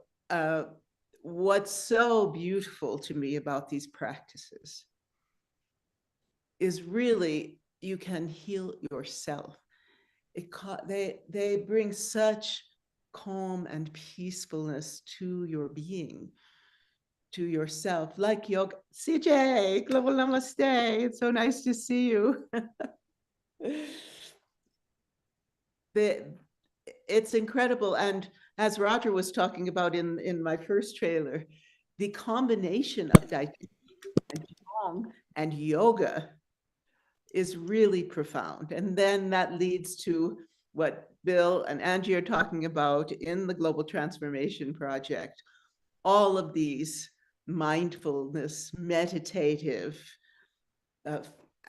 what's so beautiful to me about these practices is really you can heal yourself. They bring such calm and peacefulness to your being, to yourself, like yoga. CJ, Global Namaste. It's so nice to see you. It's incredible. And as Roger was talking about in my first trailer, the combination of Tai Chi and Qigong and yoga is really profound. And then that leads to what Bill and Angie are talking about in the Global Transformation Project. All of these mindfulness, meditative,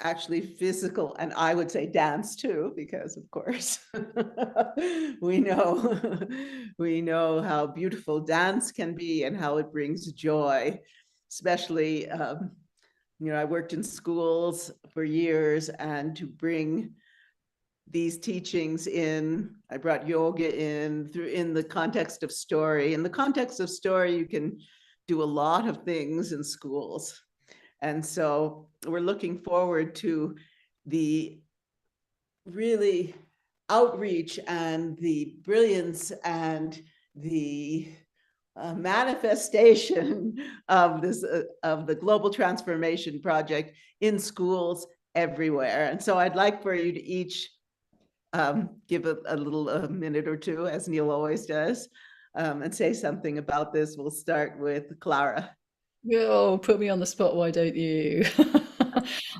actually physical, and I would say dance too, because of course we know how beautiful dance can be and how it brings joy, especially you know, I worked in schools for years, and to bring these teachings in, I brought yoga in the context of story. In the context of story, you can do a lot of things in schools. And so we're looking forward to the really outreach and the brilliance and the manifestation of this of the Global Transformation Project in schools everywhere. And so I'd like for you to each give a little minute or two, as Neil always does, and say something about this. We'll start with Clara. Oh, put me on the spot, why don't you?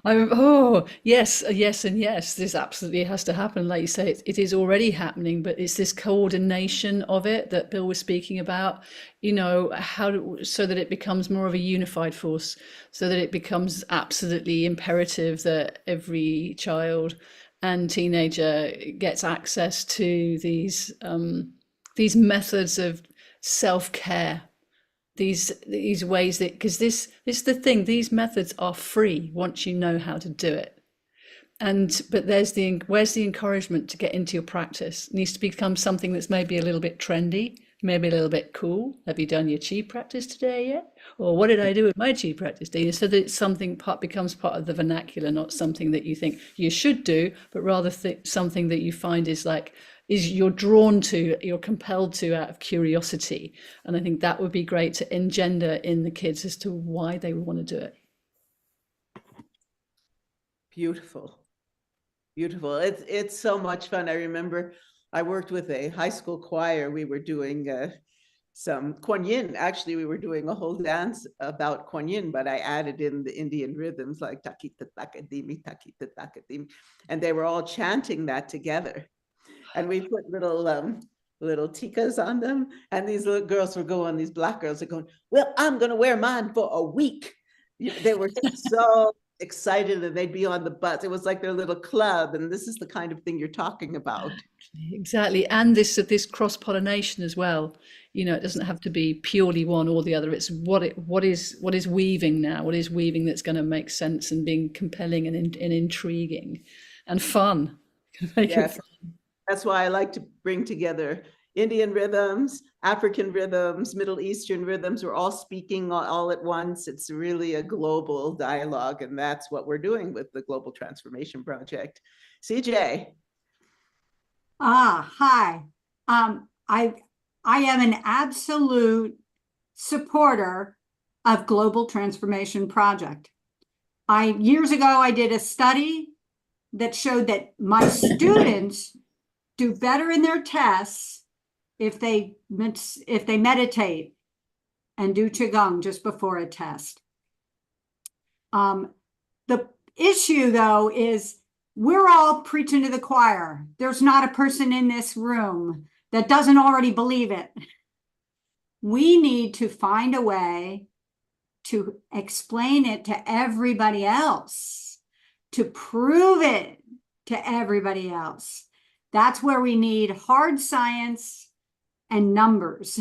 Oh, yes, yes, and yes. This absolutely has to happen. Like you say, it is already happening, but it's this coordination of it that Bill was speaking about, you know, so that it becomes more of a unified force, so that it becomes absolutely imperative that every child and teenager gets access to these methods of self-care. These ways that, because this is the thing, these methods are free once you know how to do it. But where's the encouragement to get into your practice? It needs to become something that's maybe a little bit trendy, maybe a little bit cool. Have you done your Qi practice today yet? Or what did I do with my Qi practice today? So that it's something becomes part of the vernacular, not something that you think you should do, but rather something that you find is you're drawn to, you're compelled to out of curiosity. And I think that would be great to engender in the kids as to why they would want to do it. Beautiful. Beautiful. It's so much fun. I remember I worked with a high school choir. We were doing some Kuan Yin. Actually, we were doing a whole dance about Kuan Yin, but I added in the Indian rhythms like takita takadimi, takita takadimi, and they were all chanting that together. And we put little tikas on them, and these little girls were going, these Black girls are going, well, I'm going to wear mine for a week. They were so excited, and they'd be on the bus. It was like their little club, and this is the kind of thing you're talking about. Exactly. And this cross-pollination as well. You know, it doesn't have to be purely one or the other. It's what is weaving now, what is weaving that's going to make sense and being compelling and intriguing and fun. Make it fun. That's why I like to bring together Indian rhythms, African rhythms, Middle Eastern rhythms. We're all speaking all at once. It's really a global dialogue, and that's what we're doing with the Global Transformation Project. CJ. Hi. I am an absolute supporter of Global Transformation Project. Years ago, I did a study that showed that my students do better in their tests if they meditate and do Qigong just before a test. The issue, though, is we're all preaching to the choir. There's not a person in this room that doesn't already believe it. We need to find a way to explain it to everybody else, to prove it to everybody else. That's where we need hard science and numbers.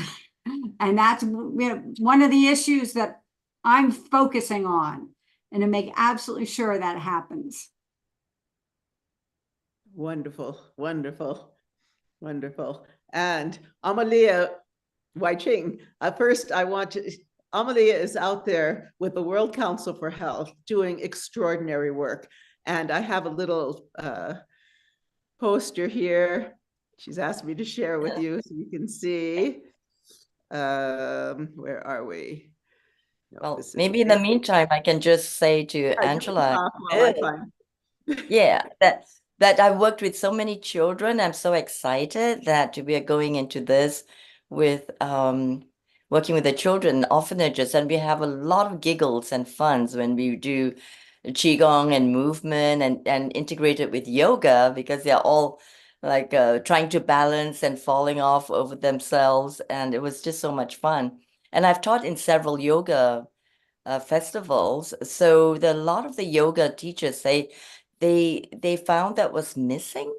And that's one of the issues that I'm focusing on, and to make absolutely sure that happens. Wonderful, wonderful, wonderful. And Amalia Wai-Ching, first I want to, Amalia is out there with the World Council for Health doing extraordinary work. And I have a little poster here. She's asked me to share with you so you can see. Where are we? No, well, maybe in the meantime, I can just say to Angela, yeah, that I worked with so many children. I'm so excited that we are going into this with working with the children orphanages, and we have a lot of giggles and funs when we do Qigong and movement and integrate it with yoga, because they're all like trying to balance and falling off over themselves. And it was just so much fun. And I've taught in several yoga festivals. So a lot of the yoga teachers say they found that was missing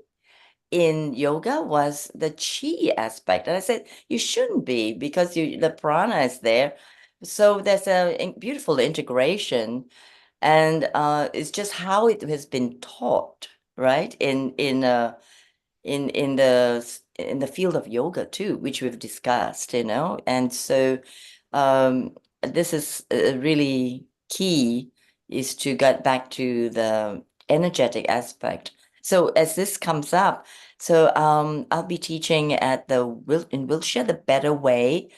in yoga was the chi aspect. And I said, you shouldn't be, because the prana is there. So there's a beautiful integration. And it's just how it has been taught, right? In the field of yoga too, which we've discussed, you know. And so this is really key, is to get back to the energetic aspect. So as this comes up, so I'll be teaching at in Wiltshire, the Better Way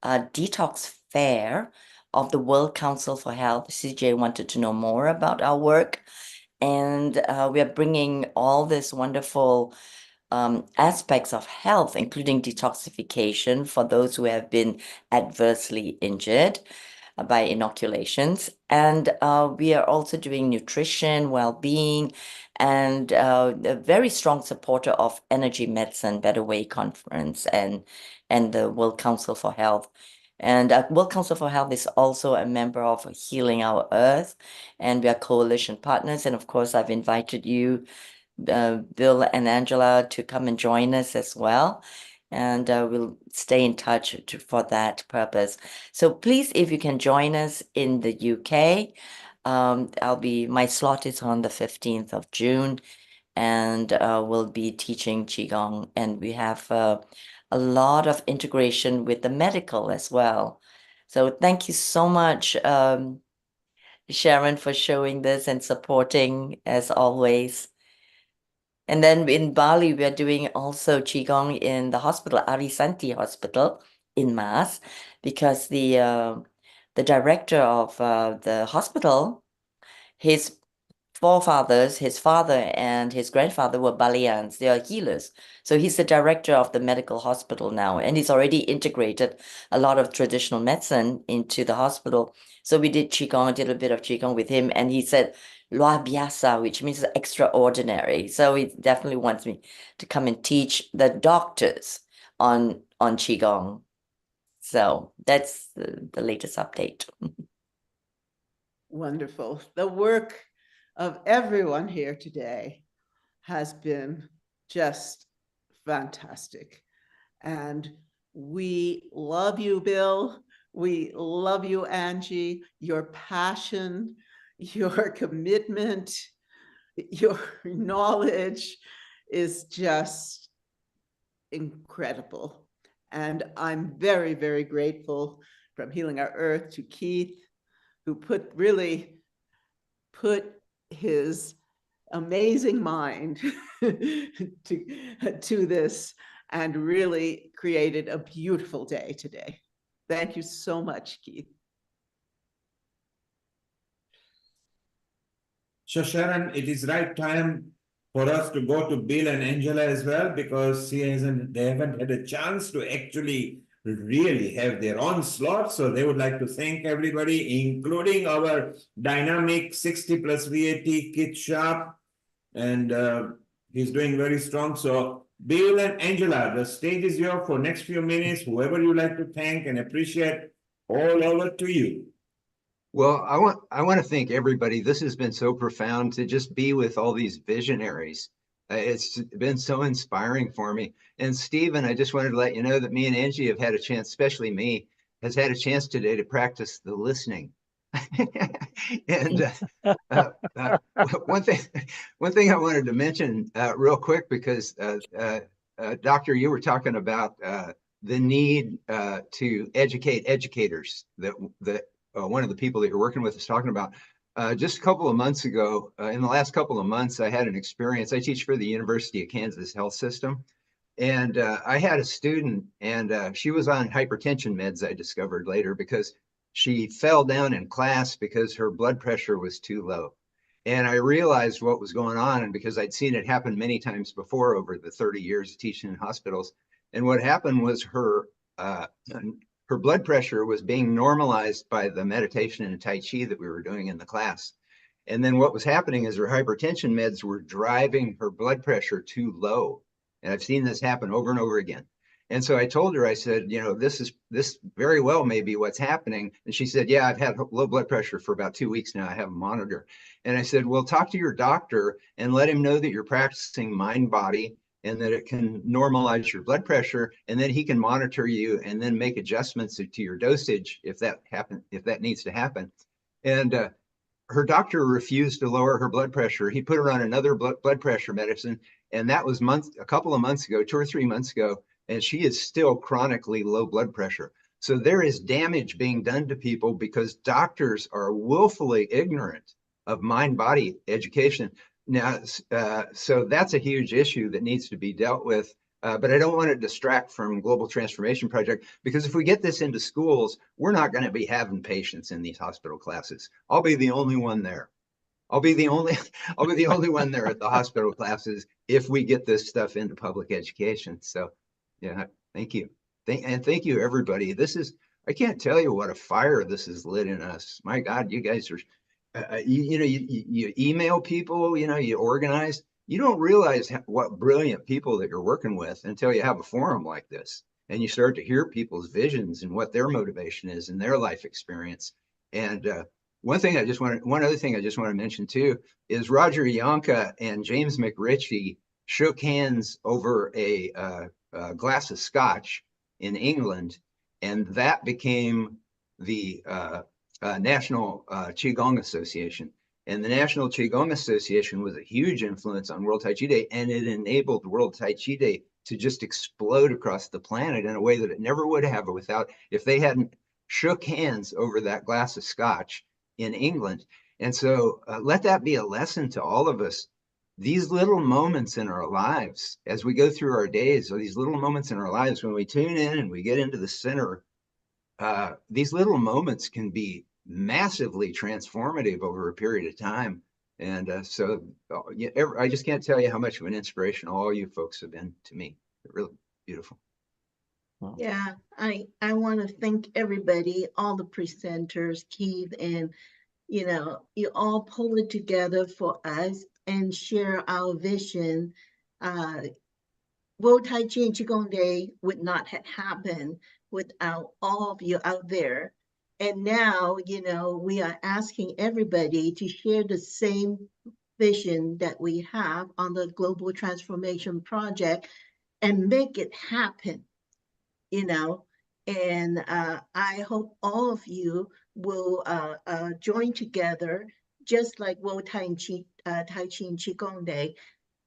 detox fair of the World Council for Health. CJ wanted to know more about our work, and we are bringing all this wonderful aspects of health, including detoxification for those who have been adversely injured by inoculations. And we are also doing nutrition, well-being, and a very strong supporter of Energy Medicine Better Way Conference and the World Council for Health. And World Council for Health is also a member of Healing Our Earth, and we are coalition partners. And of course, I've invited you, Bill and Angela, to come and join us as well. And we'll stay in touch for that purpose. So please, if you can join us in the UK, my slot is on the 15th of June, and we'll be teaching Qigong, and we have a lot of integration with the medical as well. So thank you so much, Sharon, for showing this and supporting as always. And then in Bali, we are doing also Qigong in the hospital, Arisanti Hospital in Mass, because the director of the hospital, his forefathers, his father and his grandfather were Balians. They are healers. So he's the director of the medical hospital now, and he's already integrated a lot of traditional medicine into the hospital. So we did Qigong, did a bit of Qigong with him, and he said, Luar biasa, which means extraordinary. So he definitely wants me to come and teach the doctors on Qigong. So that's the latest update. Wonderful. The work of everyone here today has been just fantastic. And we love you, Bill. We love you, Angie. Your passion, your commitment, your knowledge is just incredible. And I'm very, very grateful, from Healing Our Earth to Keith, who really put his amazing mind to this and really created a beautiful day today. Thank you so much, Keith. So Sharon, it is right time for us to go to Bill and Angela as well, because they haven't had a chance to actually really have their own slot. So they would like to thank everybody, including our dynamic 60 plus VAT Kit Sharp. And he's doing very strong. So Bill and Angela, the stage is yours for next few minutes. Whoever you like to thank and appreciate, all over to you. Well, I want to thank everybody. This has been so profound to just be with all these visionaries. It's been so inspiring for me. And Stephen, I just wanted to let you know that me and Angie have had a chance, especially me, has had a chance today to practice the listening. And one thing I wanted to mention real quick, because Doctor, you were talking about the need to educate educators that one of the people that you're working with is talking about. Just a couple of months ago, in the last couple of months, I had an experience. I teach for the University of Kansas Health System. And I had a student, and she was on hypertension meds, I discovered later, because she fell down in class because her blood pressure was too low. And I realized what was going on, and because I'd seen it happen many times before over the 30 years of teaching in hospitals. And what happened was her blood pressure was being normalized by the meditation and Tai Chi that we were doing in the class. And then what was happening is her hypertension meds were driving her blood pressure too low. And I've seen this happen over and over again. And so I told her, I said, you know, this very well may be what's happening. And she said, yeah, I've had low blood pressure for about 2 weeks now. I have a monitor. And I said, well, talk to your doctor and let him know that you're practicing mind body and that it can normalize your blood pressure, and then he can monitor you and then make adjustments to your dosage if that needs to happen. And her doctor refused to lower her blood pressure. He put her on another blood pressure medicine, and that was a couple of months ago, 2 or 3 months ago, and she is still chronically low blood pressure. So there is damage being done to people because doctors are willfully ignorant of mind-body education. Now, so that's a huge issue that needs to be dealt with. But I don't want to distract from Global Transformation Project, because if we get this into schools, we're not going to be having patients in these hospital classes. I'll be the only one there. I'll be the only one there at the hospital classes if we get this stuff into public education. So, yeah, thank you. Thank you, everybody. I can't tell you what a fire this has lit in us. My God, you guys are, you email people, you organize. You don't realize what brilliant people that you're working with until you have a forum like this, and you start to hear people's visions and what their motivation is and their life experience. And one other thing I just want to mention too is Roger Yonka and James McRitchie shook hands over a glass of scotch in England, and that became the National Qigong Association. And the National Qigong Association was a huge influence on World Tai Chi Day, and it enabled World Tai Chi Day to just explode across the planet in a way that it never would have if they hadn't shook hands over that glass of scotch in England. And so let that be a lesson to all of us. These little moments in our lives, as we go through our days, or these little moments in our lives, when we tune in and we get into the center, these little moments can be massively transformative over a period of time. And so I just can't tell you how much of an inspiration all you folks have been to me. They're really beautiful. Yeah, I want to thank everybody, all the presenters, Keith, and you all pull it together for us and share our vision. World Tai Chi and Qigong Day would not have happened without all of you out there. And now, we are asking everybody to share the same vision that we have on the Global Transformation Project and make it happen, And I hope all of you will join together, just like World Tai Chi and Qigong Day,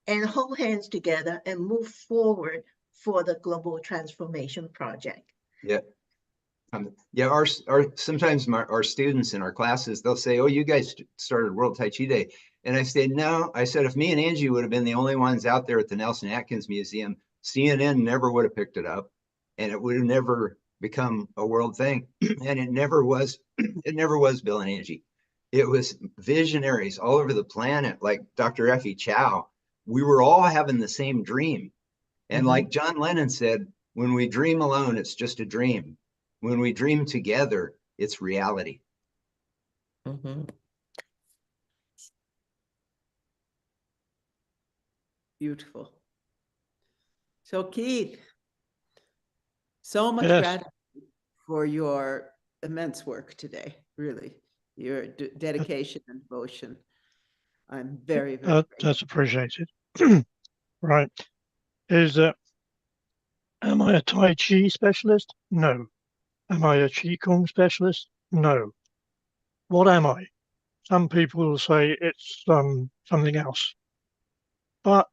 and hold hands together and move forward for the Global Transformation Project. Yeah. Sometimes our students in our classes, they'll say, oh, you guys started World Tai Chi Day. And I say, no, I said, if me and Angie would have been the only ones out there at the Nelson Atkins Museum, CNN never would have picked it up, and it would have never become a world thing. And it never was Bill and Angie. It was visionaries all over the planet, like Dr. Effie Chow. We were all having the same dream. And like John Lennon said, when we dream alone, it's just a dream. When we dream together, it's reality. Beautiful. So Keith, so much Yes. gratitude for your immense work today, really, your dedication and devotion. I'm very, very grateful. That's appreciated. Right. Am I a Tai Chi specialist? No. Am I a Qigong specialist? No. What am I? Some people will say it's something else. But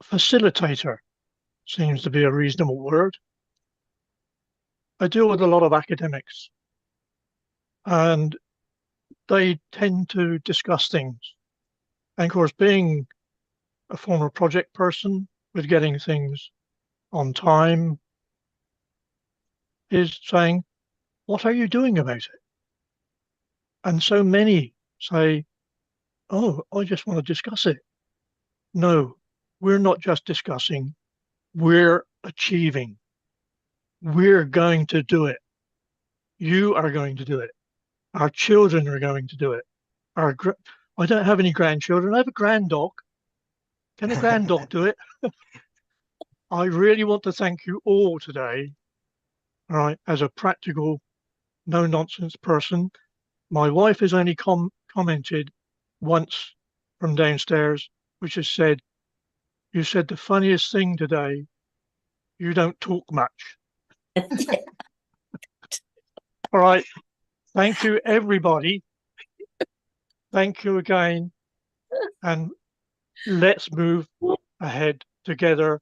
facilitator seems to be a reasonable word. I deal with a lot of academics, and they tend to discuss things. And of course, being a former project person with getting things on time is saying, what are you doing about it? And so many say, oh, I just want to discuss it. No, we're not just discussing, we're achieving. We're going to do it. You are going to do it. Our children are going to do it. I don't have any grandchildren. I have a granddog. Can a granddog do it? I really want to thank you all today, all right, as a practical, no-nonsense person. My wife has only commented once from downstairs, which has said, you said the funniest thing today. You don't talk much. All right. Thank you, everybody. Thank you again. And let's move ahead together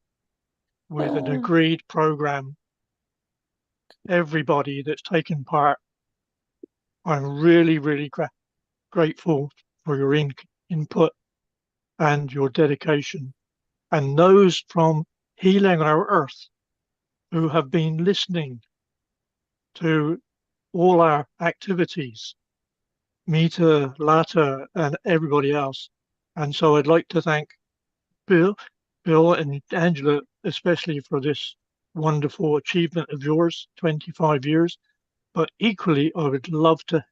with an agreed program. Everybody that's taken part, I'm really, really grateful for your input and your dedication. And those from Healing Our Earth who have been listening to all our activities, Mita, Lata, and everybody else. And so I'd like to thank Bill and Angela, especially for this wonderful achievement of yours, 25 years. But equally, I would love to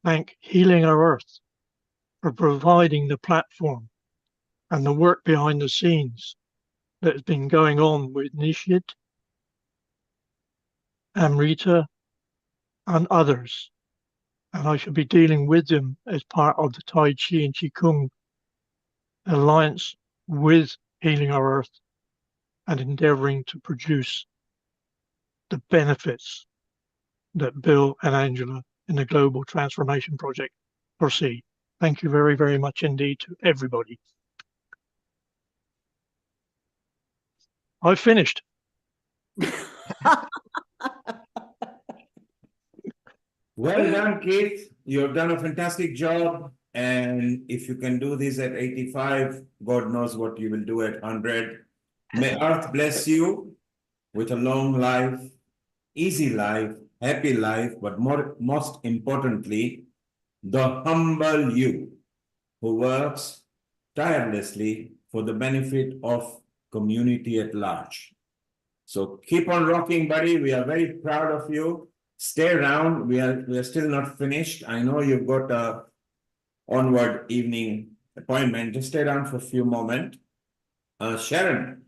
thank Healing Our Earth for providing the platform and the work behind the scenes that has been going on with Nishit, Amrita, and others. And I shall be dealing with them as part of the Tai Chi and Qigong alliance with Healing Our Earth and endeavoring to produce the benefits that Bill and Angela in the Global Transformation Project foresee. Thank you very, very much indeed to everybody. I've finished. Well done, Keith. You've done a fantastic job. And if you can do this at 85, God knows what you will do at 100. May Earth bless you with a long life, easy life, happy life, but most importantly, the humble you who works tirelessly for the benefit of community at large. So keep on rocking, buddy. We are very proud of you. Stay around. We are still not finished. I know you've got a onward evening appointment. Just stay around for a few moments. Sharon,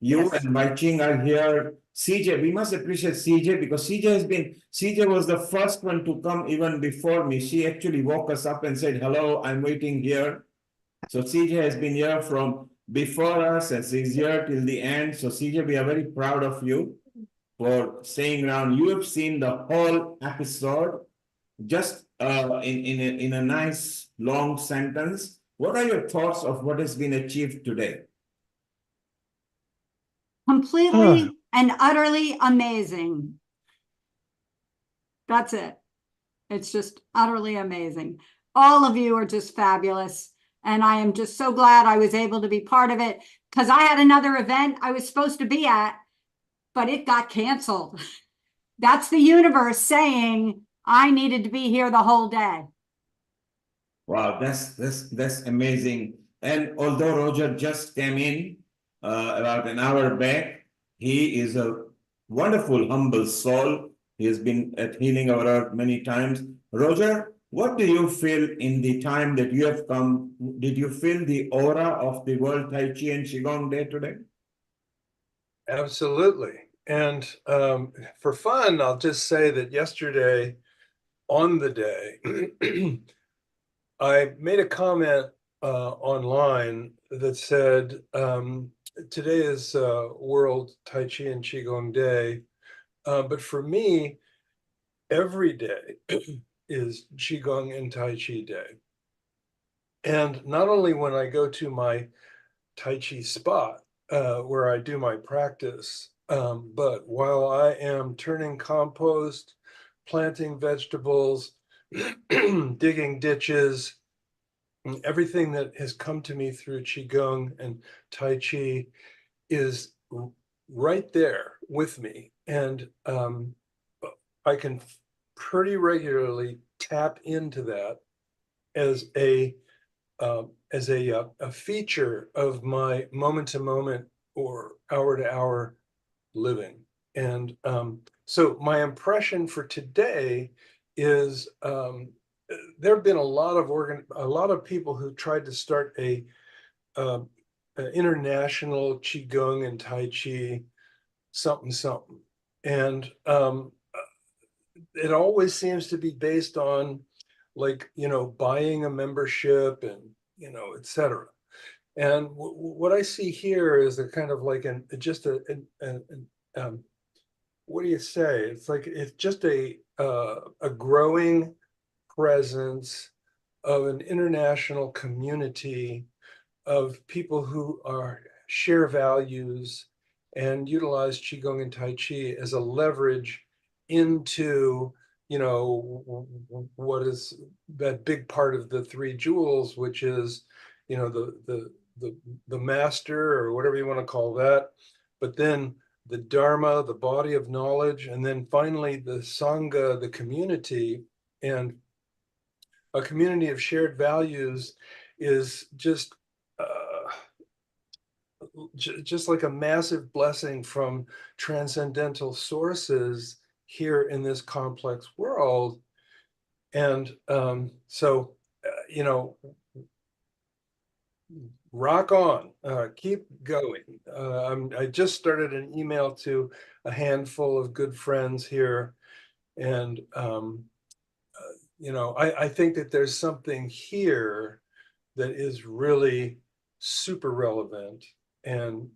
you and Wai Ching are here. CJ, we must appreciate CJ because CJ was the first one to come even before me. She actually woke us up and said, hello, I'm waiting here. So CJ has been here from before us and she's here till the end. So CJ, we are very proud of you for staying around. You have seen the whole episode just in a nice long sentence. What are your thoughts of what has been achieved today? Completely and utterly amazing. That's it. It's just utterly amazing. All of you are just fabulous. And I am just so glad I was able to be part of it because I had another event I was supposed to be at, but it got canceled. That's the universe saying I needed to be here the whole day. Wow, that's amazing. And although Roger just came in about an hour back, he is a wonderful, humble soul. He has been at Healing Our Earth many times. Roger, what do you feel in the time that you have come? Did you feel the aura of the World Tai Chi and Qigong Day today? Absolutely. And for fun, I'll just say that yesterday on the day, I made a comment online that said, today is World Tai Chi and Qigong Day, but for me, every day is Qigong and Tai Chi Day. And not only when I go to my Tai Chi spot, where I do my practice, but while I am turning compost, planting vegetables, digging ditches, everything that has come to me through Qigong and Tai Chi is right there with me. And I can pretty regularly tap into that as a feature of my moment-to-moment or hour-to-hour living. And so my impression for today is there have been a lot of people who tried to start an international Qigong and Tai Chi something. And it always seems to be based on, like, buying a membership and, etc. And what I see here is a kind of like what do you say? It's just a growing presence of an international community of people who share values and utilize Qigong and Tai Chi as a leverage into, what is that big part of the three jewels, which is, the master, or whatever you want to call that, but then the Dharma, the body of knowledge, and then finally the Sangha, the community. And a community of shared values is just like a massive blessing from transcendental sources here in this complex world. And so, rock on, keep going. I just started an email to a handful of good friends here. And, I think that there's something here that is really super relevant. And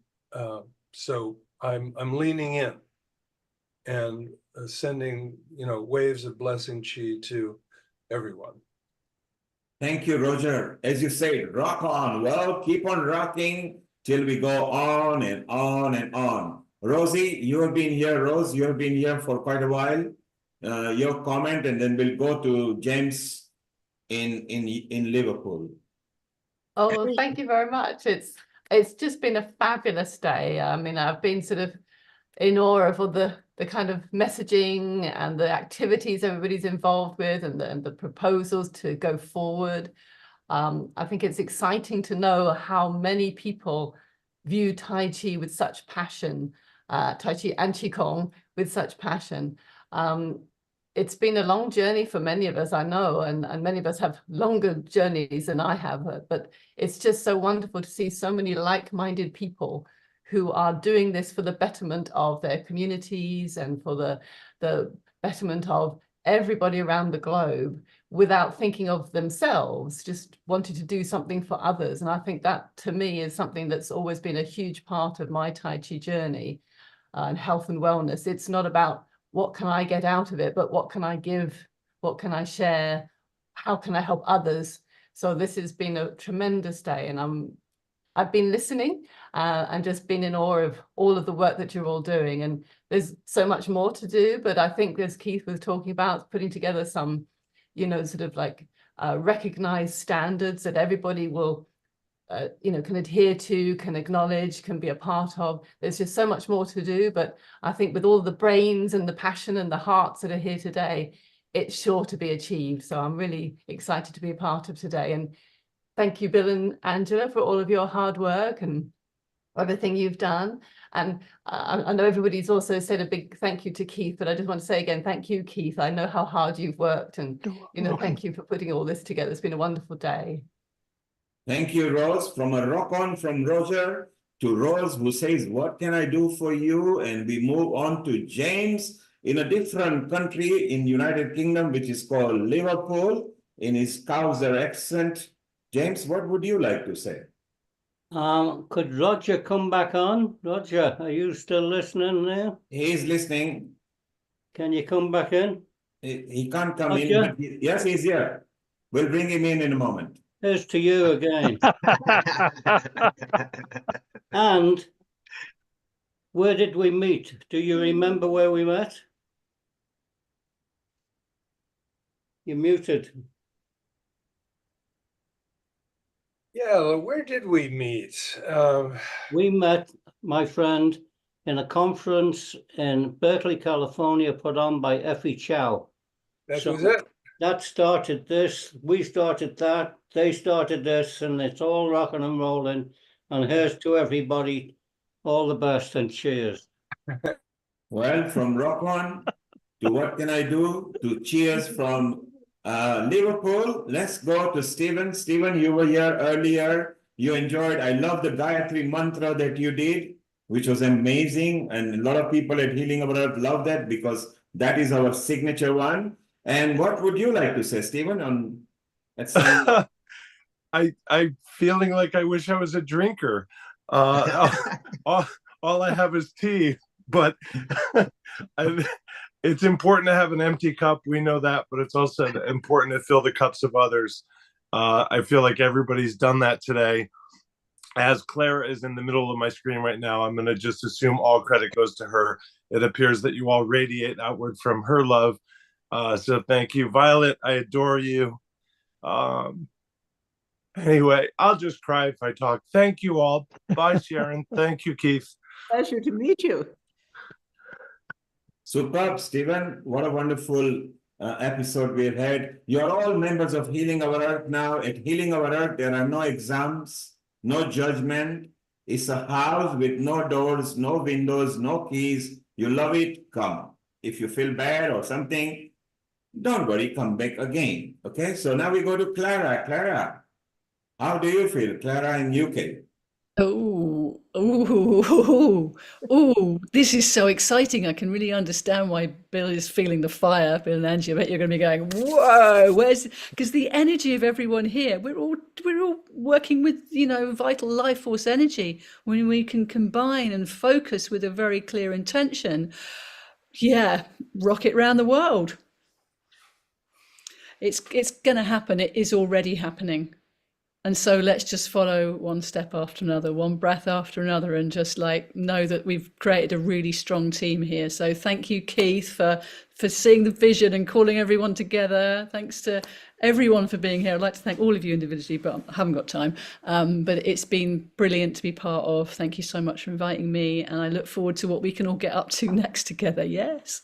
so I'm leaning in and sending, waves of blessing chi to everyone. Thank you, Roger. As you say, rock on. Well, keep on rocking till we go on and on and on. Rosie, you have been here. Rose, you have been here for quite a while. Your comment, and then we'll go to James in Liverpool. Oh, thank you very much. It's just been a fabulous day. I mean, I've been sort of in awe of all the kind of messaging and the activities everybody's involved with, and the proposals to go forward. I think it's exciting to know how many people view Tai Chi with such passion, Tai Chi and Qigong with such passion. It's been a long journey for many of us, I know, and many of us have longer journeys than I have, but it's just so wonderful to see so many like-minded people who are doing this for the betterment of their communities and for the betterment of everybody around the globe, without thinking of themselves, just wanting to do something for others. And I think that, to me, is something that's always been a huge part of my Tai Chi journey and health and wellness. It's not about what can I get out of it, but what can I give? What can I share? How can I help others? So this has been a tremendous day, and I've been listening and just been in awe of all of the work that you're all doing. And there's so much more to do, but I think, as Keith was talking about, putting together some, sort of like recognized standards that everybody will can adhere to, can acknowledge, can be a part of. There's just so much more to do, but I think with all the brains and the passion and the hearts that are here today, it's sure to be achieved. So I'm really excited to be a part of today. And thank you, Bill and Angela, for all of your hard work and everything you've done. And I know everybody's also said a big thank you to Keith, but I just want to say again, thank you, Keith. I know how hard you've worked, and thank you for putting all this together. It's been a wonderful day. Thank you, Rose. From a rock on from Roger to Rose, who says, what can I do for you? And we move on to James in a different country in United Kingdom, which is called Liverpool, in his Scouser accent. James, what would you like to say? Could Roger come back on? Roger, are you still listening there? He's listening. Can you come back in? He can't come Roger? in, but yes, he's here. We'll bring him in a moment. Here's to you again. And where did we meet? Do you remember where we met? You're muted. Yeah, where did we meet? We met, my friend, in a conference in Berkeley, California, put on by Effie Chow. That was it. That started this, we started that, they started this, and it's all rocking and rolling. And here's to everybody, all the best and cheers. Well, from rock on to what can I do to cheers from Liverpool, let's go to Stephen. Stephen, you were here earlier. You enjoyed, I love the Gayatri mantra that you did, which was amazing. And a lot of people at Healing Our Earth love that because that is our signature one. And what would you like to say, Stephen, on that? I'm feeling like I wish I was a drinker. All I have is tea, but it's important to have an empty cup. We know that, but it's also important to fill the cups of others. I feel like everybody's done that today. As Clara is in the middle of my screen right now, I'm going to just assume all credit goes to her. It appears that you all radiate outward from her love. So thank you. Violet, I adore you. Anyway, I'll just cry if I talk. Thank you all. Bye, Sharon. Thank you, Keith. Pleasure to meet you. Superb, Stephen. What a wonderful episode we've had. You're all members of Healing Our Earth now. At Healing Our Earth, there are no exams, no judgment. It's a house with no doors, no windows, no keys. You love it, come. If you feel bad or something, don't worry, come back again. Okay, so now we go to Clara. Clara, how do you feel, Clara in UK? Oh, this is so exciting. I can really understand why Bill is feeling the fire. Bill and Angie, I bet you're going to be going, whoa, because the energy of everyone here, we're all working with, vital life force energy. When we can combine and focus with a very clear intention, yeah, rocket around the world. It's going to happen. It is already happening. And so let's just follow one step after another, one breath after another, and just know that we've created a really strong team here. So thank you, Keith, for seeing the vision and calling everyone together. Thanks to everyone for being here. I'd like to thank all of you individually, but I haven't got time. But it's been brilliant to be part of. Thank you so much for inviting me. And I look forward to what we can all get up to next together. Yes.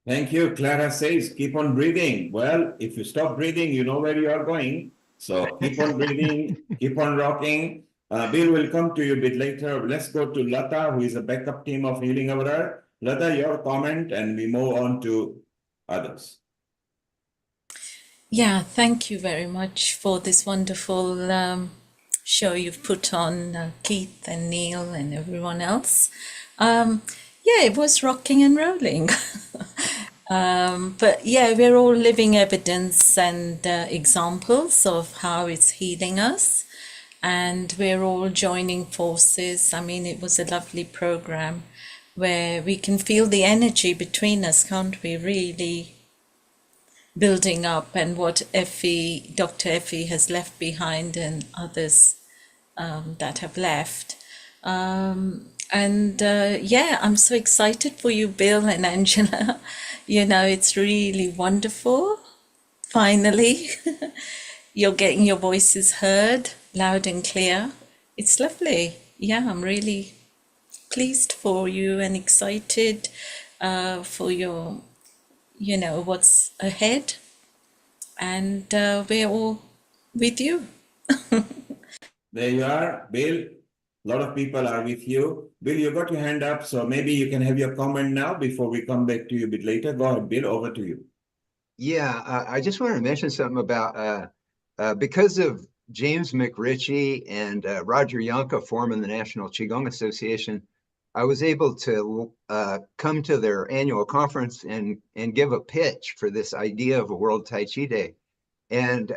Thank you. Clara says, keep on breathing. Well, if you stop breathing, you know where you are going. So keep on breathing, keep on rocking. Bill will come to you a bit later. Let's go to Lata, who is a backup team of Healing Our Earth. Lata, your comment, and we move on to others. Yeah, thank you very much for this wonderful show you've put on, Keith and Neil and everyone else. Yeah, it was rocking and rolling. But yeah, we're all living evidence and examples of how it's healing us. And we're all joining forces. I mean, it was a lovely program where we can feel the energy between us, can't we? Really building up, and what Dr. Effie has left behind, and others that have left. Yeah, I'm so excited for you, Bill and Angela. It's really wonderful. Finally, you're getting your voices heard loud and clear. It's lovely. Yeah, I'm really pleased for you and excited for your, what's ahead. And we're all with you. There you are, Bill. A lot of people are with you. Bill, you got your hand up, so maybe you can have your comment now before we come back to you a bit later. Go ahead, Bill, over to you. Yeah, I just wanted to mention something about because of James McRitchie and Roger Yanka forming the National Qigong Association, I was able to come to their annual conference and give a pitch for this idea of a World Tai Chi Day. And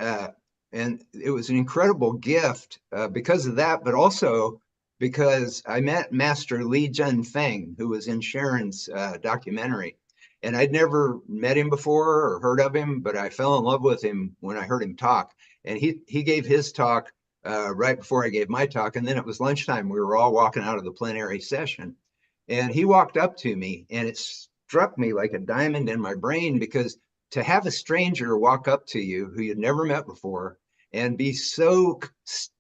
it was an incredible gift because of that, but also because I met Master Li Junfeng, who was in Sharon's documentary. And I'd never met him before or heard of him, but I fell in love with him when I heard him talk. And he gave his talk right before I gave my talk. And then it was lunchtime. We were all walking out of the plenary session. And he walked up to me, and it struck me like a diamond in my brain, because to have a stranger walk up to you who you'd never met before and be so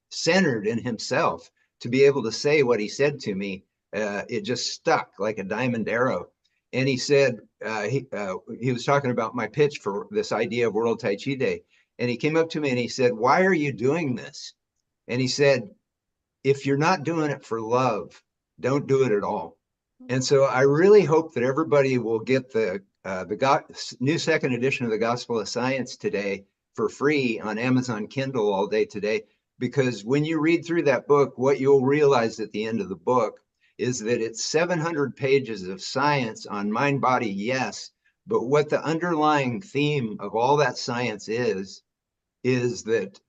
centered in himself, to be able to say what he said to me, it just stuck like a diamond arrow. And he said, he was talking about my pitch for this idea of World Tai Chi Day. And he came up to me and he said, "Why are you doing this?" And he said, "If you're not doing it for love, don't do it at all." And so I really hope that everybody will get the new second edition of the Gospel of Science today for free on Amazon Kindle all day today, because when you read through that book, what you'll realize at the end of the book is that it's 700 pages of science on mind, body, yes, but what the underlying theme of all that science is that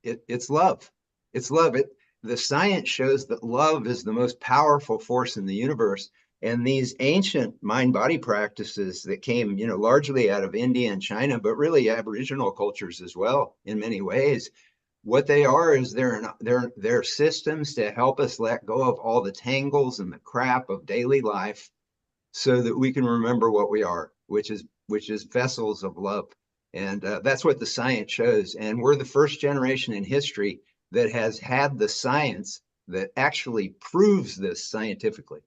it's love. It's love. The science shows that love is the most powerful force in the universe. And these ancient mind-body practices that came, largely out of India and China, but really Aboriginal cultures as well, in many ways, what they are is they're systems to help us let go of all the tangles and the crap of daily life, so that we can remember what we are, which is vessels of love. And that's what the science shows. And we're the first generation in history that has had the science that actually proves this scientifically.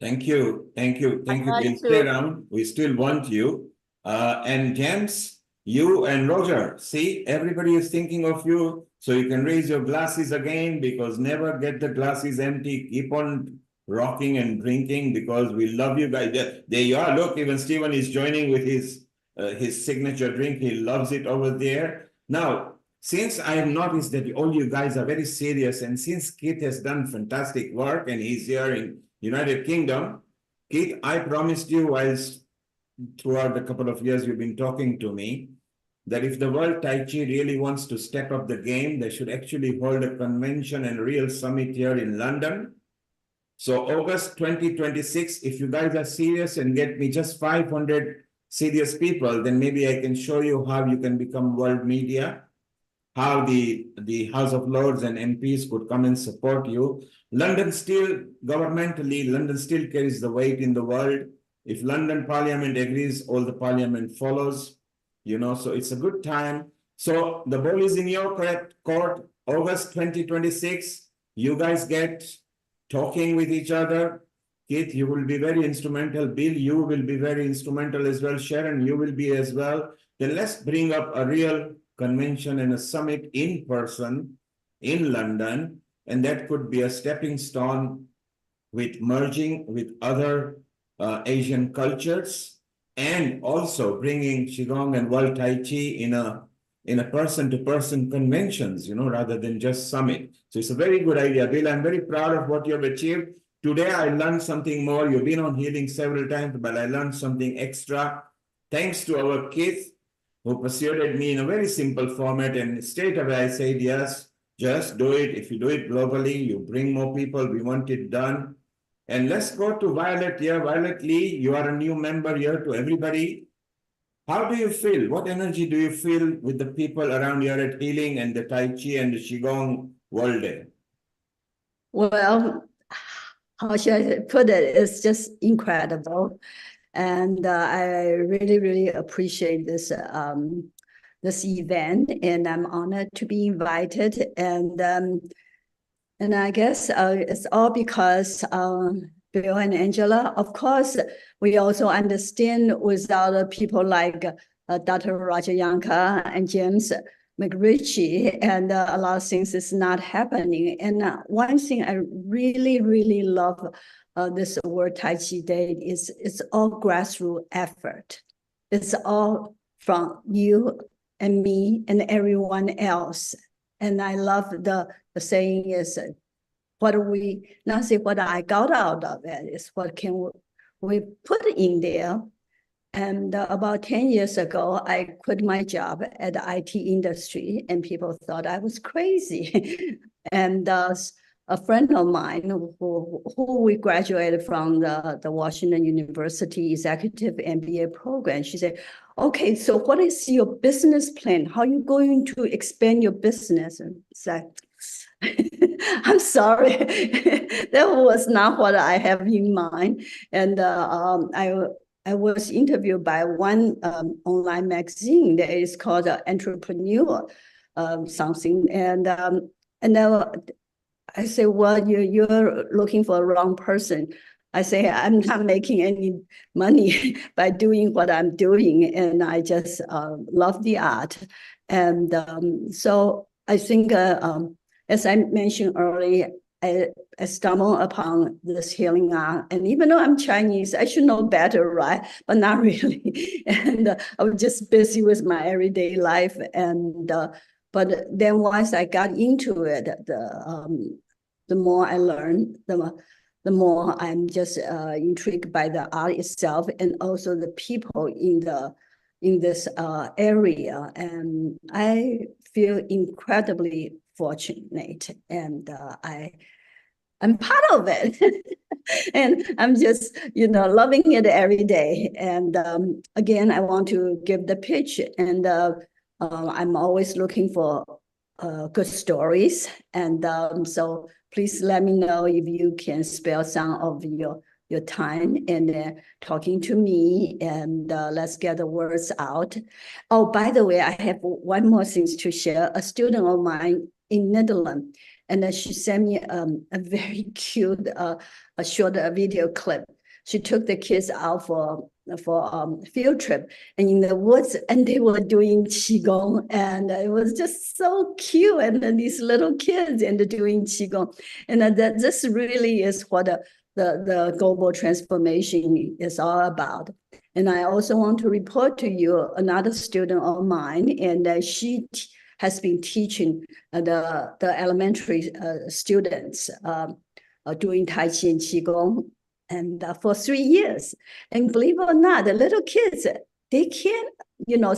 Thank you. Thank you. Thank you. We'll stay around. We still want you. And James, you and Roger, see, everybody is thinking of you. So you can raise your glasses again, because never get the glasses empty. Keep on rocking and drinking, because we love you guys. There you are. Look, even Stephen is joining with his signature drink. He loves it over there. Now, since I have noticed that all you guys are very serious, and since Keith has done fantastic work and he's here in United Kingdom, Keith, I promised you, whilst throughout the couple of years you've been talking to me, that if the World Tai Chi really wants to step up the game, they should actually hold a convention and real summit here in London. So August 2026, if you guys are serious and get me just 500 serious people, then maybe I can show you how you can become world media, how the House of Lords and MPs could come and support you. London still, governmentally, London still carries the weight in the world. If London Parliament agrees, all the Parliament follows, so it's a good time. So the ball is in your court, August 2026. You guys get talking with each other. Keith, you will be very instrumental. Bill, you will be very instrumental as well. Sharon, you will be as well. Then let's bring up a real convention and a summit in person in London. And that could be a stepping stone with merging with other Asian cultures, and also bringing Qigong and World Tai Chi in a person-to-person conventions, rather than just summit. So it's a very good idea. Bill, I'm very proud of what you've achieved. Today, I learned something more. You've been on healing several times, but I learned something extra. Thanks to our Keith, who persuaded me in a very simple format, and straight away I said, yes, just do it. If you do it globally, you bring more people. We want it done. And let's go to Violet here. Violet Lee, you are a new member here. To everybody, how do you feel? What energy do you feel with the people around here at Healing and the Tai Chi and the Qigong World Day? Well, how should I put it? It's just incredible. And I really, really appreciate this this event, and I'm honored to be invited. And I guess it's all because Bill and Angela. Of course, we also understand without people like Dr. Roger Yanka and James McRitchie, and a lot of things is not happening. And one thing I really, really love this World Tai Chi Day is it's all grassroots effort. It's all from you and me and everyone else. And I love the saying is, not say what I got out of it, is what can we put in there. And about 10 years ago, I quit my job at the IT industry, and people thought I was crazy. And a friend of mine who we graduated from the Washington University Executive MBA program, she said, okay, so what is your business plan? How are you going to expand your business? And it's like, I'm sorry, that was not what I have in mind. And I was interviewed by one online magazine that is called Entrepreneur something. And I say, well, you're looking for a wrong person. I say, I'm not making any money by doing what I'm doing. And I just love the art. And so I think, as I mentioned earlier, I stumbled upon this healing art. And even though I'm Chinese, I should know better, right? But not really. And I was just busy with my everyday life. And but then once I got into it, the more I learned, the more I'm just intrigued by the art itself, and also the people in this area. And I feel incredibly fortunate, and I'm part of it. And I'm just, loving it every day. And again, I want to give the pitch, and I'm always looking for good stories. And so please let me know if you can spare some of your time and talking to me, and let's get the words out. Oh, by the way, I have one more thing to share. A student of mine in Netherlands, and then she sent me a very cute a short video clip. She took the kids out for a field trip and in the woods, and they were doing Qigong, and it was just so cute. And then these little kids and doing Qigong, and that this really is what the global transformation is all about. And I also want to report to you another student of mine, and she has been teaching the elementary students doing Tai Chi and Qigong, and for 3 years. And believe it or not, the little kids, they can't,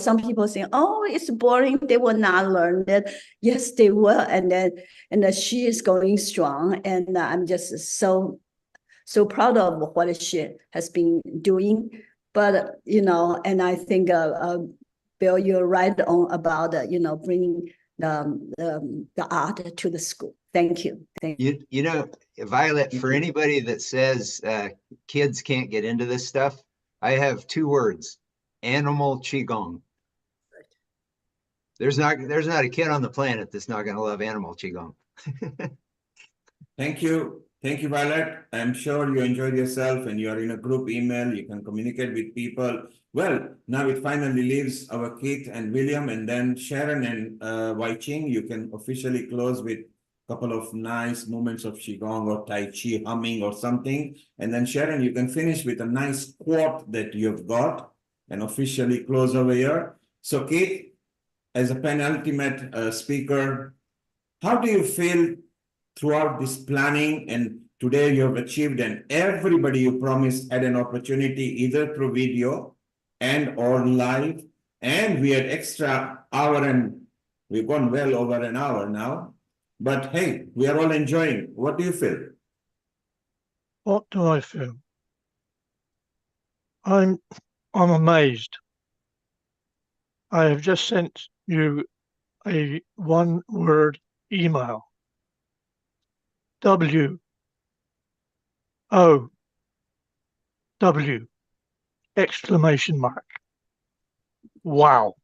some people say, oh, it's boring, they will not learn it. Yes, they will. And then she is going strong, and I'm just so proud of what she has been doing. But and I think Bill, you're right on about bringing the art to the school. Thank you. Violet, for anybody that says kids can't get into this stuff, I have 2 words: animal Qigong. There's not a kid on the planet that's not going to love animal Qigong. Thank you. Thank you, Violet. I'm sure you enjoyed yourself, and you are in a group email. You can communicate with people. Well, now it finally leaves our Keith and William, and then Sharon and Wai Ching. You can officially close with a couple of nice moments of Qigong or Tai Chi humming or something. And then Sharon, you can finish with a nice quote that you've got and officially close over here. So Keith, as a penultimate speaker, how do you feel throughout this planning? And today you have achieved, and everybody you promised had an opportunity either through video and or live, and we had extra hour, and we've gone well over an hour now, but hey, we are all enjoying. What do you feel? What do I feel? I'm amazed. I have just sent you a 1-word email. WOW exclamation mark. Wow.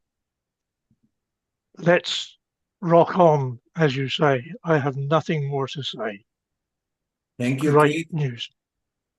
Let's rock on, as you say. I have nothing more to say. Thank you, Great Keith. news.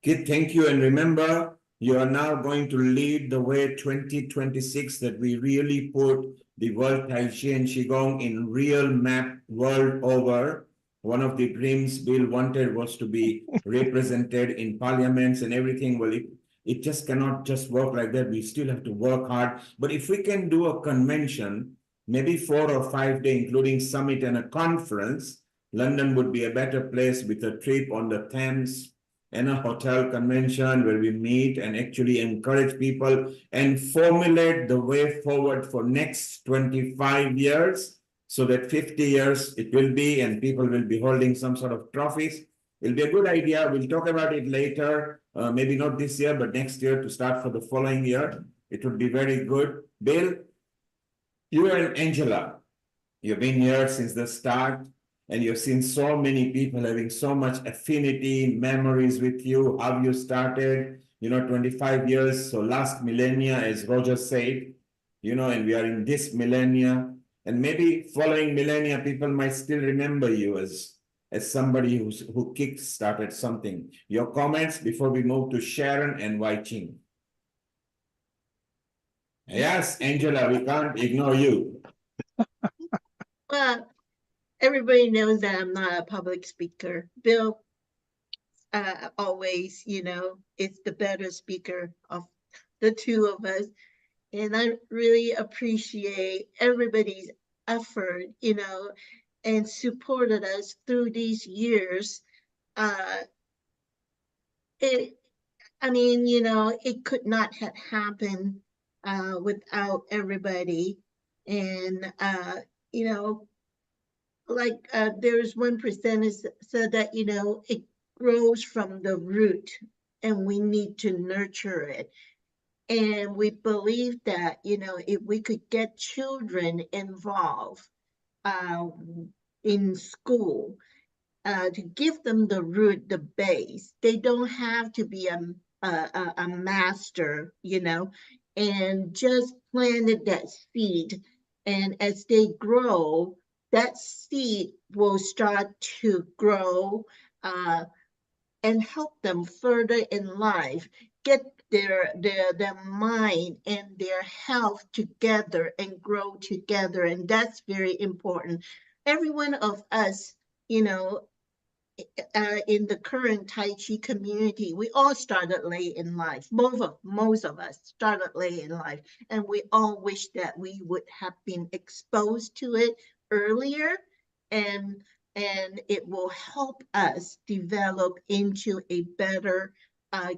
Keith, thank you. And remember, you are now going to lead the way 2026, that we really put the World Tai Chi and Qigong in real map world over. One of the dreams Bill wanted was to be represented in parliaments and everything. Well, it just cannot just work like that. We still have to work hard. But if we can do a convention maybe 4 or 5 day, including summit and a conference. London would be a better place with a trip on the Thames and a hotel convention where we meet and actually encourage people and formulate the way forward for next 25 years, so that 50 years it will be, and people will be holding some sort of trophies. It'll be a good idea. We'll talk about it later, maybe not this year, but next year to start for the following year. It would be very good. Bill, you and Angela, you've been here since the start, and you've seen so many people having so much affinity, memories with you, how you started, 25 years. So last millennia, as Roger said, and we are in this millennia, and maybe following millennia, people might still remember you as somebody who kick-started something. Your comments before we move to Sharon and Wai Ching. Yes, Angela, we can't ignore you. Well, everybody knows that I'm not a public speaker. Bill always, is the better speaker of the two of us. And I really appreciate everybody's effort, and supported us through these years. It could not have happened without everybody. And, there's one presenter said that, it grows from the root and we need to nurture it. And we believe that, if we could get children involved in school, to give them the root, the base, they don't have to be a master, and just planted that seed. And as they grow, that seed will start to grow and help them further in life, get their mind and their health together and grow together. And that's very important. Every one of us, in the current Tai Chi community, we all started late in life. Most of us started late in life, and we all wish that we would have been exposed to it earlier, and it will help us develop into a better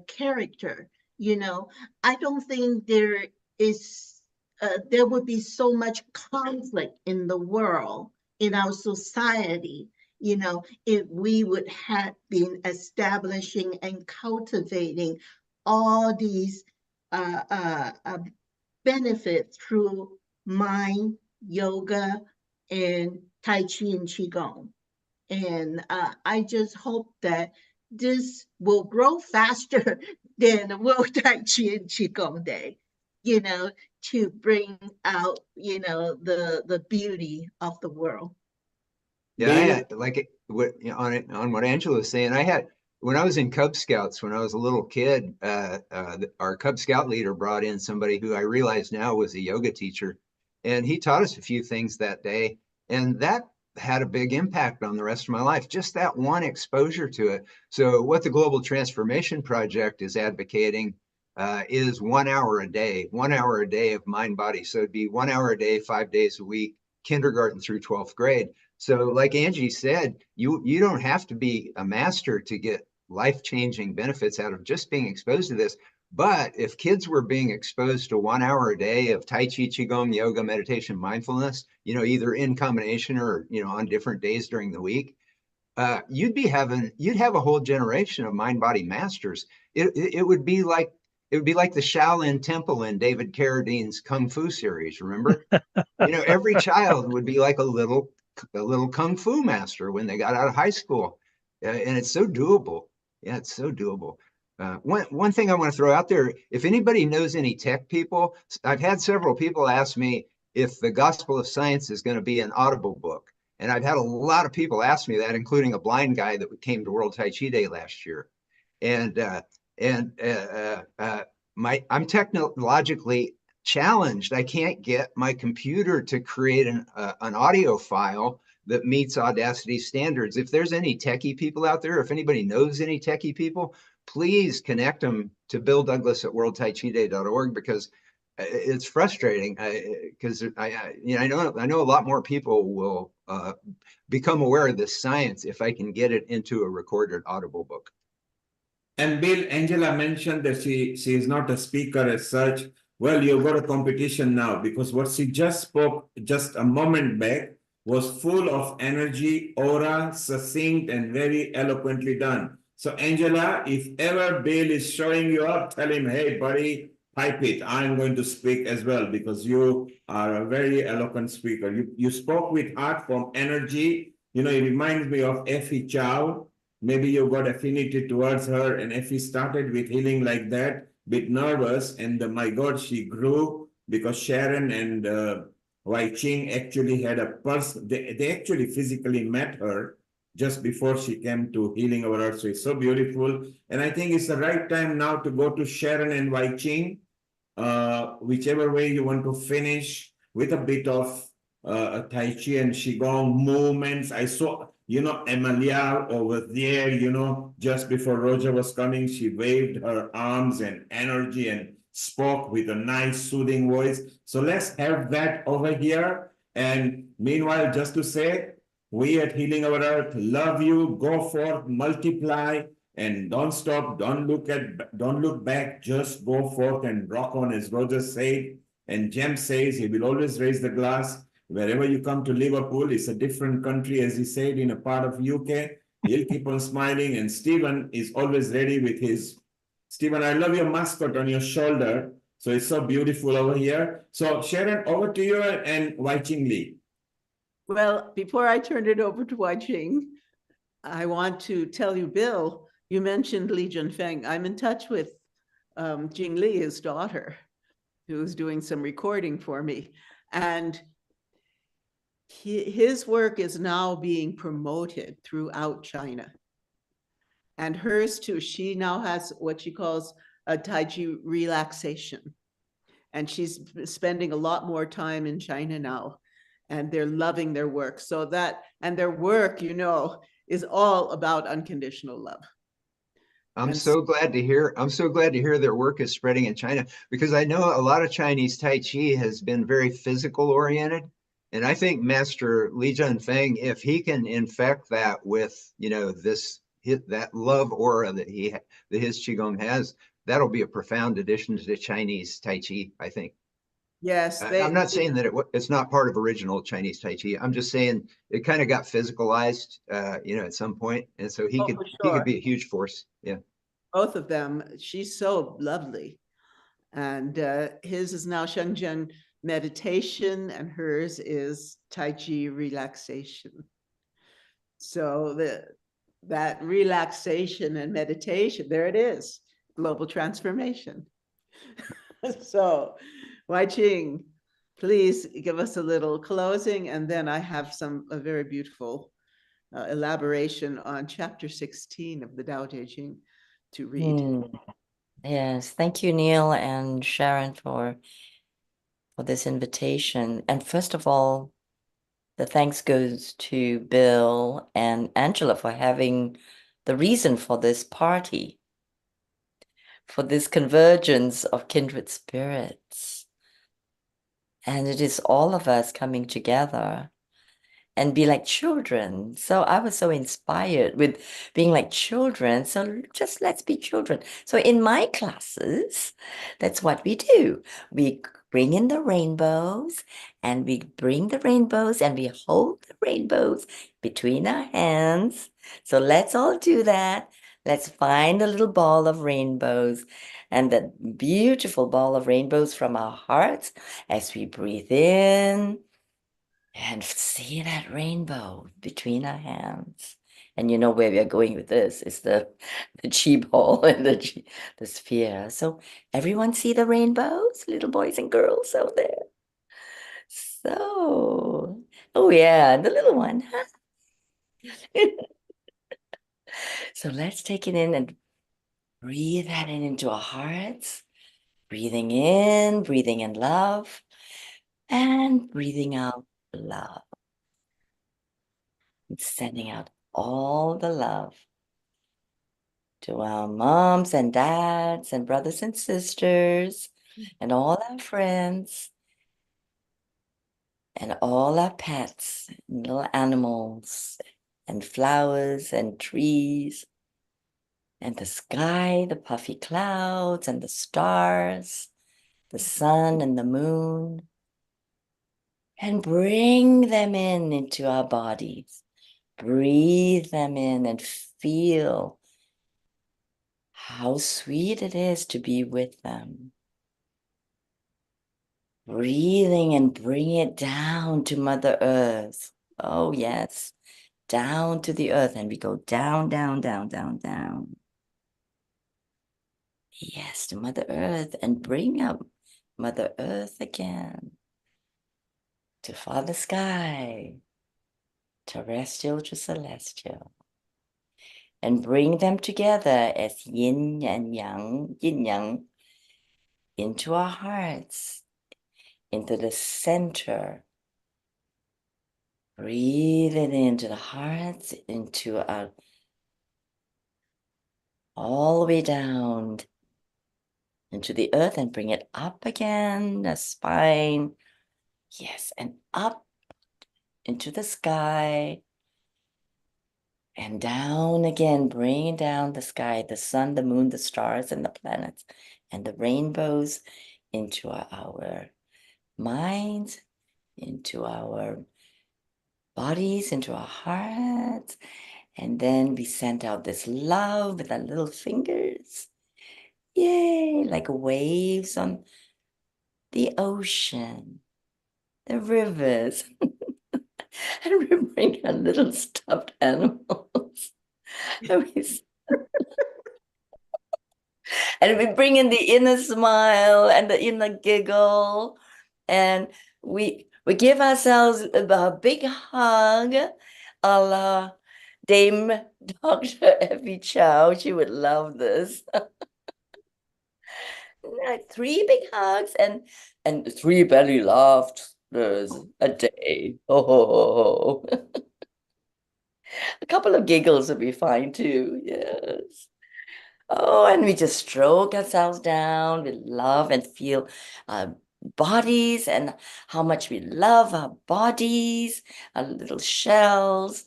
character. I don't think there would be so much conflict in the world, in our society, if we would have been establishing and cultivating all these benefits through mind, yoga, and Tai Chi and Qigong. And I just hope that this will grow faster than the World Tai Chi and Qigong Day, to bring out, the beauty of the world. Yeah, I had, on what Angela was saying, when I was in Cub Scouts, when I was a little kid, our Cub Scout leader brought in somebody who I realize now was a yoga teacher, and he taught us a few things that day, and that had a big impact on the rest of my life, just that one exposure to it. So what the Global Transformation Project is advocating is 1 hour a day of mind body. So it'd be 1 hour a day, 5 days a week, kindergarten through 12th grade. So like Angie said, you don't have to be a master to get life-changing benefits out of just being exposed to this. But if kids were being exposed to 1 hour a day of Tai Chi, Qigong, yoga, meditation, mindfulness, either in combination or, on different days during the week, you'd have a whole generation of mind-body masters. It would be like the Shaolin Temple in David Carradine's Kung Fu series, remember? Every child would be like a little Kung Fu master when they got out of high school. And it's so doable. Yeah, it's so doable. One thing I want to throw out there, if anybody knows any tech people, I've had several people ask me if the Gospel of Science is going to be an Audible book. And I've had a lot of people ask me that, including a blind guy that came to World Tai Chi Day last year. And I'm technologically challenged. I can't get my computer to create an audio file that meets Audacity standards. If there's any techie people out there, if anybody knows any techie people, please connect them to Bill Douglas at worldtaichiday.org, because it's frustrating because I know a lot more people will become aware of this science if I can get it into a recorded audible book. And Bill, Angela mentioned that she is not a speaker as such. Well, you've got a competition now because what she just spoke just a moment back was full of energy, aura, succinct, and very eloquently done. So, Angela, if ever Bill is showing you up, tell him, hey, buddy, pipe it. I'm going to speak as well because you are a very eloquent speaker. You spoke with heart from energy. You know, it reminds me of Effie Chow. Maybe you got affinity towards her, and if he started with healing like that, bit nervous, and my God, she grew because Sharon and Wai Ching actually had a person. They actually physically met her just before she came to Healing Our Earth. So it's so beautiful, and I think it's the right time now to go to Sharon and Wai Ching, whichever way you want to finish with a bit of Tai Chi and Qigong movements. I saw, you know, Emilia over there, you know, just before Roger was coming, she waved her arms and energy and spoke with a nice soothing voice. So let's have that over here. And meanwhile, just to say, we at Healing Our Earth love you, go forth, multiply, and don't stop, don't look back, just go forth and rock on, as Roger said. And Jem says he will always raise the glass. Wherever you come to Liverpool, it's a different country, as he said, in a part of UK. He'll keep on smiling. And Stephen is always ready with his, Stephen, I love your mascot on your shoulder. So it's so beautiful over here. So Sharon, over to you and Wai Ching Lee. Well, before I turn it over to Wai Ching, I want to tell you, Bill, you mentioned Li Junfeng. I'm in touch with Jing Li, his daughter, who's doing some recording for me. And his work is now being promoted throughout China. And hers too, she now has what she calls a Tai Chi relaxation. And she's spending a lot more time in China now. And they're loving their work. So that, and their work, you know, is all about unconditional love. I'm so glad to hear their work is spreading in China, because I know a lot of Chinese Tai Chi has been very physical oriented. And I think Master Li Junfeng, if he can infect that with, you know, that love aura that his Qigong has, that'll be a profound addition to the Chinese Tai Chi, I think. Yes. I'm not saying that it's not part of original Chinese Tai Chi. I'm just saying it kind of got physicalized, you know, at some point. And so he could be a huge force. Yeah. Both of them. She's so lovely. And his is now Shengzhen meditation, and hers is Tai Chi relaxation. So that relaxation and meditation, there it is, global transformation. So, Wai Ching, please give us a little closing, and then I have a very beautiful elaboration on chapter 16 of the Tao Te Ching to read. Yes, thank you, Neil and Sharon, for this invitation. And first of all, the thanks goes to Bill and Angela for having the reason for this party, for this convergence of kindred spirits. And it is all of us coming together and be like children. So I was so inspired with being like children. So just let's be children. So in my classes, that's what we do. We bring in the rainbows, and we bring the rainbows, and we hold the rainbows between our hands. So let's all do that. Let's find a little ball of rainbows, and that beautiful ball of rainbows from our hearts as we breathe in and see that rainbow between our hands. And you know where we are going with this is the chi ball and the sphere. So everyone see the rainbows, little boys and girls out there. So, oh yeah, the little one. So let's take it in and breathe that into our hearts. Breathing in love, and breathing out love. And sending out all the love to our moms and dads and brothers and sisters, and all our friends and all our pets, and little animals and flowers and trees and the sky, the puffy clouds and the stars, the sun and the moon, and bring them into our bodies. Breathe them in and feel how sweet it is to be with them. Breathing and bring it down to Mother Earth. Oh, yes, down to the earth. And we go down, down, down, down, down. Yes, to Mother Earth, and bring up Mother Earth again. To Father Sky, terrestrial to celestial. And bring them together as yin and yang, into our hearts, into the center. Breathe it into the hearts, into our, all the way down into the earth, and bring it up again, the spine. Yes, and up into the sky. And down again, bring down the sky, the sun, the moon, the stars, and the planets, and the rainbows into our minds, into our bodies, into our hearts. And then we send out this love with our little fingers. Yay, like waves on the ocean, the rivers. And we bring our little stuffed animals. And we bring in the inner smile and the inner giggle. And we give ourselves a big hug, a la Dame Dr. Effie Chow. She would love this. 3 big hugs and 3 belly laughs a day. Oh. A couple of giggles would be fine too. Yes. Oh, and we just stroke ourselves down with love and feel our bodies and how much we love our bodies, our little shells.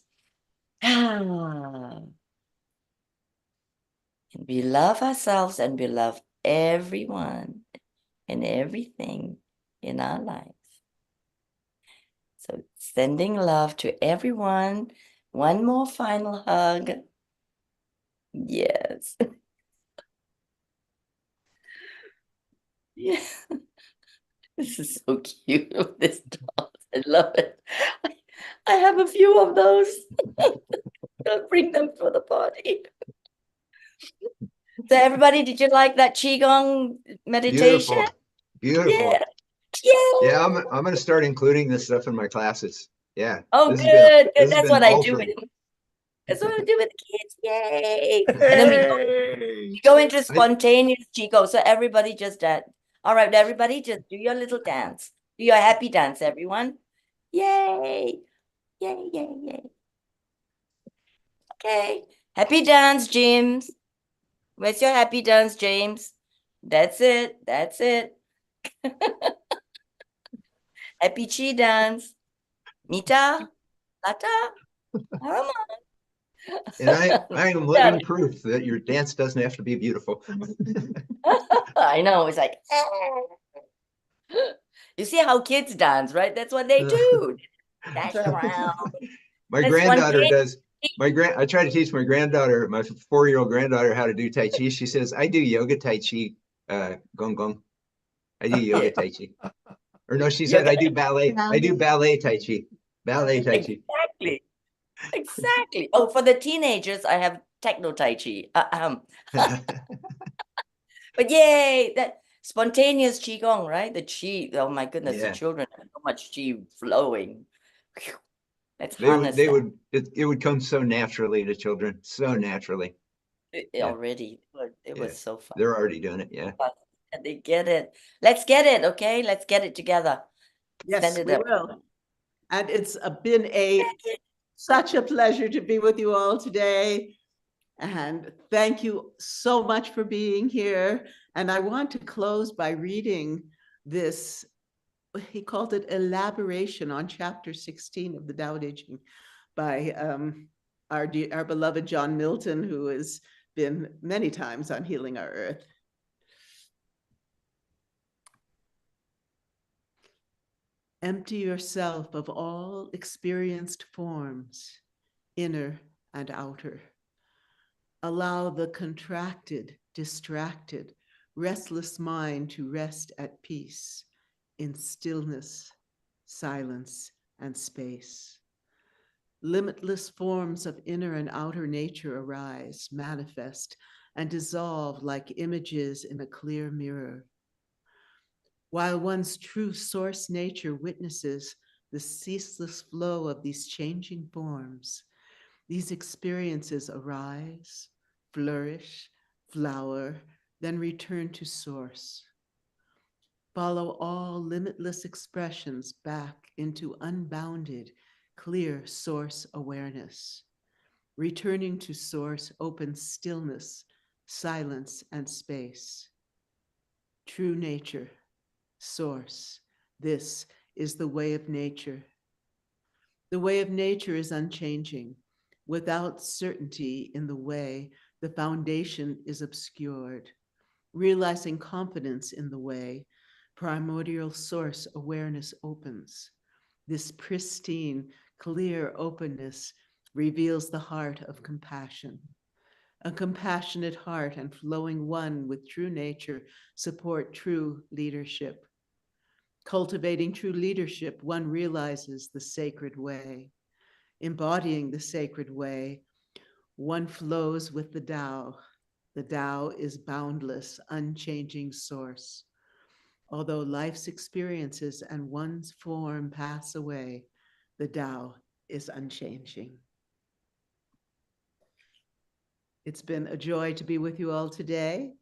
And we love ourselves and we love everyone and everything in our lives. So sending love to everyone. One more final hug. Yes. Yeah. This is so cute of this dog. I love it. I have a few of those. I'll bring them for the party. So everybody, did you like that Qigong meditation? Beautiful. Beautiful. Yeah. Yeah, I'm going to start including this stuff in my classes. Yeah. Oh, good. Good. That's what I do. That's what I do with the kids. Yay. And then we go into spontaneous Qigong. So everybody just all right, everybody just do your little dance. Do your happy dance, everyone. Yay. Yay, yay, yay. Okay. Happy dance, James. Where's your happy dance, James? That's it. That's it. Happy Chi dance. Mita, Lata, come on. And I am living proof that your dance doesn't have to be beautiful. I know. It's like, you see how kids dance, right? That's what they do. Dash around. My granddaughter does. I try to teach my granddaughter, my 4-year-old granddaughter, how to do Tai Chi. She says, I do yoga Tai Chi, gong gong. I do yoga Tai Chi. Or no, she said, I do ballet. I do ballet Tai Chi. Ballet Tai Chi. Exactly. Exactly. Oh, for the teenagers, I have techno Tai Chi. But yay, that spontaneous Qigong, right? The Qi, oh my goodness, the children have so much Qi flowing. Whew. Let's harness that. It would come so naturally to children, so naturally. Already, it was so fun. They're already doing it, yeah. And they get it. Let's get it, okay? Let's get it together. Yes, we will. And it's been such a pleasure to be with you all today. And thank you so much for being here. And I want to close by reading this, he called it elaboration on chapter 16 of the Tao Te Ching by our beloved John Milton, who has been many times on Healing Our Earth. Empty yourself of all experienced forms, inner and outer. Allow the contracted, distracted, restless mind to rest at peace in stillness, silence, and space. Limitless forms of inner and outer nature arise, manifest, and dissolve like images in a clear mirror. While one's true source nature witnesses the ceaseless flow of these changing forms, these experiences arise, flourish, flower, then return to source. Follow all limitless expressions back into unbounded, clear source awareness. Returning to source opens stillness, silence, and space. True nature, source, this is the way of nature. The way of nature is unchanging. Without certainty in the way, the foundation is obscured. Realizing confidence in the way, primordial source awareness opens. This pristine, clear openness reveals the heart of compassion. A compassionate heart and flowing one with true nature support true leadership. Cultivating true leadership, one realizes the sacred way. Embodying the sacred way, one flows with the Tao. The Tao is boundless, unchanging source. Although life's experiences and one's form pass away, the Tao is unchanging. It's been a joy to be with you all today.